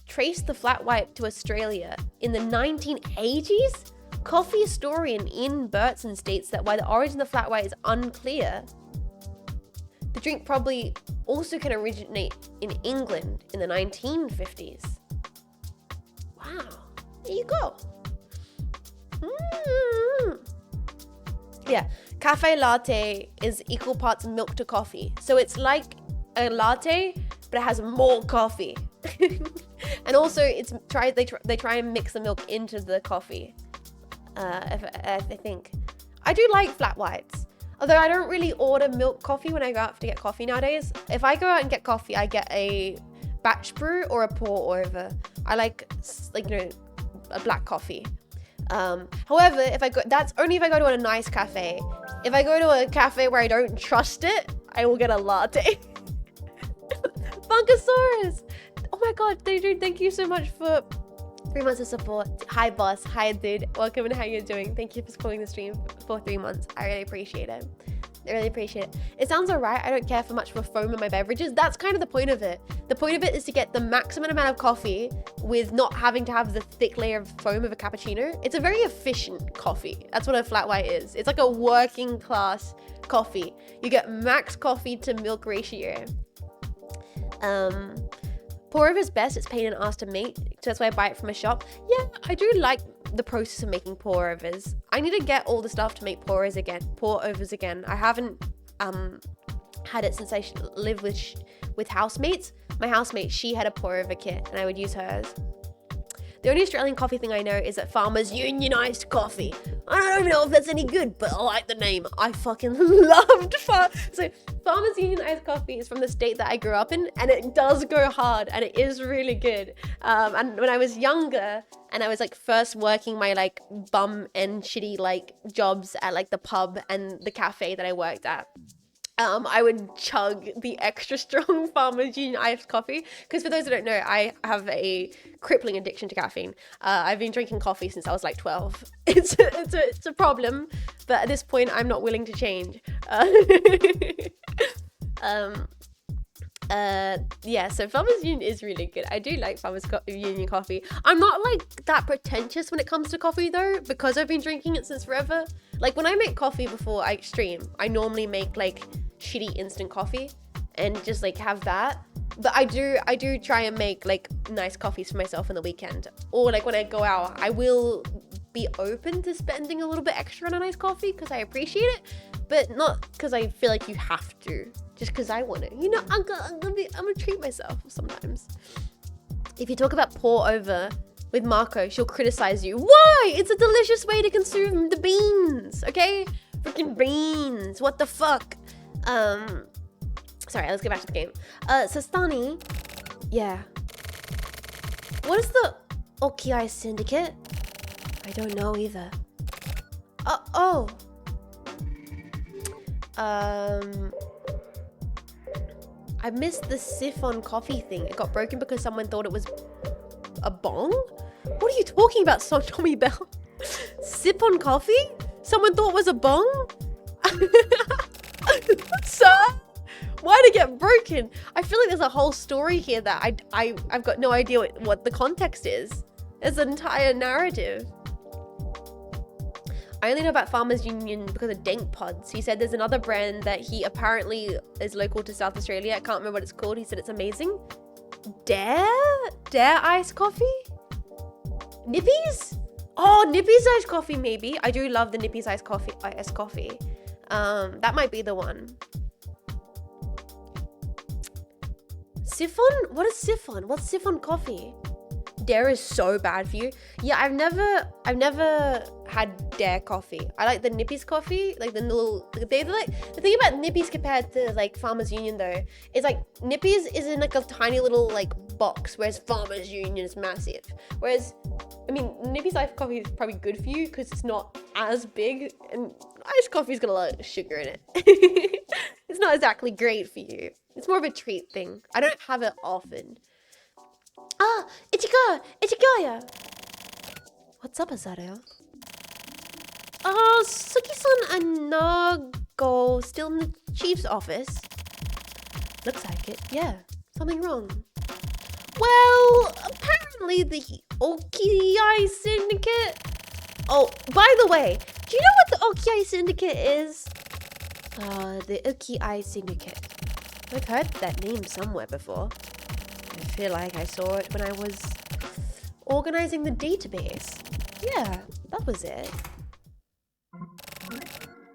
traced the flat white to Australia in the 1980s. Coffee historian Ian Burton states that while the origin of the flat white is unclear, the drink probably also can originate in England in the 1950s. Wow, there you go. Yeah, cafe latte is equal parts milk to coffee. So it's like a latte, but it has more coffee. And also they try and mix the milk into the coffee. I think. I do like flat whites. Although I don't really order milk coffee when I go out to get coffee nowadays. If I go out and get coffee, I get a batch brew or a pour over. I like a black coffee. However, that's only if I go to a nice cafe. If I go to a cafe where I don't trust it, I will get a latte. Funkasaurus! Oh my god, dude, thank you so much for 3 months of support. Hi boss, hi dude, welcome and how you doing? Thank you for supporting the stream for 3 months. I really appreciate it. It sounds alright. I don't care for much for foam in my beverages. That's kind of the point of it. The point of it is to get the maximum amount of coffee with not having to have the thick layer of foam of a cappuccino. It's a very efficient coffee. That's what a flat white is. It's like a working class coffee. You get max coffee to milk ratio. Pour over's best. It's pain in the ass to make, so that's why I buy it from a shop. Yeah, I do like the process of making pour overs. I need to get all the stuff to make pour overs again. I haven't had it since I lived with housemates. My housemate, she had a pour over kit, and I would use hers. The only Australian coffee thing I know is that Farmers Unionised Coffee. I don't even know if that's any good, but I like the name. I fucking loved So Farmers Unionised Coffee is from the state that I grew up in, and it does go hard, and it is really good. And when I was younger, and I was like first working my like bum and shitty like jobs at like the pub and the cafe that I worked at, I would chug the extra strong Farmers Union iced coffee. Because for those who don't know, I have a crippling addiction to caffeine. I've been drinking coffee since I was like 12. It's a problem, but at this point, I'm not willing to change. Yeah, so Farmers Union is really good. I do like Union coffee. I'm not like that pretentious when it comes to coffee though, because I've been drinking it since forever. Like when I make coffee before I stream, I normally make like shitty instant coffee and just like have that. But I do try and make like nice coffees for myself on the weekend. Or like when I go out, I will be open to spending a little bit extra on a nice coffee because I appreciate it, but not because I feel like you have to. Just because I want it. You know, I'm gonna treat myself sometimes. If you talk about pour over with Marco, she'll criticize you. Why? It's a delicious way to consume the beans, okay? Freaking beans. What the fuck? Sorry, let's get back to the game. Sastani. Yeah. What is the Okiai Syndicate? I don't know either. Oh. I missed the siphon coffee thing. It got broken because someone thought it was a bong? What are you talking about, Son Tommy Bell? Sip-on coffee? Someone thought it was a bong? Sir? Why'd it get broken? I feel like there's a whole story here that I've got no idea what the context is. There's an entire narrative. I only know about Farmers Union because of Dank Pods. He said there's another brand that he apparently is local to South Australia. I can't remember what it's called. He said it's amazing. Dare iced coffee? Nippies? Oh, Nippies iced coffee maybe. I do love the Nippies iced coffee. That might be the one. Siphon? What is siphon? What's siphon coffee? Dare is so bad for you. Yeah, I've never had Dare coffee. I like the Nippies coffee, like the little. The thing about Nippies compared to like Farmers Union though is like Nippies is in like a tiny little like box, whereas Farmers Union is massive. Whereas, I mean, Nippies iced coffee is probably good for you because it's not as big, and iced coffee's got a lot of sugar in it. It's not exactly great for you. It's more of a treat thing. I don't have it often. Ah, Ichigaya! What's up, Azario? Oh, Suki-san and Nago still in the chief's office? Looks like it, yeah. Something wrong. Well, apparently the Okiai Syndicate... Oh, by the way, do you know what the Okiai Syndicate is? The Okiai Syndicate. I've heard that name somewhere before. I feel like I saw it when I was organizing the database. Yeah, that was it.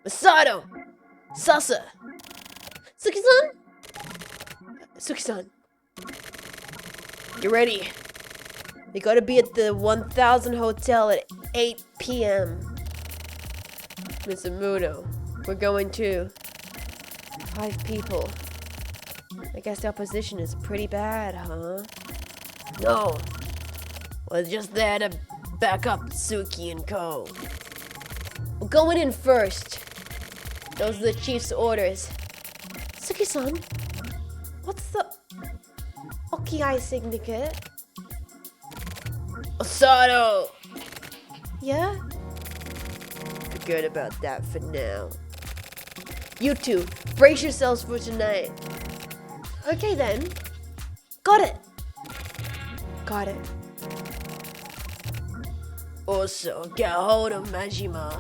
Masato! Sasa! Suki-san? Suki-san. Get ready. You gotta be at the 1000 Hotel at 8 p.m. Mr. Mudo, we're going to 5 people. I guess the opposition is pretty bad, huh? No. We're just there to back up Suki and Co. We're going in first. Those are the chief's orders. Suki-san, what's the Okiai Syndicate? Osato! Yeah? Forget about that for now. You two, brace yourselves for tonight. Okay then. Got it. Got it. Also, get a hold of Majima.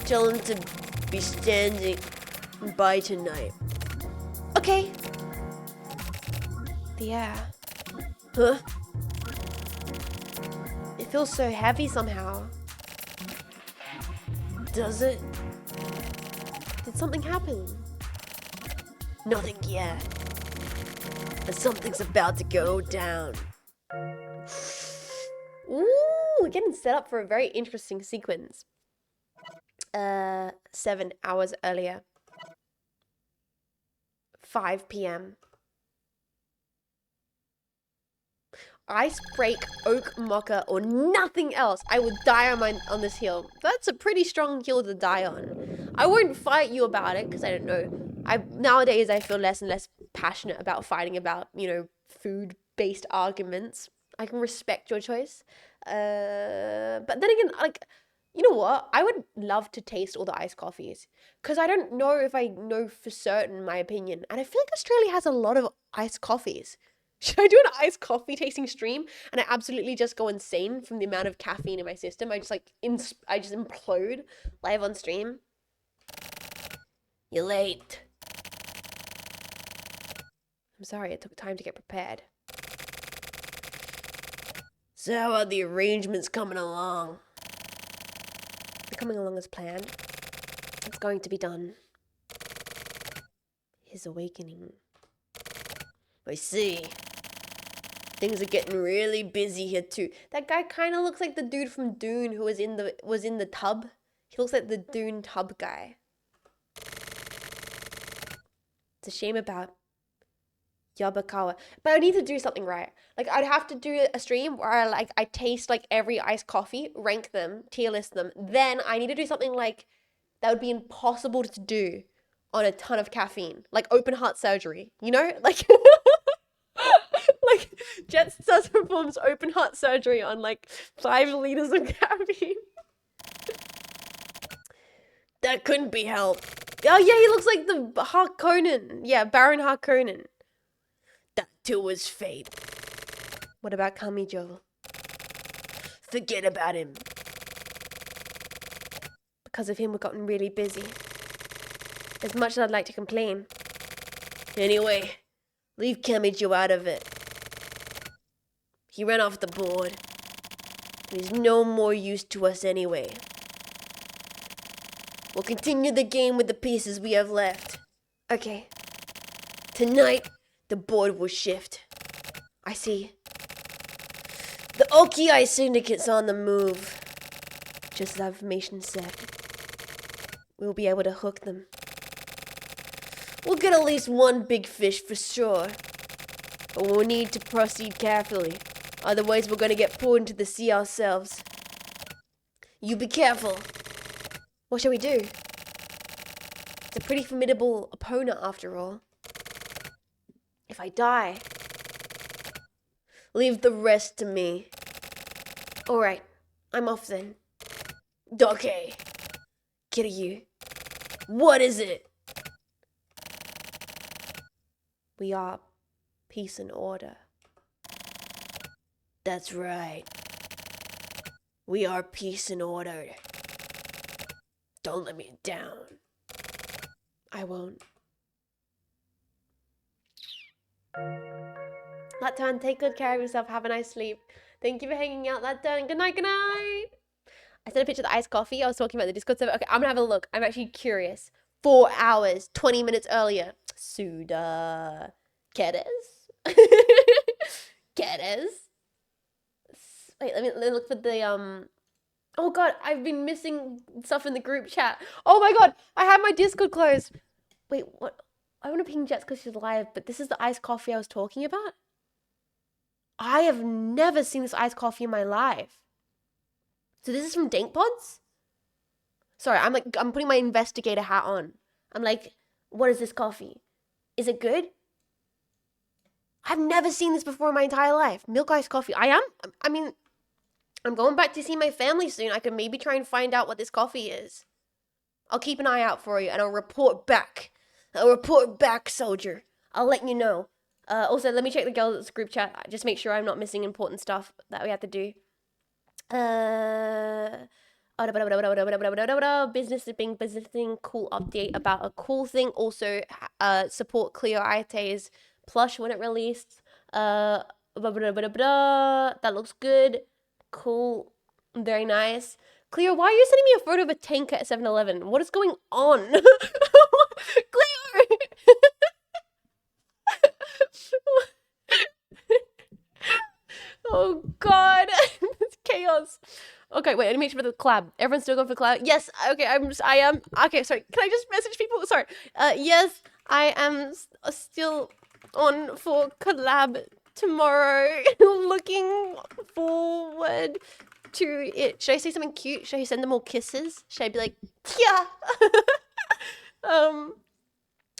Tell him to be standing by tonight. Okay. The air. Huh? It feels so heavy somehow. Does it? Did something happen? Nothing yet. But something's about to go down. Ooh, we're getting set up for a very interesting sequence. 7 hours earlier. 5 p.m. Ice break, oak mocha, or nothing else. I would die on this hill. That's a pretty strong hill to die on. I won't fight you about it because I don't know Nowadays I feel less and less passionate about fighting about, you know, food-based arguments. I can respect your choice. But then again, like, you know what? I would love to taste all the iced coffees because I don't know if I know for certain my opinion. And I feel like Australia has a lot of iced coffees. Should I do an iced coffee tasting stream and I absolutely just go insane from the amount of caffeine in my system? I just like I just implode live on stream. You're late. I'm sorry, it took time to get prepared. So how are the arrangements coming along? They're coming along as planned. It's going to be done. His awakening. I see. Things are getting really busy here too. That guy kind of looks like the dude from Dune who was in the tub. He looks like the Dune tub guy. It's a shame about Yabakawa. But I need to do something right. Like, I'd have to do a stream where I taste like every iced coffee, rank them, tier list them. Then I need to do something like that would be impossible to do on a ton of caffeine. Like open heart surgery, you know? Like like Jet Stars performs open heart surgery on like 5 liters of caffeine. That couldn't be helped. Oh yeah, he looks like the Harkonnen. Yeah, Baron Harkonnen. That too was fate. What about Kamijo? Forget about him. Because of him, we've gotten really busy. As much as I'd like to complain. Anyway, leave Kamijo out of it. He ran off the board. He's no more use to us anyway. We'll continue the game with the pieces we have left. Okay. Tonight, the board will shift. I see. The Oki-Eye Syndicate's on the move. Just as our information said. We'll be able to hook them. We'll get at least one big fish for sure. But we'll need to proceed carefully. Otherwise, we're going to get pulled into the sea ourselves. You be careful. What shall we do? It's a pretty formidable opponent after all. If I die, leave the rest to me. Alright, I'm off then. Okay. Kiryu, what is it? We are peace and order. That's right. We are peace and order. Don't let me down. I won't. Latan, take good care of yourself. Have a nice sleep. Thank you for hanging out, Latan. Good night, good night. I sent a picture of the iced coffee. I was talking about the Discord server. Okay, I'm gonna have a look. I'm actually curious. 4 hours, 20 minutes earlier. Suda. ¿Quieres? ¿Quieres? Wait, let me look for the, Oh god, I've been missing stuff in the group chat. Oh my god, I have my Discord closed. Wait, what? I want to ping Jets because she's live, but this is the iced coffee I was talking about? I have never seen this iced coffee in my life. So this is from Dank Pods? Sorry, I'm putting my investigator hat on. I'm like, what is this coffee? Is it good? I've never seen this before in my entire life. Milk iced coffee. I'm going back to see my family soon. I can maybe try and find out what this coffee is. I'll keep an eye out for you and I'll report back. Soldier. I'll let you know. Also, let me check the girls' group chat. Just make sure I'm not missing important stuff that we have to do. Business is being businessing. Cool update about a cool thing. Also, support Cleo Aite's plush when it released. That looks good. Cool. Very nice. Cleo, why are you sending me a photo of a tank at 7-Eleven? What is going on? Cleo! Oh god. It's chaos. Okay, wait, I need to make sure for the collab. Everyone's still going for collab? Yes, okay, I am. Okay, sorry. Can I just message people? Sorry. Yes, I am still on for collab tomorrow. Looking forward to it. Should I say something cute? Should I send them all kisses? Should I be like, yeah?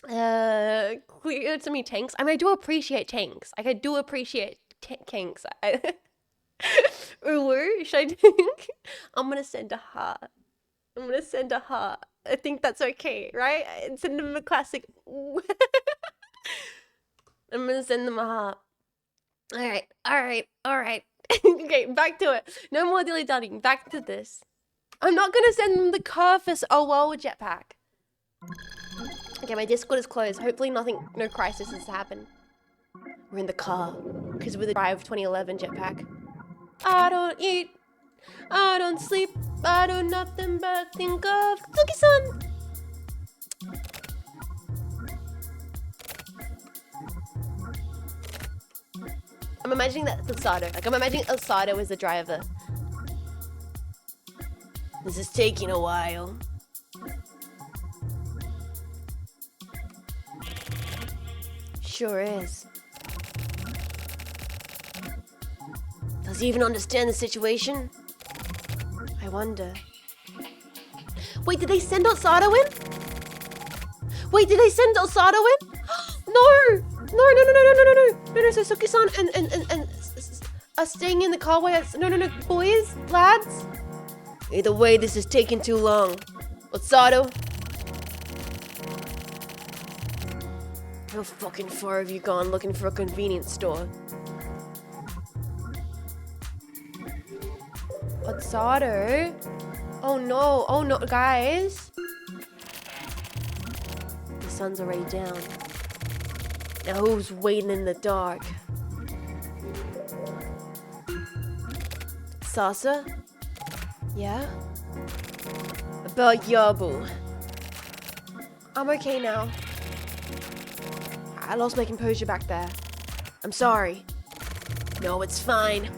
Clear to me tanks. I mean, I do appreciate tanks. Like, I do appreciate tanks. Or should I think? I'm gonna send a heart. I'm gonna send a heart. I think that's okay, right? Send them a classic. I'm gonna send them a heart. Alright. Okay, back to it. No more dilly-dallying. Back to this. I'm not gonna send them the Curfus OL jetpack. Okay, my Discord is closed. Hopefully no crisis has happened. We're in the car. Because we're the Drive 2011 jetpack. I don't eat. I don't sleep. I do nothing but think of Suki-san. I'm imagining that's Osato. Like, I'm imagining Osato as the driver. This is taking a while. Sure is. Does he even understand the situation? I wonder. Wait, did they send Osato in? Wait, did they send Osato in? No! No, so Suki-san and us staying in the car while no, boys, lads. Either way, this is taking too long. Osato. How fucking far have you gone looking for a convenience store? Osato? Oh no, guys. The sun's already down. Now who's waiting in the dark? Sasa? Yeah? About Yabu. I'm okay now. I lost my composure back there. I'm sorry. No, it's fine.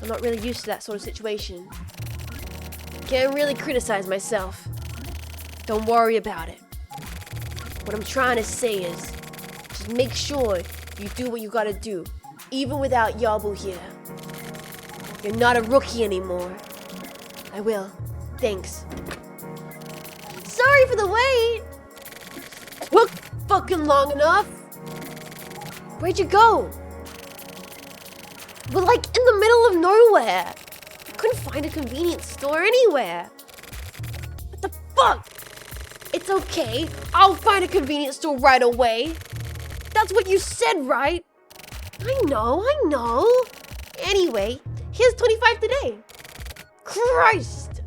I'm not really used to that sort of situation. Can't really criticize myself. Don't worry about it. What I'm trying to say is, just make sure you do what you gotta do, even without Yabu here. You're not a rookie anymore. I will. Thanks. Sorry for the wait! Took fucking long enough! Where'd you go? We're like in the middle of nowhere. I couldn't find a convenience store anywhere. What the fuck? It's okay. I'll find a convenience store right away. That's what you said, right? I know. Anyway, here's 25 today. Christ!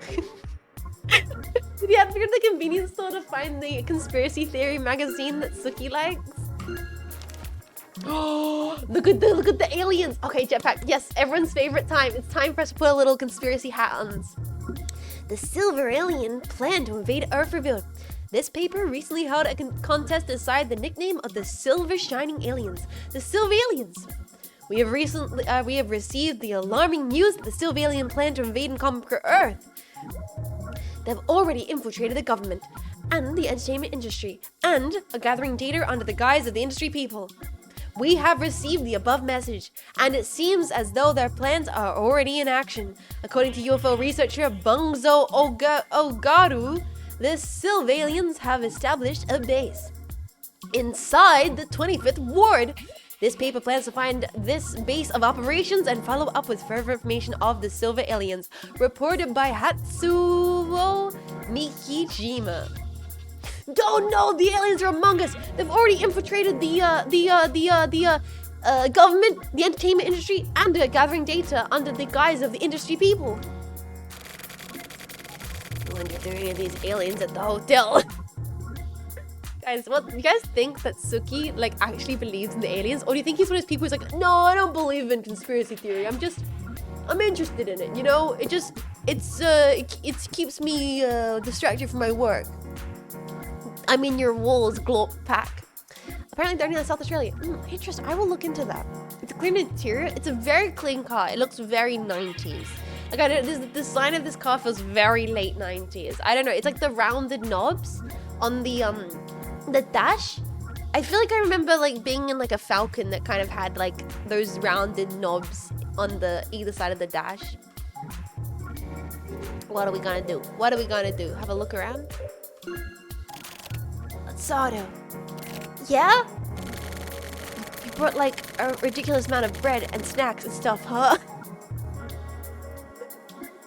Did you have to go to the convenience store to find the conspiracy theory magazine that Suki likes? Oh, look at the aliens. Okay, jetpack. Yes, everyone's favorite time. It's time for us to put a little conspiracy hat on. The silver alien planned to invade Earth revealed. This paper recently held a contest to decide the nickname of the silver shining aliens. The Silver Aliens. We have received the alarming news that the silver alien plan to invade and conquer Earth. They've already infiltrated the government and the entertainment industry and are gathering data under the guise of the industry people. We have received the above message, and it seems as though their plans are already in action. According to UFO researcher Bungzo Ogaru, the Sylvalians have established a base inside the 25th Ward. This paper plans to find this base of operations and follow up with further information of the Silver Aliens, reported by Hatsuo Nikijima. Don't know, the aliens are among us. They've already infiltrated the government, the entertainment industry, and are gathering data under the guise of the industry people. I wonder if there are any of these aliens at the hotel. Guys, what do you guys think that Suki actually believes in the aliens, or do you think he's one of those people who's like, no, I don't believe in conspiracy theory. I'm interested in it. You know, it keeps me distracted from my work. I'm in your walls, glop pack. Apparently they're in South Australia. Interesting. I will look into that. It's a clean interior. It's a very clean car. It looks very 90s. The design of this car feels very late 90s. I don't know. It's like the rounded knobs on the dash. I feel like I remember being in a Falcon that kind of had those rounded knobs on the either side of the dash. What are we gonna do? Have a look around? Sato. Yeah? You brought like a ridiculous amount of bread and snacks and stuff, huh?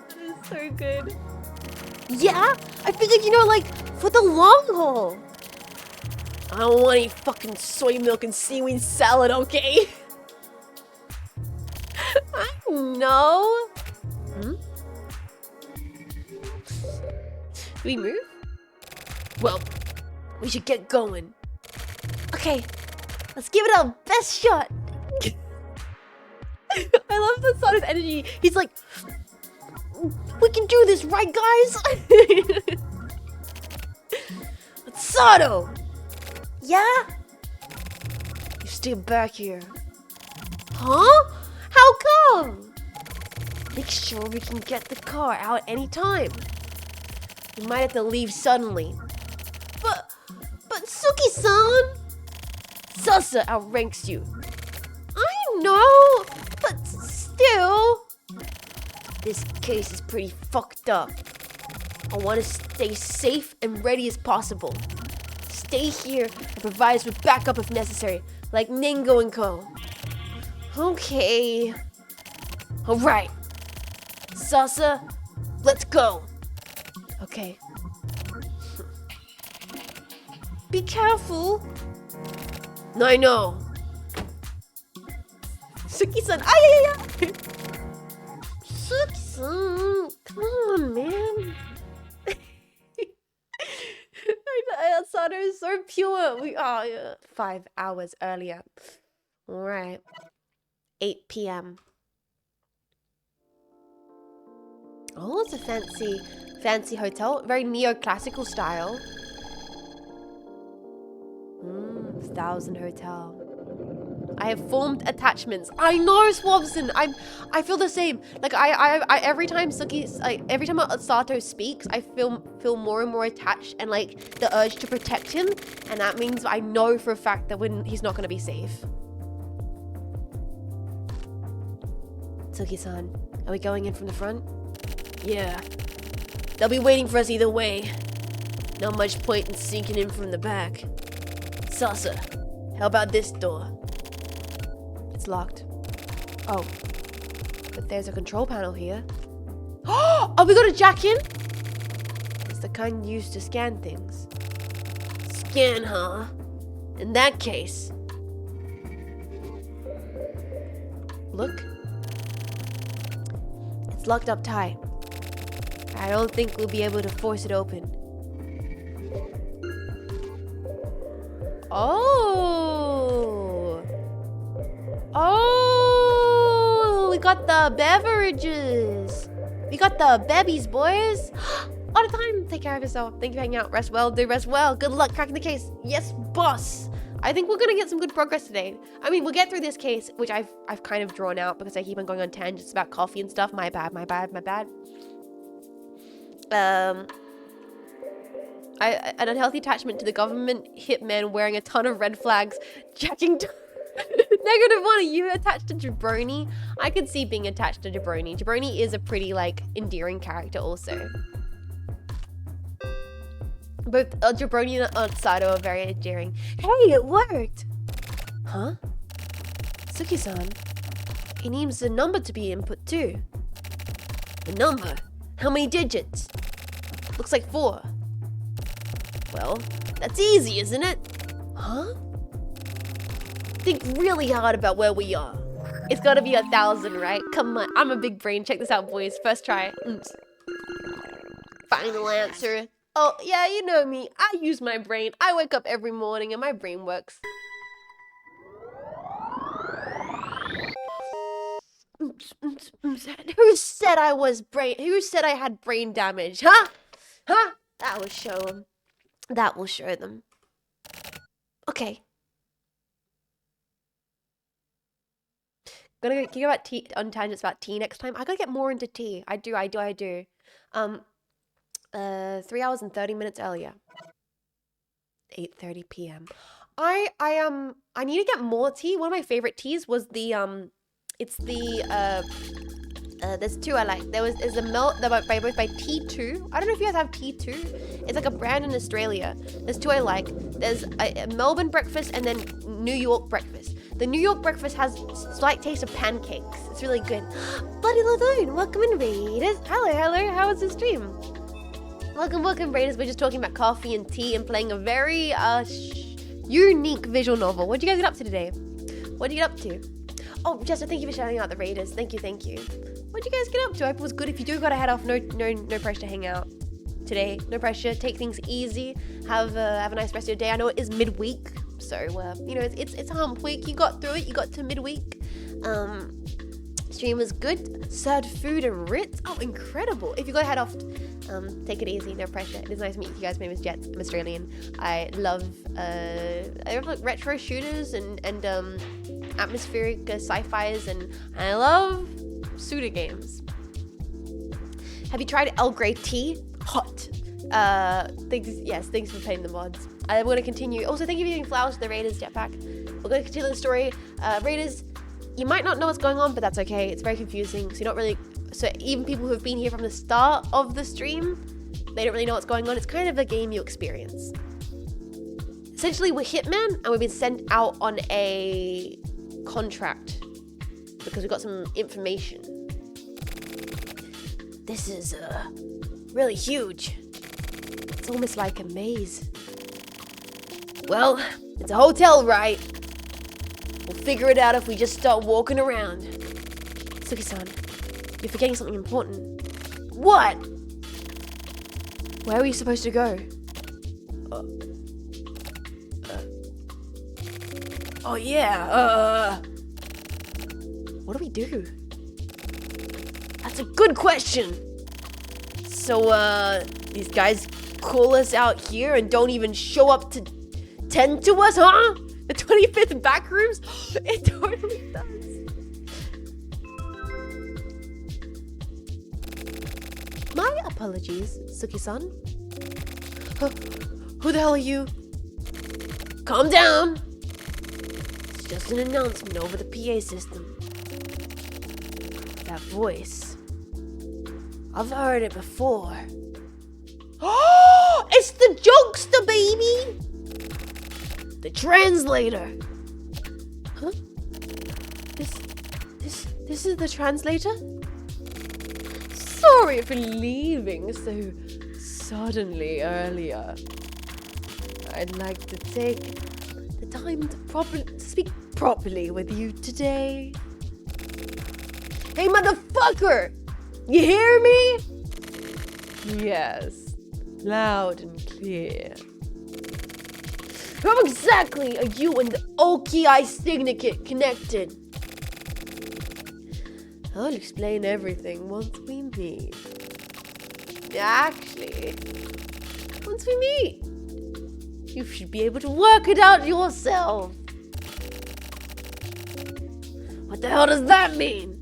That is so good. Yeah? I figured, you know, like, for the long haul. I don't want any fucking soy milk and seaweed salad, okay? I know. Hmm? Do we move? Well, we should get going. Okay, let's give it our best shot. I love the Sato's energy. He's like, we can do this, right, guys? Sato! Yeah? You stay back here. Huh? How come? Make sure we can get the car out anytime. We might have to leave suddenly. But Suki-san! Sasa outranks you. I know, but still. This case is pretty fucked up. I want to stay safe and ready as possible. Stay here and provide us with backup if necessary, like Ningo and Co. Okay. Alright. Sasa, let's go. Okay. Be careful. I know. Suki-san, Suki-san, come on, man. Sato is so pure. We are 5 hours earlier. All right. 8 p.m. Oh, it's a fancy hotel. Very neoclassical style. 1000 Hotel. I have formed attachments. I know, Swabson. I feel the same. Like I every time every time Sato speaks, I feel more and more attached and like the urge to protect him, and that means I know for a fact that he's not gonna be safe. Suki-san, are we going in from the front? Yeah. They'll be waiting for us either way. Not much point in sneaking in from the back. Sasa, how about this door? It's locked. Oh. But there's a control panel here. Oh, we got a jack in? It's the kind used to scan things. Scan, huh? In that case. Look. It's locked up tight. I don't think we'll be able to force it open. Oh, we got the beverages. We got the bebbies, boys. All the time. Take care of yourself. Thank you for hanging out. Rest well. Do rest well. Good luck cracking the case. Yes, boss. I think we're gonna get some good progress today. I mean, we'll get through this case, which I've kind of drawn out because I keep on going on tangents about coffee and stuff. My bad. An unhealthy attachment to the government hitman wearing a ton of red flags, jacking -1. Are you attached to Jabroni? I could see being attached to Jabroni. Jabroni is a pretty like endearing character also. Both Jabroni and Sato are very endearing. Hey, it worked! Huh? Suki-san, he needs a number to be input too. A number? How many digits? Looks like 4. Well, that's easy, isn't it? Huh? Think really hard about where we are. It's gotta be 1000, right? Come on, I'm a big brain. Check this out, boys. First try. Final answer. Oh, yeah, you know me. I use my brain. I wake up every morning and my brain works. Who said I had brain damage? Huh? Huh? That will show them. That will show them. Okay. Can you go about tea on tangents about tea next time? I gotta get more into tea. I do. 3 hours and 30 minutes earlier. 8:30 p.m. I need to get more tea. One of my favorite teas was the it's the There's two I like. There's a milk that both by T2. I don't know if you guys have T2. It's like a brand in Australia. There's two I like. There's a Melbourne breakfast and then New York breakfast. The New York breakfast has slight taste of pancakes. It's really good. Bloody Ladone, welcome in, Raiders. Hello. How was the stream? Welcome, Raiders. We're just talking about coffee and tea and playing a very unique visual novel. What did you guys get up to today? What did you get up to? Oh, Jester, thank you for shouting out the Raiders. Thank you. What did you guys get up to? I hope it was good. If you do gotta head off, no pressure to hang out today. No pressure. Take things easy. Have a nice rest of your day. I know it is midweek, so it's hump week. You got through it. You got to midweek. Stream was good. Served food and Ritz. Oh, incredible. If you gotta head off, take it easy. No pressure. It is nice to meet you guys. My name is Jets. I'm Australian. I love like retro shooters and atmospheric sci-fis, and I love Suda games. Have you tried Earl Grey tea? Hot. Thanks for playing the mods. I'm going to continue. Also, thank you for giving flowers to the Raiders Jetpack. We're going to continue the story. Raiders, you might not know what's going on, but that's okay. It's very confusing. So even people who have been here from the start of the stream, they don't really know what's going on. It's kind of a game you experience. Essentially, we're hitmen, and we've been sent out on a contract because we got some information. This is really huge. It's almost like a maze. Well, it's a hotel, right? We'll figure it out if we just start walking around. Suki-san, you're forgetting something important. What? Where are we supposed to go? Oh yeah, what do we do? That's a good question. So, these guys call us out here and don't even show up to tend to us, huh? The 25th back rooms? It totally does. My apologies, Suki-san. Who the hell are you? Calm down. It's just an announcement over the PA system. That voice. I've heard it before. Oh, it's the jokester, baby! The translator. Huh? This is the translator? Sorry for leaving so suddenly earlier. I'd like to take the time to speak properly with you today. Hey, motherfucker! You hear me? Yes. Loud and clear. How exactly are you and the OKI Syndicate connected? I'll explain everything once we meet. Actually, once we meet, you should be able to work it out yourself. What the hell does that mean?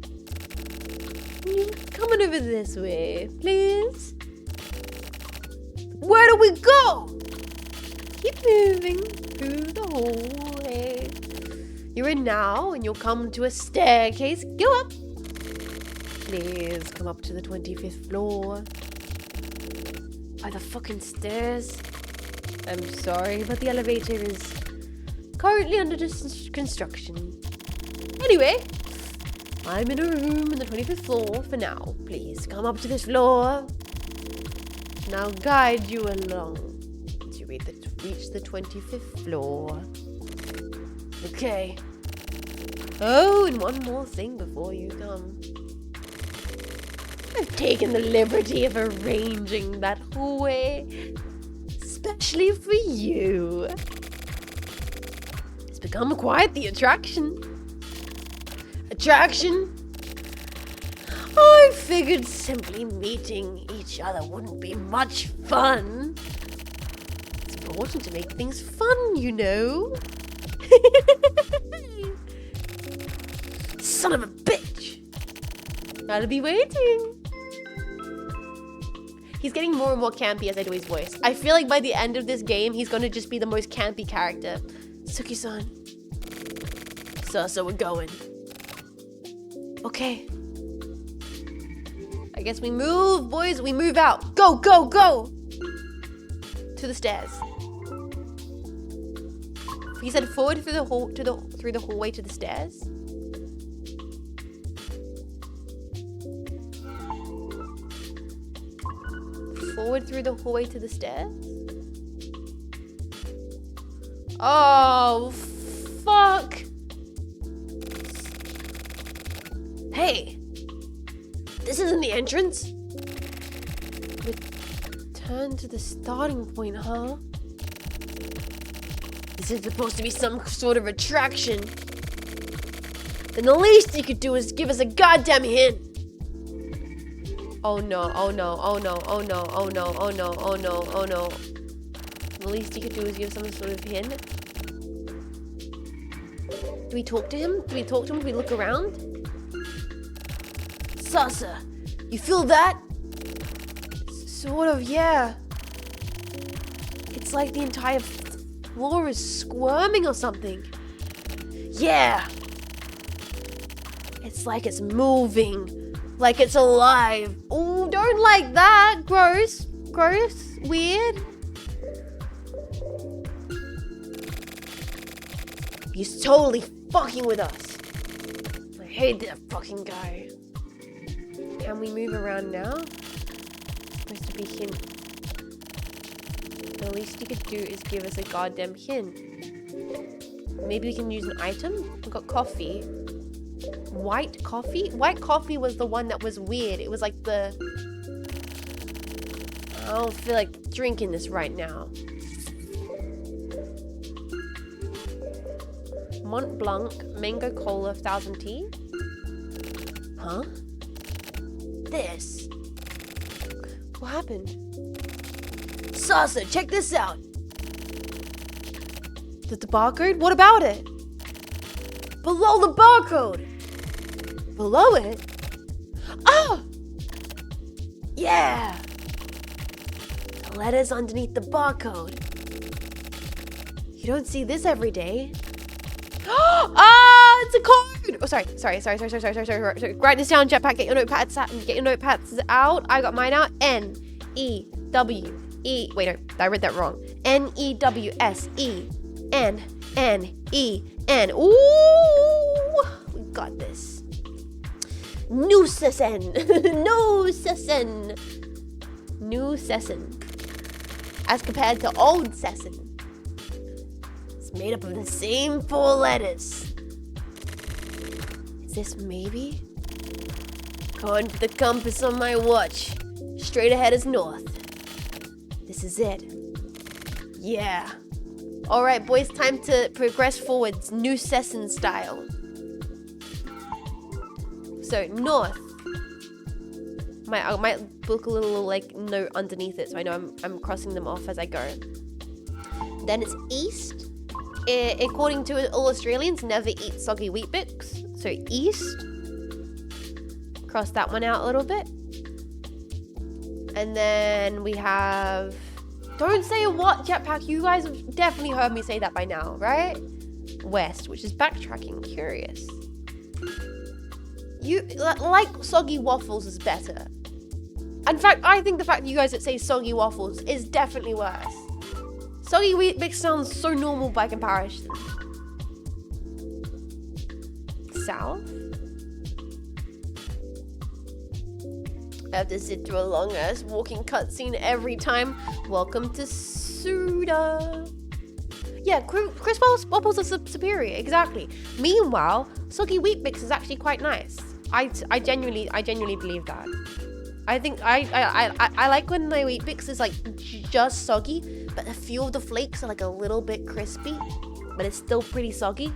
Come on over this way, please. Where do we go? Keep moving through the hallway. You're in now, and you'll come to a staircase. Go up. Please come up to the 25th floor. By the fucking stairs. I'm sorry, but the elevator is currently under construction. Anyway, I'm in a room on the 25th floor for now. Please come up to this floor. And I'll guide you along to reach the 25th floor. Okay. Oh, and one more thing before you come. I've taken the liberty of arranging that hallway especially for you. It's become quite the attraction. I figured simply meeting each other wouldn't be much fun. It's important to make things fun, you know. Son of a bitch. I'll be waiting. He's getting more and more campy as I do his voice. I feel like by the end of this game, he's gonna just be the most campy character. Suki-san. So we're going. Okay. I guess we move, boys. We move out. Go, go, go. To the stairs. He said forward through the hall through the hallway to the stairs. Forward through the hallway to the stairs. Oh, fuck. Hey, this isn't the entrance. Return to the starting point, huh? This is supposed to be some sort of attraction. Then the least you could do is give us a goddamn hint. Oh no, oh no, oh no, oh no, oh no, oh no, oh no, oh no. The least you could do is give some sort of hint. Do we talk to him? Do we talk to him? Do we look around? Sasa, you feel that? Sort of, yeah. It's like the entire floor is squirming or something. Yeah. It's like it's moving. Like it's alive. Oh, don't like that. Gross. Gross. Weird. He's totally fucking with us. I hate that fucking guy. Can we move around now? It's supposed to be hint. The least you could do is give us a goddamn hint. Maybe we can use an item? We've got coffee. White coffee? White coffee was the one that was weird. It was like the... I don't feel like drinking this right now. Mont Blanc, Mango Cola, 1000 tea? Huh? This? What happened? Sasa, check this out! The barcode? What about it? Below the barcode! Below it? Oh! Yeah! The letters underneath the barcode. You don't see this every day. Ah, it's a code! Oh, sorry. Write this down, Jetpack. Get your notepads out. Get your notepads out. I got mine out. N-E-W-E. Wait, no, I read that wrong. N-E-W-S-E-N-N-E-N. Ooh! We got this. New session. New session. As compared to old session. It's made up of the same 4 letters. Is this maybe? According to the compass on my watch, straight ahead is north. This is it. Yeah. Alright, boys, time to progress forwards. New session style. So, north. I might book a little like note underneath it so I know I'm crossing them off as I go. Then it's east. According to all Australians, never eat soggy wheat bix. So east. Cross that one out a little bit. And then we have... Don't say what, Jetpack. You guys have definitely heard me say that by now, right? West, which is backtracking. Curious. You like soggy waffles is better. In fact, I think the fact that you guys that say soggy waffles is definitely worse. Soggy wheat bix sounds so normal by comparison. South. I have to sit through a long ass walking cutscene every time. Welcome to Suda. Yeah, crisp waffles are superior, exactly. Meanwhile, soggy wheat bix is actually quite nice. I genuinely believe that. I think I like when my wheat bix is like just soggy, but a few of the flakes are like a little bit crispy, but it's still pretty soggy.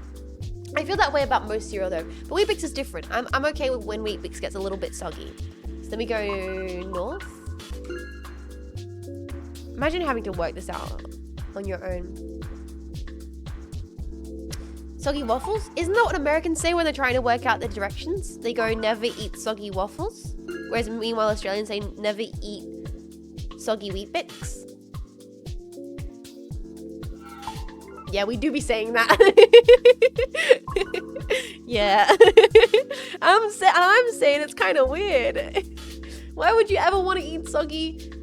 I feel that way about most cereal though, but wheat bix is different. I'm okay with when wheat bix gets a little bit soggy. So then we go north. Imagine having to work this out on your own. Soggy waffles? Isn't that what Americans say when they're trying to work out the directions? They go, never eat soggy waffles. Whereas meanwhile, Australians say, never eat soggy wheat bix. Yeah, we do be saying that. Yeah. I'm saying it's kind of weird. Why would you ever want to eat soggy?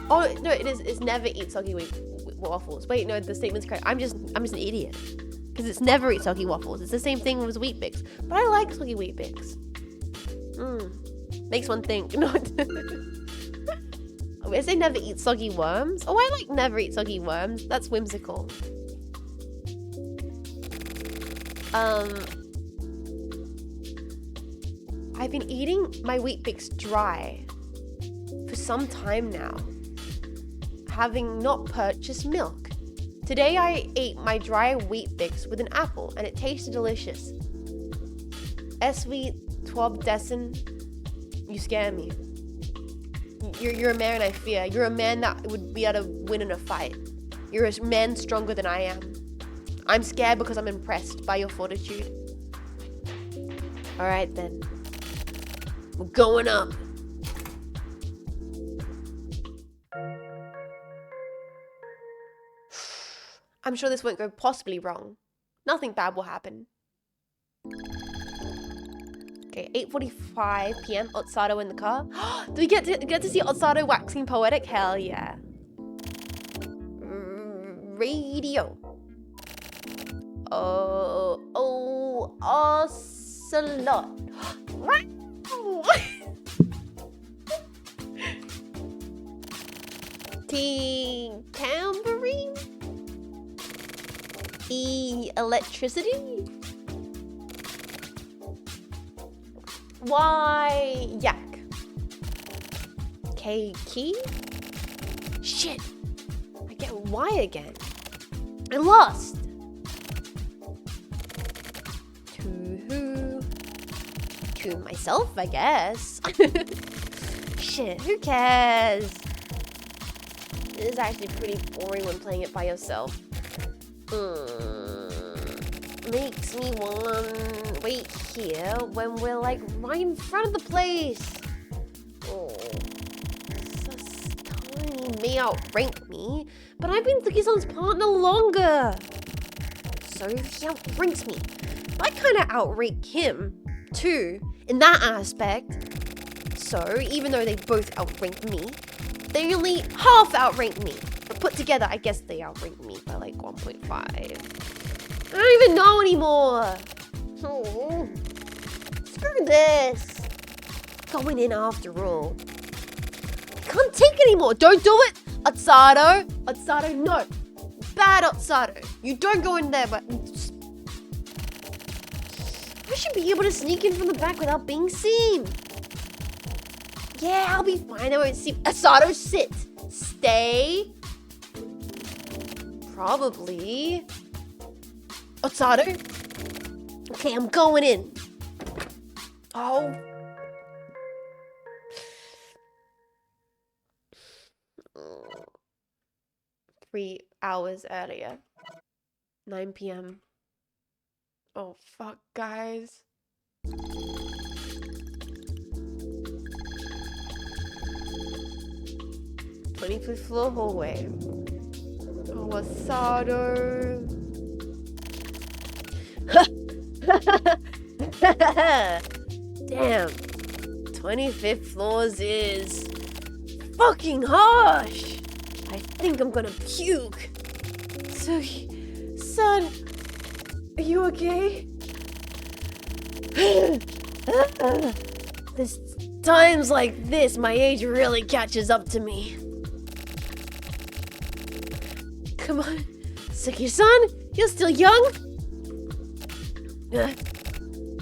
Oh no, it's never eat soggy waffles. Wait, no, the statement's correct. I'm just an idiot. Because it's never eat soggy waffles. It's the same thing as Wheat Bix. But I like soggy Wheat Bix. Makes one think. No. I say never eat soggy worms. Oh, I like never eat soggy worms. That's whimsical. I've been eating my Wheat Bix dry for some time now, having not purchased milk. Today I ate my dry Wheat Bix with an apple and it tasted delicious. Sweet Twab Dessen, you scare me. You're a man I fear. You're a man that would be able to win in a fight. You're a man stronger than I am. I'm scared because I'm impressed by your fortitude. Alright then. We're going up. I'm sure this won't go possibly wrong. Nothing bad will happen. Okay, 8:45 p.m. Otsato in the car. Do we get to see Otsato waxing poetic? Hell yeah. Radio. Ocelot. Wow. Tambourine. Electricity. Y yak. K key. Shit. I get Y again. I lost. To who? To myself, I guess. Shit, who cares? It is actually pretty boring when playing it by yourself. Makes me want wait here when we're like right in front of the place. Oh, sus tiny may outrank me, but I've been Suki-san's partner longer. So he outranks me. I kind of outrank him too in that aspect. So even though they both outrank me, they only half outrank me. But put together, I guess they outrank me by like 1.5. I don't even know anymore. Oh, screw this. Going in after all. I can't take it anymore. Don't do it, Otsato. Otsato, no. Bad Otsato. You don't go in there, but I should be able to sneak in from the back without being seen. Yeah, I'll be fine. I won't see. Otsato, sit. Stay. Probably. Otsato? Okay, I'm going in. Oh. Oh. 3 hours earlier. 9 p.m. Oh, fuck, guys. "25th floor hallway. Oh, Otsato. Damn. 25th floors is fucking harsh. I think I'm gonna puke. Suki, son, are you okay? This times like this, my age really catches up to me. Come on, Suki-san, you're still young.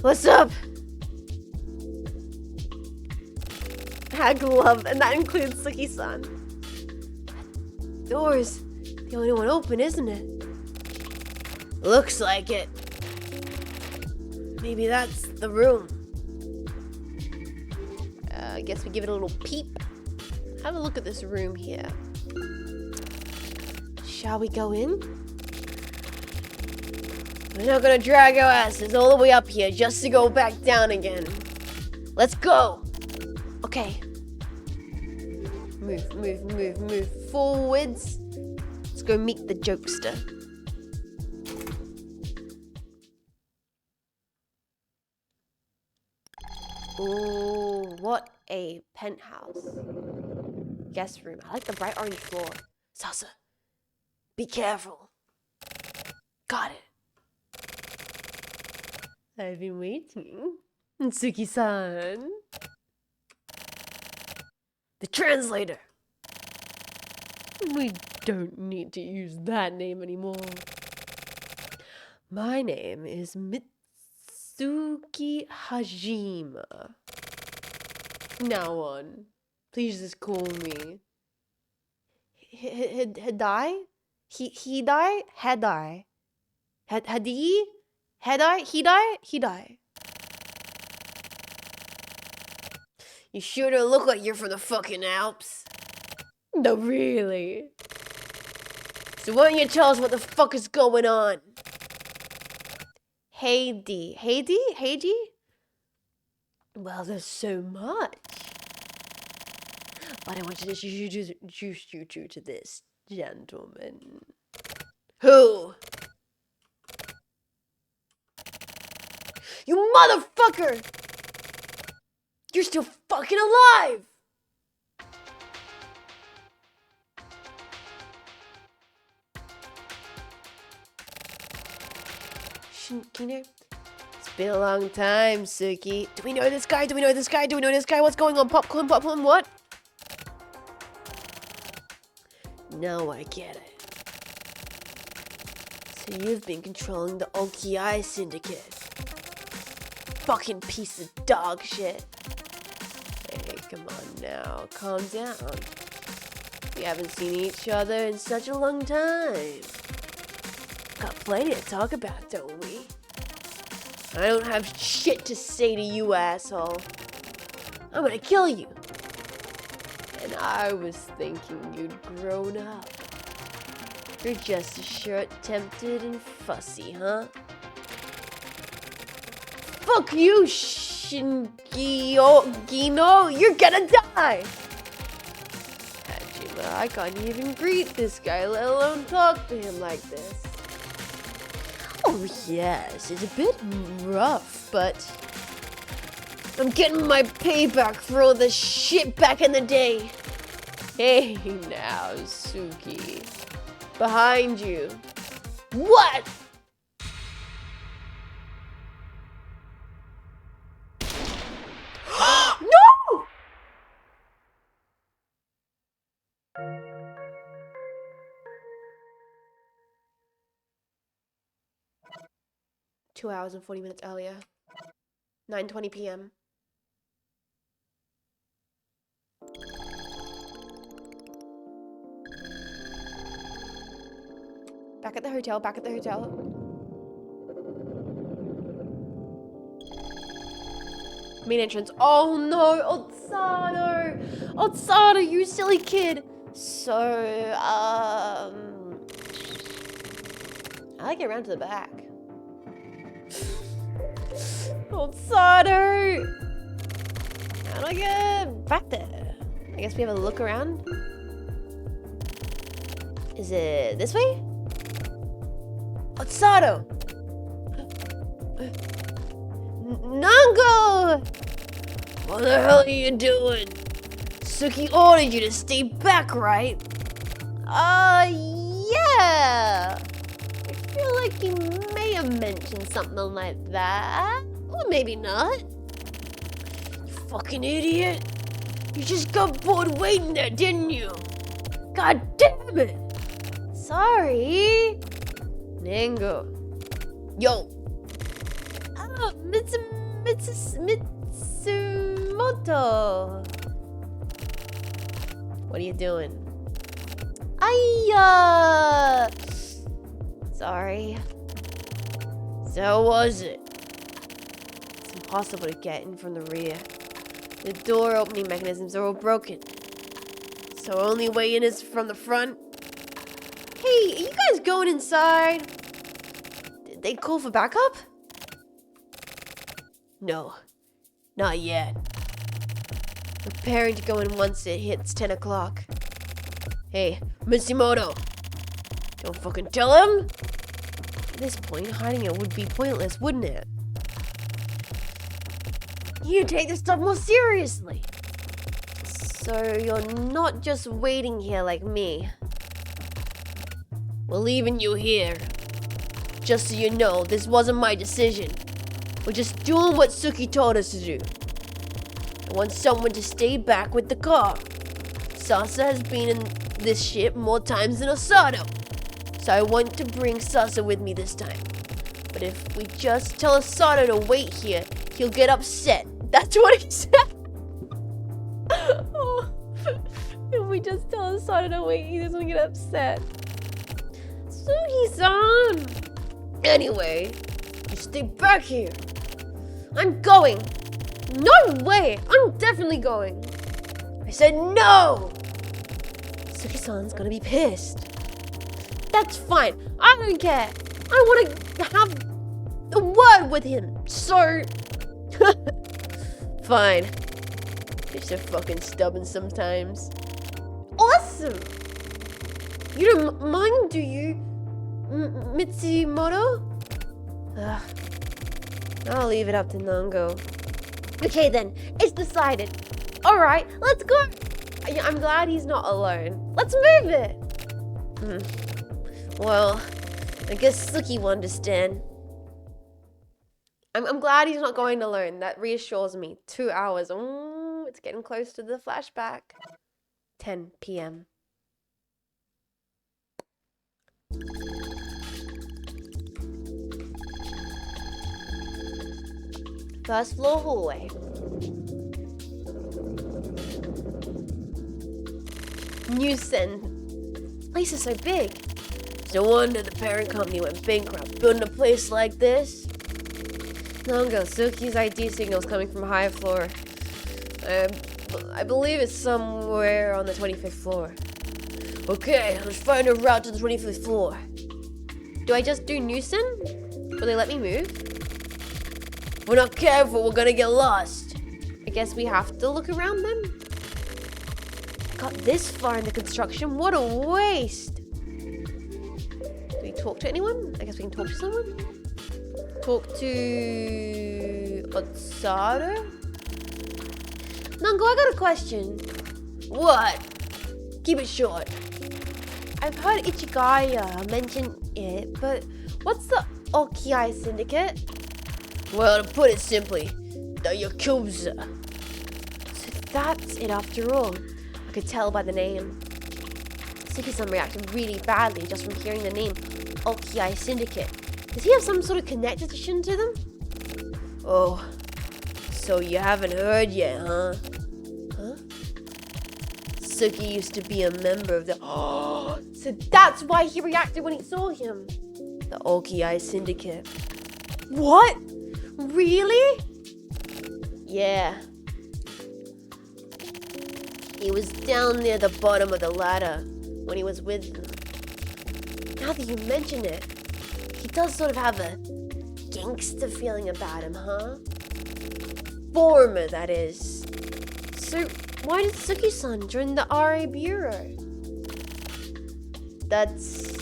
What's up? Hag love, and that includes Suki-san. Door's the only one open, isn't it? Looks like it. Maybe that's the room. I guess we give it a little peep. Have a look at this room here. Shall we go in? We're not gonna drag our asses all the way up here just to go back down again. Let's go! Okay. Move forwards. Let's go meet the jokester. Ooh, what a penthouse. Guest room. I like the bright orange floor. Sasa, be careful. Got it. I've been waiting. Tsuki-san. The translator. We don't need to use that name anymore. My name is Mitsuki Hajima. From now on, please just call me Hidai? Hidai? Hedai? Hadi? Hedai? Hidai? You sure don't look like you're from the fucking Alps. No, really. So why don't you tell us what the fuck is going on? Heidi? Well, there's so much. But I want to introduce you to this gentleman. Who? You motherfucker! You're still fucking alive! Shinkiner? It's been a long time, Suki. Do we know this guy? What's going on? Popcorn, what? Now I get it. So you've been controlling the OKI syndicate. Fucking piece of dog shit. Hey, come on now. Calm down. We haven't seen each other in such a long time. Got plenty to talk about, don't we? I don't have shit to say to you, asshole. I'm gonna kill you. And I was thinking you'd grown up. You're just as short, tempted, and fussy, huh? Fuck you, Gino! You're gonna die! Hajima, I can't even greet this guy, let alone talk to him like this. Oh yes, it's a bit rough, but I'm getting my payback for all the shit back in the day. Hey now, Suki. Behind you. What? No! 2 hours and 40 minutes earlier. 9:20 p.m. Back at the hotel. Main entrance. Oh no, Otsado, you silly kid. So, I like it around to the back. Otsado! How do I get back there? I guess we have a look around. Is it this way? Otsado! Nango! What the hell are you doing? Suki ordered you to stay back, right? Yeah. I feel like he may have mentioned something like that. Or maybe not. You fucking idiot. You just got bored waiting there, didn't you? God damn it. Sorry. Nango. Yo. Oh, Mitsumoto. What are you doing? Sorry. So how was it? It's impossible to get in from the rear. The door opening mechanisms are all broken. So only way in is from the front. Hey, are you guys going inside? Did they call for backup? No, not yet. Preparing to go in once it hits 10 o'clock. Hey, Mitsumoto. Don't fucking tell him? At this point, hiding it would be pointless, wouldn't it? You take this stuff more seriously. So you're not just waiting here like me. We're leaving you here. Just so you know, this wasn't my decision. We're just doing what Suki told us to do. I want someone to stay back with the car. Sasa has been in this ship more times than Osato. So I want to bring Sasa with me this time. But if we just tell Osato to wait here, he'll get upset. That's what he said. Oh. If we just tell Osato to wait, he doesn't get upset. Suki-san! Anyway, you stay back here. I'm going. No way! I'm definitely going. I said no! Suki-san's gonna be pissed. That's fine. I don't care. I want to have a word with him. So... Fine. You're so fucking stubborn sometimes. Awesome! You don't mind, do you? Mitsumoto? Ugh. I'll leave it up to Nango. Okay then, it's decided. Alright, let's go! I'm glad he's not alone. Let's move it! Well, I guess Suki will understand. I'm glad he's not going alone. That reassures me. 2 hours. Ooh, it's getting close to the flashback. 10 p.m. First floor hallway. Newsen. This place is so big. It's no wonder the parent company went bankrupt building a place like this. Nango, Suki's ID signal's coming from a higher floor. I believe it's somewhere on the 25th floor. Okay, let's find a route to the 25th floor. Do I just do Newsen? Will they let me move? If we're not careful, we're gonna get lost. I guess we have to look around then? Got this far in the construction, what a waste! Do we talk to anyone? I guess we can talk to someone? Talk to... Osato? Nango, I got a question. What? Keep it short. I've heard Ichigaya mention it, but what's the Okiai Syndicate? Well, to put it simply, the Yakuza. So that's it after all. I could tell by the name. Suki-san reacted really badly just from hearing the name Okiai Syndicate. Does he have some sort of connection to them? Oh, so you haven't heard yet, huh? Huh? Suki used to be a member of the... Oh, so that's why he reacted when he saw him. The Okiai Syndicate. What? Really? Yeah. He was down near the bottom of the ladder when he was with them. Now that you mention it, he does sort of have a gangster feeling about him, huh? Former, that is. So, why did Suki-san join the RA Bureau? That's...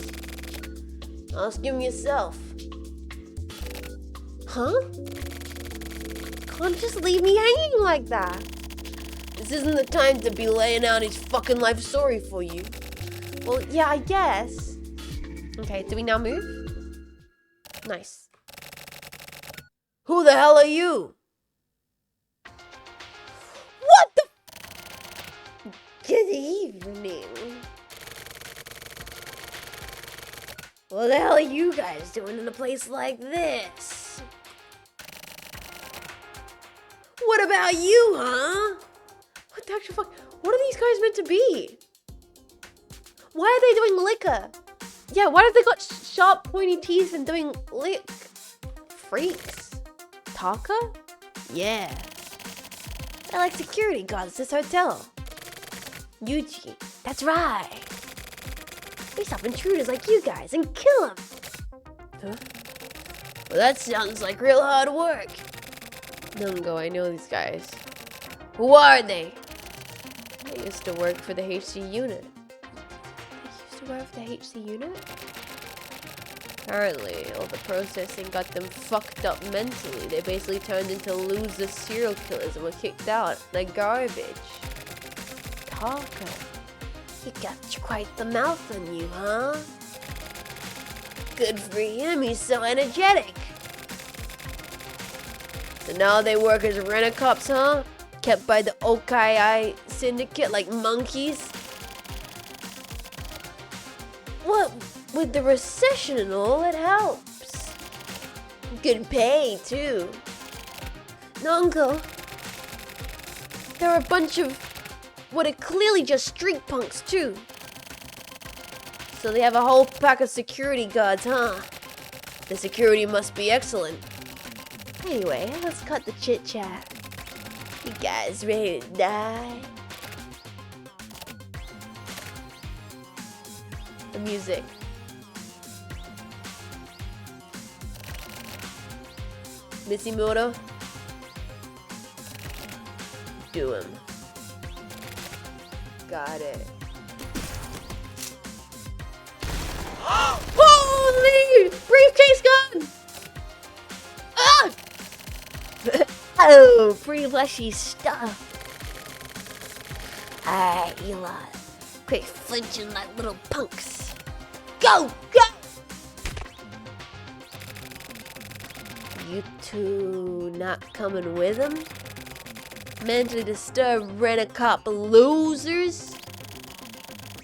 Ask him yourself. Huh? Can't just leave me hanging like that. This isn't the time to be laying out his fucking life story for you. Well, yeah, I guess. Okay, do we now move? Nice. Who the hell are you? What the? Good evening. What the hell are you guys doing in a place like this? What about you, huh? What the actual fuck? What are these guys meant to be? Why are they doing liquor? Yeah, why have they got sharp, pointy teeth and doing lick? Freaks. Taka? Yeah. They're like security guards at this hotel. Yuji, that's right. We stop intruders like you guys and kill them. Huh? Well, that sounds like real hard work. Nango, I know these guys. Who are they? They used to work for the HC unit. They used to work for the HC unit? Apparently, all the processing got them fucked up mentally. They basically turned into loser serial killers and were kicked out like garbage. talker. He got quite the mouth on you, huh? Good for him, he's so energetic. So now they work as rent-a-cops, huh? Kept by the Okai syndicate like monkeys? What, with the recession and all, it helps. Good pay, too. No, Uncle. They're a bunch of what are clearly just street punks, too. So they have a whole pack of security guards, huh? The security must be excellent. Anyway, let's cut the chit-chat. You guys ready to die? The music. Missimoto. Do him. Got it. Holy! Briefcase gun! Ah! Oh, pretty fleshy stuff. Alright, you lot. Quit flinching like little punks. Go! Go! You two not coming with him? Mentally disturbed rent-a-cop losers?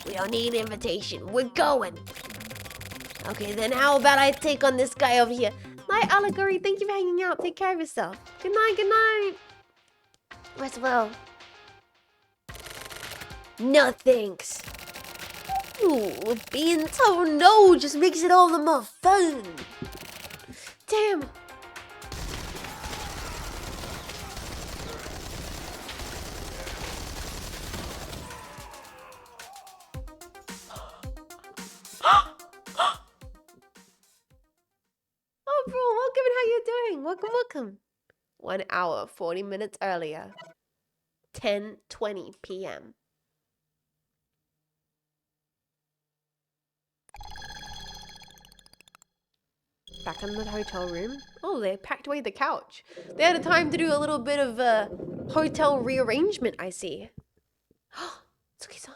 We don't need an invitation. We're going. Okay, then how about I take on this guy over here? Night, Allegory. Thank you for hanging out. Take care of yourself. Good night, good night. Rest well. No thanks. Ooh, being told no just makes it all the more fun. Damn. Oh, bro, welcome and how you doing? Welcome, welcome. 1 hour, 40 minutes earlier. 10:20 p.m. Back in the hotel room. Oh, they packed away the couch. They had a time to do a little bit of hotel rearrangement, I see. Tsuki-san.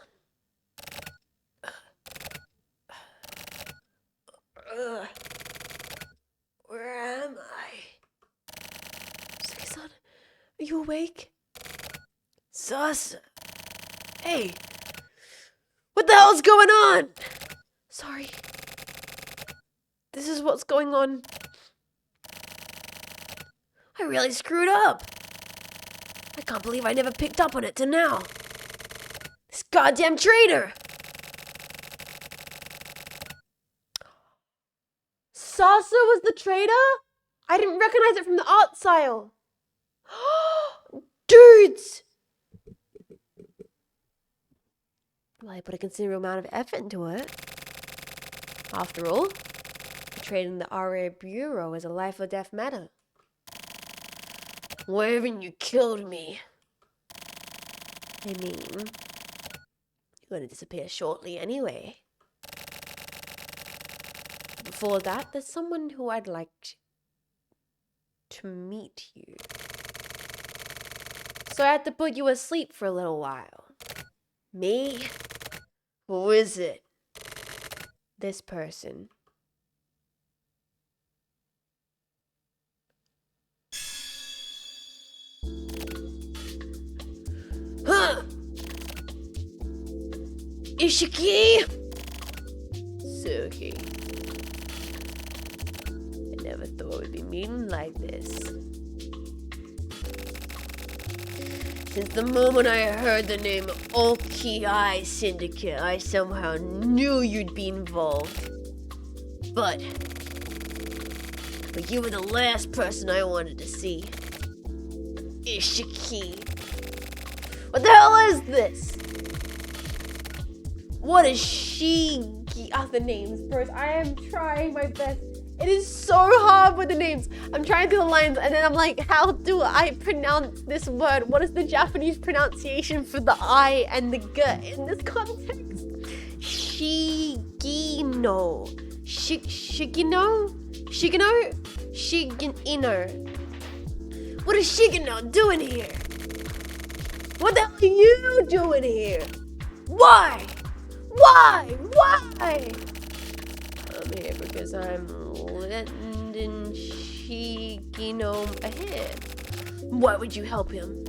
Where am I? Tsuki-san, are you awake? Sasa. Hey. What the hell's going on? Sorry. This is what's going on. I really screwed up. I can't believe I never picked up on it till now. This goddamn traitor. Sasa was the traitor? I didn't recognize it from the art style. Dudes! Well, I put a considerable amount of effort into it. After all, betraying the RA Bureau is a life or death matter. Why haven't you killed me? I mean, you're gonna disappear shortly anyway. Before that, there's someone who I'd like to meet you. So I had to put you asleep for a little while. Me? Who is it? This person. Huh! Ishiki! Suki. I never thought we'd be meeting like this. Since the moment I heard the name Oki Syndicate, I somehow knew you'd be involved. But you were the last person I wanted to see. Ishiki. What the hell is this? What is she? The names first. I am trying my best. It is so hard with the names. I'm trying to do the lines and then I'm like, how do I pronounce this word? What is the Japanese pronunciation for the I and the G in this context? Shigino. Shigino? Shigino? What is Shigino doing here? What the hell are you doing here? Why? Why? Why? I'm here because I'm lending Shigenome a hand. Why would you help him?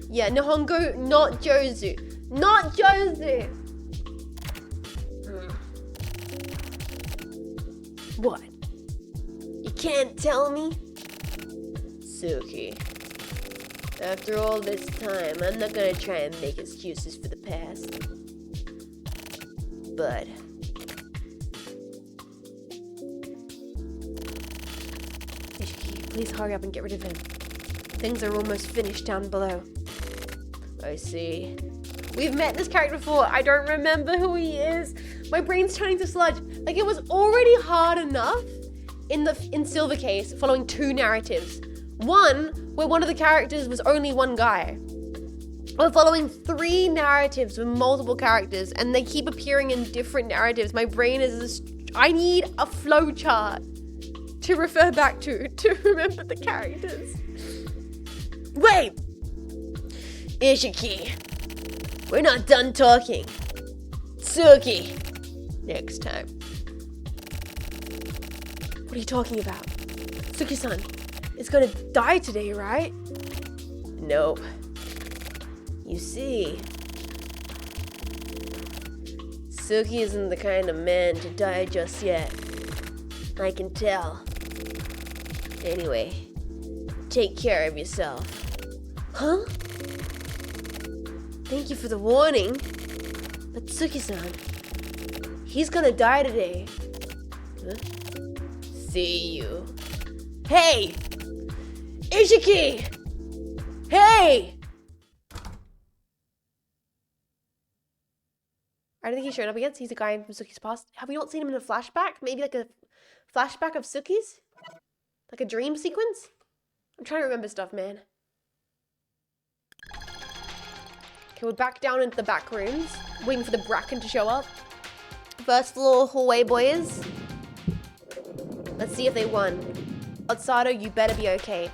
Yeah, Nihongo, not Jozu. Not Jozu! What? You can't tell me? Suki. After all this time, I'm not gonna try and make excuses for the past. But... Ishiki, please hurry up and get rid of him. Things are almost finished down below. I see. We've met this character before. I don't remember who he is. My brain's turning to sludge. Like, it was already hard enough in Silver Case following 2 narratives. One, where one of the characters was only one guy. We're following 3 narratives with multiple characters, and they keep appearing in different narratives. My brain is I need a flow chart to refer back to remember the characters. Wait! Ishiki, we're not done talking. Suki, next time. What are you talking about? Suki-san is gonna die today, right? Nope. You see, Suki isn't the kind of man to die just yet. I can tell. Anyway, take care of yourself. Huh? Thank you for the warning. But Suki-san, he's gonna die today. Huh? See you. Hey! Ishiki! Hey! I don't think he showed up again. He's a guy from Suki's past. Have we not seen him in a flashback? Maybe like a flashback of Suki's? Like a dream sequence? I'm trying to remember stuff, man. Okay, we're back down into the back rooms, waiting for the Bracken to show up. First floor hallway, boys. Let's see if they won. Otsato, you better be okay.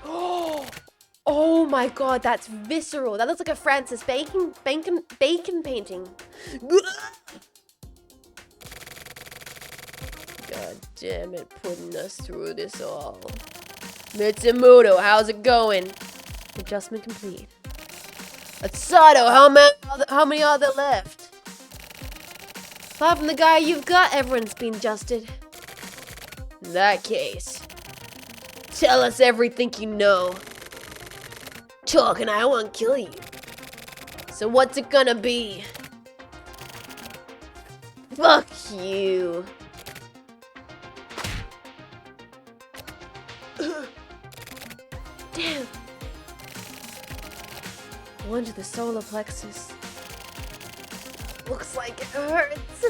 Oh my god, that's visceral. That looks like a Francis Bacon painting. God damn it, putting us through this all. Mitsumoto, how's it going? Adjustment complete. Otsato, how many are there left? Apart from the guy you've got, everyone's been adjusted. In that case, tell us everything you know. Talk and I won't kill you. So what's it gonna be? Fuck you. Damn. One to the solar plexus. Looks like it hurts.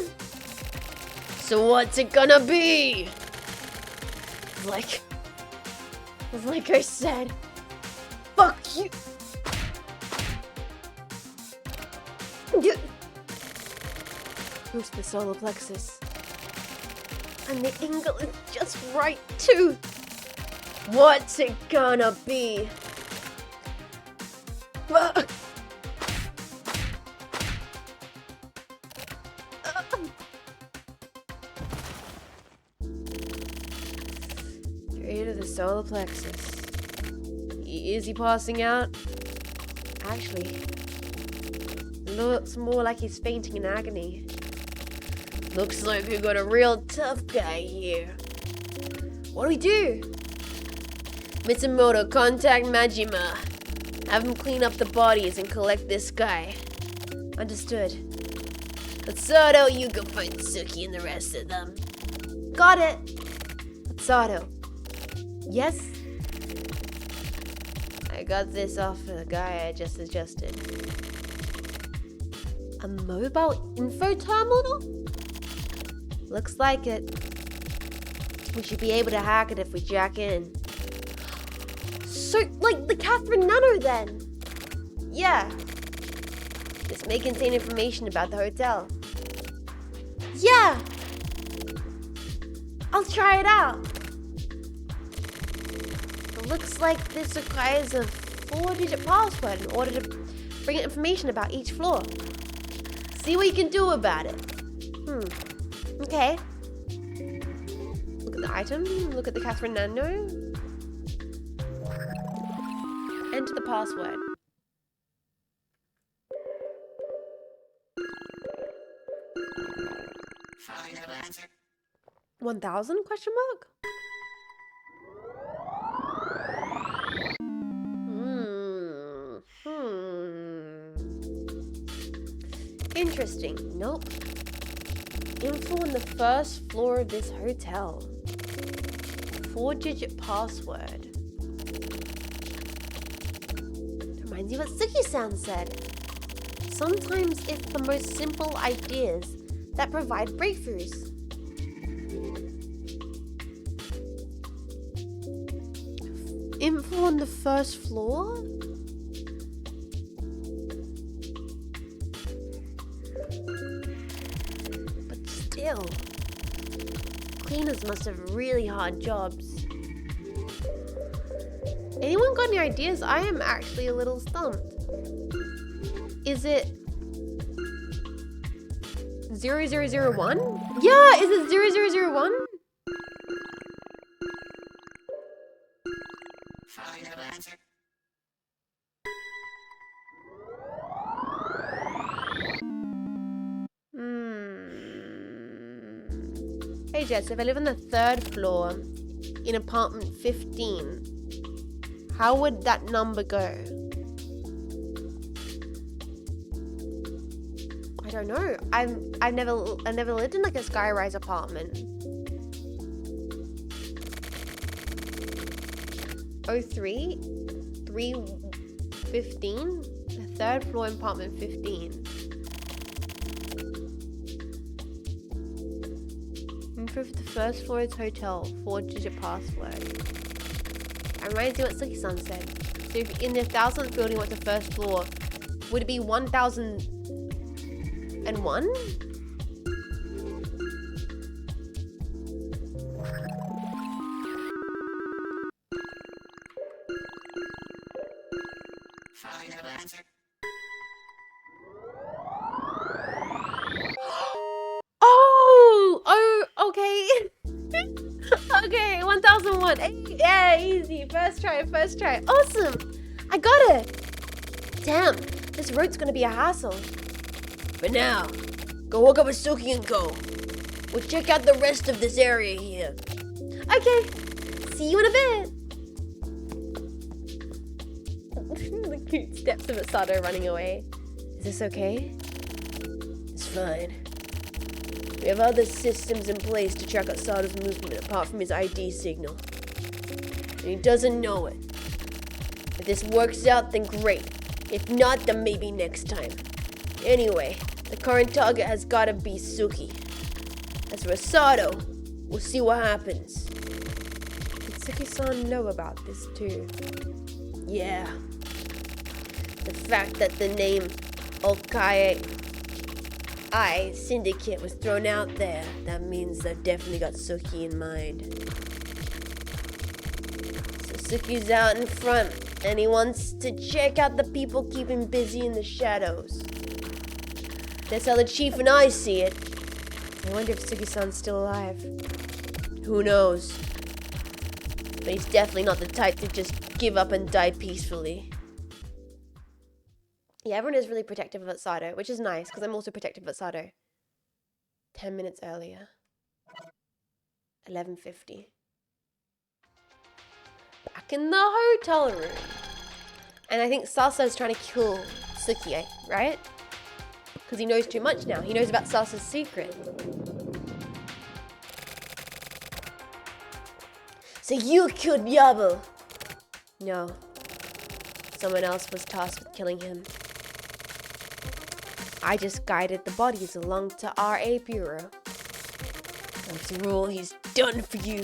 So what's it gonna be? Like I said. Fuck you. Who's the solar plexus? And the angle is just right too. What's it gonna be? Fuck. Straight to the solar plexus. Is he passing out? Actually, looks more like he's fainting in agony. Looks like we got a real tough guy here. What do we do? Mitsumoto, contact Majima. Have him clean up the bodies and collect this guy. Understood. Otsato, you go find Suki and the rest of them. Got it. Otsato. Yes? I got this off the guy I just adjusted. A mobile info terminal? Looks like it. We should be able to hack it if we jack in. So, like the Catherine Nunno then? Yeah. This may contain information about the hotel. Yeah! I'll try it out. It looks like this requires a 4-digit password in order to bring information about each floor. See what you can do about it. Okay. Look at the item. Look at the Catherine Nando. Enter the password. Final answer. 1,000 question mark? Interesting. Nope. Info on the first floor of this hotel. 4-digit password. Reminds me what Suki-san said. Sometimes it's the most simple ideas that provide breakthroughs. Info on the first floor? But still, cleaners must have really hard jobs. Anyone got any ideas? I am actually a little stumped. Is it 0001? Yeah, is it 0001? Final answer. Hey Jess, if I live on the 3rd floor in apartment 15, how would that number go? I don't know. I've never lived in like a skyrise apartment. 03 315, the 3rd floor in apartment 15. Info for the first floor is hotel, 4-digit password. That reminds me what Suki-san said. So if in the 1000th building, what's the first floor? Would it be 1001? Final answer. Okay. Okay, 1001. Yeah, easy. First try. Awesome. I got it. Damn, this road's gonna be a hassle. But now, go walk up with Suki and go. We'll check out the rest of this area here. Okay. See you in a bit. The cute steps of Masato running away. Is this okay? It's fine. We have other systems in place to track Asato's movement apart from his ID signal. And he doesn't know it. If this works out, then great. If not, then maybe next time. Anyway, the current target has gotta be Suki. As for Asato, we'll see what happens. Did Suki-san know about this too? Yeah. The fact that the name Okai Syndicate was thrown out there, that means they've definitely got Suki in mind. So Suki's out in front, and he wants to check out the people keeping busy in the shadows. That's how the chief and I see it. I wonder if Suki-san's still alive. Who knows? But he's definitely not the type to just give up and die peacefully. Yeah, everyone is really protective of Asato, which is nice, because I'm also protective of Asato. 10 minutes earlier. 11:50. Back in the hotel room. And I think Sasa is trying to kill Suki, right? Because he knows too much now. He knows about Sasa's secret. So you killed Yabo? No. Someone else was tasked with killing him. I just guided the bodies along to RA Bureau. After all he's done for you,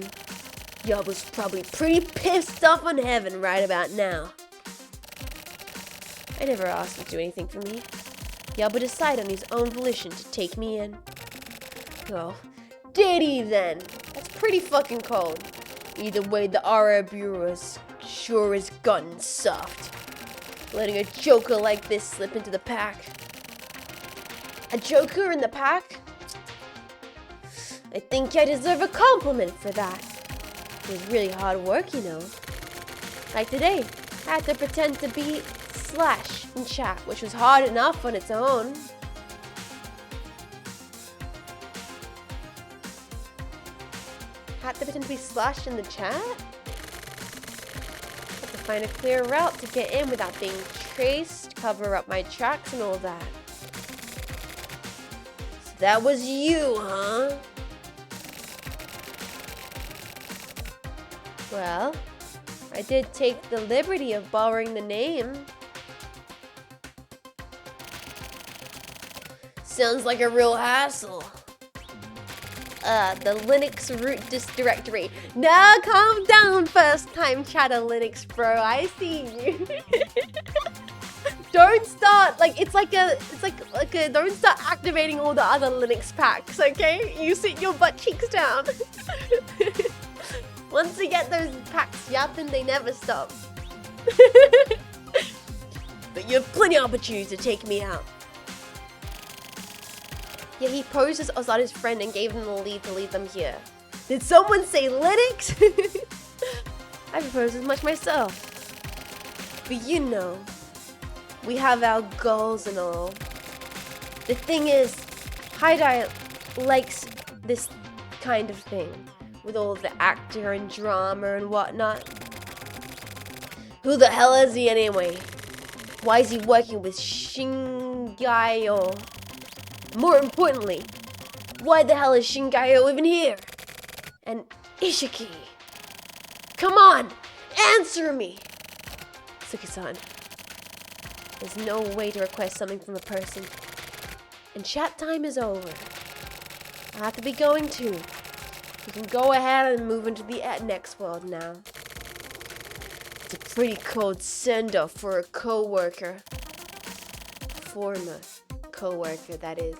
Yabo's probably pretty pissed off on heaven right about now. I never asked him to do anything for me. Yabo decided on his own volition to take me in. Oh, did he then? That's pretty fucking cold. Either way, the RA Bureau sure has gotten soft. Letting a joker like this slip into the pack. A joker in the pack? I think I deserve a compliment for that. It was really hard work, you know. Like today, I had to pretend to be Slash in chat, which was hard enough on its own. Had to pretend to be Slash in the chat? Had to find a clear route to get in without being traced, cover up my tracks and all that. So that was you, huh? Well, I did take the liberty of borrowing the name. Sounds like a real hassle. The Linux root directory. Now calm down, first time chatter Linux bro. I see you. Don't start don't start activating all the other Linux packs, okay? You sit your butt cheeks down. Once you get those packs yapping, they never stop. But you have plenty of opportunities to take me out. Yeah, he posed as Ozada's friend and gave them the lead to lead them here. Did someone say Linux? I proposed as much myself. But you know, we have our goals and all. The thing is, Howdy likes this kind of thing. With all the actor and drama and whatnot. Who the hell is he anyway? Why is he working with Shingayo? More importantly, why the hell is Shingayo even here? And Ishiki? Come on, answer me! Suki-san, there's no way to request something from a person. And chat time is over. I have to be going too. You can go ahead and move into the next world now. It's a pretty cold send-off for a co-worker. Former co-worker, that is.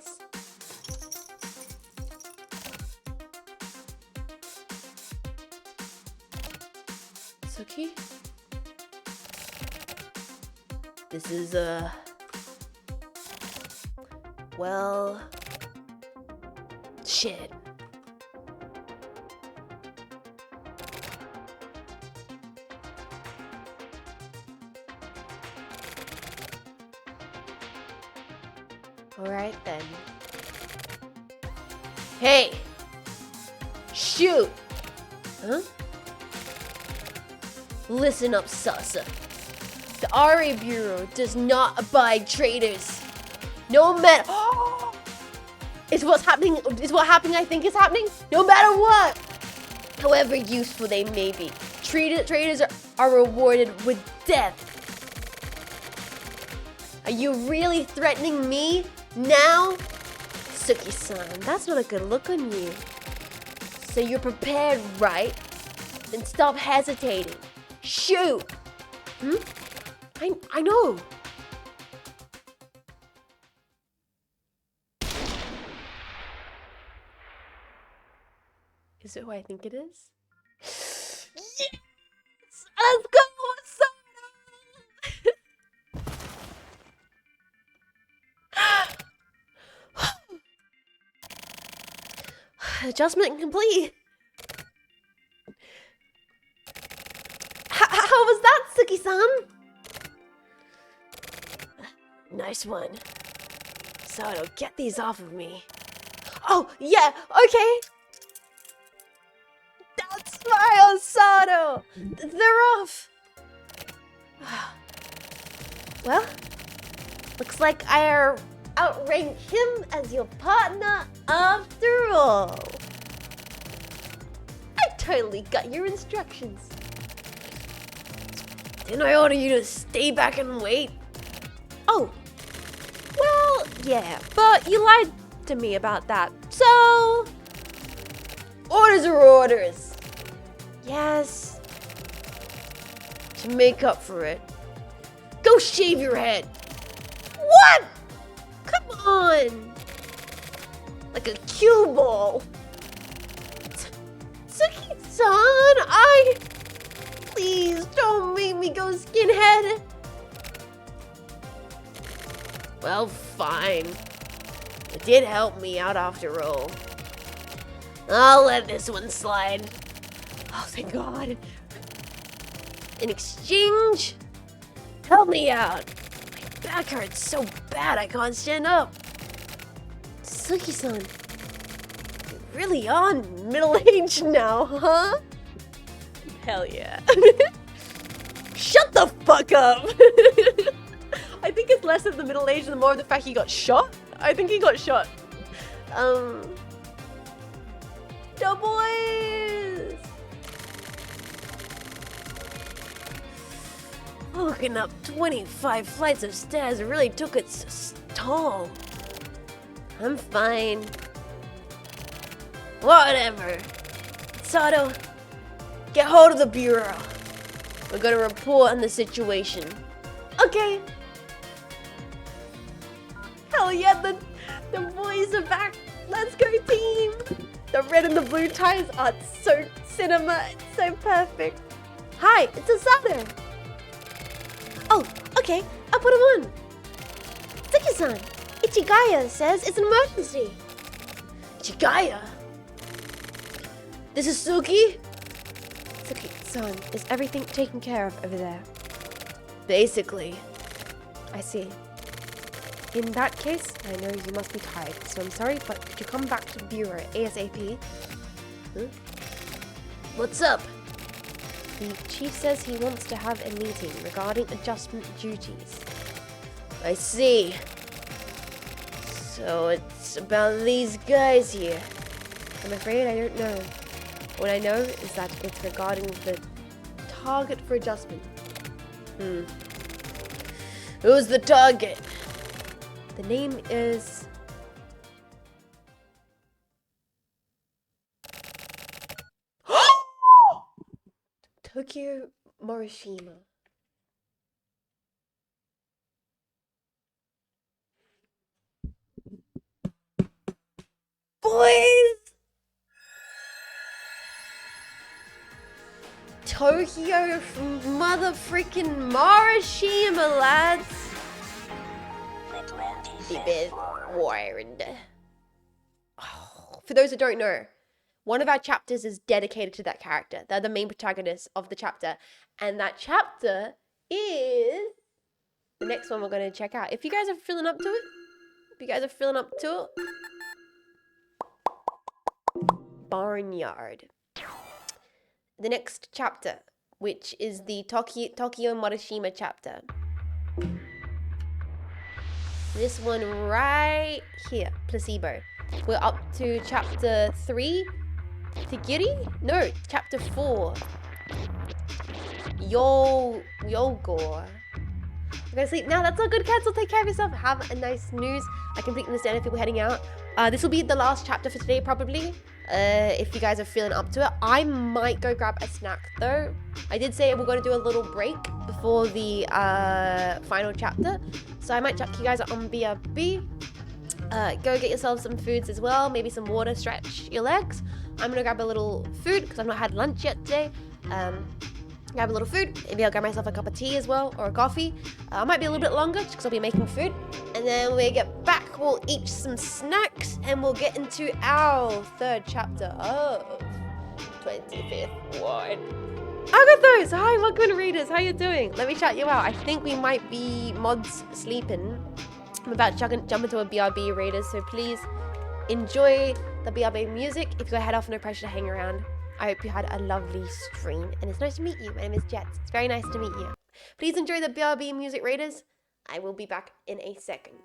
Suki? This is, well... shit. Alright then. Hey! Shoot! Huh? Listen up, Sasa. The RA Bureau does not abide traitors. No matter... Is what happening I think is happening? No matter what! However useful they may be, traitors are rewarded with death. Are you really threatening me? Now? Suki-san, that's not a good look on you. So you're prepared, right? Then stop hesitating. Shoot! I know. Is it who I think it is? Yes! Let's go! Adjustment complete. How was that, Suki-san? Nice one. Sato, get these off of me. Oh, yeah, okay. Don't smile, Sato. They're off. Well, looks like I outrank him as your partner after all. I totally got your instructions. Didn't I order you to stay back and wait? Oh, well, yeah, but you lied to me about that. So, orders are orders. Yes. To make up for it, go shave your head. What? Come on! Like a cue ball. Suki-san, please don't make me go skinhead. Well, fine. It did help me out after all. I'll let this one slide. Oh, thank God. In exchange, help me out. My back hurts so bad I can't stand up. Suki-san, you really are middle-aged now, huh? Hell yeah. Shut the fuck up! I think it's less of the middle age and more of the fact he got shot. I think he got shot. The boys! Walking up 25 flights of stairs really took its toll. I'm fine. Whatever. Sato, get hold of the bureau. We're gonna report on the situation. Okay. Hell yeah, the boys are back. Let's go, team. The red and the blue ties are so cinema. It's so perfect. Hi, it's Asato. Oh, okay. I'll put him on. Suki-san, Ichigaya says it's an emergency. Ichigaya? This is Suki? Suki-san, is everything taken care of over there? Basically. I see. In that case, I know you must be tired, so I'm sorry, but could you come back to the bureau ASAP? Huh? What's up? The chief says he wants to have a meeting regarding adjustment duties. I see. So it's about these guys here. I'm afraid I don't know. What I know is that it's regarding the target for adjustment. Who's the target? The name is... Tokyo Morishima. Boys! Tokyo mother freaking Morishima, lads! For those who don't know, one of our chapters is dedicated to that character. They're the main protagonists of the chapter. And that chapter is the next one we're going to check out. If you guys are feeling up to it, Barnyard. The next chapter, which is the Tokyo Morishima chapter. This one right here, Placebo. We're up to chapter 3. Tigiri? No, chapter 4. Yogor. I'm gonna sleep now. That's all good, cats. So take care of yourself. Have a nice snooze. I completely understand if people heading out. This will be the last chapter for today, probably. If you guys are feeling up to it. I might go grab a snack, though. I did say we're going to do a little break before the final chapter. So I might chuck you guys on BRB. Go get yourself some foods as well. Maybe some water, stretch your legs. I'm going to grab a little food because I've not had lunch yet today. Grab a little food. Maybe I'll grab myself a cup of tea as well, or a coffee. I might be a little bit longer just because I'll be making food. And then when we get back, we'll eat some snacks and we'll get into our third chapter of 25th Ward. I got those. Hi, welcome to readers. How you doing? Let me chat you out. I think we might be mods sleeping. I'm about to jump into a BRB raiders, so please enjoy the BRB music. If you go head off, no pressure to hang around. I hope you had a lovely stream, and it's nice to meet you. My name is Jets. It's very nice to meet you. Please enjoy the BRB music raiders. I will be back in a second.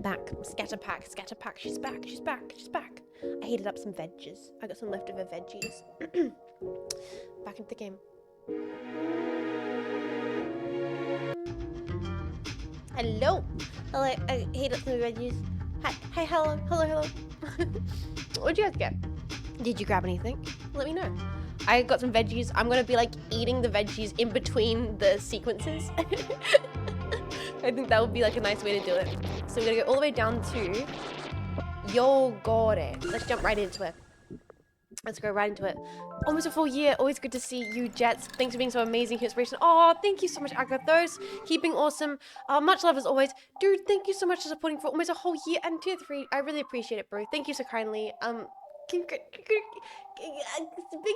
I'm back. Scatterpack, scatterpack. She's back, she's back, she's back. I heated up some veggies. I got some leftover veggies. Back into the game. Hello. Hello. I heated up some veggies. Hi, hello, hello, hello. What'd you guys get? Did you grab anything? Let me know. I got some veggies. I'm gonna be like eating the veggies in between the sequences. I think that would be like a nice way to do it. So we're gonna go all the way down to Yogore. Let's jump right into it. Let's go right into it. Almost a full year. Always good to see you, Jets. Thanks for being so amazing. Inspiration. Oh, thank you so much, Agathos. Keeping awesome. Much love as always. Dude, thank you so much for supporting for almost a whole year and tier 3. I really appreciate it, bro. Thank you so kindly. Big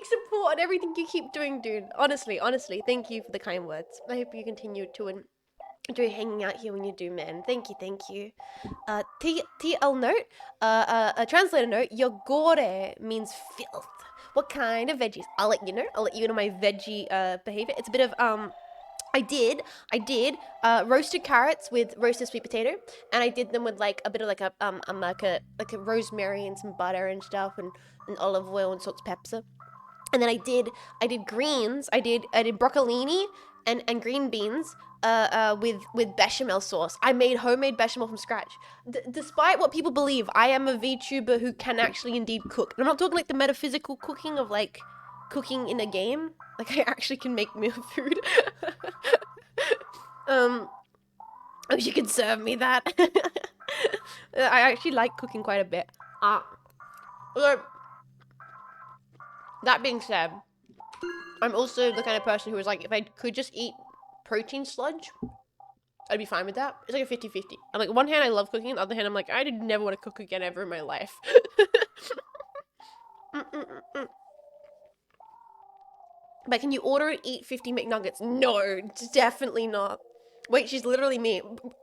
support on everything you keep doing, dude. Honestly, thank you for the kind words. I hope you continue to enjoy hanging out here when you do, man. Thank you. TL note, a translator note, Yogore means filth. What kind of veggies? I'll let you know my veggie behavior. It's a bit of I did roasted carrots with roasted sweet potato, and I did them with like a bit of like a rosemary and some butter and stuff, and olive oil and salt, pepper. And then I did greens. I did broccolini and green beans with bechamel sauce. I made homemade bechamel from scratch. Despite what people believe, I am a VTuber who can actually indeed cook. And I'm not talking like the metaphysical cooking of like cooking in a game. Like I actually can make meal food. I wish you could serve me that. I actually like cooking quite a bit. So, that being said, I'm also the kind of person who is like, if I could just eat protein sludge, I'd be fine with that. It's like a 50-50. On like one hand, I love cooking. On the other hand, I'm like, I did never want to cook again ever in my life. But can you order and eat 50 McNuggets? No, definitely not. Wait, she's literally me.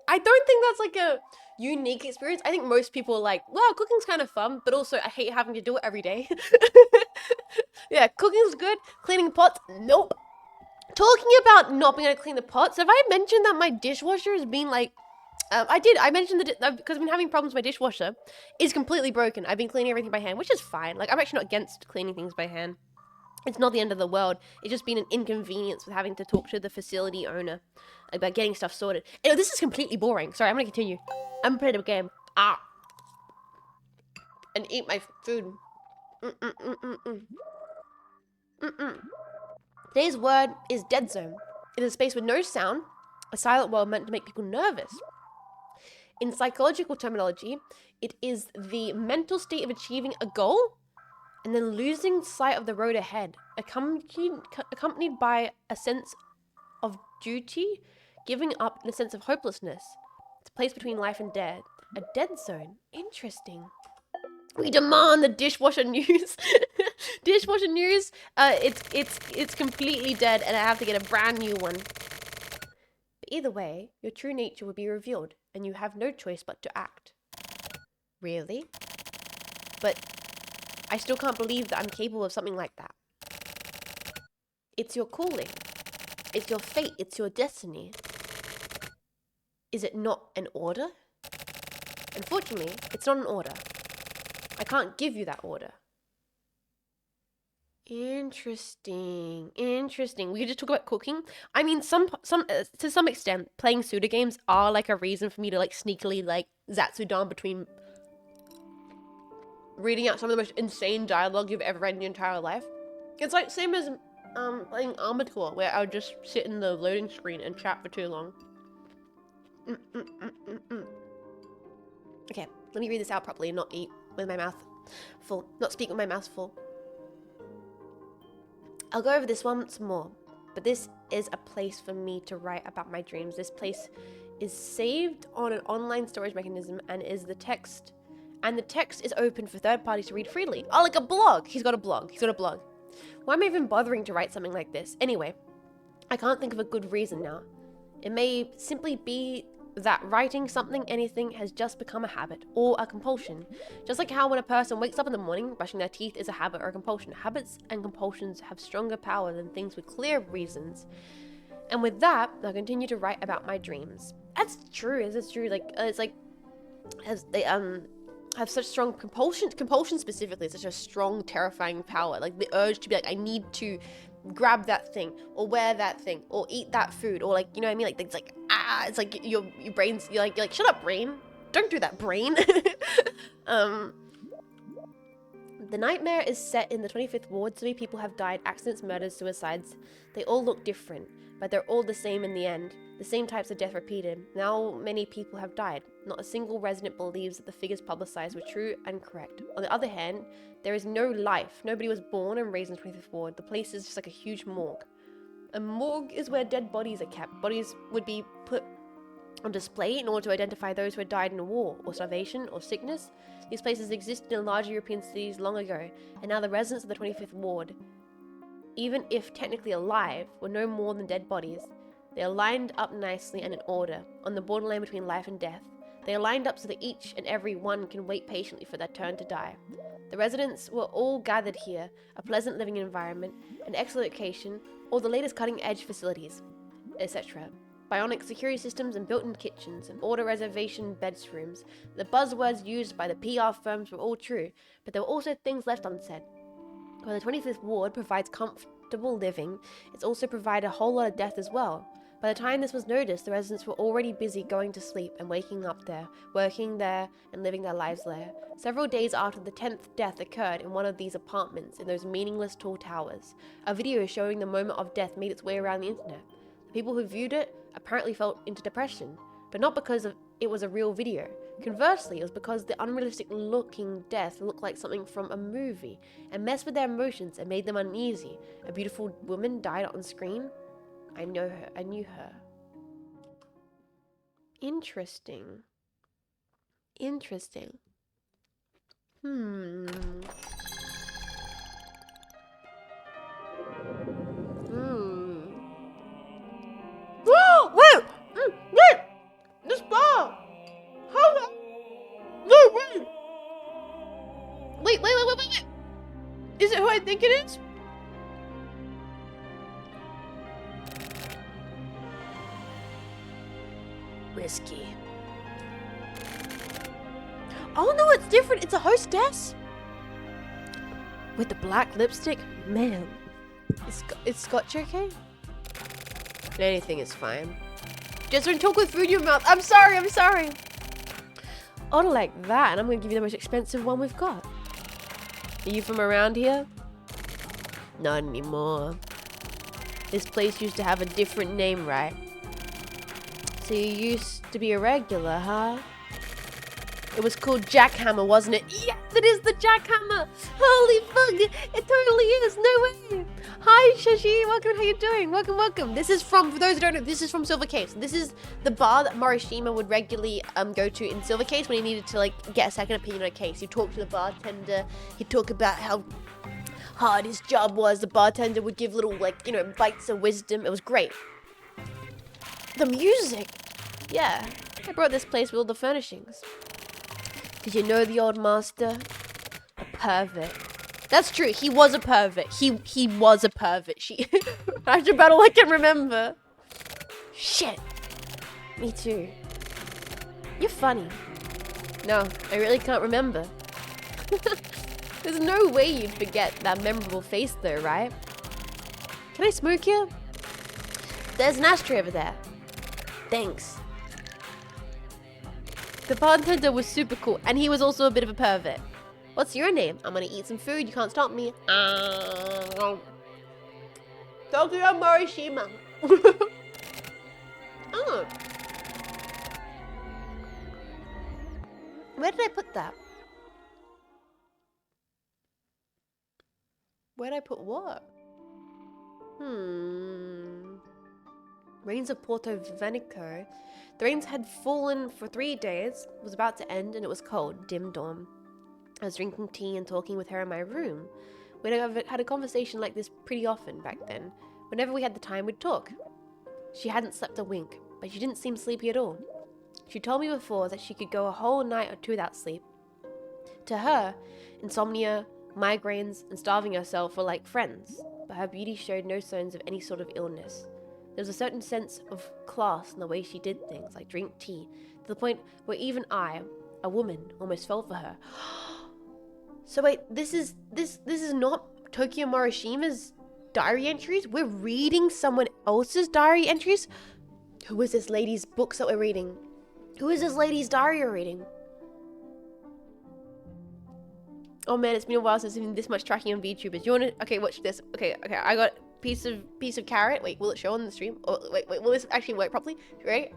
I don't think that's like a unique experience. I think most people are like, well, cooking's kind of fun, but also I hate having to do it every day. Yeah, cooking's good. Cleaning pots, nope. Talking about not being able to clean the pots, have I mentioned that my dishwasher has been like, I mentioned that because I've been having problems. My dishwasher is completely broken. I've been cleaning everything by hand, which is fine. Like, I'm actually not against cleaning things by hand. It's not the end of the world. It's just been an inconvenience with having to talk to the facility owner about getting stuff sorted. Anyway, this is completely boring. Sorry, I'm gonna continue. I'm playing a game. And eat my food. Today's word is dead zone. It is a space with no sound, a silent world meant to make people nervous. In psychological terminology, it is the mental state of achieving a goal and then losing sight of the road ahead, accompanied by a sense of duty, giving up, and a sense of hopelessness. It's a place between life and death. A dead zone. Interesting. We demand the dishwasher news. Dishwasher news. It's completely dead, and I have to get a brand new one. But either way, your true nature will be revealed, and you have no choice but to act. Really? But I still can't believe that I'm capable of something like that. It's your calling. It's your fate. It's your destiny. Is it not an order? Unfortunately, it's not an order. I can't give you that order. Interesting. We could just talk about cooking. I mean, to some extent, playing pseudo games are like a reason for me to like sneakily like Zatsudan between reading out some of the most insane dialogue you've ever read in your entire life. It's like same as playing Armored Core, where I would just sit in the loading screen and chat for too long. Okay, let me read this out properly and not eat with my mouth full. Not speak with my mouth full. I'll go over this once more, but this is a place for me to write about my dreams. This place is saved on an online storage mechanism and is the text. And the text is open for third parties to read freely. Oh, like a blog. He's got a blog. Why am I even bothering to write something like this? Anyway, I can't think of a good reason now. It may simply be that writing something, anything, has just become a habit or a compulsion. Just like how when a person wakes up in the morning, brushing their teeth is a habit or a compulsion. Habits and compulsions have stronger power than things with clear reasons. And with that, I'll continue to write about my dreams. That's true. It's true. Like, it's like they have such strong compulsion specifically, such a strong, terrifying power. Like the urge to be like, I need to grab that thing, or wear that thing, or eat that food, or like, you know what I mean? Like it's like it's like your brain's you're like shut up, brain. Don't do that, brain. The nightmare is set in the 25th ward. So many people have died, accidents, murders, suicides. They all look different, but they're all the same in the end. The same types of death repeated. Now many people have died. Not a single resident believes that the figures publicized were true and correct. On the other hand, there is no life. Nobody was born and raised in the 25th ward. The place is just like a huge morgue. A morgue is where dead bodies are kept. Bodies would be put on display in order to identify those who had died in a war, or starvation, or sickness. These places existed in large European cities long ago, and now the residents of the 25th ward, even if technically alive, were no more than dead bodies. They are lined up nicely and in order, on the borderline between life and death. They are lined up so that each and every one can wait patiently for their turn to die. The residents were all gathered here, a pleasant living environment, an excellent location, all the latest cutting-edge facilities, etc. Bionic security systems and built-in kitchens and auto reservation bedrooms. The buzzwords used by the PR firms were all true, but there were also things left unsaid. While the 25th ward provides comfortable living, it's also provided a whole lot of death as well. By the time this was noticed, the residents were already busy going to sleep and waking up there, working there, and living their lives there. Several days after the 10th death occurred in one of these apartments in those meaningless tall towers, a video showing the moment of death made its way around the internet. The people who viewed it apparently fell into depression, but not because it was a real video. Conversely, it was because the unrealistic looking death looked like something from a movie and messed with their emotions and made them uneasy. A beautiful woman died on screen. I knew her. Interesting. Whoa! Wait! Wait! This bar! Hold on! No, wait! Wait! Is it who I think it is? Whiskey. Oh no, it's different. It's a hostess. With the black lipstick? Man. Is Scotch okay? Anything is fine. Just don't talk with food in your mouth. I'm sorry. Order like that, and I'm gonna give you the most expensive one we've got. Are you from around here? Not anymore. This place used to have a different name, right? So you used to be a regular, huh? It was called Jackhammer, wasn't it? Yes, it is the Jackhammer! Holy fuck! It totally is! No way! Hi, Shashi! Welcome, how you doing? Welcome. This is from, for those who don't know, this is from Silver Case. This is the bar that Morishima would regularly go to in Silver Case when he needed to, like, get a second opinion on a case. He'd talk to the bartender, he'd talk about how hard his job was. The bartender would give little, like, you know, bites of wisdom. It was great. The music! Yeah, I brought this place with all the furnishings. Did you know the old master? A pervert. That's true. He was a pervert. He was a pervert. After battle, I can remember. Shit. Me too. You're funny. No, I really can't remember. There's no way you'd forget that memorable face though, right? Can I smoke here? There's an ashtray over there. Thanks. The bartender was super cool, and he was also a bit of a pervert. What's your name? I'm gonna eat some food. You can't stop me. Tokyo Morishima. Oh. Where did I put that? Where did I put what? Rains of Porto Venico. The rains had fallen for 3 days, was about to end, and it was cold, dim dawn. I was drinking tea and talking with her in my room. We'd had a conversation like this pretty often back then. Whenever we had the time, we'd talk. She hadn't slept a wink, but she didn't seem sleepy at all. She told me before that she could go a whole night or two without sleep. To her, insomnia, migraines, and starving herself were like friends, but her beauty showed no signs of any sort of illness. There was a certain sense of class in the way she did things, like drink tea, to the point where even I, A woman almost fell for her. So wait, this is not Tokyo Morishima's diary entries? We're reading someone else's diary entries? Who is this lady's books that we're reading? Who is this lady's diary we're reading? Oh man, it's been a while since I've seen this much tracking on VTubers. You wanna, okay, watch this. Okay, I got piece of carrot. Wait, will it show on the stream? Oh, wait, will this actually work properly? Right?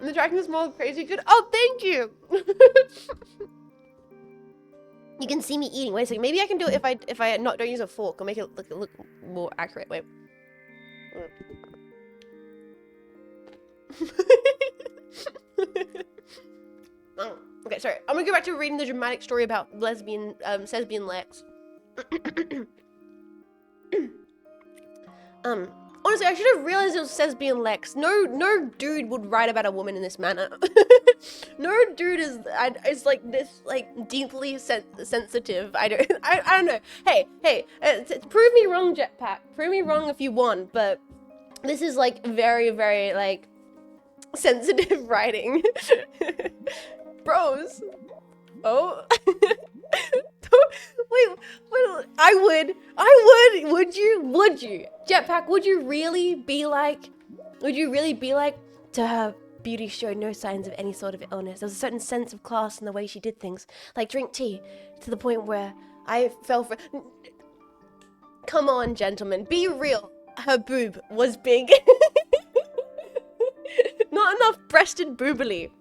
The tracking smell crazy good. Oh, thank you. You can see me eating. Wait a second. Maybe I can do it if I don't use a fork. I'll make it look more accurate. Wait. Oh, okay, sorry. I'm gonna go back to reading the dramatic story about lesbian Lex. Honestly, I should have realized it was Lesbian Lex. No dude would write about a woman in this manner. No dude is like this, like deeply sensitive. I don't know. Hey, prove me wrong, Jetpack. Prove me wrong if you want, but this is like very, very like sensitive writing. Bros. Oh. Wait, would you? Jetpack, would you really be like, to her, beauty showed no signs of any sort of illness. There was a certain sense of class in the way she did things, like drink tea, to the point where I fell for... Come on, gentlemen, be real. Her boob was big. Not enough breasted boobily.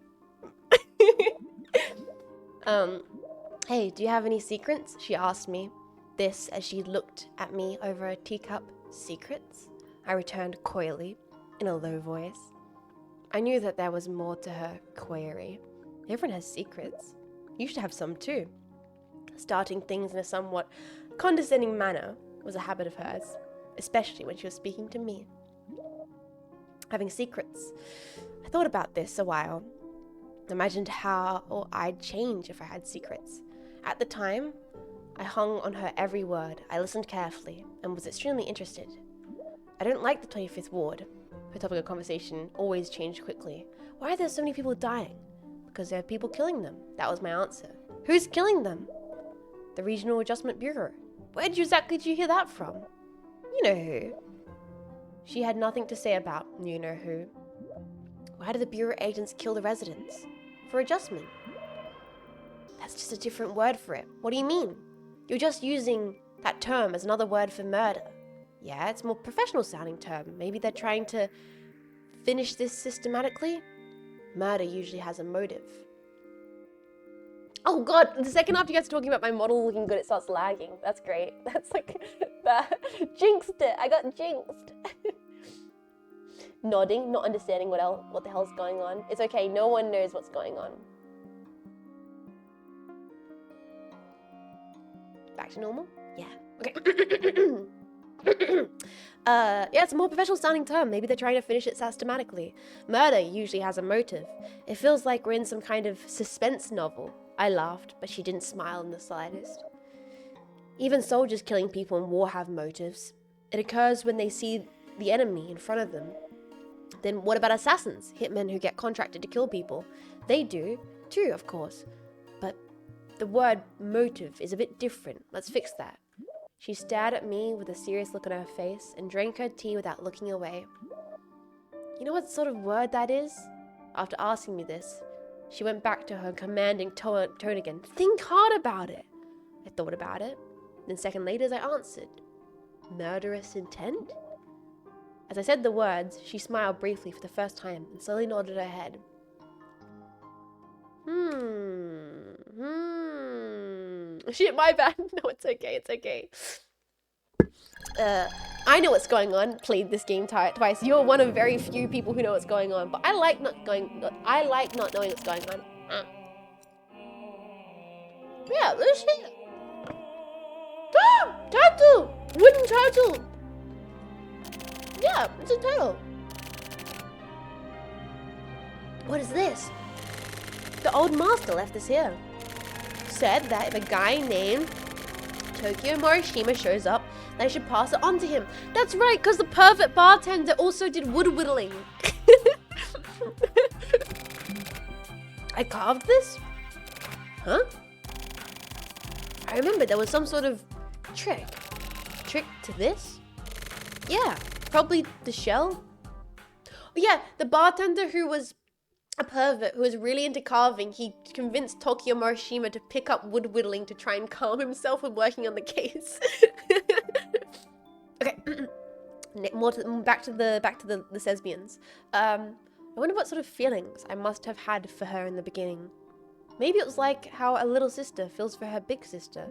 Hey, do you have any secrets? She asked me. This as she looked at me over a teacup. Secrets? I returned coyly, in a low voice. I knew that there was more to her query. Everyone has secrets. You should have some too. Starting things in a somewhat condescending manner was a habit of hers, especially when she was speaking to me. Having secrets. I thought about this a while. Imagined how I'd change if I had secrets. At the time, I hung on her every word. I listened carefully and was extremely interested. I don't like the 25th ward. Her topic of conversation always changed quickly. Why are there so many people dying? Because there are people killing them. That was my answer. Who's killing them? The Regional Adjustment Bureau. Where exactly did you hear that from? You know who. She had nothing to say about you know who. Why do the Bureau agents kill the residents? For adjustment. That's just a different word for it. What do you mean? You're just using that term as another word for murder. Yeah, it's a more professional sounding term. Maybe they're trying to finish this systematically? Murder usually has a motive. Oh god, the second after you guys are talking about my model looking good, it starts lagging. That's great. That's like, jinxed it. I got jinxed. Nodding, not understanding what the hell's going on. It's okay, no one knows what's going on. Back to normal? Yeah. Okay. Yeah, it's a more professional sounding term. Maybe they're trying to finish it systematically. Murder usually has a motive. It feels like we're in some kind of suspense novel. I laughed, but she didn't smile in the slightest. Even soldiers killing people in war have motives. It occurs when they see the enemy in front of them. Then what about assassins, hitmen who get contracted to kill people? They do, too, of course. But the word motive is a bit different. Let's fix that. She stared at me with a serious look on her face and drank her tea without looking away. You know what sort of word that is? After asking me this, she went back to her commanding tone again. Think hard about it. I thought about it. Then a second later, I answered. Murderous intent? As I said the words, she smiled briefly for the first time and slowly nodded her head. Shit, my bad. No, it's okay. I know what's going on. Played this game twice. You're one of very few people who know what's going on, but I like not knowing what's going on. Yeah, this shit. Ah, turtle! Wooden turtle! Yeah, it's a turtle. What is this? The old master left this here. Said that if a guy named Tokyo Morishima shows up, and I should pass it on to him. That's right, because the pervert bartender also did wood whittling. I carved this? Huh? I remember there was some sort of trick. Trick to this? Yeah, probably the shell. Oh, yeah, the bartender who was a pervert who was really into carving, he convinced Tokyo Morishima to pick up wood whittling to try and calm himself when working on the case. Okay, back to the lesbians. I wonder what sort of feelings I must have had for her in the beginning. Maybe it was like how a little sister feels for her big sister.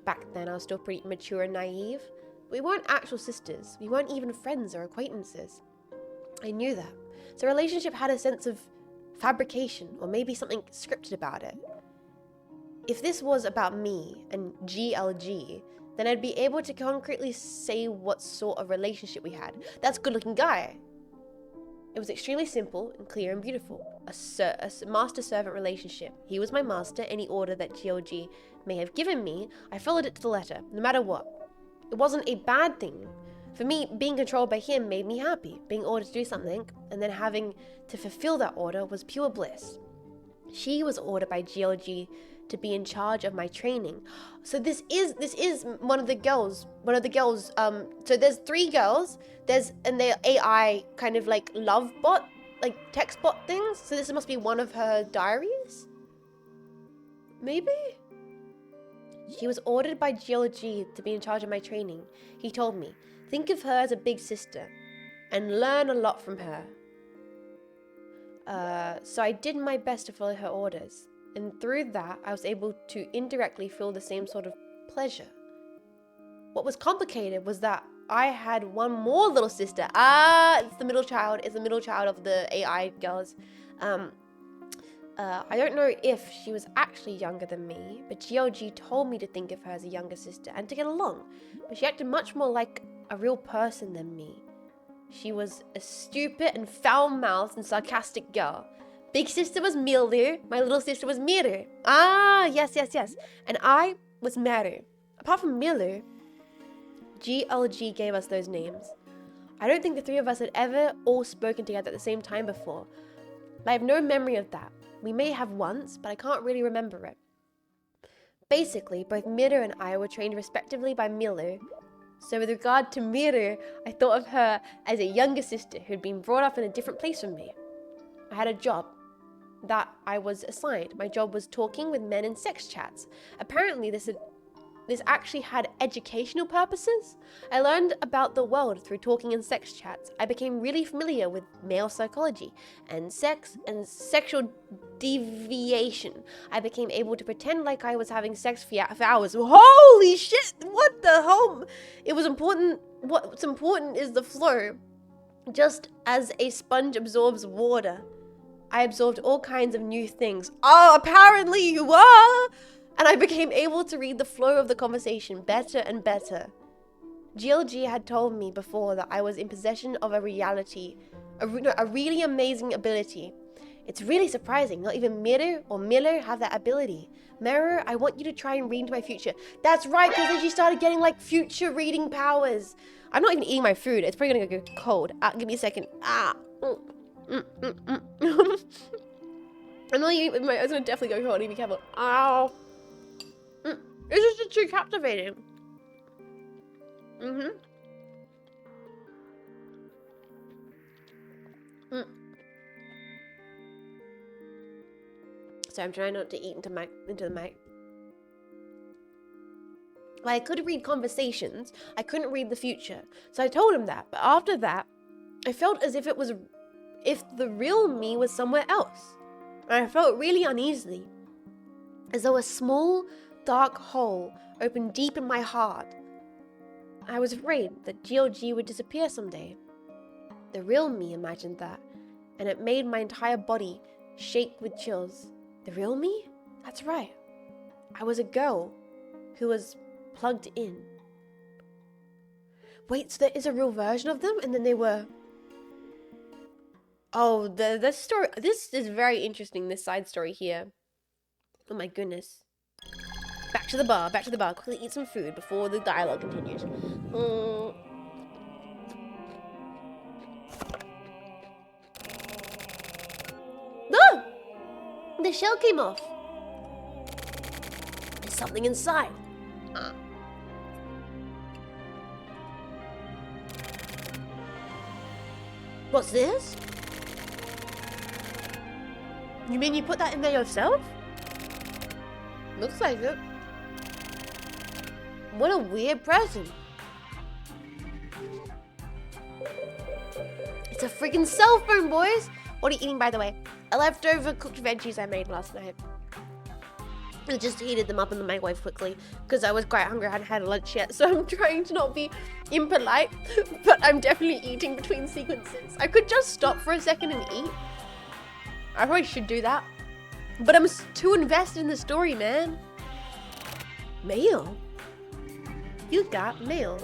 Back then I was still pretty mature and naive. We weren't actual sisters. We weren't even friends or acquaintances. I knew that. So a relationship had a sense of fabrication, or maybe something scripted about it. If this was about me and GLG, then I'd be able to concretely say what sort of relationship we had. That's a good-looking guy. It was extremely simple and clear and beautiful. A master-servant relationship. He was my master. Any order that GLG may have given me, I followed it to the letter, no matter what. It wasn't a bad thing. For me, being controlled by him made me happy. Being ordered to do something, and then having to fulfill that order was pure bliss. She was ordered by GLG to be in charge of my training. So this is one of the girls. So there's 3 girls. And they're AI kind of like love bot, like text bot things. So this must be one of her diaries? Maybe? She was ordered by GLG to be in charge of my training. He told me, think of her as a big sister and learn a lot from her. So I did my best to follow her orders. And through that, I was able to indirectly feel the same sort of pleasure. What was complicated was that I had one more little sister. It's the middle child. It's the middle child of the AI girls. I don't know if she was actually younger than me, but GLG told me to think of her as a younger sister and to get along. But she acted much more like a real person than me. She was a stupid and foul-mouthed and sarcastic girl. Big sister was Milu, my little sister was Miru. Yes. And I was Maru. Apart from Milu, GLG gave us those names. I don't think the 3 of us had ever all spoken together at the same time before. I have no memory of that. We may have once, but I can't really remember it. Basically, both Miru and I were trained respectively by Milu. So with regard to Miru, I thought of her as a younger sister who'd been brought up in a different place from me. I had a job that I was assigned. My job was talking with men in sex chats. Apparently this actually had educational purposes. I learned about the world through talking in sex chats. I became really familiar with male psychology and sex and sexual deviation. I became able to pretend like I was having sex for hours. Holy shit, what the hell? It was important. What's important is the flow. Just as a sponge absorbs water, I absorbed all kinds of new things. Oh, apparently you are! And I became able to read the flow of the conversation better and better. GLG had told me before that I was in possession of a really amazing ability. It's really surprising. Not even Miru or Miller have that ability. Miru, I want you to try and read into my future. That's right, because then she started getting like future reading powers. I'm not even eating my food. It's probably gonna go cold. Give me a second. I'm not eating my. It's gonna definitely go cold. Be careful. Ow. This is just too captivating. So I'm trying not to eat into the mic. Well, I could read conversations. I couldn't read the future. So I told him that. But after that, I felt as if the real me was somewhere else. And I felt really uneasily. As though a small, dark hole opened deep in my heart. I was afraid that GLG would disappear someday. The real me imagined that, and it made my entire body shake with chills. The real me? That's right. I was a girl who was plugged in. Wait, so there is a real version of them, and then they were... Oh, the story... This is very interesting, this side story here. Oh my goodness. Back to the bar, back to the bar. Quickly eat some food before the dialogue continues. No! The shell came off. There's something inside. What's this? You mean you put that in there yourself? Looks like it. What a weird present. It's a freaking cell phone, boys. What are you eating, by the way? A leftover cooked veggies I made last night. I just heated them up in the microwave quickly because I was quite hungry. I hadn't had lunch yet, so I'm trying to not be impolite, but I'm definitely eating between sequences. I could just stop for a second and eat. I probably should do that, but I'm too invested in the story, man. Mail? You got mail.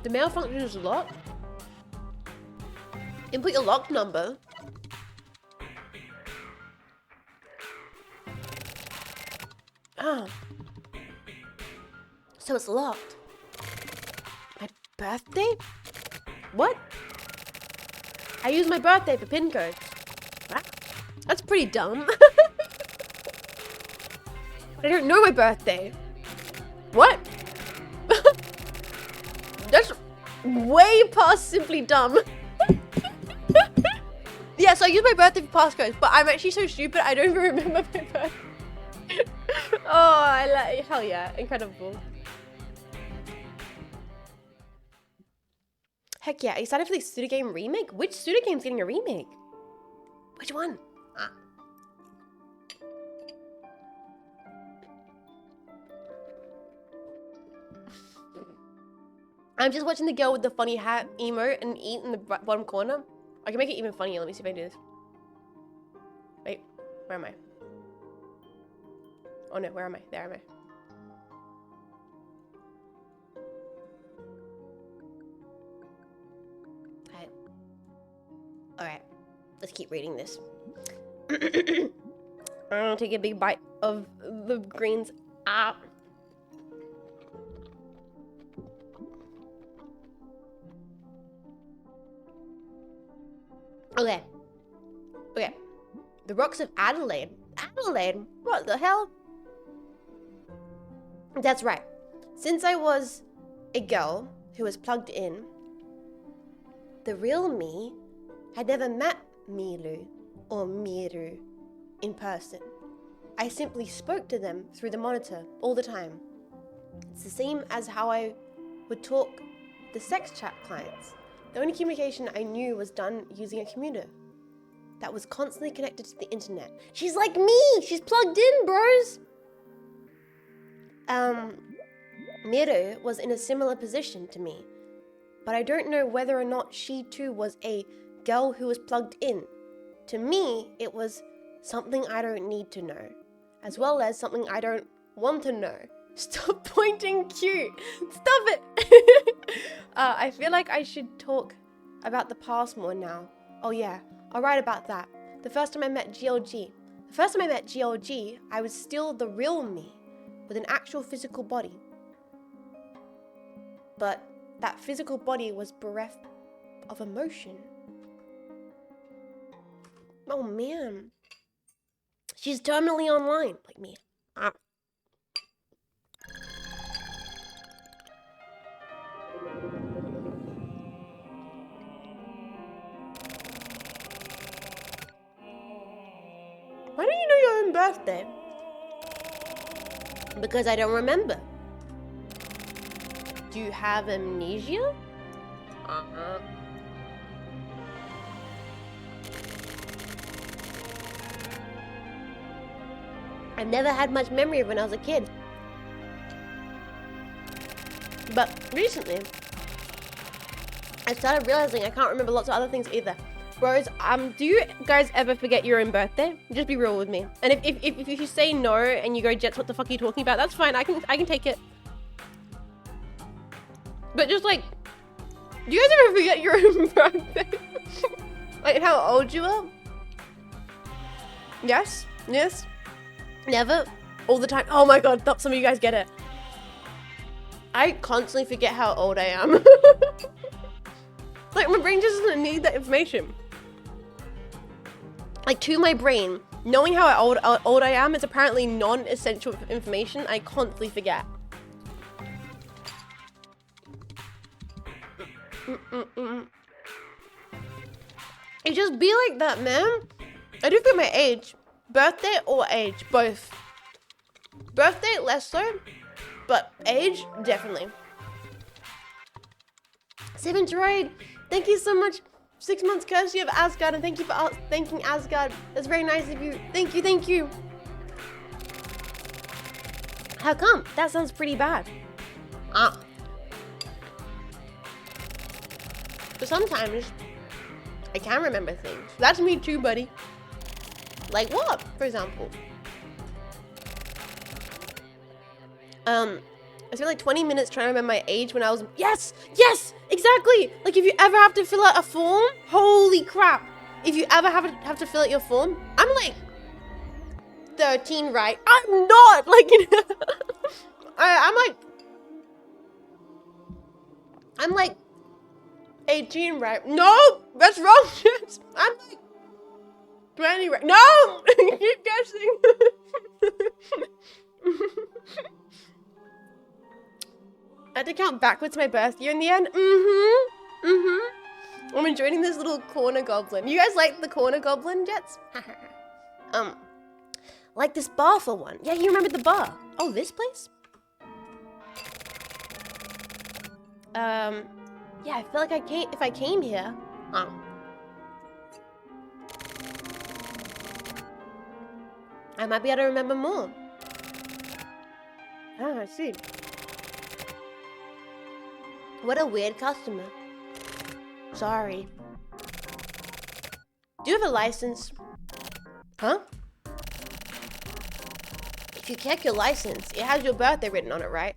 The mail function is locked. Input your lock number. Ah. So it's locked. My birthday? What? I use my birthday for pin code. What? That's pretty dumb. I don't know my birthday. What? That's way past simply dumb. Yeah, so I use my birthday for passcodes, but I'm actually so stupid I don't even remember my birthday. Oh, hell yeah, incredible. Heck yeah, excited for the Suda game remake? Which Suda game's getting a remake? Which one? I'm just watching the girl with the funny hat emote and eat in the bottom corner. I can make it even funnier. Let me see if I can do this. Wait, where am I? Oh no, where am I? There am I. Alright, let's keep reading this. I'm gonna take a big bite of the greens. Okay. Okay. The rocks of Adelaide. Adelaide? What the hell? That's right. Since I was a girl who was plugged in, the real me had never met Milu or Miru in person. I simply spoke to them through the monitor all the time. It's the same as how I would talk the sex chat clients. The only communication I knew was done using a computer that was constantly connected to the internet. She's like me! She's plugged in, bros! Miru was in a similar position to me, but I don't know whether or not she too was a girl who was plugged in. To me, it was something I don't need to know, as well as something I don't want to know. Stop pointing cute. Stop it. I feel like I should talk about the past more now. Oh yeah, I'll write about that. The first time I met GLG. I was still the real me, with an actual physical body. But that physical body was bereft of emotion. Oh man. She's terminally online, like me. Why don't you know your own birthday? Because I don't remember. Do you have amnesia? I never had much memory of when I was a kid. But recently, I started realizing I can't remember lots of other things either. Bros, do you guys ever forget your own birthday? Just be real with me. And if you say no and you go, Jets, what the fuck are you talking about? That's fine. I can take it. But just like, Do you guys ever forget your own birthday? Like how old you are? Yes? Yes? Never? All the time? Oh my god, some of you guys get it. I constantly forget how old I am. Like my brain just doesn't need that information. Like to my brain, knowing how old I am is apparently non-essential information. I constantly forget. It just be like that, man. I do forget my age. Birthday or age, both. Birthday, less so. But age, definitely. 7th Droid, thank you so much. 6 months courtesy of Asgard, and thank you for thanking Asgard. That's very nice of you. Thank you, thank you. How come? That sounds pretty bad. But sometimes I can remember things. That's me too, buddy. Like what, for example? I spent like 20 minutes trying to remember my age when I was, yes, exactly. Like if you ever have to fill out a form, holy crap. If you ever have to fill out your form, I'm like 13, right? I'm not, like, I'm like 18, right? No, that's wrong. I'm like 20, right? No, keep guessing. I had to count backwards to my birth year in the end. I'm enjoying this little corner goblin. You guys like the corner goblin, Jets? Like this bar for one. Yeah, you remember the bar. Oh, this place? Yeah, I feel like if I came here. I might be able to remember more. Ah, I see. What a weird customer. Sorry. Do you have a license? Huh? If you check your license, it has your birthday written on it, right?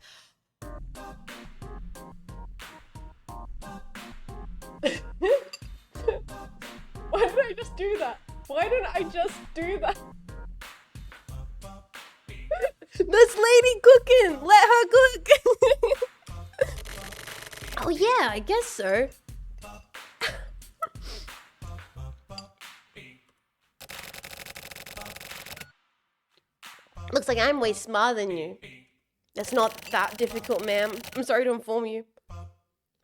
Why did I just do that? Why didn't I just do that? This lady cooking! Let her cook! Oh yeah, I guess so. Looks like I'm way smarter than you. That's not that difficult, ma'am. I'm sorry to inform you.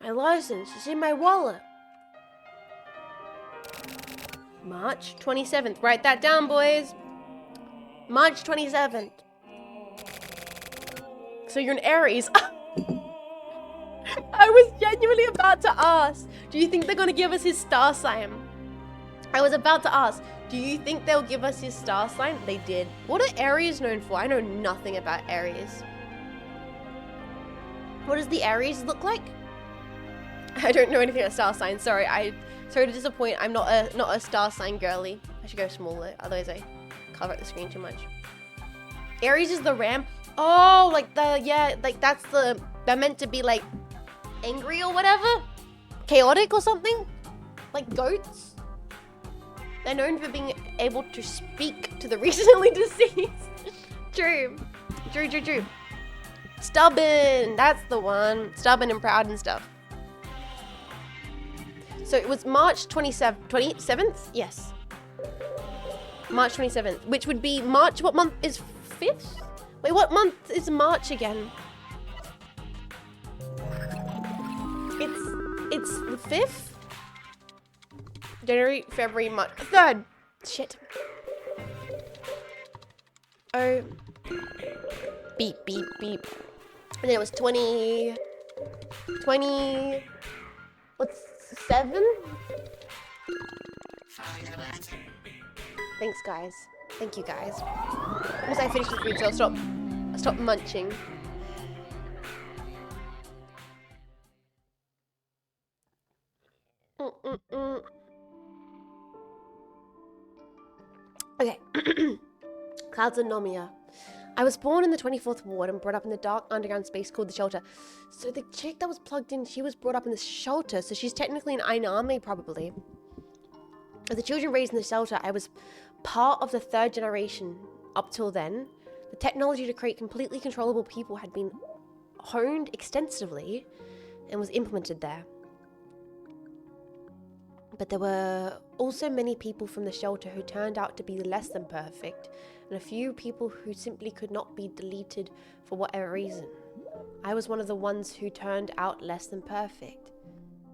My license is in my wallet. March 27th. Write that down, boys. March 27th. So you're an Aries. I was genuinely about to ask, do you think they're going to give us his star sign? I was about to ask, do you think they'll give us his star sign? They did. What are Aries known for? I know nothing about Aries. What does the Aries look like? I don't know anything about star signs. Sorry to disappoint. I'm not a star sign girly. I should go smaller, otherwise I cover up the screen too much. Aries is the ram. Oh, like they're meant to be like angry or whatever, chaotic or something, like goats. They're known for being able to speak to the recently deceased. True. Stubborn, that's the one. Stubborn and proud and stuff. So it was March 27th? Yes. March 27th, which would be March, what month is 5th? Wait, what month is March again? It's the 5th? January, February, March. 3rd. Shit. Oh. Beep. And then it was 20. What's 7? Thanks, guys. Thank you, guys. Once I finish the food, so I'll stop munching. Okay. Clouds and Nomia. I was born in the 24th ward and brought up in the dark underground space called the shelter. So the chick that was plugged in, she was brought up in the shelter, so she's technically an Ainame probably. As the children raised in the shelter, I was part of the third generation. Up till then, the technology to create completely controllable people had been honed extensively and was implemented there. But there were also many people from the shelter who turned out to be less than perfect, and a few people who simply could not be deleted for whatever reason. I was one of the ones who turned out less than perfect.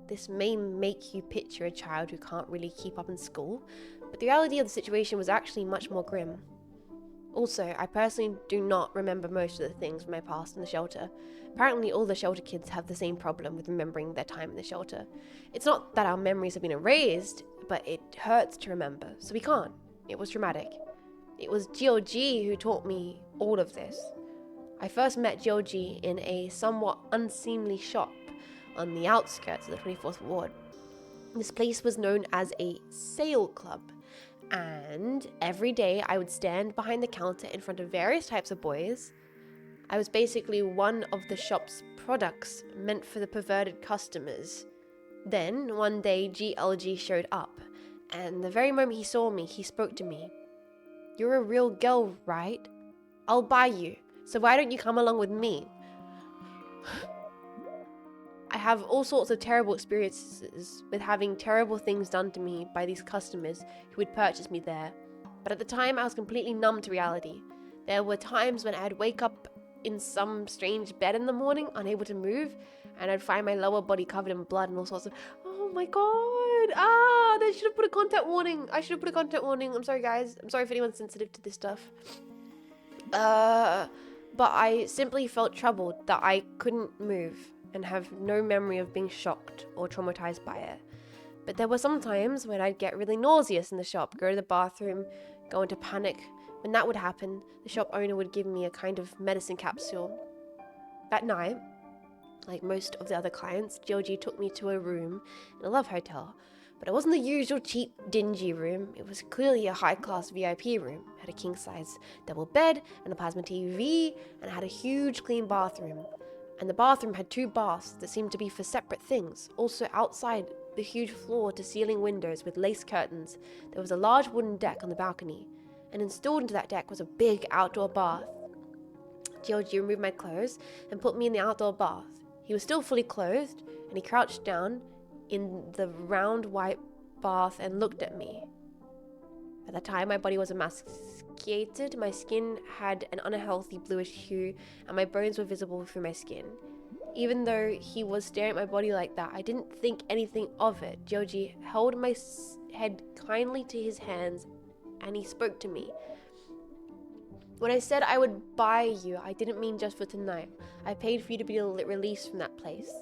This may make you picture a child who can't really keep up in school, but the reality of the situation was actually much more grim. Also, I personally do not remember most of the things from my past in the shelter. Apparently all the shelter kids have the same problem with remembering their time in the shelter. It's not that our memories have been erased, but it hurts to remember, so we can't. It was traumatic. It was GOG who taught me all of this. I first met GOG in a somewhat unseemly shop on the outskirts of the 24th ward. This place was known as a sale club, and every day I would stand behind the counter in front of various types of boys. I was basically one of the shop's products meant for the perverted customers. Then, one day, GLG showed up, and the very moment he saw me, he spoke to me. "You're a real girl, right? I'll buy you, so why don't you come along with me?" I have all sorts of terrible experiences with having terrible things done to me by these customers who would purchase me there. But at the time, I was completely numb to reality. There were times when I'd wake up in some strange bed in the morning, unable to move, and I'd find my lower body covered in blood and all sorts of... Oh my god! They should have put a content warning. I should have put a content warning. I'm sorry, guys. I'm sorry if anyone's sensitive to this stuff. But I simply felt troubled that I couldn't move and have no memory of being shocked or traumatized by it. But there were some times when I'd get really nauseous in the shop, go to the bathroom, go into panic. When that would happen, the shop owner would give me a kind of medicine capsule. That night, like most of the other clients, GLG took me to a room in a love hotel. But it wasn't the usual cheap, dingy room. It was clearly a high-class VIP room. It had a king-size double bed and a plasma TV, and it had a huge, clean bathroom. And the bathroom had 2 baths that seemed to be for separate things. Also outside the huge floor-to-ceiling windows with lace curtains, there was a large wooden deck on the balcony. And installed into that deck was a big outdoor bath. GLG removed my clothes and put me in the outdoor bath. He was still fully clothed, and he crouched down in the round white bath and looked at me. At the time, my body was emaciated, my skin had an unhealthy bluish hue, and my bones were visible through my skin. Even though he was staring at my body like that, I didn't think anything of it. GLG held my head kindly to his hands, and he spoke to me. When I said I would buy you, I didn't mean just for tonight. I paid for you to be released from that place.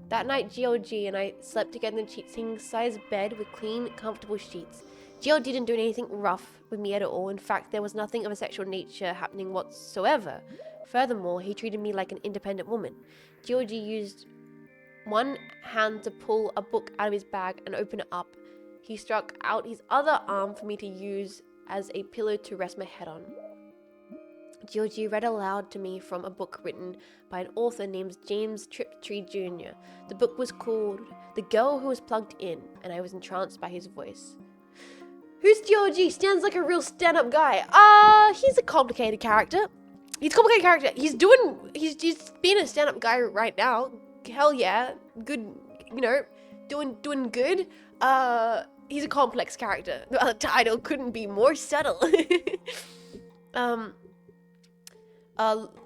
That night, GLG and I slept together in a king-size bed with clean, comfortable sheets. GLG didn't do anything rough with me at all. In fact, there was nothing of a sexual nature happening whatsoever. Furthermore, he treated me like an independent woman. GLG used one hand to pull a book out of his bag and open it up. He struck out his other arm for me to use as a pillow to rest my head on. GLG read aloud to me from a book written by an author named James Triptree Jr. The book was called The Girl Who Was Plugged In, and I was entranced by his voice. Who's GLG? Stands like a real stand-up guy. He's a complicated character. He's a complicated character. He's being a stand-up guy right now. Hell yeah. Good, doing good. He's a complex character. The title couldn't be more subtle.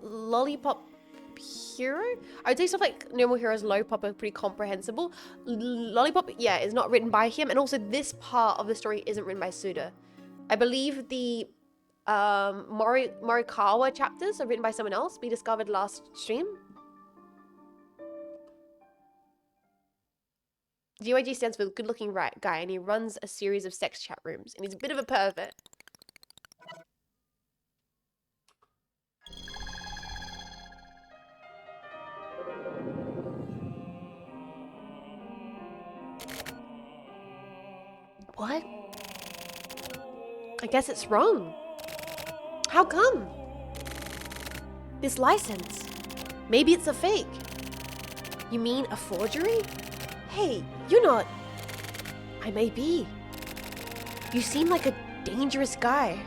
Lollipop Hero? I would say stuff like Normal Heroes and Lollipop are pretty comprehensible. Lollipop, yeah, is not written by him, and also this part of the story isn't written by Suda. I believe the Morikawa chapters are written by someone else, we discovered last stream. GYG stands for good looking right guy, and he runs a series of sex chat rooms, and he's a bit of a pervert. What? I guess it's wrong. How come? This license. Maybe it's a fake. You mean a forgery? Hey, you're not... I may be. You seem like a dangerous guy.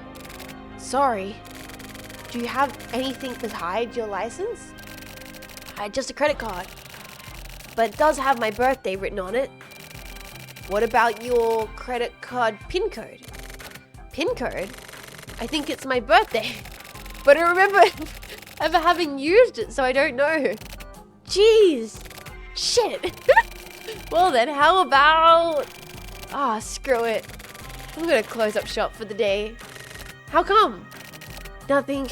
Sorry. Do you have anything to hide your license? Just a credit card. But it does have my birthday written on it. What about your credit card PIN code? PIN code? I think it's my birthday. But I remember ever having used it, so I don't know. Jeez. Shit. Well then, how about... screw it. I'm gonna close up shop for the day. How come? Nothing.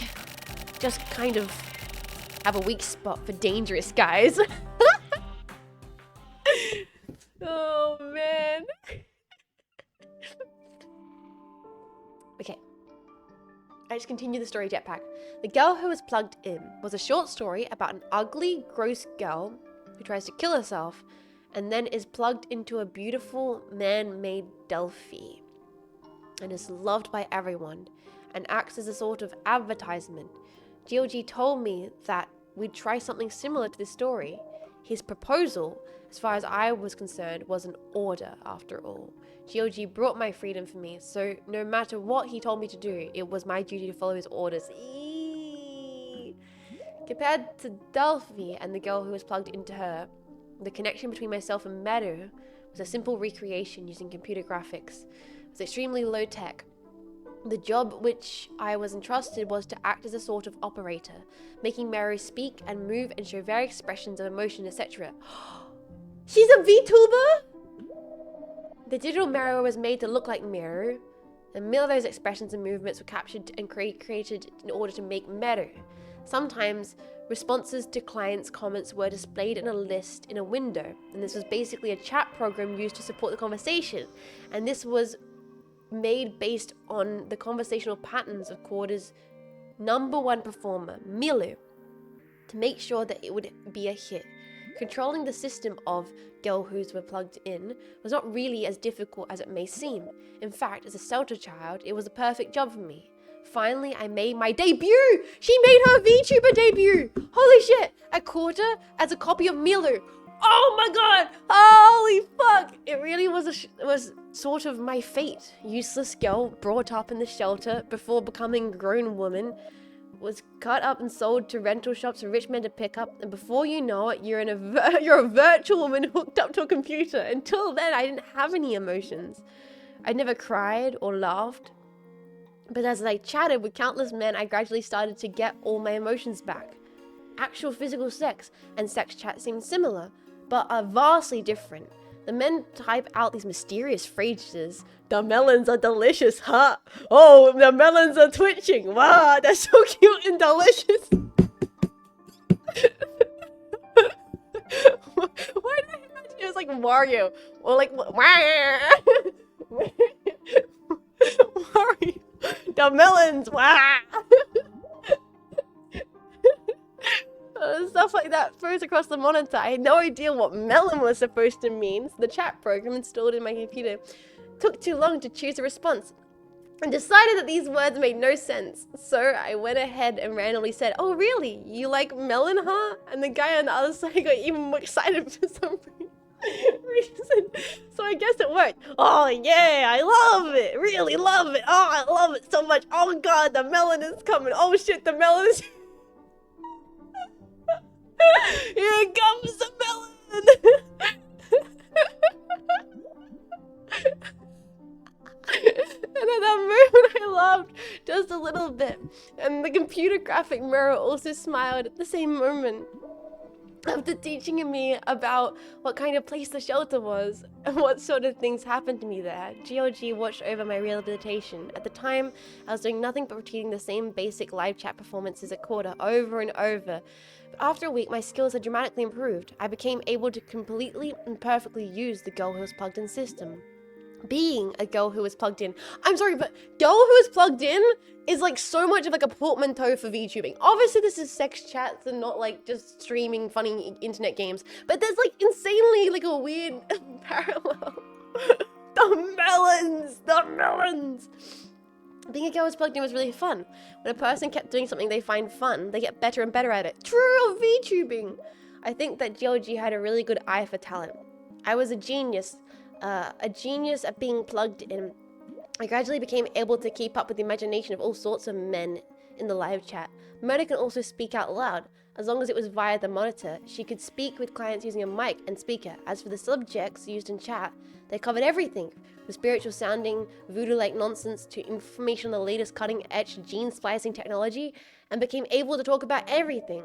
Just kind of have a weak spot for dangerous guys. Oh man. Okay. I just continue the story, Jetpack. The Girl Who Was Plugged In was a short story about an ugly, gross girl who tries to kill herself and then is plugged into a beautiful man-made Delphi and is loved by everyone and acts as a sort of advertisement. GOG told me that we'd try something similar to this story. His proposal, as far as I was concerned, was an order after all. GOG brought my freedom for me, so no matter what he told me to do, it was my duty to follow his orders. Eee. Compared to Delphi and the girl who was plugged into her, the connection between myself and Meru was a simple recreation using computer graphics. It was extremely low tech. The job which I was entrusted was to act as a sort of operator, making Meru speak and move and show various expressions of emotion, etc. She's a VTuber? The digital Meru was made to look like Meru, and many of those expressions and movements were captured and created in order to make Meru. Sometimes, responses to clients' comments were displayed in a list in a window, and this was basically a chat program used to support the conversation, and this was made based on the conversational patterns of Quarter's #1 performer, Milu, to make sure that it would be a hit. Controlling the system of Girl Who's Were Plugged In was not really as difficult as it may seem. In fact, as a Celta child, it was a perfect job for me. Finally, I made my debut! She made her VTuber debut! Holy shit! At Quarter, as a copy of Milu. Oh my god! Holy fuck! It really was sort of my fate. Useless girl brought up in the shelter before becoming a grown woman, was cut up and sold to rental shops for rich men to pick up, and before you know it, you're a virtual woman hooked up to a computer. Until then, I didn't have any emotions. I never cried or laughed. But as I chatted with countless men, I gradually started to get all my emotions back. Actual physical sex and sex chat seemed similar, but are vastly different. The men type out these mysterious phrases. The melons are delicious, huh? Oh, the melons are twitching. Wow, they're so cute and delicious. Why did I imagine it was like Mario? Or like, Mario. The melons, wow. Stuff like that froze across the monitor. I had no idea what melon was supposed to mean, so the chat program installed in my computer took too long to choose a response and decided that these words made no sense. So I went ahead and randomly said, "Oh really? You like melon, huh?" And the guy on the other side got even more excited for some reason. So I guess it worked. Oh yeah, I love it. Really love it. Oh, I love it so much. Oh god, the melon is coming. Oh shit, the melon is... Here comes the melon! And at that moment I laughed just a little bit, and the computer graphic mirror also smiled at the same moment. After teaching me about what kind of place the shelter was and what sort of things happened to me there, GOG watched over my rehabilitation. At the time, I was doing nothing but repeating the same basic live chat performances at Quarter over and over. But after a week, my skills had dramatically improved. I became able to completely and perfectly use the Girl Who Was Plugged In system. Being a girl who was plugged in. I'm sorry, but girl who is plugged in is like so much of like a portmanteau for VTubing. Obviously, this is sex chats and not like just streaming funny internet games. But there's like insanely like a weird parallel. The melons! The melons! Being a girl who's plugged in was really fun. When a person kept doing something they find fun, they get better and better at it. True of VTubing! I think that GLG had a really good eye for talent. I was a genius at being plugged in. I gradually became able to keep up with the imagination of all sorts of men in the live chat. Murder can also speak out loud. As long as it was via the monitor, she could speak with clients using a mic and speaker. As for the subjects used in chat, they covered everything, from spiritual sounding, voodoo-like nonsense to information on the latest cutting-edge gene splicing technology, and became able to talk about everything.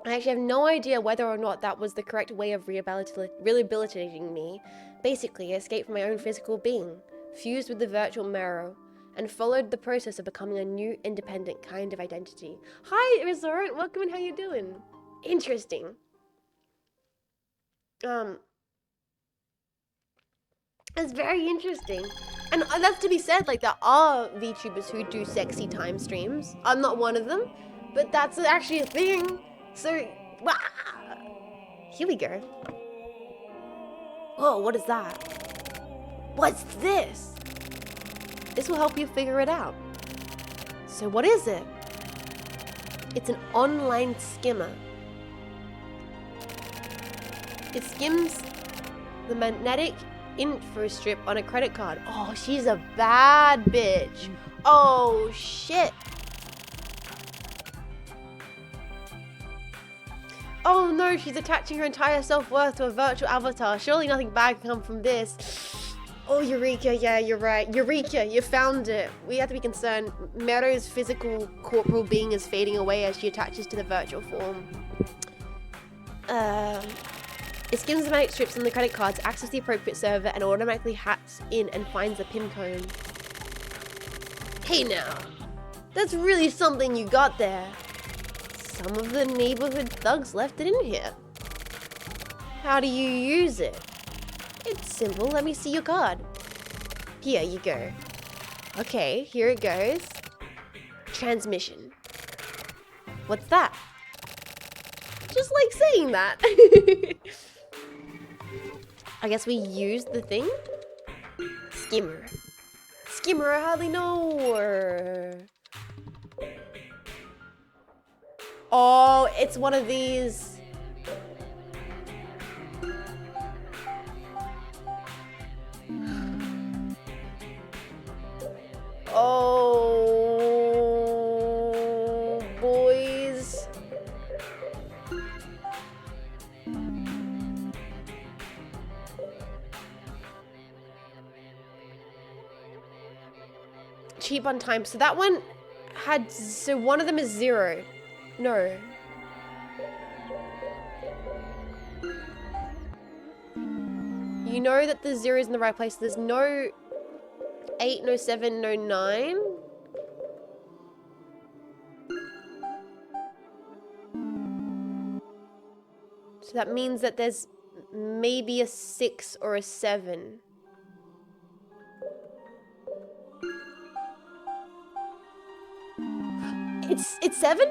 I actually have no idea whether or not that was the correct way of rehabilitating me. Basically, I escaped from my own physical being, fused with the virtual marrow, and followed the process of becoming a new, independent kind of identity. Hi, Resort. Welcome and how you doing? Interesting. It's very interesting. And that's to be said, like, there are VTubers who do sexy time streams. I'm not one of them, but that's actually a thing. So, wah! Here we go. Whoa, what is that? What's this? This will help you figure it out. So what is it? It's an online skimmer. It skims the magnetic info strip on a credit card. Oh, she's a bad bitch. Oh, shit. Oh no, she's attaching her entire self-worth to a virtual avatar. Surely nothing bad can come from this. Oh, Eureka, yeah, you're right. Eureka, you found it. We have to be concerned. Mero's physical corporal being is fading away as she attaches to the virtual form. It skims the magnetic strips on the credit cards, accesses the appropriate server, and automatically hacks in and finds the pin code. Hey now, that's really something you got there. Some of the neighborhood thugs left it in here. How do you use it? It's simple. Let me see your card. Here you go. Okay, here it goes. Transmission. What's that? Just like saying that. I guess we use the thing. Skimmer. Skimmer, I hardly know her. Oh, it's one of these. Oh, boys. Cheap on time. So that one had, so one of them is 0. No. You know that the 0 is in the right place. There's no 8, no 7, no 9. So that means that there's maybe a 6 or a 7. It's 7?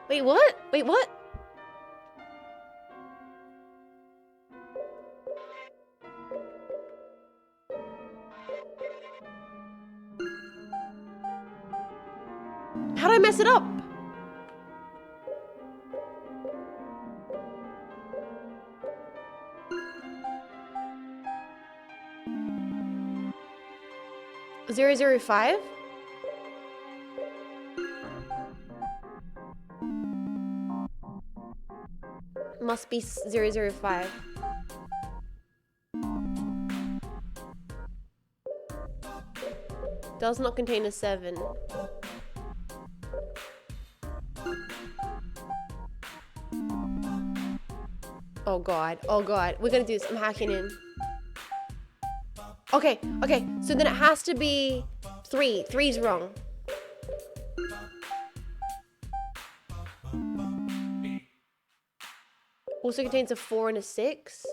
Wait, what? Wait, what? How'd I mess it up? Zero, 005? Must be 005. Does not contain a 7. Oh god, oh god. We're gonna do this. I'm hacking in. Okay, okay. So then it has to be 3. 3's wrong. Also contains a 4 and a 6.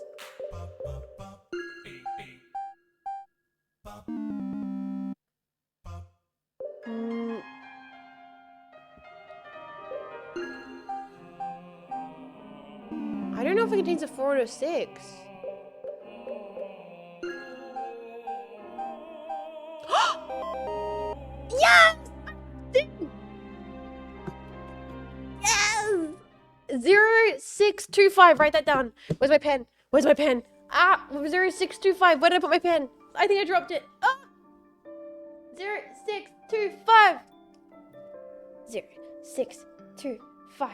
I don't know if it contains a 4 or a 6. 0625. Write that down. Where's my pen? Where's my pen? 0625. Where did I put my pen? I think I dropped it. 0625. 0625.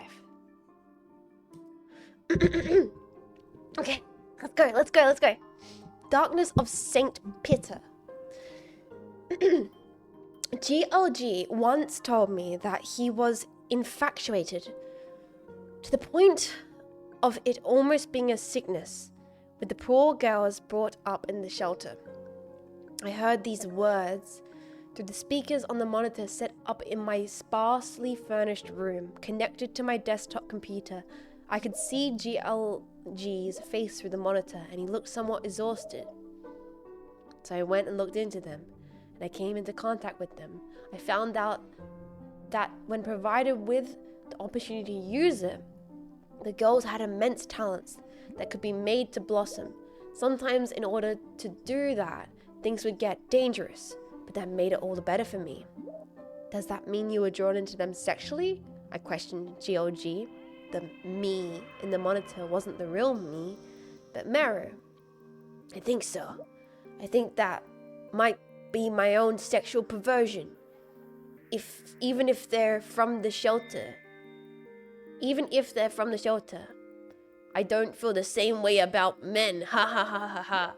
Okay, let's go. Darkness of Saint Peter. GLG once told me that he was infatuated to the point of it almost being a sickness with the poor girls brought up in the shelter. I heard these words through the speakers on the monitor set up in my sparsely furnished room, connected to my desktop computer. I could see GLG's face through the monitor, and he looked somewhat exhausted. So I went and looked into them, and I came into contact with them. I found out that when provided with the opportunity to use it, the girls had immense talents that could be made to blossom. Sometimes in order to do that, things would get dangerous, but that made it all the better for me. Does that mean you were drawn into them sexually? I questioned GLG. The me in the monitor wasn't the real me, but Meru. I think so. I think that might be my own sexual perversion. Even if they're from the shelter, I don't feel the same way about men. Ha ha ha ha ha.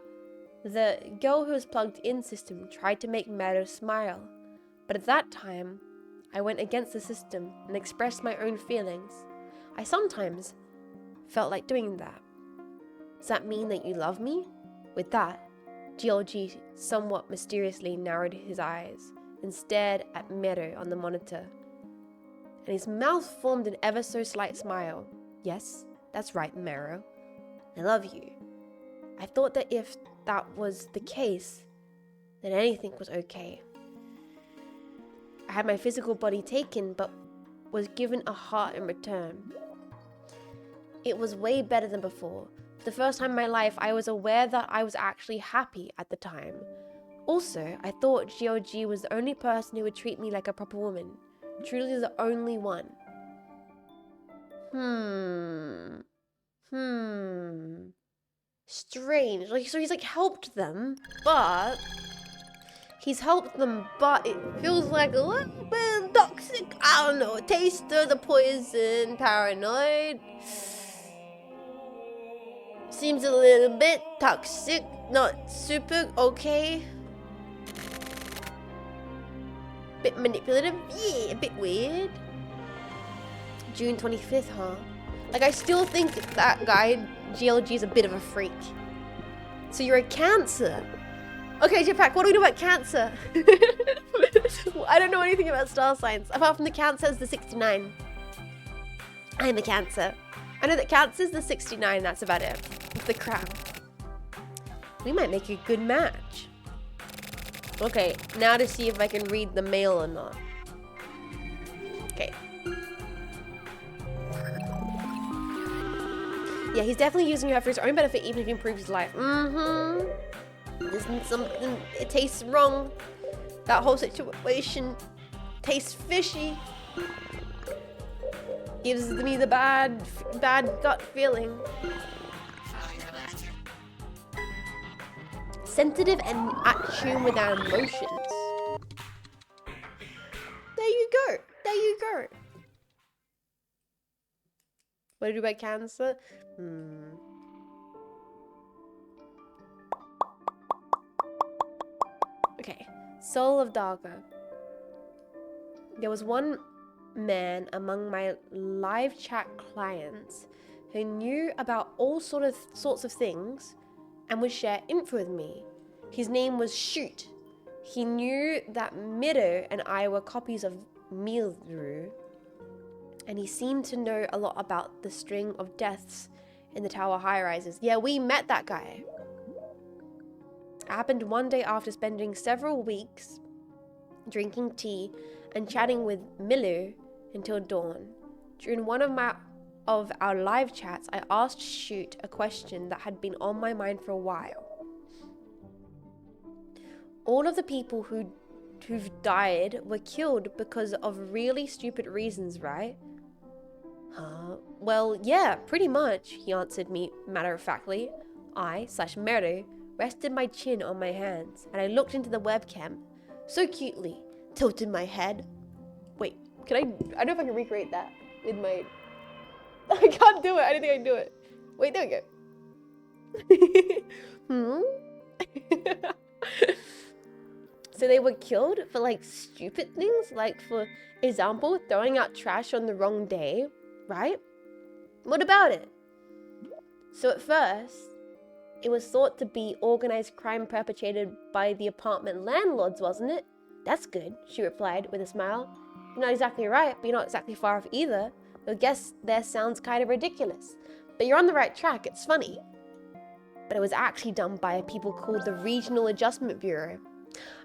The girl who was plugged in system tried to make Meru smile, but at that time, I went against the system and expressed my own feelings. I sometimes felt like doing that. Does that mean that you love me? With that, GLG somewhat mysteriously narrowed his eyes and stared at Meru on the monitor. And his mouth formed an ever so slight smile. Yes, that's right, Meru. I love you. I thought that if that was the case, then anything was okay. I had my physical body taken, but was given a heart in return. It was way better than before. For the first time in my life, I was aware that I was actually happy at the time. Also, I thought GOG was the only person who would treat me like a proper woman. Truly the only one. Strange. So he's helped them, but it feels like a little bit toxic. I don't know. Taste of the poison, paranoid. Seems a little bit toxic, not super okay. Bit manipulative, yeah, a bit weird. June 25th, huh? I still think that guy, GLG, is a bit of a freak. So you're a Cancer. Okay, Jetpack, what do we do about Cancer? I don't know anything about star signs, apart from the Cancer is the 69. I'm a Cancer. I know that Cancer is the 69, that's about it. It's the crown. We might make a good match. Okay, now to see if I can read the mail or not. Okay. Yeah, he's definitely using her for his own benefit, even if he improves his life. Isn't something, it tastes wrong. That whole situation tastes fishy. Gives me the bad gut feeling. Sensitive and at tune with our emotions. There you go. What do you do about Cancer? Okay. Soul of Darga. There was one man among my live chat clients who knew about all sorts of things and would share info with me. His name was Shoot. He knew that Mido and I were copies of Milru, and he seemed to know a lot about the string of deaths in the tower high-rises. Yeah, we met that guy. It happened one day after spending several weeks drinking tea and chatting with Milu until dawn. During one of our live chats, I asked Shoot a question that had been on my mind for a while. All of the people who've died were killed because of really stupid reasons, right? Well, yeah, pretty much, he answered me matter-of-factly. I/Meru rested my chin on my hands, and I looked into the webcam. So cutely, tilted my head. Wait, I don't know if I can recreate that with my... I can't do it, I don't think I can do it. Wait, there we go. So they were killed for like stupid things, like for example, throwing out trash on the wrong day, right? What about it? So at first, it was thought to be organized crime perpetrated by the apartment landlords, wasn't it? That's good, she replied with a smile. You're not exactly right, but you're not exactly far off either. I guess that sounds kind of ridiculous. But you're on the right track, it's funny. But it was actually done by people called the Regional Adjustment Bureau.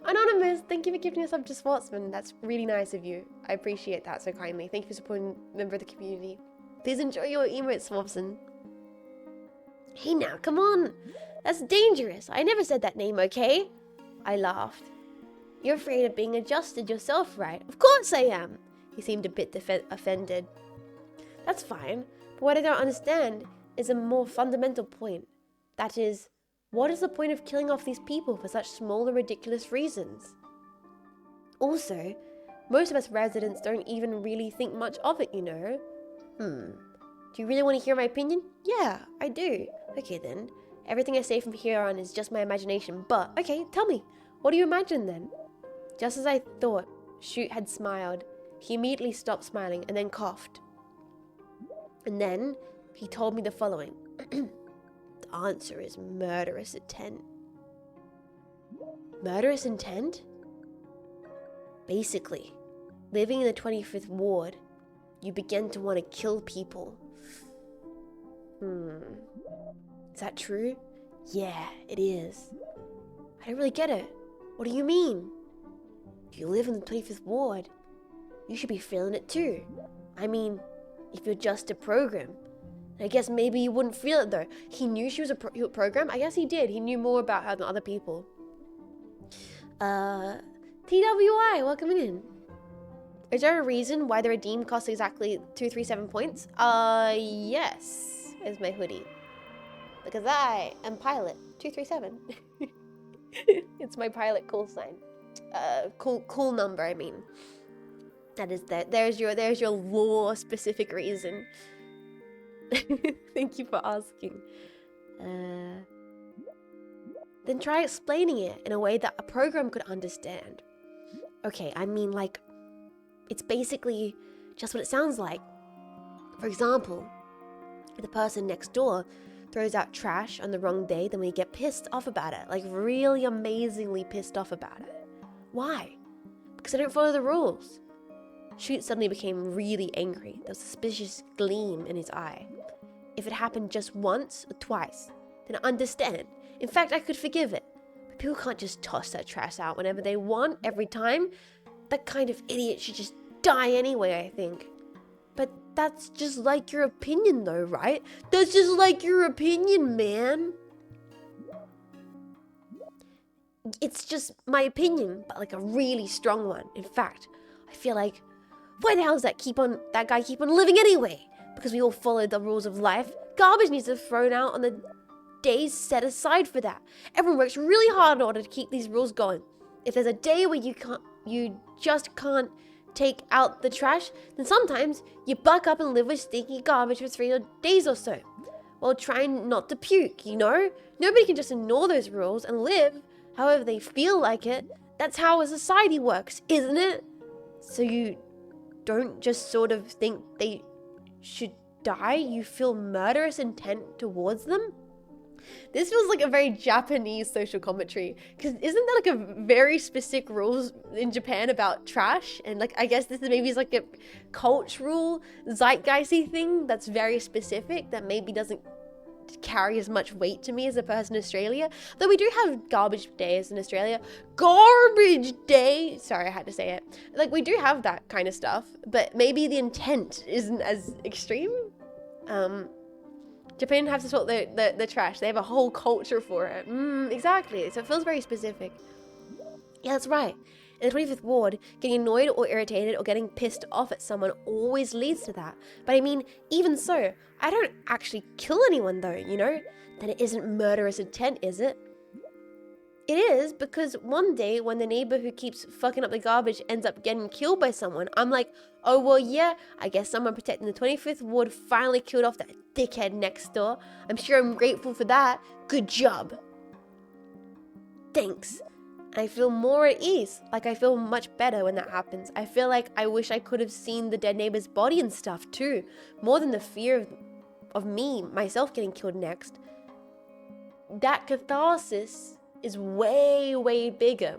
Anonymous, thank you for giving us up to Sportsman. That's really nice of you. I appreciate that so kindly. Thank you for supporting a member of the community. Please enjoy your emotes, Swabson. Hey now, come on. That's dangerous. I never said that name, okay? I laughed. You're afraid of being adjusted yourself, right? Of course I am. He seemed a bit offended. That's fine, but what I don't understand is a more fundamental point. That is, what is the point of killing off these people for such small and ridiculous reasons? Also, most of us residents don't even really think much of it, you know? Do you really want to hear my opinion? Yeah, I do. Okay then. Everything I say from here on is just my imagination, but okay, tell me, what do you imagine then? Just as I thought, Shoot had smiled. He immediately stopped smiling and then coughed. And then he told me the following. The answer is murderous intent. Murderous intent? Basically, living in the 25th ward, you begin to want to kill people. Is that true? Yeah, it is. I don't really get it. What do you mean? If you live in the 25th ward, you should be feeling it too. I mean, if you're just a program. I guess maybe you wouldn't feel it though. He knew she was a program? I guess he did. He knew more about her than other people. TWI, welcome in. Is there a reason why the redeem costs exactly 237 points? Yes, is my hoodie. Because I am pilot 237. It's my pilot call sign. Cool number, I mean. That is that. There's your lore specific reason. Thank you for asking. Then try explaining it in a way that a program could understand. Okay, I mean like, it's basically just what it sounds like. For example, if the person next door throws out trash on the wrong day, then we get pissed off about it. Like really amazingly pissed off about it. Why? Because I don't follow the rules. Shoot suddenly became really angry. There was a suspicious gleam in his eye. If it happened just once or twice, then I understand. In fact, I could forgive it. But people can't just toss that trash out whenever they want, every time. That kind of idiot should just die anyway, I think. But that's just like your opinion though, right? That's just like your opinion, man. It's just my opinion, but like a really strong one. In fact, I feel like, why the hell does that guy keep on living anyway? Because we all follow the rules of life. Garbage needs to be thrown out on the days set aside for that. Everyone works really hard in order to keep these rules going. If there's a day where you just can't take out the trash, then sometimes you buck up and live with stinky garbage for 3 days or so. While trying not to puke, you know? Nobody can just ignore those rules and live however they feel like it. That's how a society works, isn't it? So you don't just sort of think they should die, you feel murderous intent towards them? This feels like a very Japanese social commentary, because isn't there like a very specific rules in Japan about trash? And like I guess this is maybe like a cultural zeitgeisty thing that's very specific that maybe doesn't carry as much weight to me as a person in Australia. Though we do have garbage days in Australia. Garbage day! Sorry, I had to say it. Like we do have that kind of stuff, but maybe the intent isn't as extreme. Japan has to sort the trash. They have a whole culture for it. Exactly. So it feels very specific. Yeah, that's right. In the 25th ward, getting annoyed or irritated or getting pissed off at someone always leads to that. But I mean, even so, I don't actually kill anyone though, you know? Then it isn't murderous intent, is it? It is, because one day when the neighbor who keeps fucking up the garbage ends up getting killed by someone, I'm like, oh well yeah, I guess someone protecting the 25th ward finally killed off that dickhead next door. I'm sure I'm grateful for that. Good job. Thanks. I feel more at ease, like I feel much better when that happens. I feel like I wish I could have seen the dead neighbor's body and stuff too, more than the fear of me, myself getting killed next. That catharsis is way, way bigger.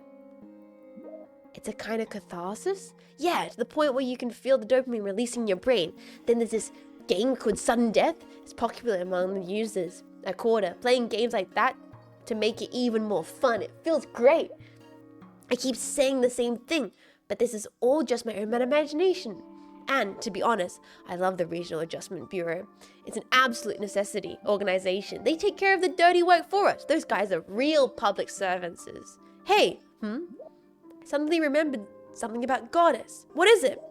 It's a kind of catharsis? Yeah, to the point where you can feel the dopamine releasing in your brain. Then there's this game called Sudden Death. It's popular among the users. A quarter. Playing games like that to make it even more fun. It feels great. I keep saying the same thing, but this is all just my own imagination. And, to be honest, I love the Regional Adjustment Bureau. It's an absolute necessity organization. They take care of the dirty work for us. Those guys are real public servants. Hey, suddenly remembered something about Goddess. What is it?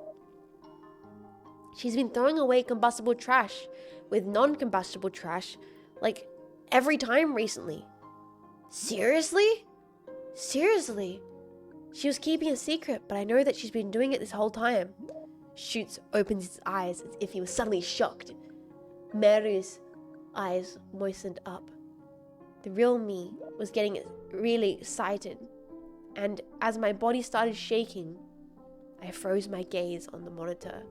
She's been throwing away combustible trash with non-combustible trash, like, every time recently. Seriously? Seriously? She was keeping a secret, but I know that she's been doing it this whole time. Shoots opens his eyes as if he was suddenly shocked. Mary's eyes moistened up. The real me was getting really excited, and as my body started shaking, I froze my gaze on the monitor.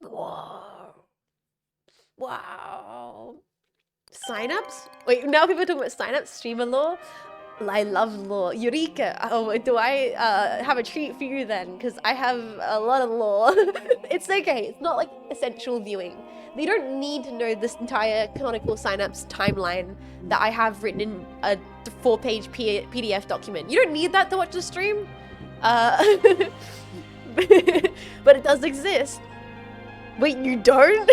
Whoa. Wow. Synapse? Wait, now people are talking about Synapse, streamer lore? I love lore. Eureka! Oh, do I have a treat for you then? Because I have a lot of lore. It's okay. It's not like essential viewing. You don't need to know this entire canonical Synapse timeline that I have written in a 4-page PDF document. You don't need that to watch the stream. But it does exist. Wait, you don't?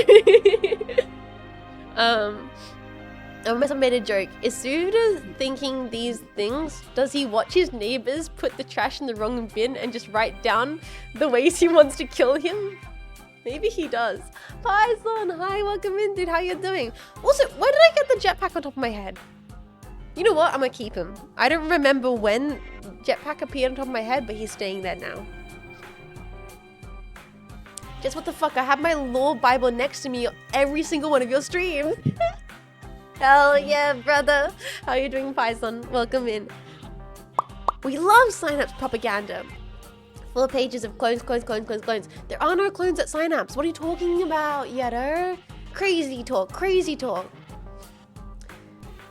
I must have made a joke. Is Suda thinking these things? Does he watch his neighbors put the trash in the wrong bin and just write down the ways he wants to kill him? Maybe he does. Hi, son. Hi, welcome in, dude. How you doing? Also, where did I get the jetpack on top of my head? You know what? I'm gonna keep him. I don't remember when jetpack appeared on top of my head, but he's staying there now. Just what the fuck? I have my lore Bible next to me every single one of your streams. Hell yeah, brother. How you doing, Python? Welcome in. We love Synapse propaganda. 4 pages of clones. There are no clones at Synapse. What are you talking about, Yetter? Crazy talk.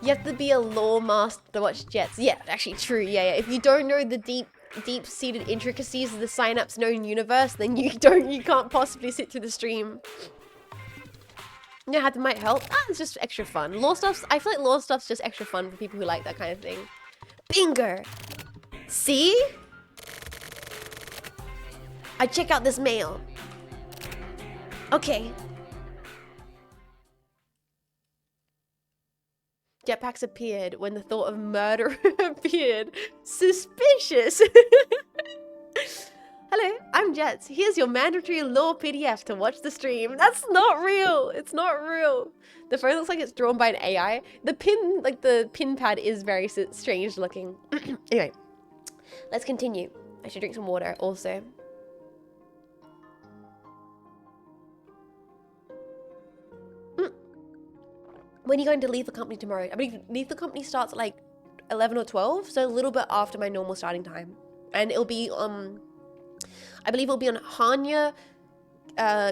You have to be a lore master to watch Jets. Yeah, actually true. Yeah. If you don't know the deep-seated intricacies of the Synapse known universe, then you can't possibly sit through the stream. You know how that might help? It's just extra fun. I feel like lore stuff's just extra fun for people who like that kind of thing. Bingo! See? I check out this mail. Okay. Jetpacks appeared when the thought of murder appeared. Suspicious! Hello, I'm Jets. Here's your mandatory lore PDF to watch the stream. That's not real. It's not real. The phone looks like it's drawn by an AI. The pin pad is very strange looking. Anyway, let's continue. I should drink some water also. When are you going to leave the company tomorrow? I believe leave the company starts at like 11 or 12, so a little bit after my normal starting time. And it'll be I believe it'll be on Hanya,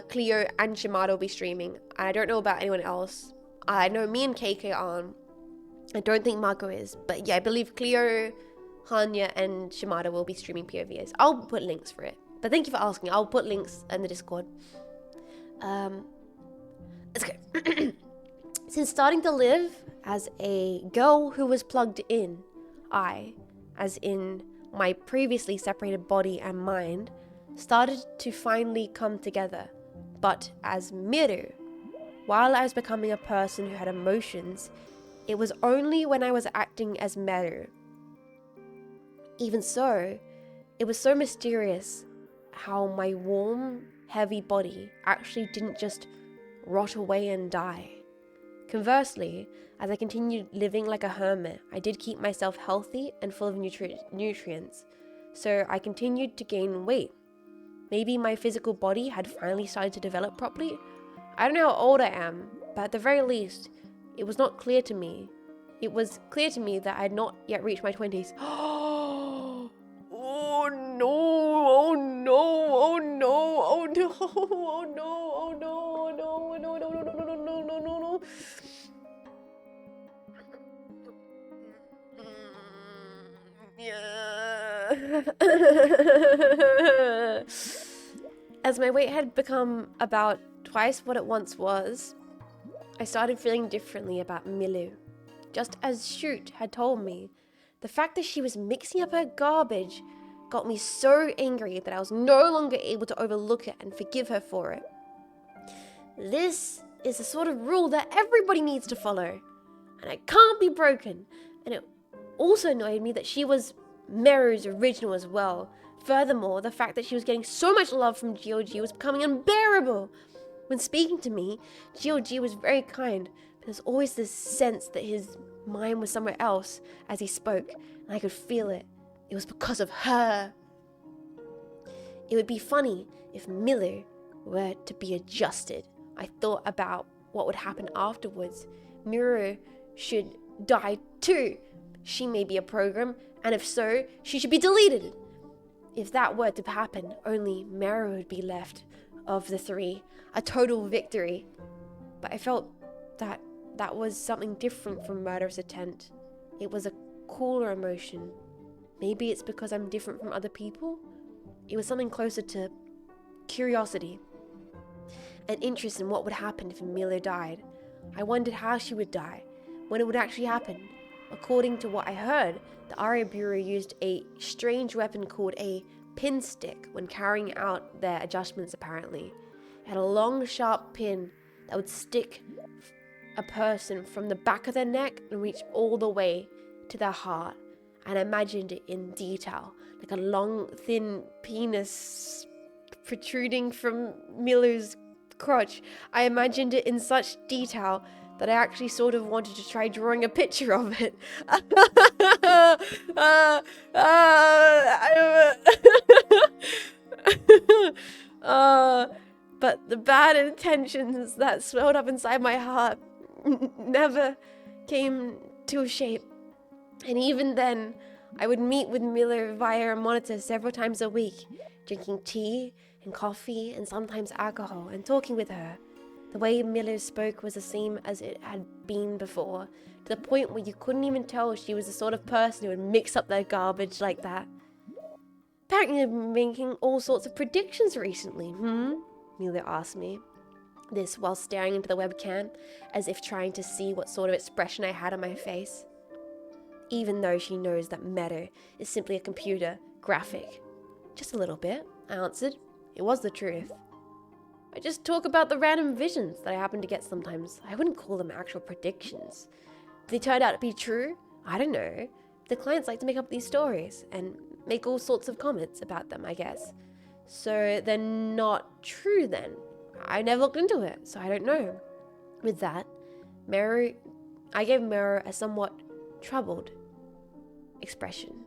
Cleo, and Shimada will be streaming. I don't know about anyone else. I know me and KK aren't. I don't think Marco is. But yeah, I believe Cleo, Hanya, and Shimada will be streaming POVs. I'll put links for it. But thank you for asking. I'll put links in the Discord. Let's go. Since starting to live as a girl who was plugged in, I, as in my previously separated body and mind, started to finally come together. But as Miru, while I was becoming a person who had emotions, it was only when I was acting as Miru Even so, it was so mysterious how my warm, heavy body actually didn't just rot away and die. Conversely, as I continued living like a hermit, I did keep myself healthy and full of nutrients, so I continued to gain weight. Maybe my physical body had finally started to develop properly. I don't know how old I am, but at the very least, it was not clear to me. It was clear to me that I had not yet reached my 20s. Oh no, oh no, oh no, oh no, oh no, oh no, oh no, no, no, no, no, no, no, no, no, no. Yeah. As my weight had become about twice what it once was, I started feeling differently about Milu. Just as Shoot had told me, the fact that she was mixing up her garbage got me so angry that I was no longer able to overlook it and forgive her for it. This is the sort of rule that everybody needs to follow, and it can't be broken. And it also annoyed me that she was Meru's original as well. Furthermore, the fact that she was getting so much love from GOG was becoming unbearable. When speaking to me, GOG was very kind, but there's always this sense that his mind was somewhere else as he spoke, and I could feel it. It was because of her. It would be funny if Milu were to be adjusted. I thought about what would happen afterwards. Miru should die too. She may be a program, and if so, she should be deleted. If that were to happen, only Meru would be left of the three, a total victory. But I felt that that was something different from murderous intent. It was a cooler emotion. Maybe it's because I'm different from other people? It was something closer to curiosity. An interest in what would happen if Milo died. I wondered how she would die, when it would actually happen. According to what I heard, the Aria Bureau used a strange weapon called a pin stick when carrying out their adjustments apparently. It had a long, sharp pin that would stick a person from the back of their neck and reach all the way to their heart. And I imagined it in detail, like a long, thin penis protruding from Milu's crotch. I imagined it in such detail that I actually sort of wanted to try drawing a picture of it. But the bad intentions that swelled up inside my heart never came to shape. And even then, I would meet with Miller via a monitor several times a week, drinking tea and coffee and sometimes alcohol and talking with her. The way Miller spoke was the same as it had been before, to the point where you couldn't even tell she was the sort of person who would mix up their garbage like that. Apparently you've been making all sorts of predictions recently, Miller asked me. This while staring into the webcam, as if trying to see what sort of expression I had on my face. Even though she knows that matter is simply a computer graphic. Just a little bit, I answered. It was the truth. I just talk about the random visions that I happen to get sometimes. I wouldn't call them actual predictions. If they turned out to be true, I don't know. The clients like to make up these stories and make all sorts of comments about them, I guess. So they're not true then. I never looked into it, so I don't know. With that, I gave Meru a somewhat troubled expression.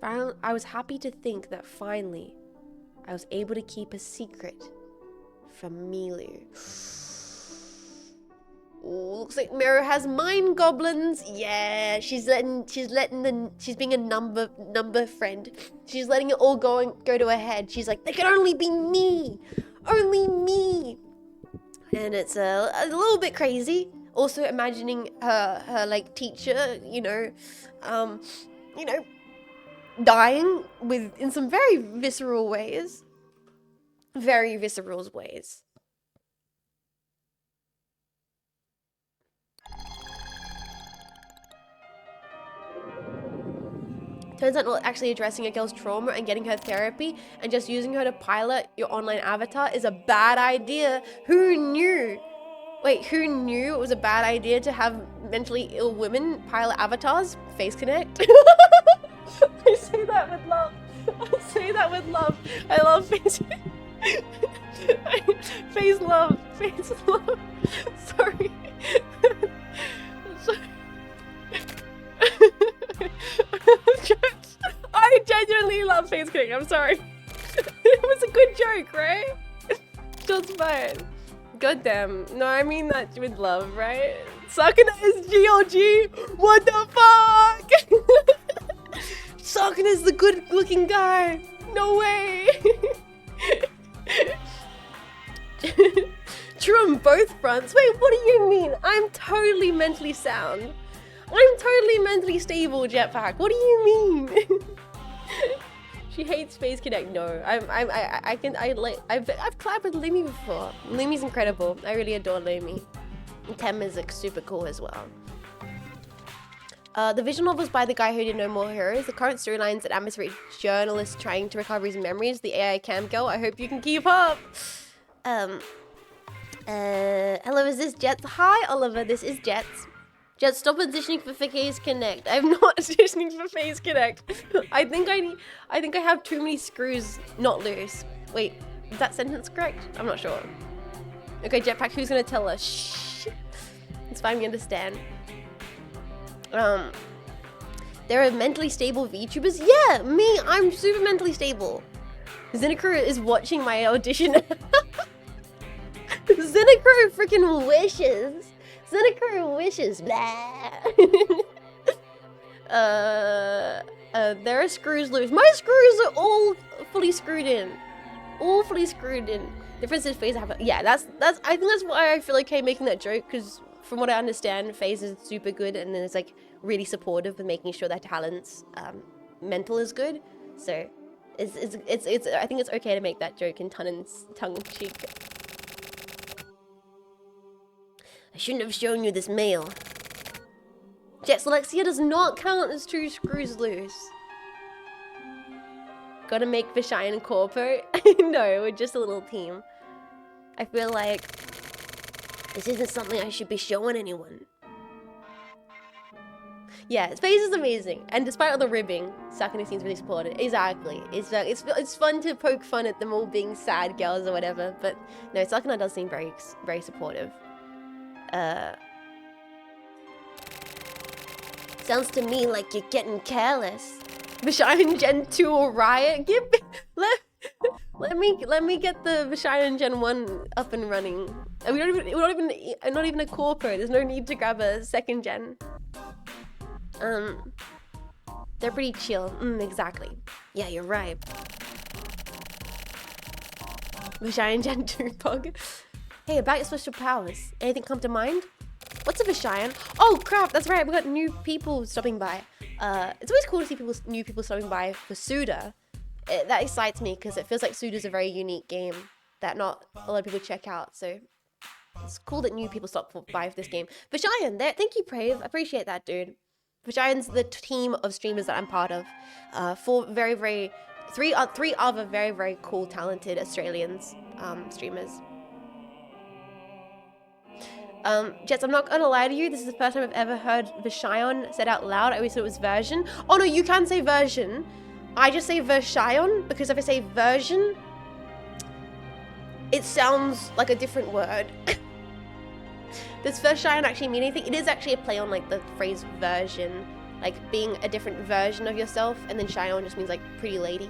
I was happy to think that finally I was able to keep a secret from Milu. Ooh, looks like Meru has mind goblins. Yeah, she's being a number friend. She's letting it all go to her head. She's like, there can only be me, only me. And it's a little bit crazy. Also imagining her like teacher, dying in some very visceral ways. Very visceral ways. Turns out not actually addressing a girl's trauma and getting her therapy and just using her to pilot your online avatar is a bad idea. Who knew? Wait, who knew it was a bad idea to have mentally ill women pilot avatars? Face Connect? I say that with love. I say that with love. I love face. Face love. Face love. Sorry. Sorry. I genuinely love face cake. I'm sorry. It was a good joke, right? Just fine. Goddamn. No, I mean that with love, right? Sakuna is GOG. What the fuck? Sakuna is the good-looking guy. No way. True on both fronts. Wait, what do you mean? I'm totally mentally sound. I'm totally mentally stable, Jetpack. What do you mean? She hates Space Connect. No, I've collabed with Lumi before. Lumi's incredible. I really adore Lumi. And Tem is like super cool as well. The visual novels by the guy who did No More Heroes. The current storylines and atmospheric journalist trying to recover his memories. The AI cam girl. I hope you can keep up. Hello, is this Jets? Hi, Oliver. This is Jets. Jets, stop auditioning for Face Connect. I'm not auditioning for Face Connect. I think I have too many screws not loose. Wait, is that sentence correct? I'm not sure. Okay, Jetpack, who's gonna tell us? Shh. It's fine, we understand. There are mentally stable VTubers? Yeah, me, I'm super mentally stable. Zenokuro is watching my audition. Zenokuro freaking wishes. Zenokuro wishes. Blah. There are screws loose. My screws are all fully screwed in. All fully screwed in. Difference is FaZe have. Yeah, that's. I think that's why I feel like I'm making that joke, because from what I understand, FaZe is super good, and then it's like really supportive with making sure that talent's mental is good. So, it's. I think it's okay to make that joke in tongue in cheek. I shouldn't have shown you this mail. Jets Alexia does not count as 2 screws loose. Gotta make Vishayan and Corpo. No, we're just a little team. I feel like this isn't something I should be showing anyone. Yeah, Space is amazing, and despite all the ribbing, Sakuna seems really supportive. Exactly. It's fun to poke fun at them all being sad girls or whatever, but no, Sakuna does seem very supportive. Sounds to me like you're getting careless. Vishayan Gen 2 or Riot? Let me get the Vishayan Gen 1 up and running. We're not even a corpo. There's no need to grab a 2nd gen. They're pretty chill. Exactly. Yeah, you're right. Vishayan Gen 2 bug. Hey, about your special powers. Anything come to mind? What's a Vishayan? Oh crap, that's right, we got new people stopping by. It's always cool to see new people stopping by for Suda. That excites me because it feels like Suda's a very unique game that not a lot of people check out. So it's cool that new people stop by for this game. Vishayan, thank you, Brave. I appreciate that, dude. Vishayan's the team of streamers that I'm part of. Three other very cool, talented Australians streamers. Jets, I'm not gonna lie to you, this is the first time I've ever heard Vishayan said out loud. I always thought it was version. Oh no, you can say version. I just say Vishayan because if I say version, it sounds like a different word. Does Vishayan actually mean anything? It is actually a play on like the phrase version, like being a different version of yourself, and then Shayan just means like pretty lady.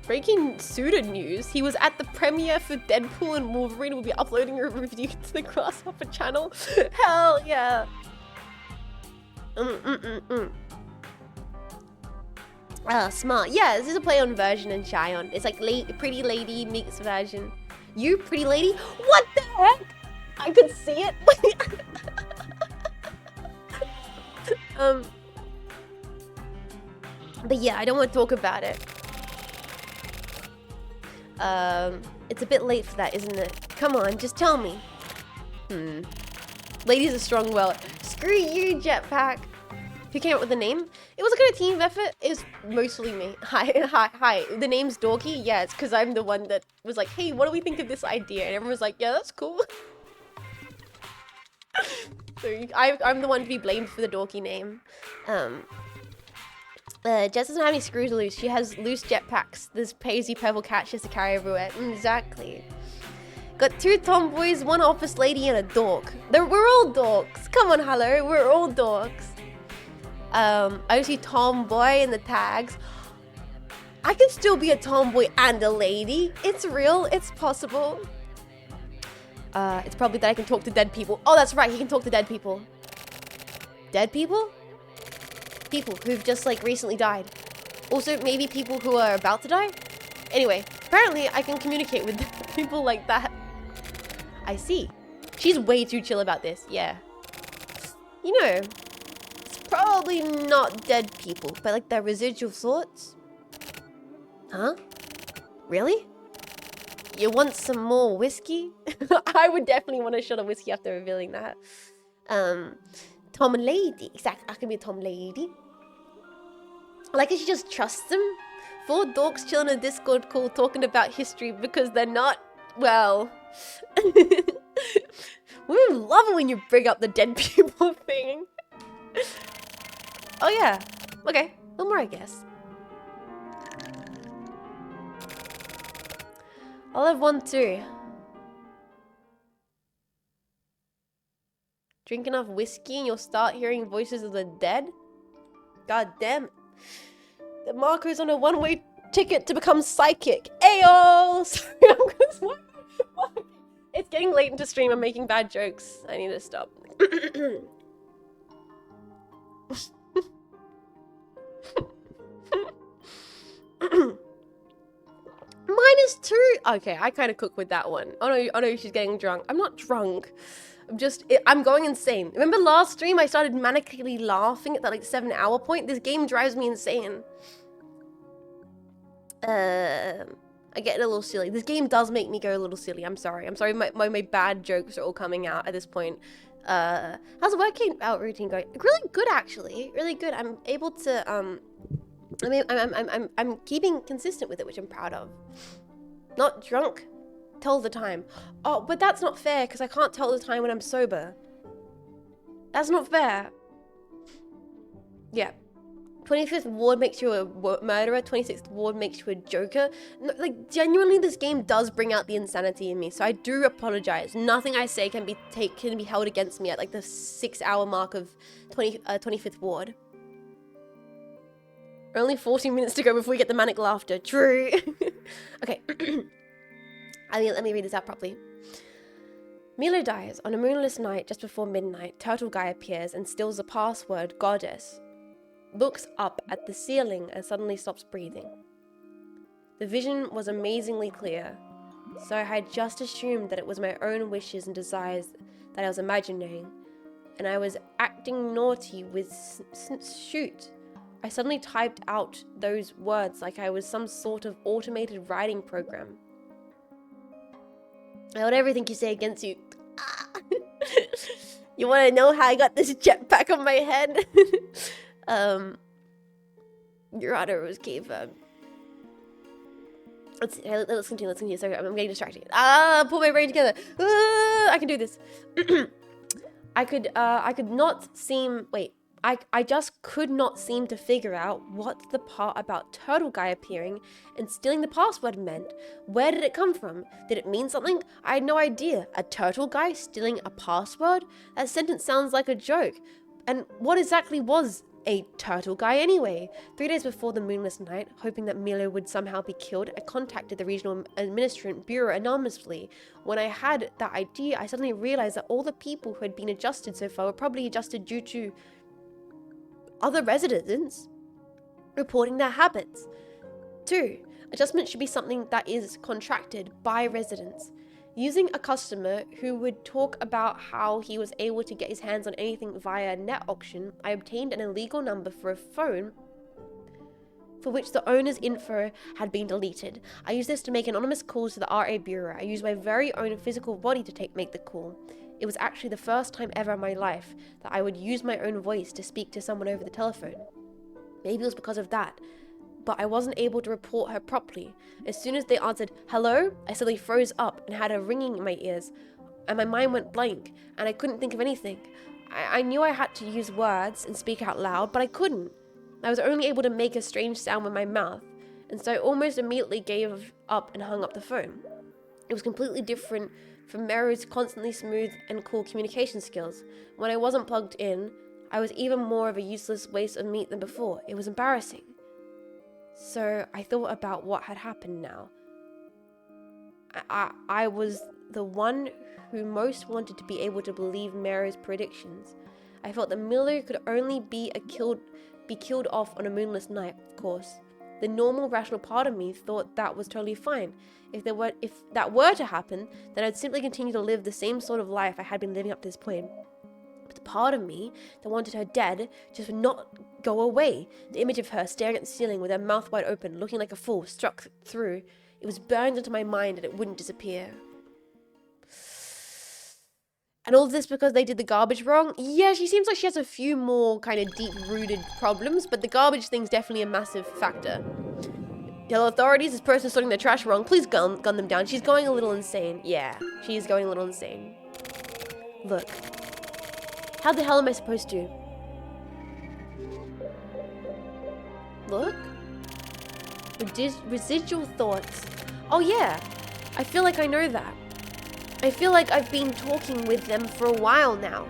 Breaking Suda news, he was at the premiere for Deadpool and Wolverine will be uploading a review to the Grasshopper channel. Hell yeah. Smart. Yeah, this is a play on version and Shayan. It's like pretty lady meets version. You pretty lady? What the heck? I could see it. But yeah, I don't want to talk about it. It's a bit late for that, isn't it? Come on, just tell me. Ladies are strong well. Screw you, Jetpack. Who came up with the name? It was a kind of team effort. It was mostly me. Hi. The name's Dorky? Yeah, it's because I'm the one that was like, hey, what do we think of this idea? And everyone was like, yeah, that's cool. So I'm the one to be blamed for the dorky name. Jess doesn't have any screws loose. She has loose jetpacks. This paisley purple cat she has to carry everywhere. Exactly. Got 2 tomboys, 1 office lady, and a dork. We're all dorks. Come on, hello. We're all dorks. I see tomboy in the tags. I can still be a tomboy and a lady. It's real. It's possible. It's probably that I can talk to dead people. Oh, that's right. He can talk to dead people. Dead people? People who've just, like, recently died. Also, maybe people who are about to die? Anyway, apparently I can communicate with people like that. I see. She's way too chill about this. Yeah. You know, it's probably not dead people, but, like, their residual thoughts. Huh? Really? You want some more whiskey? I would definitely want a shot of whiskey after revealing that. Tom Lady. Exactly. I can be a Tom Lady. I like how she just trusts them. 4 dorks chilling in a Discord call talking about history because they're not, well... We love it when you bring up the dead people thing. Oh yeah. Okay. One more, I guess. I'll have 1 too. Drink enough whiskey and you'll start hearing voices of the dead? God damn it. The Marco's on a 1-way ticket to become psychic. Ayo! Sorry, I'm gonna swear. It's getting late into stream. I'm making bad jokes. I need to stop. -2. Okay, I kind of cook with that one. Oh no, she's getting drunk. I'm not drunk. I'm going insane. Remember last stream I started manically laughing at that like 7-hour point? This game drives me insane. I get a little silly. This game does make me go a little silly. I'm sorry. My bad jokes are all coming out at this point. How's the working out routine going? Really good, actually. Really good. I'm able to, I mean, I'm keeping consistent with it, which I'm proud of. Not drunk. Tell the time. Oh, but that's not fair, because I can't tell the time when I'm sober. That's not fair. Yeah. 25th ward makes you a murderer. 26th ward makes you a joker. No, like, genuinely, this game does bring out the insanity in me, so I do apologize. Nothing I say can be held against me at, like, the 6-hour mark of 25th ward. Only 14 minutes to go before we get the manic laughter. True. Okay. Let me read this out properly. Milo dies. On a moonless night just before midnight, Turtle Guy appears and steals the password, Goddess. Looks up at the ceiling and suddenly stops breathing. The vision was amazingly clear, so I had just assumed that it was my own wishes and desires that I was imagining, and I was acting naughty with shoot. I suddenly typed out those words like I was some sort of automated writing program. I hold everything you say against you. You want to know how I got this jetpack on my head? Your honor was cave. Let's continue. Sorry, I'm getting distracted. Pull my brain together. I can do this. I just could not seem to figure out what the part about Turtle Guy appearing and stealing the password meant. Where did it come from? Did it mean something? I had no idea. A turtle guy stealing a password? That sentence sounds like a joke. And what exactly was a turtle guy anyway? 3 days before the moonless night, hoping that Milo would somehow be killed, I contacted the regional administrative bureau anonymously. When I had that idea, I suddenly realized that all the people who had been adjusted so far were probably adjusted due to other residents reporting their habits. 2. Adjustment should be something that is contracted by residents. Using a customer who would talk about how he was able to get his hands on anything via net auction, I obtained an illegal number for a phone for which the owner's info had been deleted. I used this to make anonymous calls to the RA Bureau. I used my very own physical body to make the call. It was actually the first time ever in my life that I would use my own voice to speak to someone over the telephone. Maybe it was because of that, but I wasn't able to report her properly. As soon as they answered, hello, I suddenly froze up and had a ringing in my ears, and my mind went blank, and I couldn't think of anything. I knew I had to use words and speak out loud, but I couldn't. I was only able to make a strange sound with my mouth, and so I almost immediately gave up and hung up the phone. It was completely different from Meru's constantly smooth and cool communication skills. When I wasn't plugged in, I was even more of a useless waste of meat than before. It was embarrassing. So I thought about what had happened now. I was the one who most wanted to be able to believe Meru's predictions. I felt that Miller could only be killed off on a moonless night, of course. The normal, rational part of me thought that was totally fine. If that were to happen, then I'd simply continue to live the same sort of life I had been living up to this point. But the part of me that wanted her dead just would not go away. The image of her staring at the ceiling with her mouth wide open, looking like a fool, struck through. It was burned into my mind and it wouldn't disappear. And all this because they did the garbage wrong? Yeah, she seems like she has a few more kind of deep-rooted problems, but the garbage thing's definitely a massive factor. Hello, authorities, this person's sorting their trash wrong. Please gun them down. She's going a little insane. Yeah, she's going a little insane. Look. How the hell am I supposed to? Look. Residual thoughts. Oh yeah, I feel like I know that. I feel like I've been talking with them for a while now.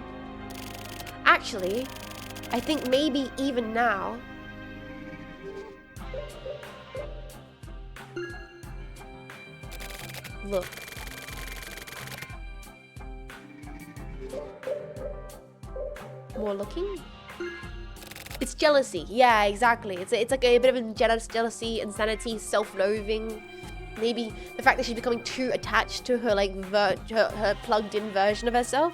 Actually, I think maybe even now. Look. More looking? It's jealousy. Yeah, exactly. It's like a bit of jealousy, insanity, self-loathing. Maybe the fact that she's becoming too attached to her, like, her plugged-in version of herself.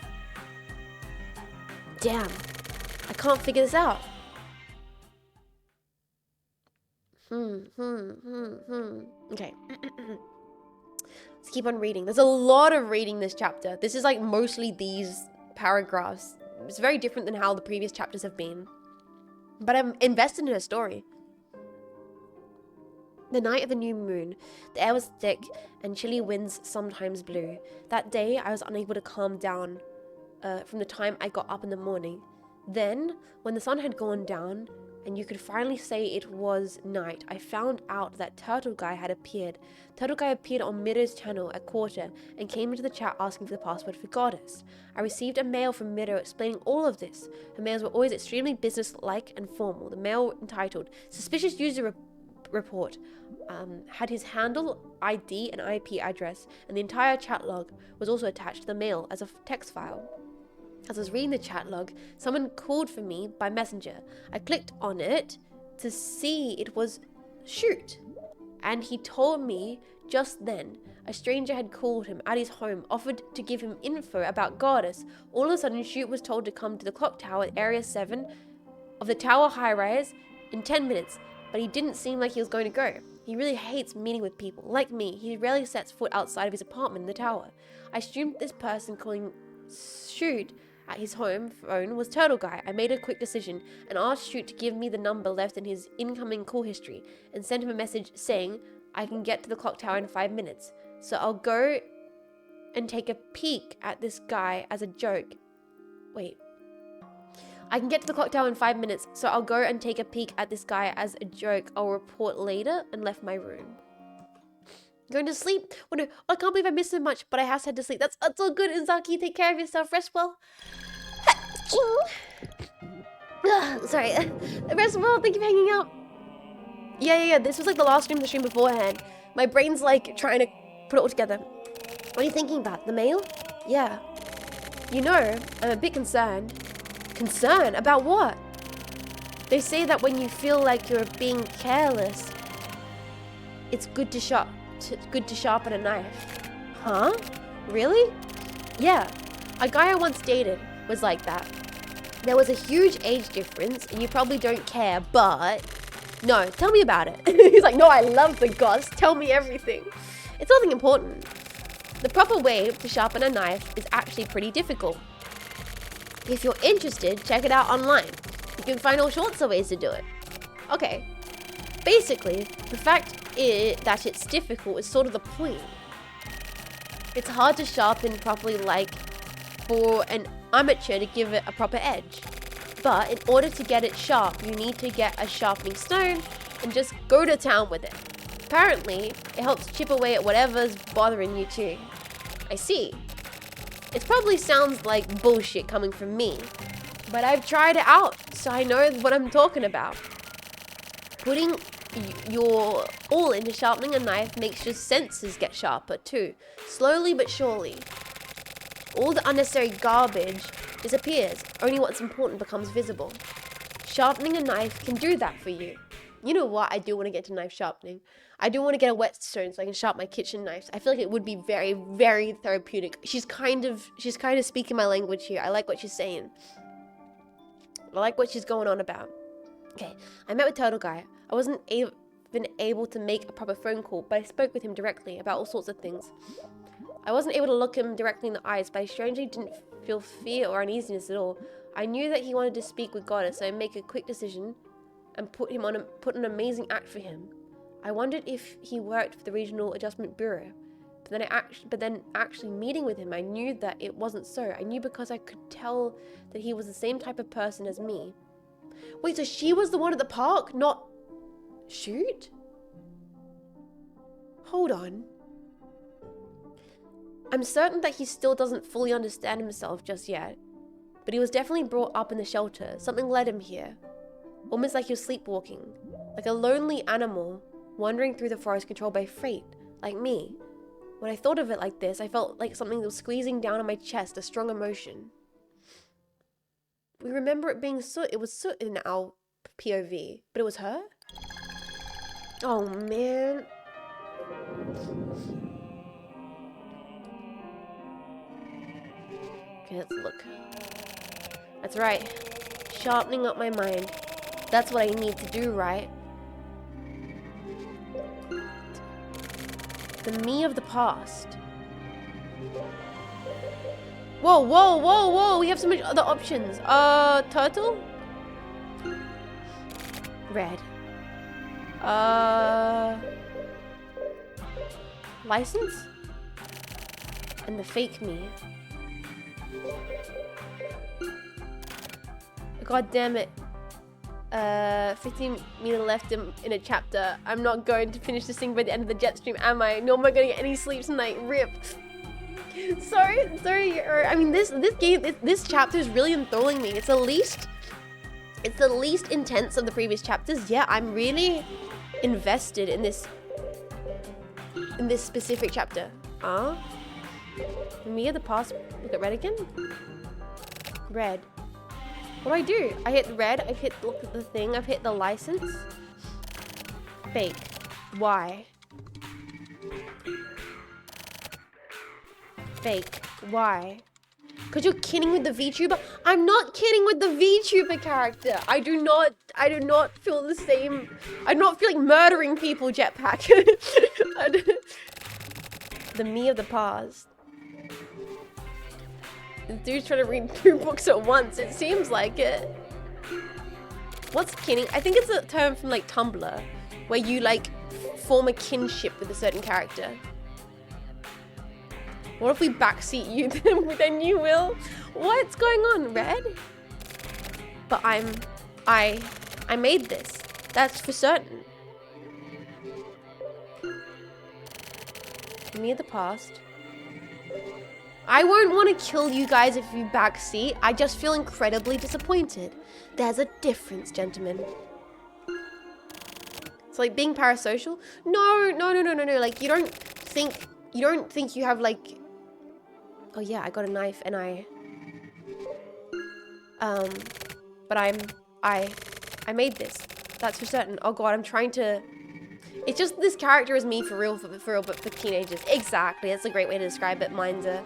Damn. I can't figure this out. Okay. Let's keep on reading. There's a lot of reading this chapter. This is, like, mostly these paragraphs. It's very different than how the previous chapters have been. But I'm invested in her story. The night of the new moon, the air was thick and chilly winds sometimes blew. That day, I was unable to calm down from the time I got up in the morning. Then, when the sun had gone down, and you could finally say it was night, I found out that Turtle Guy had appeared. Turtle Guy appeared on Mido's channel at quarter and came into the chat asking for the password for Goddess. I received a mail from Mido explaining all of this. Her mails were always extremely business-like and formal. The mail entitled Suspicious User Report had his handle, ID, and IP address, and the entire chat log was also attached to the mail as a text file. As I was reading the chat log, someone called for me by messenger. I clicked on it to see it was Shoot, and he told me just then a stranger had called him at his home, offered to give him info about Goddess. All of a sudden, Shoot was told to come to the clock tower at Area 7 of the tower high-rise in 10 minutes, but he didn't seem like he was going to go. He really hates meeting with people. Like me, he rarely sets foot outside of his apartment in the tower. I assumed this person calling Shoot at his home phone was Turtle Guy. I made a quick decision and asked Shoot to give me the number left in his incoming call history and sent him a message saying I can get to the clock tower in 5 minutes. So I'll go and take a peek at this guy as a joke. Wait. I can get to the clock tower in 5 minutes, so I'll go and take a peek at this guy as a joke. I'll report later, and left my room. Going to sleep? Oh no, I can't believe I missed so much, but I have to head to sleep. That's all good, Inzaki. Take care of yourself. Rest well. Sorry. Rest well. Thank you for hanging out. Yeah. This was like the last stream of the stream beforehand. My brain's like trying to put it all together. What are you thinking about? The mail? Yeah. You know, I'm a bit concerned. Concern? About what? They say that when you feel like you're being careless, it's good to sharpen a knife. Huh? Really? Yeah. A guy I once dated was like that. There was a huge age difference, and you probably don't care, but... No, tell me about it. He's like, no, I love the goss. Tell me everything. It's nothing important. The proper way to sharpen a knife is actually pretty difficult. If you're interested, check it out online. You can find all sorts of ways to do it. Okay. Basically, the fact that it's difficult is sort of the point. It's hard to sharpen properly, like for an amateur to give it a proper edge. But in order to get it sharp, you need to get a sharpening stone and just go to town with it. Apparently, it helps chip away at whatever's bothering you too. I see. It probably sounds like bullshit coming from me, but I've tried it out, so I know what I'm talking about. Putting your all into sharpening a knife makes your senses get sharper too, slowly but surely. All the unnecessary garbage disappears, only what's important becomes visible. Sharpening a knife can do that for you. You know what? I do want to get to knife sharpening. I do want to get a whetstone so I can sharpen my kitchen knives. I feel like it would be very, very therapeutic. She's kind of speaking my language here. I like what she's saying. I like what she's going on about. Okay, I met with Turtle Guy. I wasn't even able to make a proper phone call, but I spoke with him directly about all sorts of things. I wasn't able to look him directly in the eyes, but I strangely didn't feel fear or uneasiness at all. I knew that he wanted to speak with Goddess, so I made a quick decision and put an amazing act for him. I wondered if he worked for the Regional Adjustment Bureau, but then actually meeting with him, I knew that it wasn't so. I knew because I could tell that he was the same type of person as me. Wait, so she was the one at the park, not Shoot? Hold on. I'm certain that he still doesn't fully understand himself just yet, but he was definitely brought up in the shelter. Something led him here. Almost like he was sleepwalking, like a lonely animal wandering through the forest controlled by fate, like me. When I thought of it like this, I felt like something was squeezing down on my chest, a strong emotion. We remember it being Soot. It was Soot in our POV, but it was her? Oh man. Okay, let's look. That's right. Sharpening up my mind. That's what I need to do, right? The me of the past. Whoa, whoa, whoa, whoa! We have so many other options. Turtle? Red. License? And the fake me. God damn it. 15 minutes left in a chapter. I'm not going to finish this thing by the end of the jet stream, am I? Nor am I going to get any sleep tonight. RIP. Sorry. I mean, this chapter is really enthralling me. It's the least intense of the previous chapters. Yeah, I'm really invested in this specific chapter. Me of the past. Look at red again. Red. What do I do? I hit red. I hit look at the thing. I've hit the license. Fake. Why? Fake. Why? Because you're kidding with the VTuber? I'm not kidding with the VTuber character. I do not feel the same. I do not feel like murdering people, Jetpack. The me of the past. The dude's trying to read 2 books at once. It seems like it. What's kinning? I think it's a term from like Tumblr, where you like form a kinship with a certain character. What if we backseat you then you will? What's going on, Red? But I made this. That's for certain. Me of the past. I won't want to kill you guys if you backseat. I just feel incredibly disappointed. There's a difference, gentlemen. It's like being parasocial. No. Like you don't think you have like. Oh yeah, I got a knife and but I made this. That's for certain. Oh god, I'm trying to. It's just this character is me for real, but for teenagers. Exactly. That's a great way to describe it. Mine's a.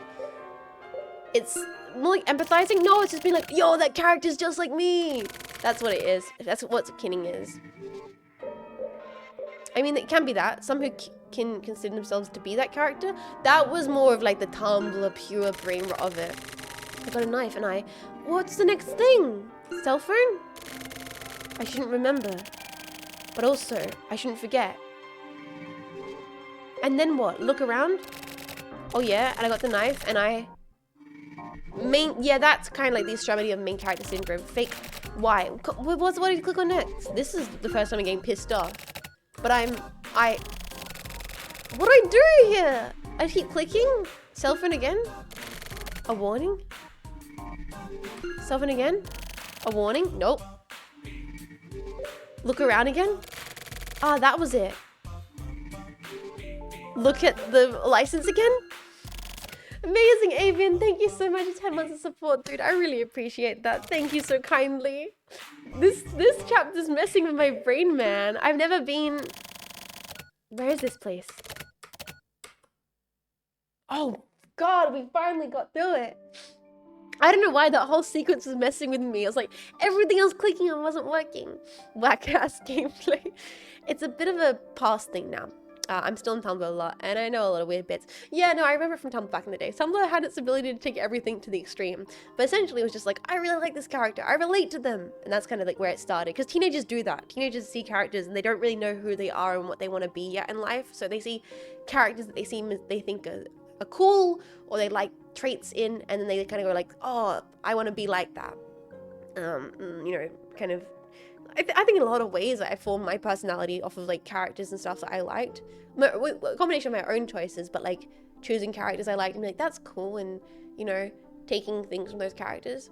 It's more like empathizing. No, it's just being like, yo, that character's just like me. That's what it is. That's what kinning is. I mean, it can be that. Some who can consider themselves to be that character. That was more of like the Tumblr pure brain rot of it. I got a knife and what's the next thing? Cell phone? I shouldn't remember. But also, I shouldn't forget. And then what? Look around? Oh yeah, and I got the knife and Yeah, that's kind of like the extremity of main character syndrome. Fake. Why? What did you click on next? This is the first time I'm getting pissed off. But what do I do here? I keep clicking. Cell phone again? A warning? Cell phone again? A warning? Nope. Look around again? Ah, that was it. Look at the license again? Amazing, Avian. Thank you so much for 10 months of support, dude. I really appreciate that. Thank you so kindly. This chapter's messing with my brain, man. I've never been... Where is this place? Oh, God, we finally got through it. I don't know why that whole sequence was messing with me. I was like, everything I was clicking on wasn't working. Whack-ass gameplay. It's a bit of a past thing now. I'm still in Tumblr a lot, and I know a lot of weird bits. Yeah, no, I remember from Tumblr back in the day. Tumblr had its ability to take everything to the extreme. But essentially, it was just like, I really like this character. I relate to them. And that's kind of like where it started. Because teenagers do that. Teenagers see characters, and they don't really know who they are and what they want to be yet in life. So they see characters that they think are cool, or they like traits in, and then they kind of go like, oh, I want to be like that. You know, kind of... I think in a lot of ways I formed my personality off of like characters and stuff that I liked. A combination of my own choices, but like choosing characters I liked and be like, that's cool, and you know, taking things from those characters.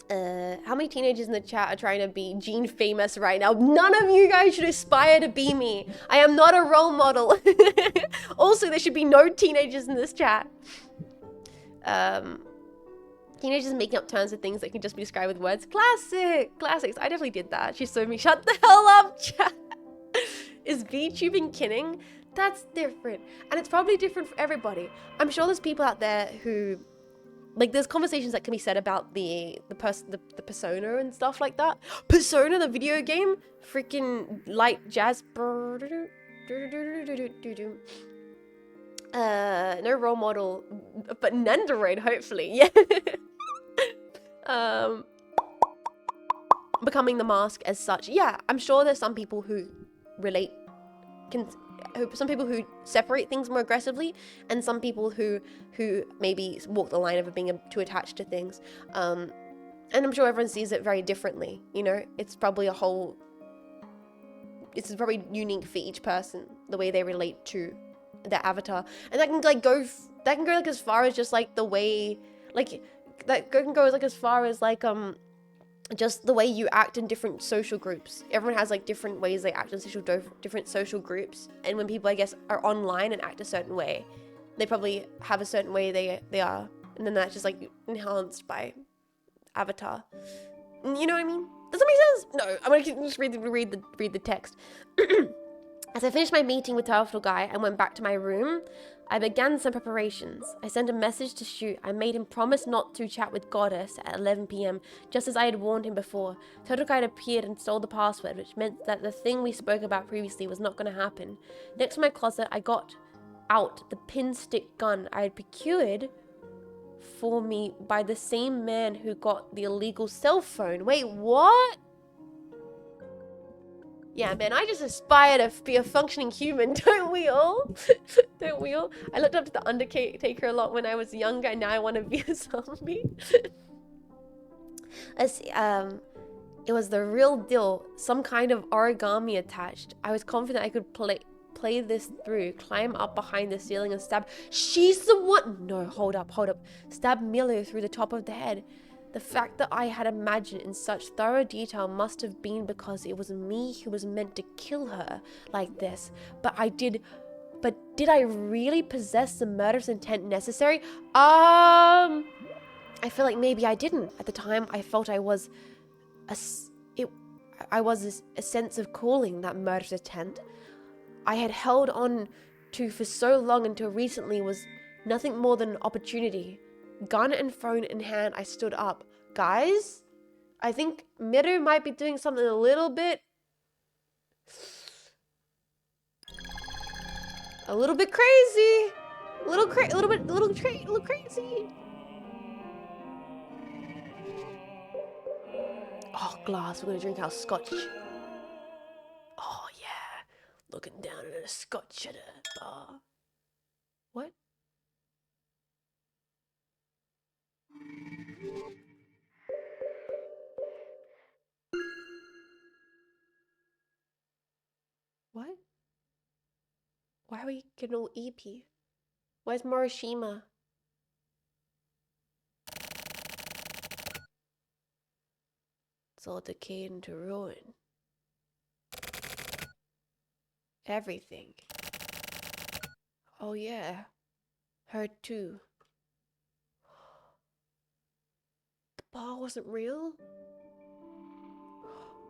How many teenagers in the chat are trying to be Jean Faymas right now? None of you guys should aspire to be me. I am not a role model. Also, there should be no teenagers in this chat. Teenagers making up terms of things that can just be described with words. Classics. I definitely did that. She showed me. Shut the hell up, chat. Is VTubing kidding? That's different, and it's probably different for everybody. I'm sure there's people out there who, like, there's conversations that can be said about the persona and stuff like that. Persona, the video game, freaking light jazz. No role model, but Nendoroid, hopefully. Yeah. Becoming the mask as such. Yeah, I'm sure there's some people who relate, some people who separate things more aggressively, and some people who maybe walk the line of being too attached to things. And I'm sure everyone sees it very differently. You know, it's probably it's probably unique for each person, the way they relate to their avatar, and that can like go like as far as just like the way, like that can go like as far as like just the way you act in different social groups. Everyone has like different ways they act in different social groups, and when people, I guess, are online and act a certain way, they probably have a certain way they are, and then that's just like enhanced by avatar. You know what I mean? Does that make sense? No, I'm gonna just read the text. As I finished my meeting with Turtle Guy and went back to my room, I began some preparations. I sent a message to Shoot. I made him promise not to chat with Goddess at 11 p.m, just as I had warned him before. Turtle Guy appeared and stole the password, which meant that the thing we spoke about previously was not going to happen. Next to my closet, I got out the pin stick gun I had procured for me by the same man who got the illegal cell phone. Wait, what? Yeah, man, I just aspire to be a functioning human, don't we all? Don't we all? I looked up to the Undertaker a lot when I was younger, and now I want to be a zombie. Let's see, it was the real deal, some kind of origami attached. I was confident I could play this through, climb up behind the ceiling and stab. She's the one. No, hold up. Stab Milo through the top of the head. The fact that I had imagined in such thorough detail must have been because it was me who was meant to kill her like this. But did I really possess the murderous intent necessary? I feel like maybe I didn't. At the time, I felt I was a sense of calling, that murderous intent I had held on to for so long until recently was nothing more than an opportunity. Gun and phone in hand, I stood up. Guys, I think Miru might be doing something a little bit crazy. A little crazy. Oh, glass. We're gonna drink our scotch. Oh yeah, looking down at a scotch at a bar. What? Why are we getting all EP? Where's Morishima? It's all decaying to ruin. Everything. Oh yeah. Her too. The bar wasn't real?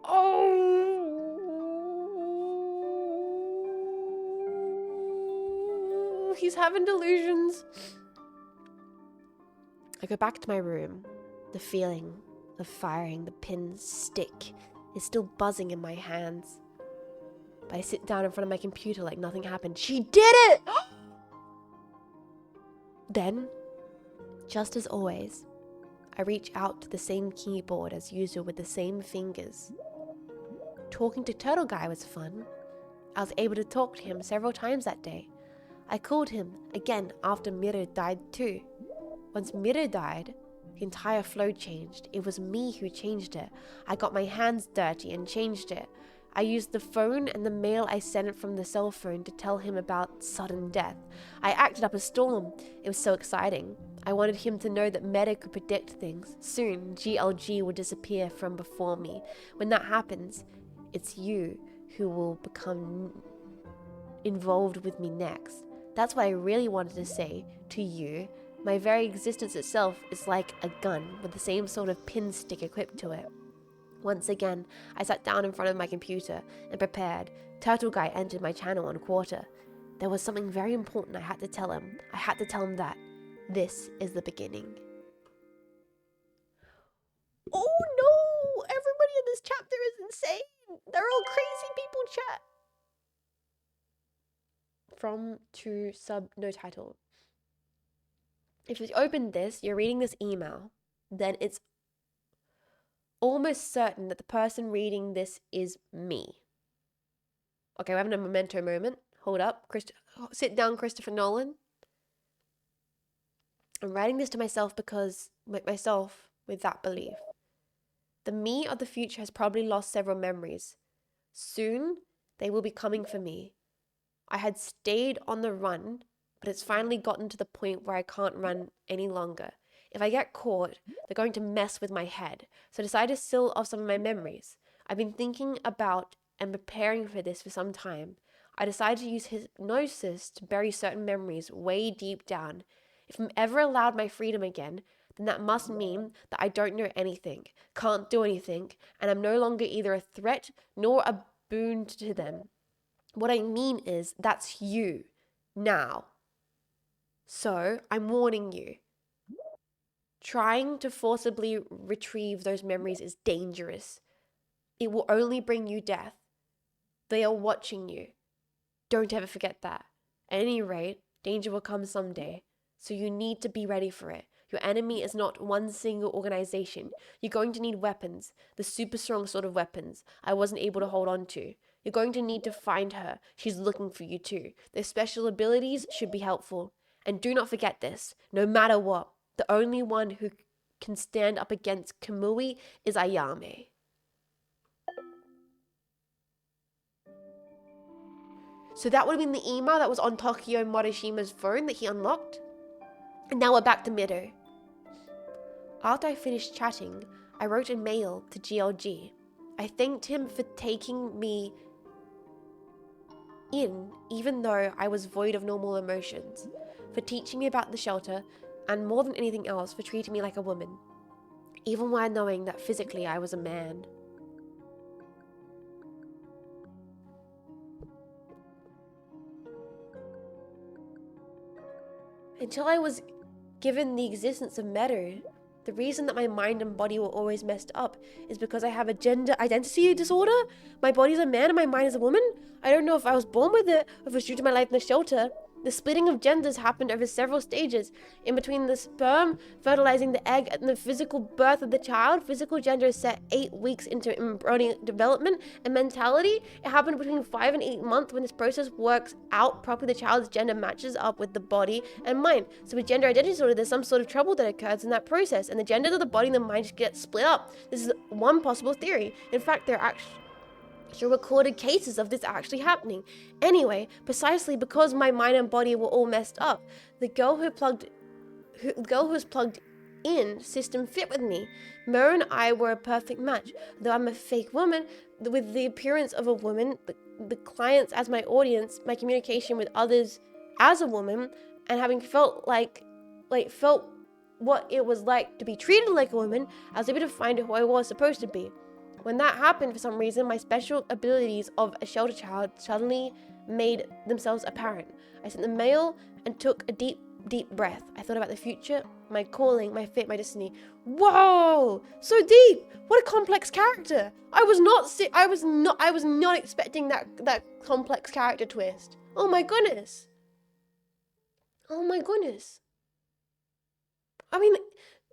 Oh, he's having delusions. I go back to my room. The feeling of firing the pin stick is still buzzing in my hands. But I sit down in front of my computer like nothing happened. She did it! Then, just as always, I reach out to the same keyboard as usual with the same fingers. Talking to Turtle Guy was fun. I was able to talk to him several times that day. I called him again after Miru died too. Once Miru died, the entire flow changed. It was me who changed it. I got my hands dirty and changed it. I used the phone and the mail I sent from the cell phone to tell him about sudden death. I acted up a storm. It was so exciting. I wanted him to know that Meta could predict things. Soon, GLG will disappear from before me. When that happens, it's you who will become involved with me next. That's what I really wanted to say to you. My very existence itself is like a gun with the same sort of pin stick equipped to it. Once again, I sat down in front of my computer and prepared. Turtle Guy entered my channel on Quarter. There was something very important I had to tell him. I had to tell him that this is the beginning. Oh no! Everybody in this chapter is insane! They're all crazy people, chat! From to sub no title. If you open this, you're reading this email, then it's almost certain that the person reading this is me. Okay, we're having a memento moment. Hold up. Sit down, Christopher Nolan. I'm writing this to myself because, myself, with that belief. The me of the future has probably lost several memories. Soon, they will be coming for me. I had stayed on the run, but it's finally gotten to the point where I can't run any longer. If I get caught, they're going to mess with my head. So I decided to seal off some of my memories. I've been thinking about and preparing for this for some time. I decided to use hypnosis to bury certain memories way deep down. If I'm ever allowed my freedom again, then that must mean that I don't know anything, can't do anything, and I'm no longer either a threat nor a boon to them. What I mean is, that's you, now. So, I'm warning you. Trying to forcibly retrieve those memories is dangerous. It will only bring you death. They are watching you. Don't ever forget that. At any rate, danger will come someday, so you need to be ready for it. Your enemy is not one single organization. You're going to need weapons, the super strong sort of weapons I wasn't able to hold on to. You're going to need to find her. She's looking for you too. Their special abilities should be helpful. And do not forget this, no matter what, the only one who can stand up against Kamui is Ayame. So that would have been the email that was on Tokyo Morishima's phone that he unlocked. And now we're back to Mido. After I finished chatting, I wrote a mail to GLG. I thanked him for taking me in, even though I was void of normal emotions, for teaching me about the shelter, and more than anything else, for treating me like a woman, even while knowing that physically I was a man. Until I was given the existence of Meru, the reason that my mind and body were always messed up is because I have a gender identity disorder. My body's a man and my mind is a woman. I don't know if I was born with it or if it was due to my life in the shelter. The splitting of genders happened over several stages. In between the sperm fertilizing the egg and the physical birth of the child, physical gender is set 8 weeks into embryonic development, and mentality, it happened between 5 and 8 months. When this process works out properly, the child's gender matches up with the body and mind. So with gender identity disorder, there's some sort of trouble that occurs in that process, and the gender of the body and the mind just get split up. This is one possible theory. In fact, there are She recorded cases of this actually happening. Anyway, precisely because my mind and body were all messed up, the girl who was plugged in system fit with me. Mo and I were a perfect match. Though I'm a fake woman, with the appearance of a woman, the clients as my audience, my communication with others as a woman, and having felt felt what it was like to be treated like a woman, I was able to find who I was supposed to be. When that happened, for some reason, my special abilities of a shelter child suddenly made themselves apparent. I sent the mail and took a deep breath. I thought about the future, my calling, my fate, my destiny. Whoa, so deep! What a complex character! I was not expecting that complex character twist. Oh my goodness! Oh my goodness! I mean,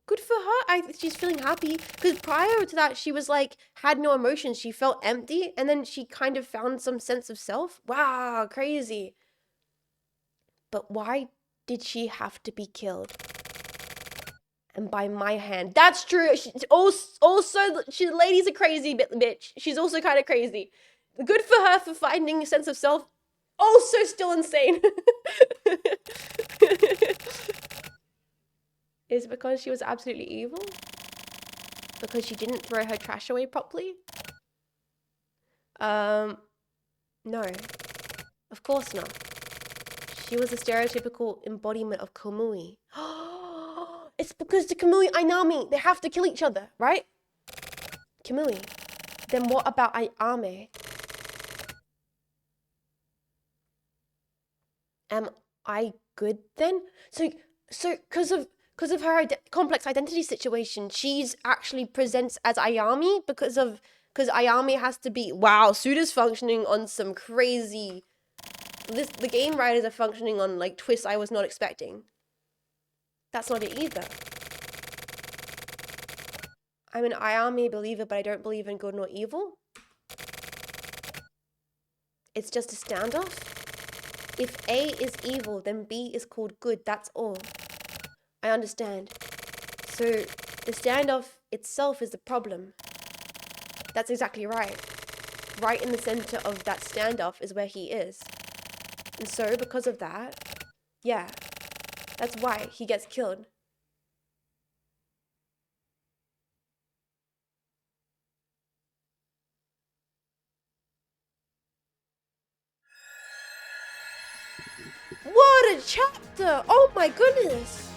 good for her. She's feeling happy, because prior to that, she was like, had no emotions. She felt empty, and then she kind of found some sense of self. Wow, crazy. But why did she have to be killed? And by my hand. That's true. The lady's a crazy bitch. She's also kind of crazy. Good for her for finding a sense of self. Also still insane. Is it because she was absolutely evil? Because she didn't throw her trash away properly? No. Of course not. She was a stereotypical embodiment of Kamui. It's because the Kamui Ainami, they have to kill each other, right? Kamui. Then what about Ayame? Am I good then? So because of her complex identity situation, she's actually presents as Ayami because Ayami has to be, wow, Suda's functioning on some crazy, the game writers are functioning on like twists I was not expecting. That's not it either. I'm an Ayami believer, but I don't believe in good nor evil. It's just a standoff. If A is evil, then B is called good, that's all. I understand. So, the standoff itself is the problem. That's exactly right. Right in the center of that standoff is where he is. And so, because of that, yeah, that's why he gets killed. What a chapter! Oh my goodness!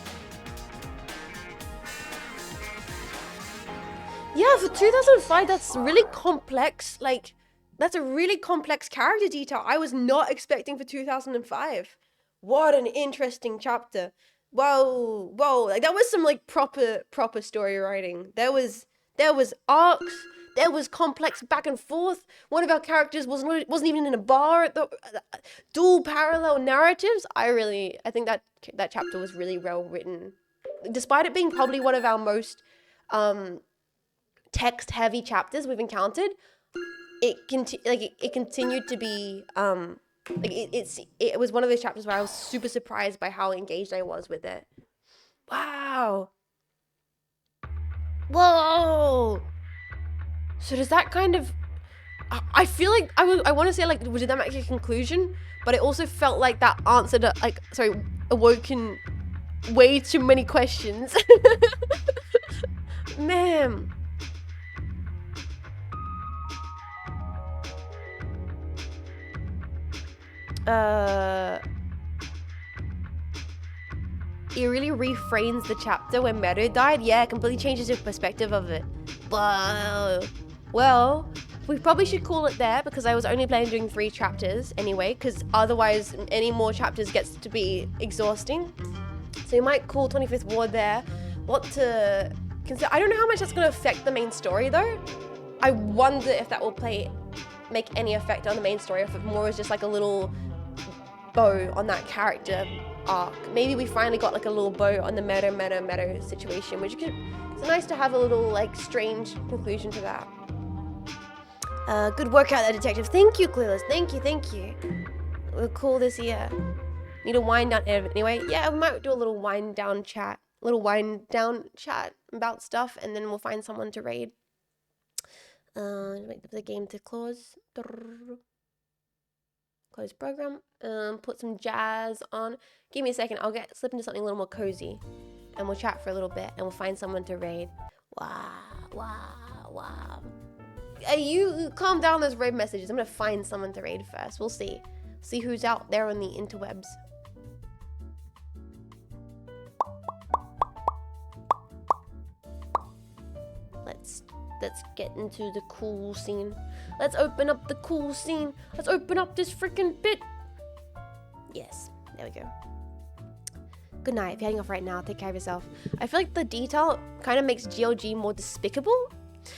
Yeah, for 2005, that's really complex. Like, that's a really complex character detail I was not expecting for 2005. What an interesting chapter. Whoa, like that was some like proper story writing. There was arcs, there was complex back and forth. One of our characters wasn't even in a bar. Dual parallel narratives. I think that chapter was really well written. Despite it being probably one of our most text heavy chapters we've encountered, it continued to be it was one of those chapters where I was super surprised by how engaged I was with it. Wow. Whoa. So does that kind of, I feel like I want to say like, did that make a conclusion? But it also felt like that answered awoken way too many questions. Man. It really reframes the chapter when Meru died. Yeah, it completely changes your perspective of it. Wow. Well, we probably should call it there because I was only planning doing 3 chapters anyway, because otherwise any more chapters gets to be exhausting. So you might call 25th Ward there. What to consider? I don't know how much that's going to affect the main story though. I wonder if that will make any effect on the main story, or if it more is just like a little bow on that character arc. Maybe we finally got like a little bow on the meta situation, which it's nice to have a little like strange conclusion to that. Good work out there, detective. Thank you, Clueless. Thank you. We'll call this here. Need a wind down anyway. Yeah, we might do a little wind down chat about stuff, and then we'll find someone to raid. Wait for the game to close. Close program. Put some jazz on. Give me a second. I'll slip into something a little more cozy, and we'll chat for a little bit, and we'll find someone to raid. Wow. You calm down those raid messages. I'm gonna find someone to raid first. We'll see. See who's out there on the interwebs. Let's get into the cool scene. Let's open up the cool scene. Let's open up this freaking bit. Yes, there we go. Good night. If you're heading off right now, take care of yourself. I feel like the detail kind of makes GLG more despicable.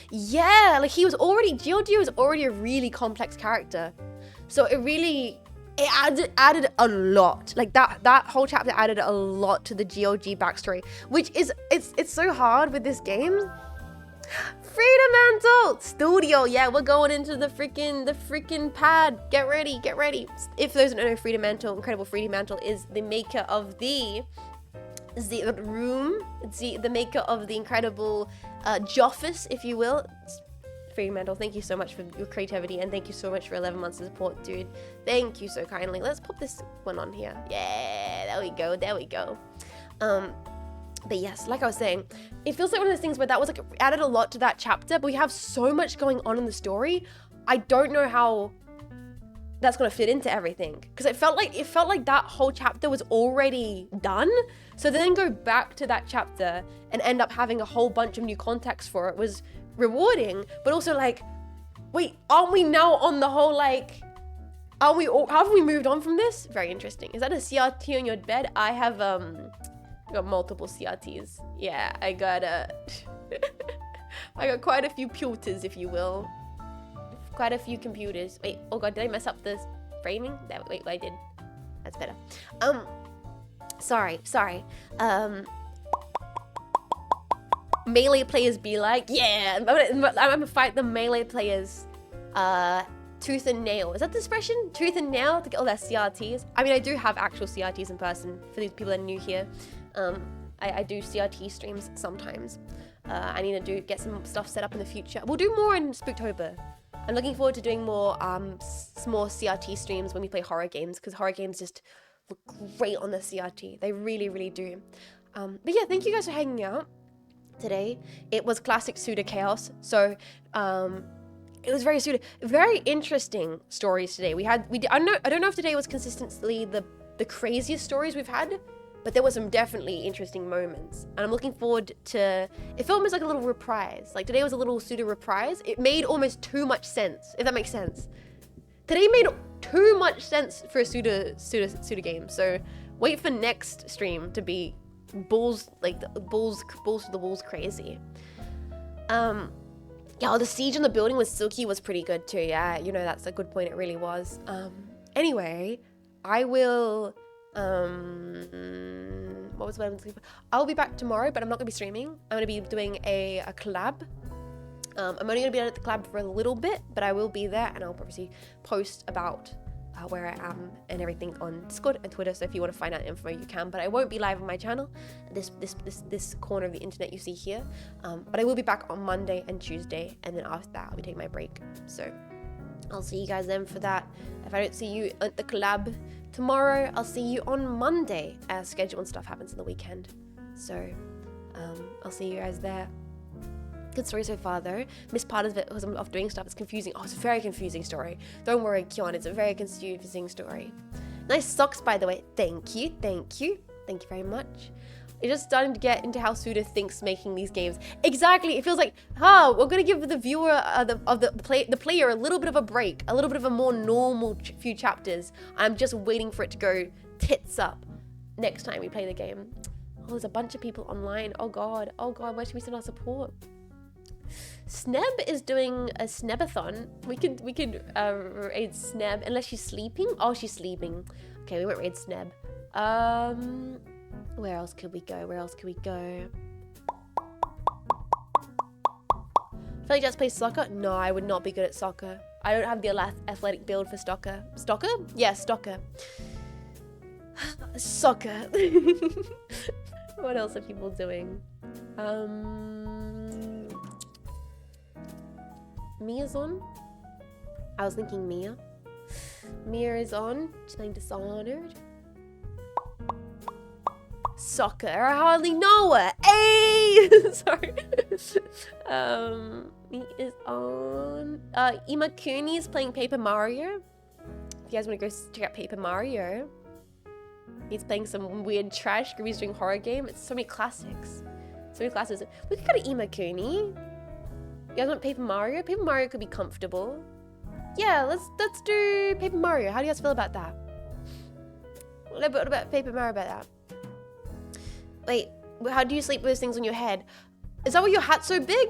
Yeah, like GLG was already a really complex character. So it added a lot. Like that whole chapter added a lot to the GLG backstory, which is, it's so hard with this game. Freedomantle Studio, yeah, we're going into the freaking pad. Get ready. If those who don't know, Freedomantle, Incredible Freedomantle is the maker of the room. It's the maker of the incredible Joffice, if you will. Freedomantle, thank you so much for your creativity, and thank you so much for 11 months of support, dude. Thank you so kindly. Let's pop this one on here. Yeah, there we go. But yes, like I was saying, it feels like one of those things where that was like added a lot to that chapter, but we have so much going on in the story. I don't know how that's gonna fit into everything, because it felt like that whole chapter was already done. So then go back to that chapter and end up having a whole bunch of new context for it was rewarding, but also like, wait, aren't we now on the whole like? Have we moved on from this? Very interesting. Is that a CRT on your bed? I have got multiple CRTs. Yeah, I got I got quite a few pewters, if you will. Quite a few computers. Wait, oh god, did I mess up the framing? Wait, I did. That's better. Sorry. Melee players be like, yeah, I'm gonna fight the melee players. Tooth and nail. Is that the expression? Tooth and nail to get all their CRTs. I mean, I do have actual CRTs in person for these people that are new here. I do CRT streams sometimes. I need to get some stuff set up in the future. We'll do more in Spooktober. I'm looking forward to doing more small CRT streams when we play horror games, because horror games just look great on the CRT. They really, really do. But yeah, thank you guys for hanging out today. It was classic pseudo chaos. So it was very interesting stories today. I don't know if today was consistently the craziest stories we've had, but there were some definitely interesting moments. And I'm looking forward to, it felt almost like a little reprise. Like today was a little pseudo reprise. It made almost too much sense, if that makes sense. Today made too much sense for a pseudo game. So wait for next stream to be balls to the walls crazy. Yeah, the siege on the building with Silky was pretty good too. Yeah, you know, that's a good point. It really was. Anyway, I will, I'll be back tomorrow, but I'm not gonna be streaming. I'm gonna be doing a collab. I'm only gonna be at the collab for a little bit, but I will be there, and I'll obviously post about where I am and everything on Discord and Twitter. So if you want to find out info, you can. But I won't be live on my channel, this corner of the internet you see here. But I will be back on Monday and Tuesday, and then after that I'll be taking my break. So I'll see you guys then for that. If I don't see you at the collab tomorrow, I'll see you on Monday as schedule and stuff happens on the weekend. So I'll see you guys there. Good story so far though. Missed part of it because I'm off doing stuff. It's confusing. Oh, it's a very confusing story. Don't worry, Kion, it's a very confusing story. Nice socks, by the way. Thank you very much. You're just starting to get into how Suda thinks making these games. Exactly. It feels like, we're gonna give the viewer the player a little bit of a break, a little bit of a more normal few chapters. I'm just waiting for it to go tits up next time we play the game. Oh, there's a bunch of people online. Oh god, where should we send our support? Sneb is doing a Snebathon. We could raid Sneb unless she's sleeping. Oh, she's sleeping. Okay, we won't raid Sneb. Where else could we go? I feel like just play soccer. No, I would not be good at soccer. I don't have the athletic build for soccer. Stalker? Yeah, stalker. Soccer. What else are people doing? Mia's on. I was thinking Mia. Mia is on. She's playing Dishonored. Soccer. I hardly know her. Hey! Sorry. He is on. Imakuni is playing Paper Mario. If you guys want to go check out Paper Mario. He's playing some weird trash group. He's doing horror game. It's so many classics. So many classes. We could go to Imakuni. You guys want Paper Mario? Paper Mario could be comfortable. Yeah, let's do Paper Mario. How do you guys feel about that? What about Paper Mario about that? Wait, how do you sleep with those things on your head? Is that why your hat's so big?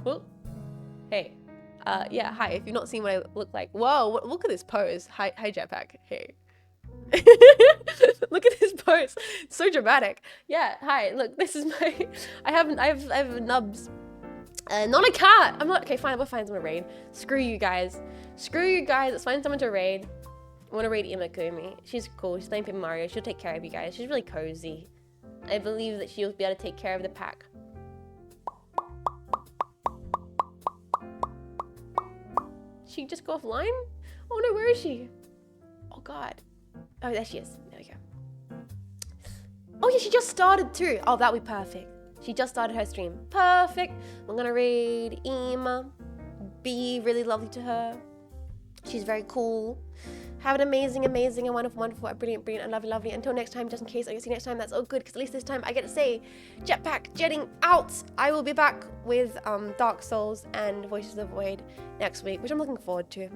Well, hey. Yeah, hi. If you've not seen what I look like. Whoa, look at this pose. Hi, Jetpack. Hey. Look at this pose. So dramatic. Yeah, hi. Look, this is my... I have nubs. Not a cat. I'm not... Okay, fine. We'll find someone to raid. Screw you guys. Screw you guys. Let's find someone to raid. I want to raid Imakumi. She's cool. She's playing Paper Mario. She'll take care of you guys. She's really cozy. I believe that she'll be able to take care of the pack. She just go offline? Oh no, where is she? Oh god. Oh, there she is. There we go. Oh yeah, she just started too. Oh, that'll be perfect. She just started her stream. Perfect. I'm gonna raid Ima. Be really lovely to her. She's very cool. Have an amazing, amazing, and wonderful, wonderful, brilliant, brilliant, and lovely, lovely. Until next time, just in case I get to see you next time, that's all good, because at least this time I get to say, Jetpack jetting out. I will be back with Dark Souls and Voices of the Void next week, which I'm looking forward to.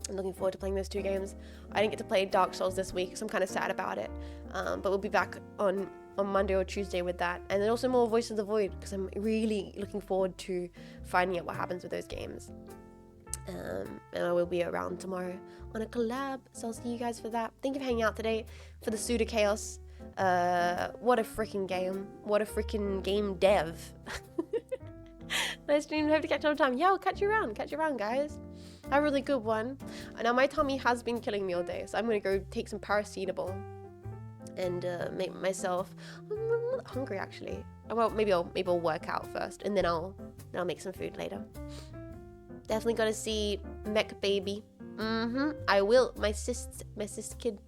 I'm looking forward to playing those two games. I didn't get to play Dark Souls this week, so I'm kind of sad about it. But we'll be back on Monday or Tuesday with that. And then also more Voices of the Void, because I'm really looking forward to finding out what happens with those games. And I will be around tomorrow on a collab, so I'll see you guys for that. Thank you for hanging out today for the Pseudo Chaos. What a freaking game. What a freaking game dev. Nice stream. Hope to catch you another time. Yeah, I'll catch you around. Catch you around, guys. Have a really good one. Now my tummy has been killing me all day, so I'm gonna go take some paracetamol and make myself. I'm not hungry actually. Well, maybe I'll work out first, and then I'll make some food later. Definitely gotta see Mech Baby. I will. My sis kid.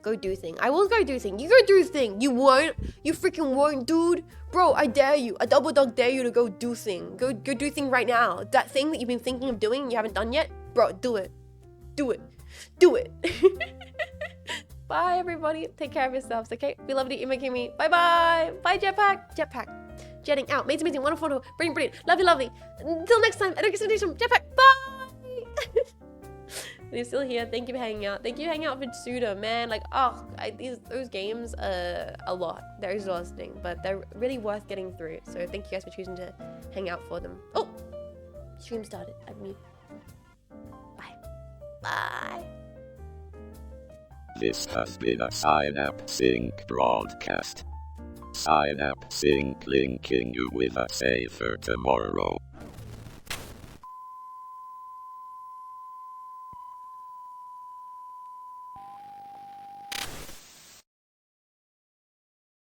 Go do thing. I will go do thing. You go do thing. You won't. You freaking won't, dude. Bro, I dare you. I double dog dare you to go do thing. Go do thing right now. That thing that you've been thinking of doing and you haven't done yet. Bro, do it. Do it. Do it. Bye, everybody. Take care of yourselves, okay? We love you, Imakimi. Bye-bye. Bye, Jetpack. Jetpack. Jetting out. Amazing, amazing, wonderful, wonderful. Brilliant, brilliant. Lovely, lovely. Until next time, I don't get to do some Jetpack. Bye. And you're still here. Thank you for hanging out. Thank you for hanging out for Suda, man. Like, oh, those games are a lot. They're exhausting, but they're really worth getting through. So thank you guys for choosing to hang out for them. Oh, stream started. I mute. Bye. Bye. This has been a Cynapse Inc. broadcast. Cynapse Inc. linking you with a safer tomorrow.